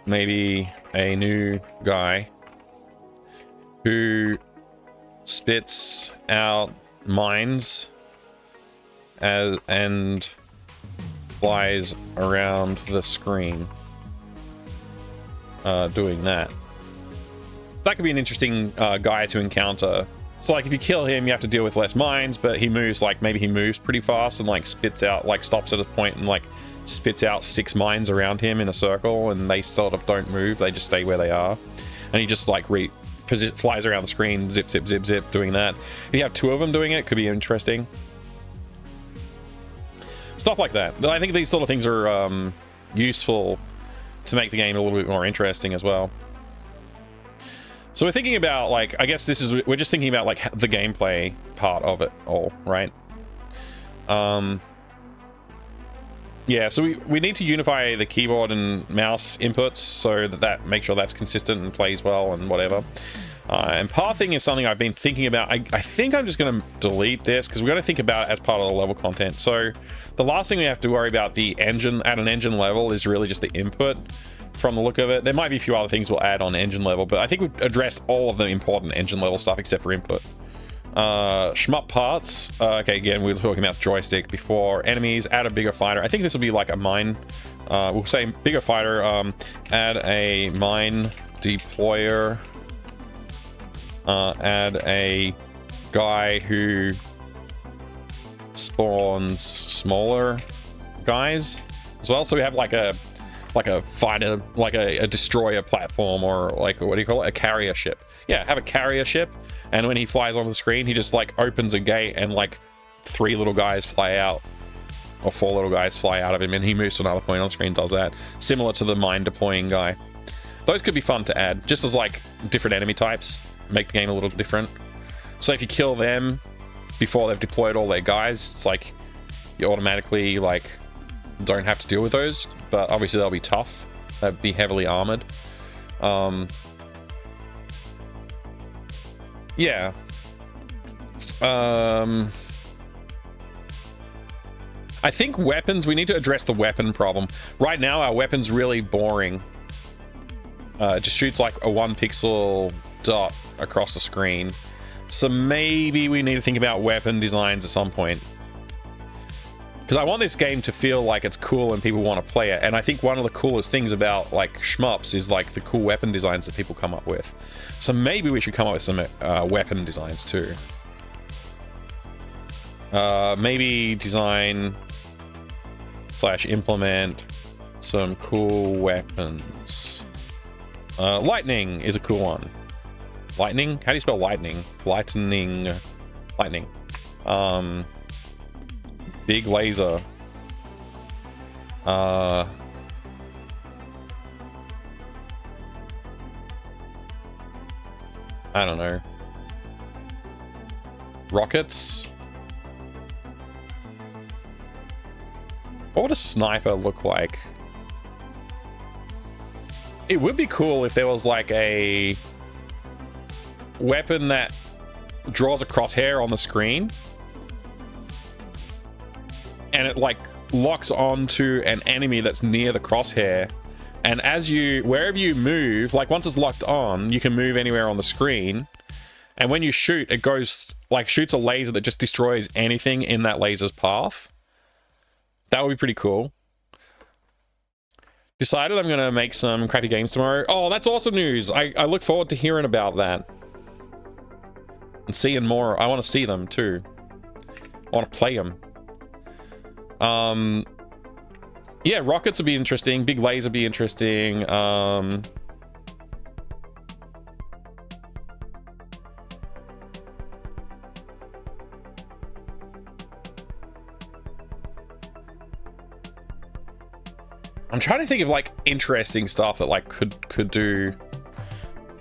maybe a new guy who spits out mines and flies around the screen doing that. That could be an interesting guy to encounter. So like if you kill him, you have to deal with less mines, but he moves, like maybe he moves pretty fast and like spits out, like stops at a point and like spits out 6 mines around him in a circle, and they sort of don't move, they just stay where they are. And he just like flies around the screen, zip, zip, zip, zip, doing that. If you have 2 of them doing it, could be interesting. Stuff like that. I think these sort of things are useful to make the game a little bit more interesting as well. So we're thinking about, like, I guess we're just thinking about, like, the gameplay part of it all, right? Yeah, so we need to unify the keyboard and mouse inputs so that make sure that's consistent and plays well and whatever. And pathing is something I've been thinking about. I think I'm just going to delete this because we're going to think about it as part of the level content. So the last thing we have to worry about the engine at an engine level is really just the input from the look of it. There might be a few other things we'll add on engine level, but I think we've addressed all of the important engine level stuff except for input. Shmup parts. Okay, again, we were talking about joystick before. Enemies, add a bigger fighter. I think this will be like a mine. We'll say bigger fighter. Add a mine deployer. Add a guy who spawns smaller guys as well. So we have like a fighter, like a destroyer platform, or like, what do you call it? A carrier ship. Yeah, have a carrier ship. And when he flies onto the screen, he just like opens a gate and like 3 little guys fly out, or 4 little guys fly out of him, and he moves to another point on screen, does that. Similar to the mine deploying guy. Those could be fun to add, just as like different enemy types, make the game a little different. So if you kill them before they've deployed all their guys, it's like you automatically like don't have to deal with those, but obviously they'll be tough. They'll be heavily armored. Yeah. I think weapons, we need to address the weapon problem. Right now, our weapon's really boring. It just shoots like a 1 pixel dot across the screen. So maybe we need to think about weapon designs at some point. Because I want this game to feel like it's cool and people want to play it. And I think one of the coolest things about like shmups is like the cool weapon designs that people come up with. So maybe we should come up with some weapon designs too. Maybe design / implement some cool weapons. Lightning is a cool one. Lightning? How do you spell lightning? Lightning. Big laser. I don't know. Rockets? What would a sniper look like? It would be cool if there was like a weapon that draws a crosshair on the screen and it like locks onto an enemy that's near the crosshair, and as you, wherever you move, like once it's locked on, you can move anywhere on the screen, and when you shoot, it goes like shoots a laser that just destroys anything in that laser's path. That would be pretty cool. Decided I'm gonna make some crappy games tomorrow. Oh, that's awesome news. I look forward to hearing about that and seeing more. I want to see them too. I want to play them. Yeah, rockets would be interesting. Big laser would be interesting. I'm trying to think of like interesting stuff that like could do.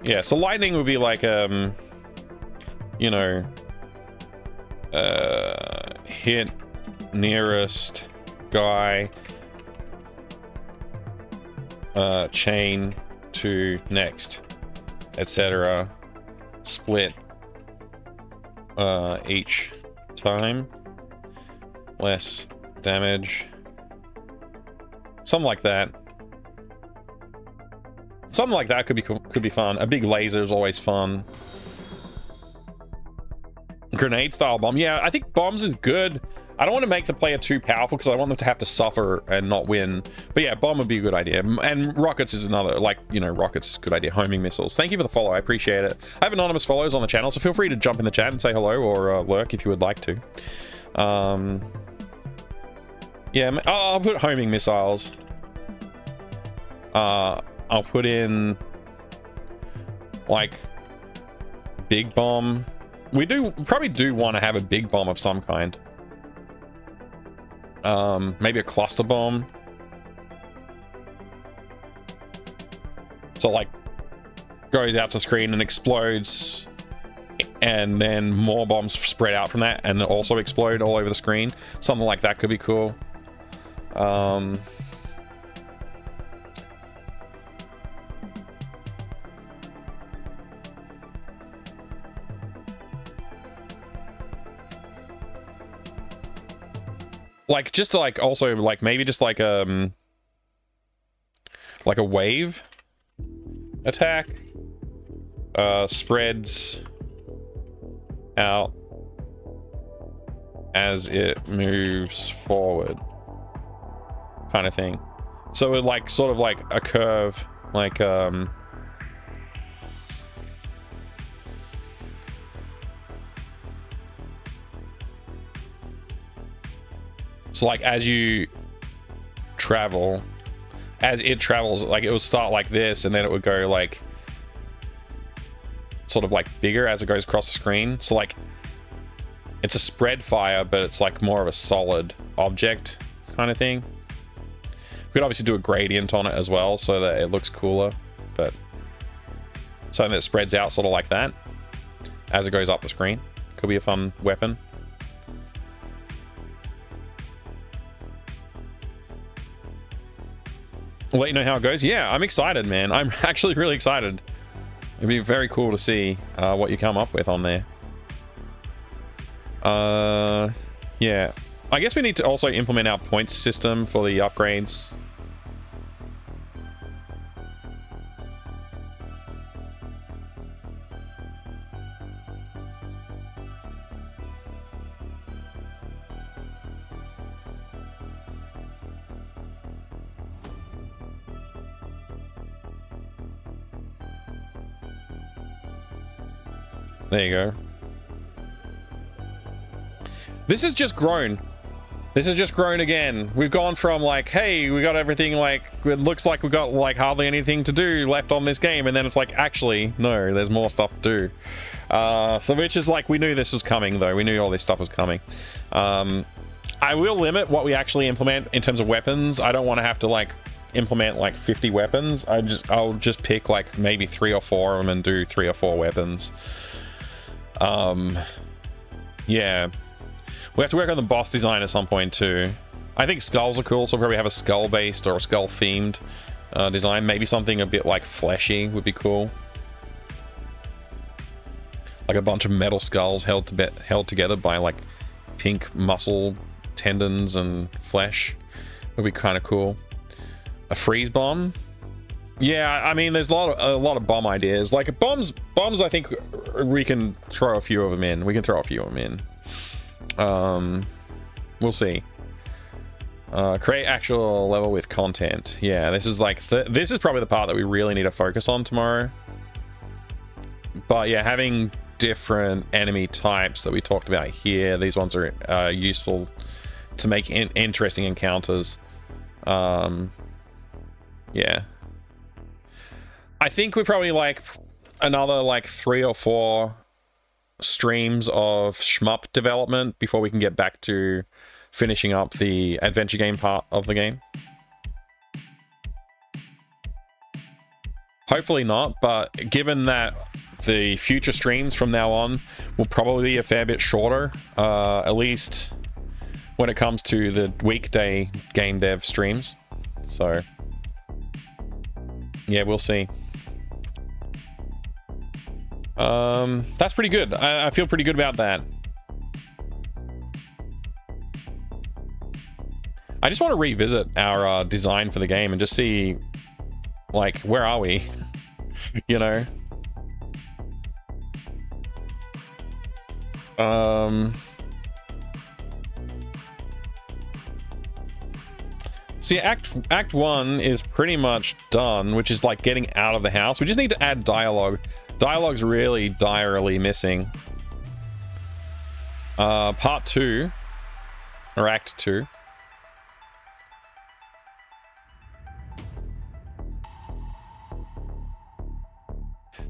Yeah, so lightning would be like you know, hit nearest guy, chain to next, etc. Split each time, less damage. Something like that. Something like that could be fun. A big laser is always fun. Grenade style bomb. Yeah, I think bombs is good. I don't want to make the player too powerful because I want them to have to suffer and not win. But yeah, bomb would be a good idea. And rockets is another, like, you know, rockets is a good idea. Homing missiles. Thank you for the follow. I appreciate it. I have anonymous follows on the channel, so feel free to jump in the chat and say hello, or lurk if you would like to. Yeah, I'll put homing missiles. I'll put in like big bomb. We probably do want to have a big bomb of some kind. Maybe a cluster bomb. So like goes out to the screen and explodes, and then more bombs spread out from that and also explode all over the screen. Something like that could be cool. Like, just to, like, also, like, maybe just like a wave attack. Spreads out as it moves forward, kind of thing. So it like sort of like a curve, like so like as you travel, as it travels, like it would start like this and then it would go like sort of like bigger as it goes across the screen. So like it's a spread fire, but it's like more of a solid object kind of thing. We could obviously do a gradient on it as well so that it looks cooler, but something that spreads out sort of like that as it goes up the screen. Could be a fun weapon. I'll let you know how it goes. Yeah, I'm excited, man. I'm actually really excited. It'd be very cool to see what you come up with on there. Yeah. I guess we need to also implement our points system for the upgrades. There you go. This has just grown. This has just grown again. We've gone from like, hey, we got everything, like, it looks like we got like hardly anything to do left on this game, and then it's like, actually, no, there's more stuff to do. So which is like, we knew this was coming though. We knew all this stuff was coming. I will limit what we actually implement in terms of weapons. I don't want to have to like implement like 50 weapons. I'll just pick like maybe 3 or 4 of them and do 3 or 4 weapons. Yeah, we have to work on the boss design at some point too. I think skulls are cool, so we'll probably have a skull based or a skull themed design. Maybe something a bit like fleshy would be cool, like a bunch of metal skulls held together by like pink muscle tendons and flesh would be kind of cool. A freeze bomb. Yeah, I mean, there's a lot of bomb ideas. Like bombs. I think we can throw a few of them in. We'll see. Create actual level with content. Yeah, this is like this is probably the part that we really need to focus on tomorrow. But yeah, having different enemy types that we talked about here. These ones are useful to make interesting encounters. Yeah. I think we probably like another like 3 or 4 streams of shmup development before we can get back to finishing up the adventure game part of the game. Hopefully not, but given that the future streams from now on will probably be a fair bit shorter, at least when it comes to the weekday game dev streams. So yeah, we'll see. That's pretty good. I feel pretty good about that. I just want to revisit our design for the game and just see, like, where are we? You know? See, Act 1 is pretty much done, which is like getting out of the house. We just need to add dialogue. Dialogue's really direly missing. Part 2, or Act 2.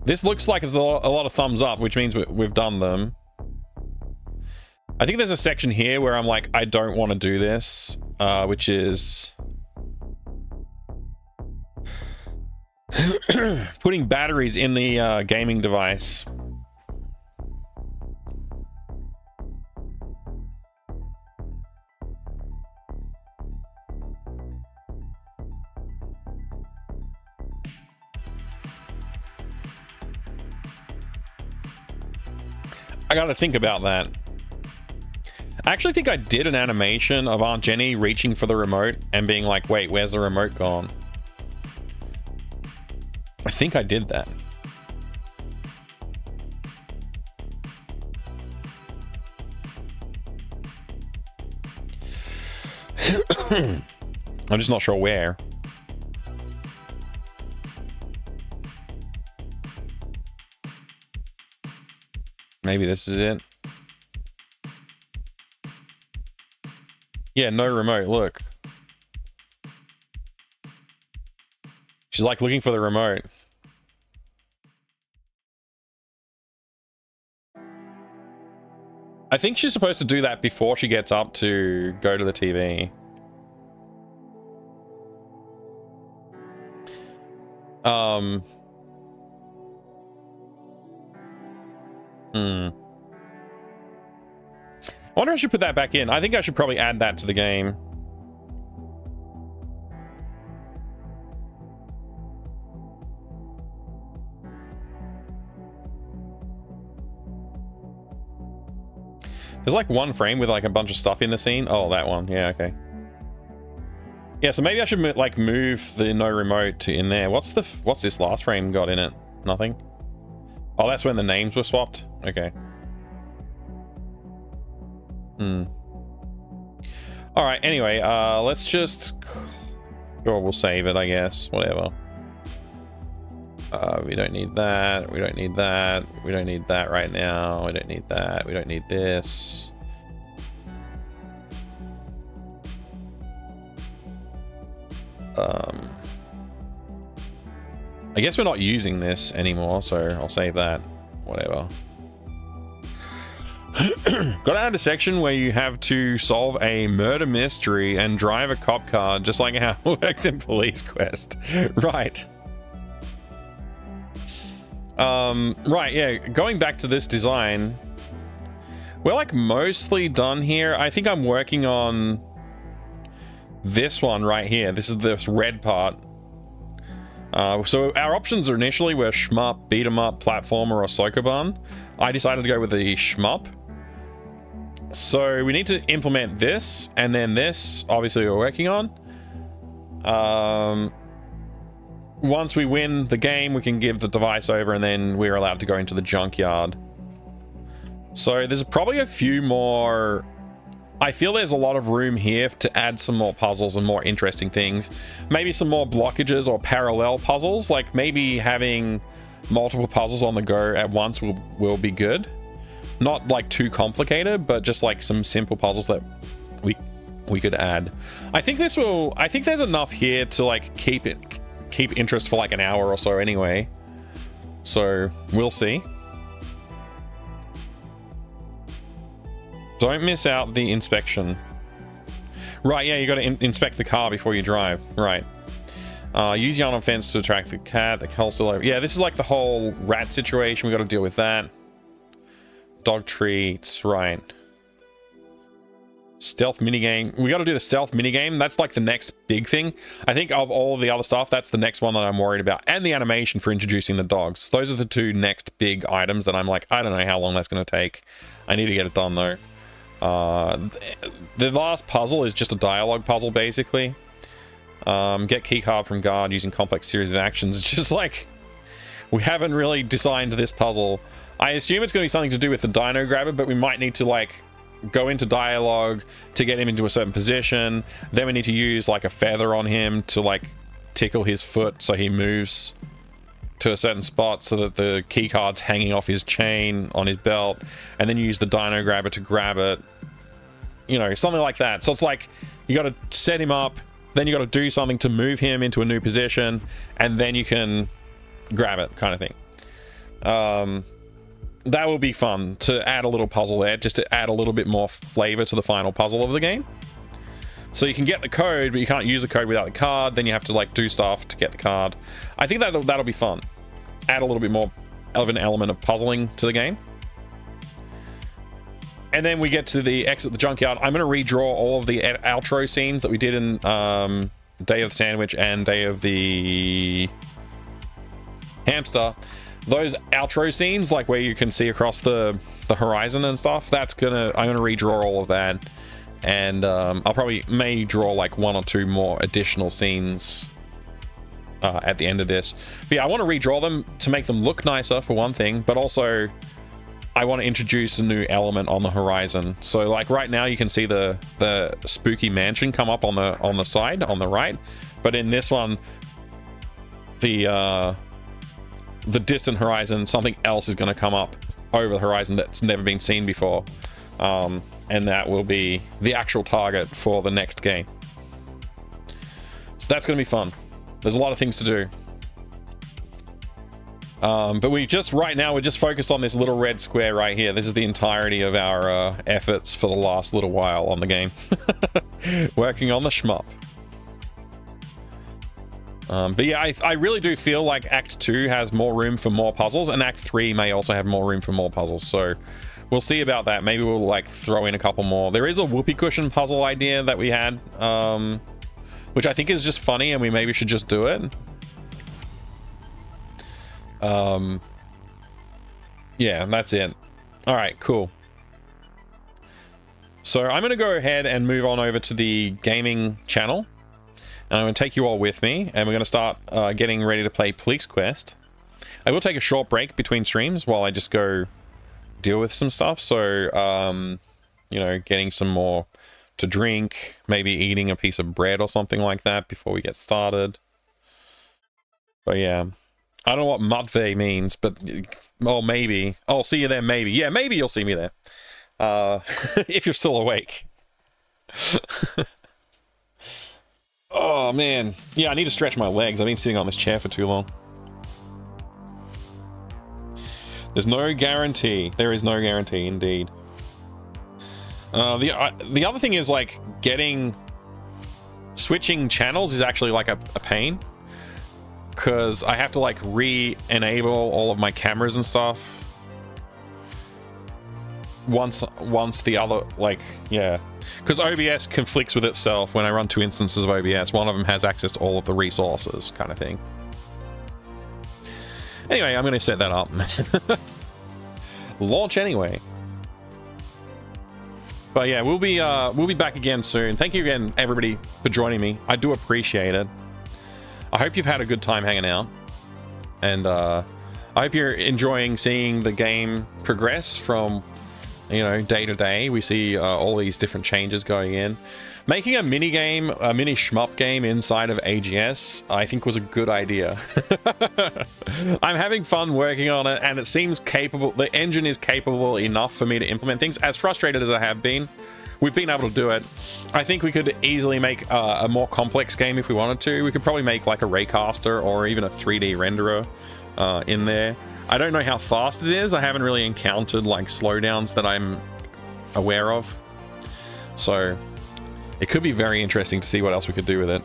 This looks like it's a lot of thumbs up, which means we've done them. I think there's a section here where I'm like, I don't want to do this, which is putting batteries in the gaming device. I gotta think about that. I actually think I did an animation of Aunt Jenny reaching for the remote and being like, wait, where's the remote gone? I think I did that. I'm just not sure where. Maybe this is it. Yeah, no remote, look. She's like looking for the remote. I think she's supposed to do that before she gets up to go to the TV. I wonder if I should put that back in. I think I should probably add that to the game. There's like one frame with like a bunch of stuff in the scene. Oh, that one. Yeah, okay. Yeah, so maybe I should like move the no remote to in there. What's this last frame got in it? Nothing. Oh, that's when the names were swapped. Okay. All right. Anyway, let's just. Sure, we'll save it, I guess. Whatever. We don't need that. We don't need that. We don't need that right now. We don't need that. We don't need this. I guess we're not using this anymore, so I'll save that. Whatever. Got to add a section where you have to solve a murder mystery and drive a cop car, just like how it works in Police Quest. Right. Right, yeah, going back to this design, we're like mostly done here. I think I'm working on this one right here. This is this red part. So our options initially were shmup, beat 'em up, platformer, or sokoban. I decided to go with the shmup. So we need to implement this, and then this, obviously we're working on. Once we win the game, we can give the device over, and then we're allowed to go into the junkyard. So there's probably a few more. I feel there's a lot of room here to add some more puzzles and more interesting things. Maybe some more blockages or parallel puzzles, like maybe having multiple puzzles on the go at once will be good. Not like too complicated, but just like some simple puzzles that we could add. I think there's enough here to like keep interest for like an hour or so anyway. So we'll see. Don't miss out the inspection. Right, yeah, you got to inspect the car before you drive. Right. Use yarn on fence to attract the cat. The call's still over. Yeah, this is like the whole rat situation. We got to deal with that. Dog treats, right. Stealth minigame. We got to do the stealth minigame. That's like the next big thing. I think of all of the other stuff, that's the next one that I'm worried about. And the animation for introducing the dogs. Those are the two next big items that I'm like, I don't know how long that's going to take. I need to get it done though. The last puzzle is just a dialogue puzzle, basically. Get keycard from guard using complex series of actions. It's just like, we haven't really designed this puzzle. I assume it's going to be something to do with the dino grabber, but we might need to like go into dialogue to get him into a certain position. Then we need to use like a feather on him to like tickle his foot so he moves to a certain spot so that the keycard's hanging off his chain on his belt, and then you use the dino grabber to grab it. You know, something like that. So it's like you got to set him up, then you got to do something to move him into a new position, and then you can grab it, kind of thing. That will be fun to add a little puzzle there, just to add a little bit more flavor to the final puzzle of the game. So you can get the code, but you can't use the code without the card. Then you have to like do stuff to get the card. I think that'll be fun. Add a little bit more of an element of puzzling to the game. And then we get to the exit the junkyard. I'm going to redraw all of the outro scenes that we did in Day of the Sandwich and Day of the Hamster. those outro scenes, like where you can see across the horizon and stuff, I'm gonna redraw all of that, and I'll probably may draw like 1 or 2 more additional scenes at the end of this. But yeah, I want to redraw them to make them look nicer for one thing, but also I want to introduce a new element on the horizon. So like right now you can see the spooky mansion come up on the side on the right, but in this one the distant horizon, something else is going to come up over the horizon that's never been seen before, and that will be the actual target for the next game. So that's going to be fun. There's a lot of things to do. But right now we're just focused on this little red square right here. This is the entirety of our efforts for the last little while on the game. Working on the shmup. But yeah, I really do feel like Act 2 has more room for more puzzles, and Act 3 may also have more room for more puzzles. So we'll see about that. Maybe we'll like throw in a couple more. There is a whoopee cushion puzzle idea that we had, which I think is just funny, and we maybe should just do it. Yeah, that's it. All right, cool. So I'm going to go ahead and move on over to the gaming channel. And I'm going to take you all with me, and we're going to start getting ready to play Police Quest. I will take a short break between streams while I just go deal with some stuff. So, you know, getting some more to drink, maybe eating a piece of bread or something like that before we get started. But yeah, I don't know what Mudvay means, but oh, maybe I'll see you there. Maybe, yeah, maybe you'll see me there if you're still awake. Oh man, yeah, I need to stretch my legs. I've been sitting on this chair for too long. There's no guarantee. There is no guarantee, indeed. The other thing is like switching channels is actually like a pain, because I have to like re-enable all of my cameras and stuff once the other, like, yeah, because OBS conflicts with itself when I run 2 instances of OBS. One of them has access to all of the resources, kind of thing. Anyway, I'm going to set that up. Launch anyway. But yeah, we'll be back again soon. Thank you again, everybody, for joining me. I do appreciate it. I hope you've had a good time hanging out, and I hope you're enjoying seeing the game progress from, you know, day to day. We see all these different changes going in. Making a mini game, a mini shmup game inside of AGS, I think was a good idea. I'm having fun working on it, and it seems capable. The engine is capable enough for me to implement things. As frustrated as I have been, we've been able to do it. I think we could easily make a more complex game if we wanted to. We could probably make like a raycaster or even a 3D renderer in there. I don't know how fast it is. I haven't really encountered like slowdowns that I'm aware of. So it could be very interesting to see what else we could do with it.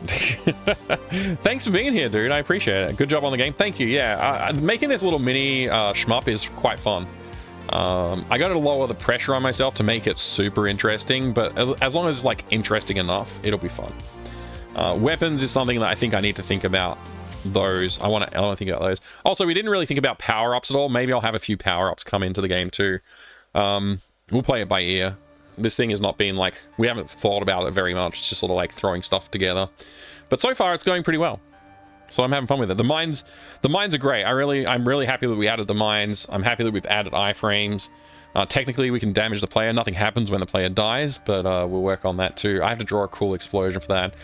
Thanks for being here, dude. I appreciate it. Good job on the game. Thank you. Yeah, making this little mini shmup is quite fun. I got to lower the pressure on myself to make it super interesting, but as long as it's like interesting enough, it'll be fun. Weapons is something that I think I need to think about. Those I want to think about those. Also, we didn't really think about power-ups at all. Maybe I'll have a few power-ups come into the game too. We'll play it by ear. This thing has not been like, we haven't thought about it very much. It's just sort of like throwing stuff together. But so far it's going pretty well. So I'm having fun with it. The mines are great. I'm really happy that we added the mines. I'm happy that we've added iframes. Technically we can damage the player. Nothing happens when the player dies, but we'll work on that too. I have to draw a cool explosion for that.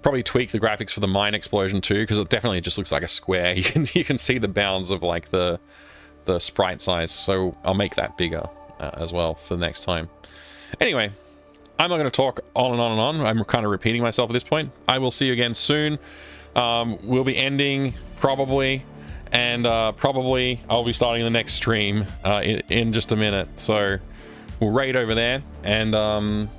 Probably tweak the graphics for the mine explosion too, because it definitely just looks like a square. You can see the bounds of like the sprite size, so I'll make that bigger as well for the next time. Anyway, I'm not going to talk on and on and on. I'm kind of repeating myself at this point. I will see you again soon. We'll be ending probably, and probably I'll be starting the next stream in just a minute. So we'll raid over there, and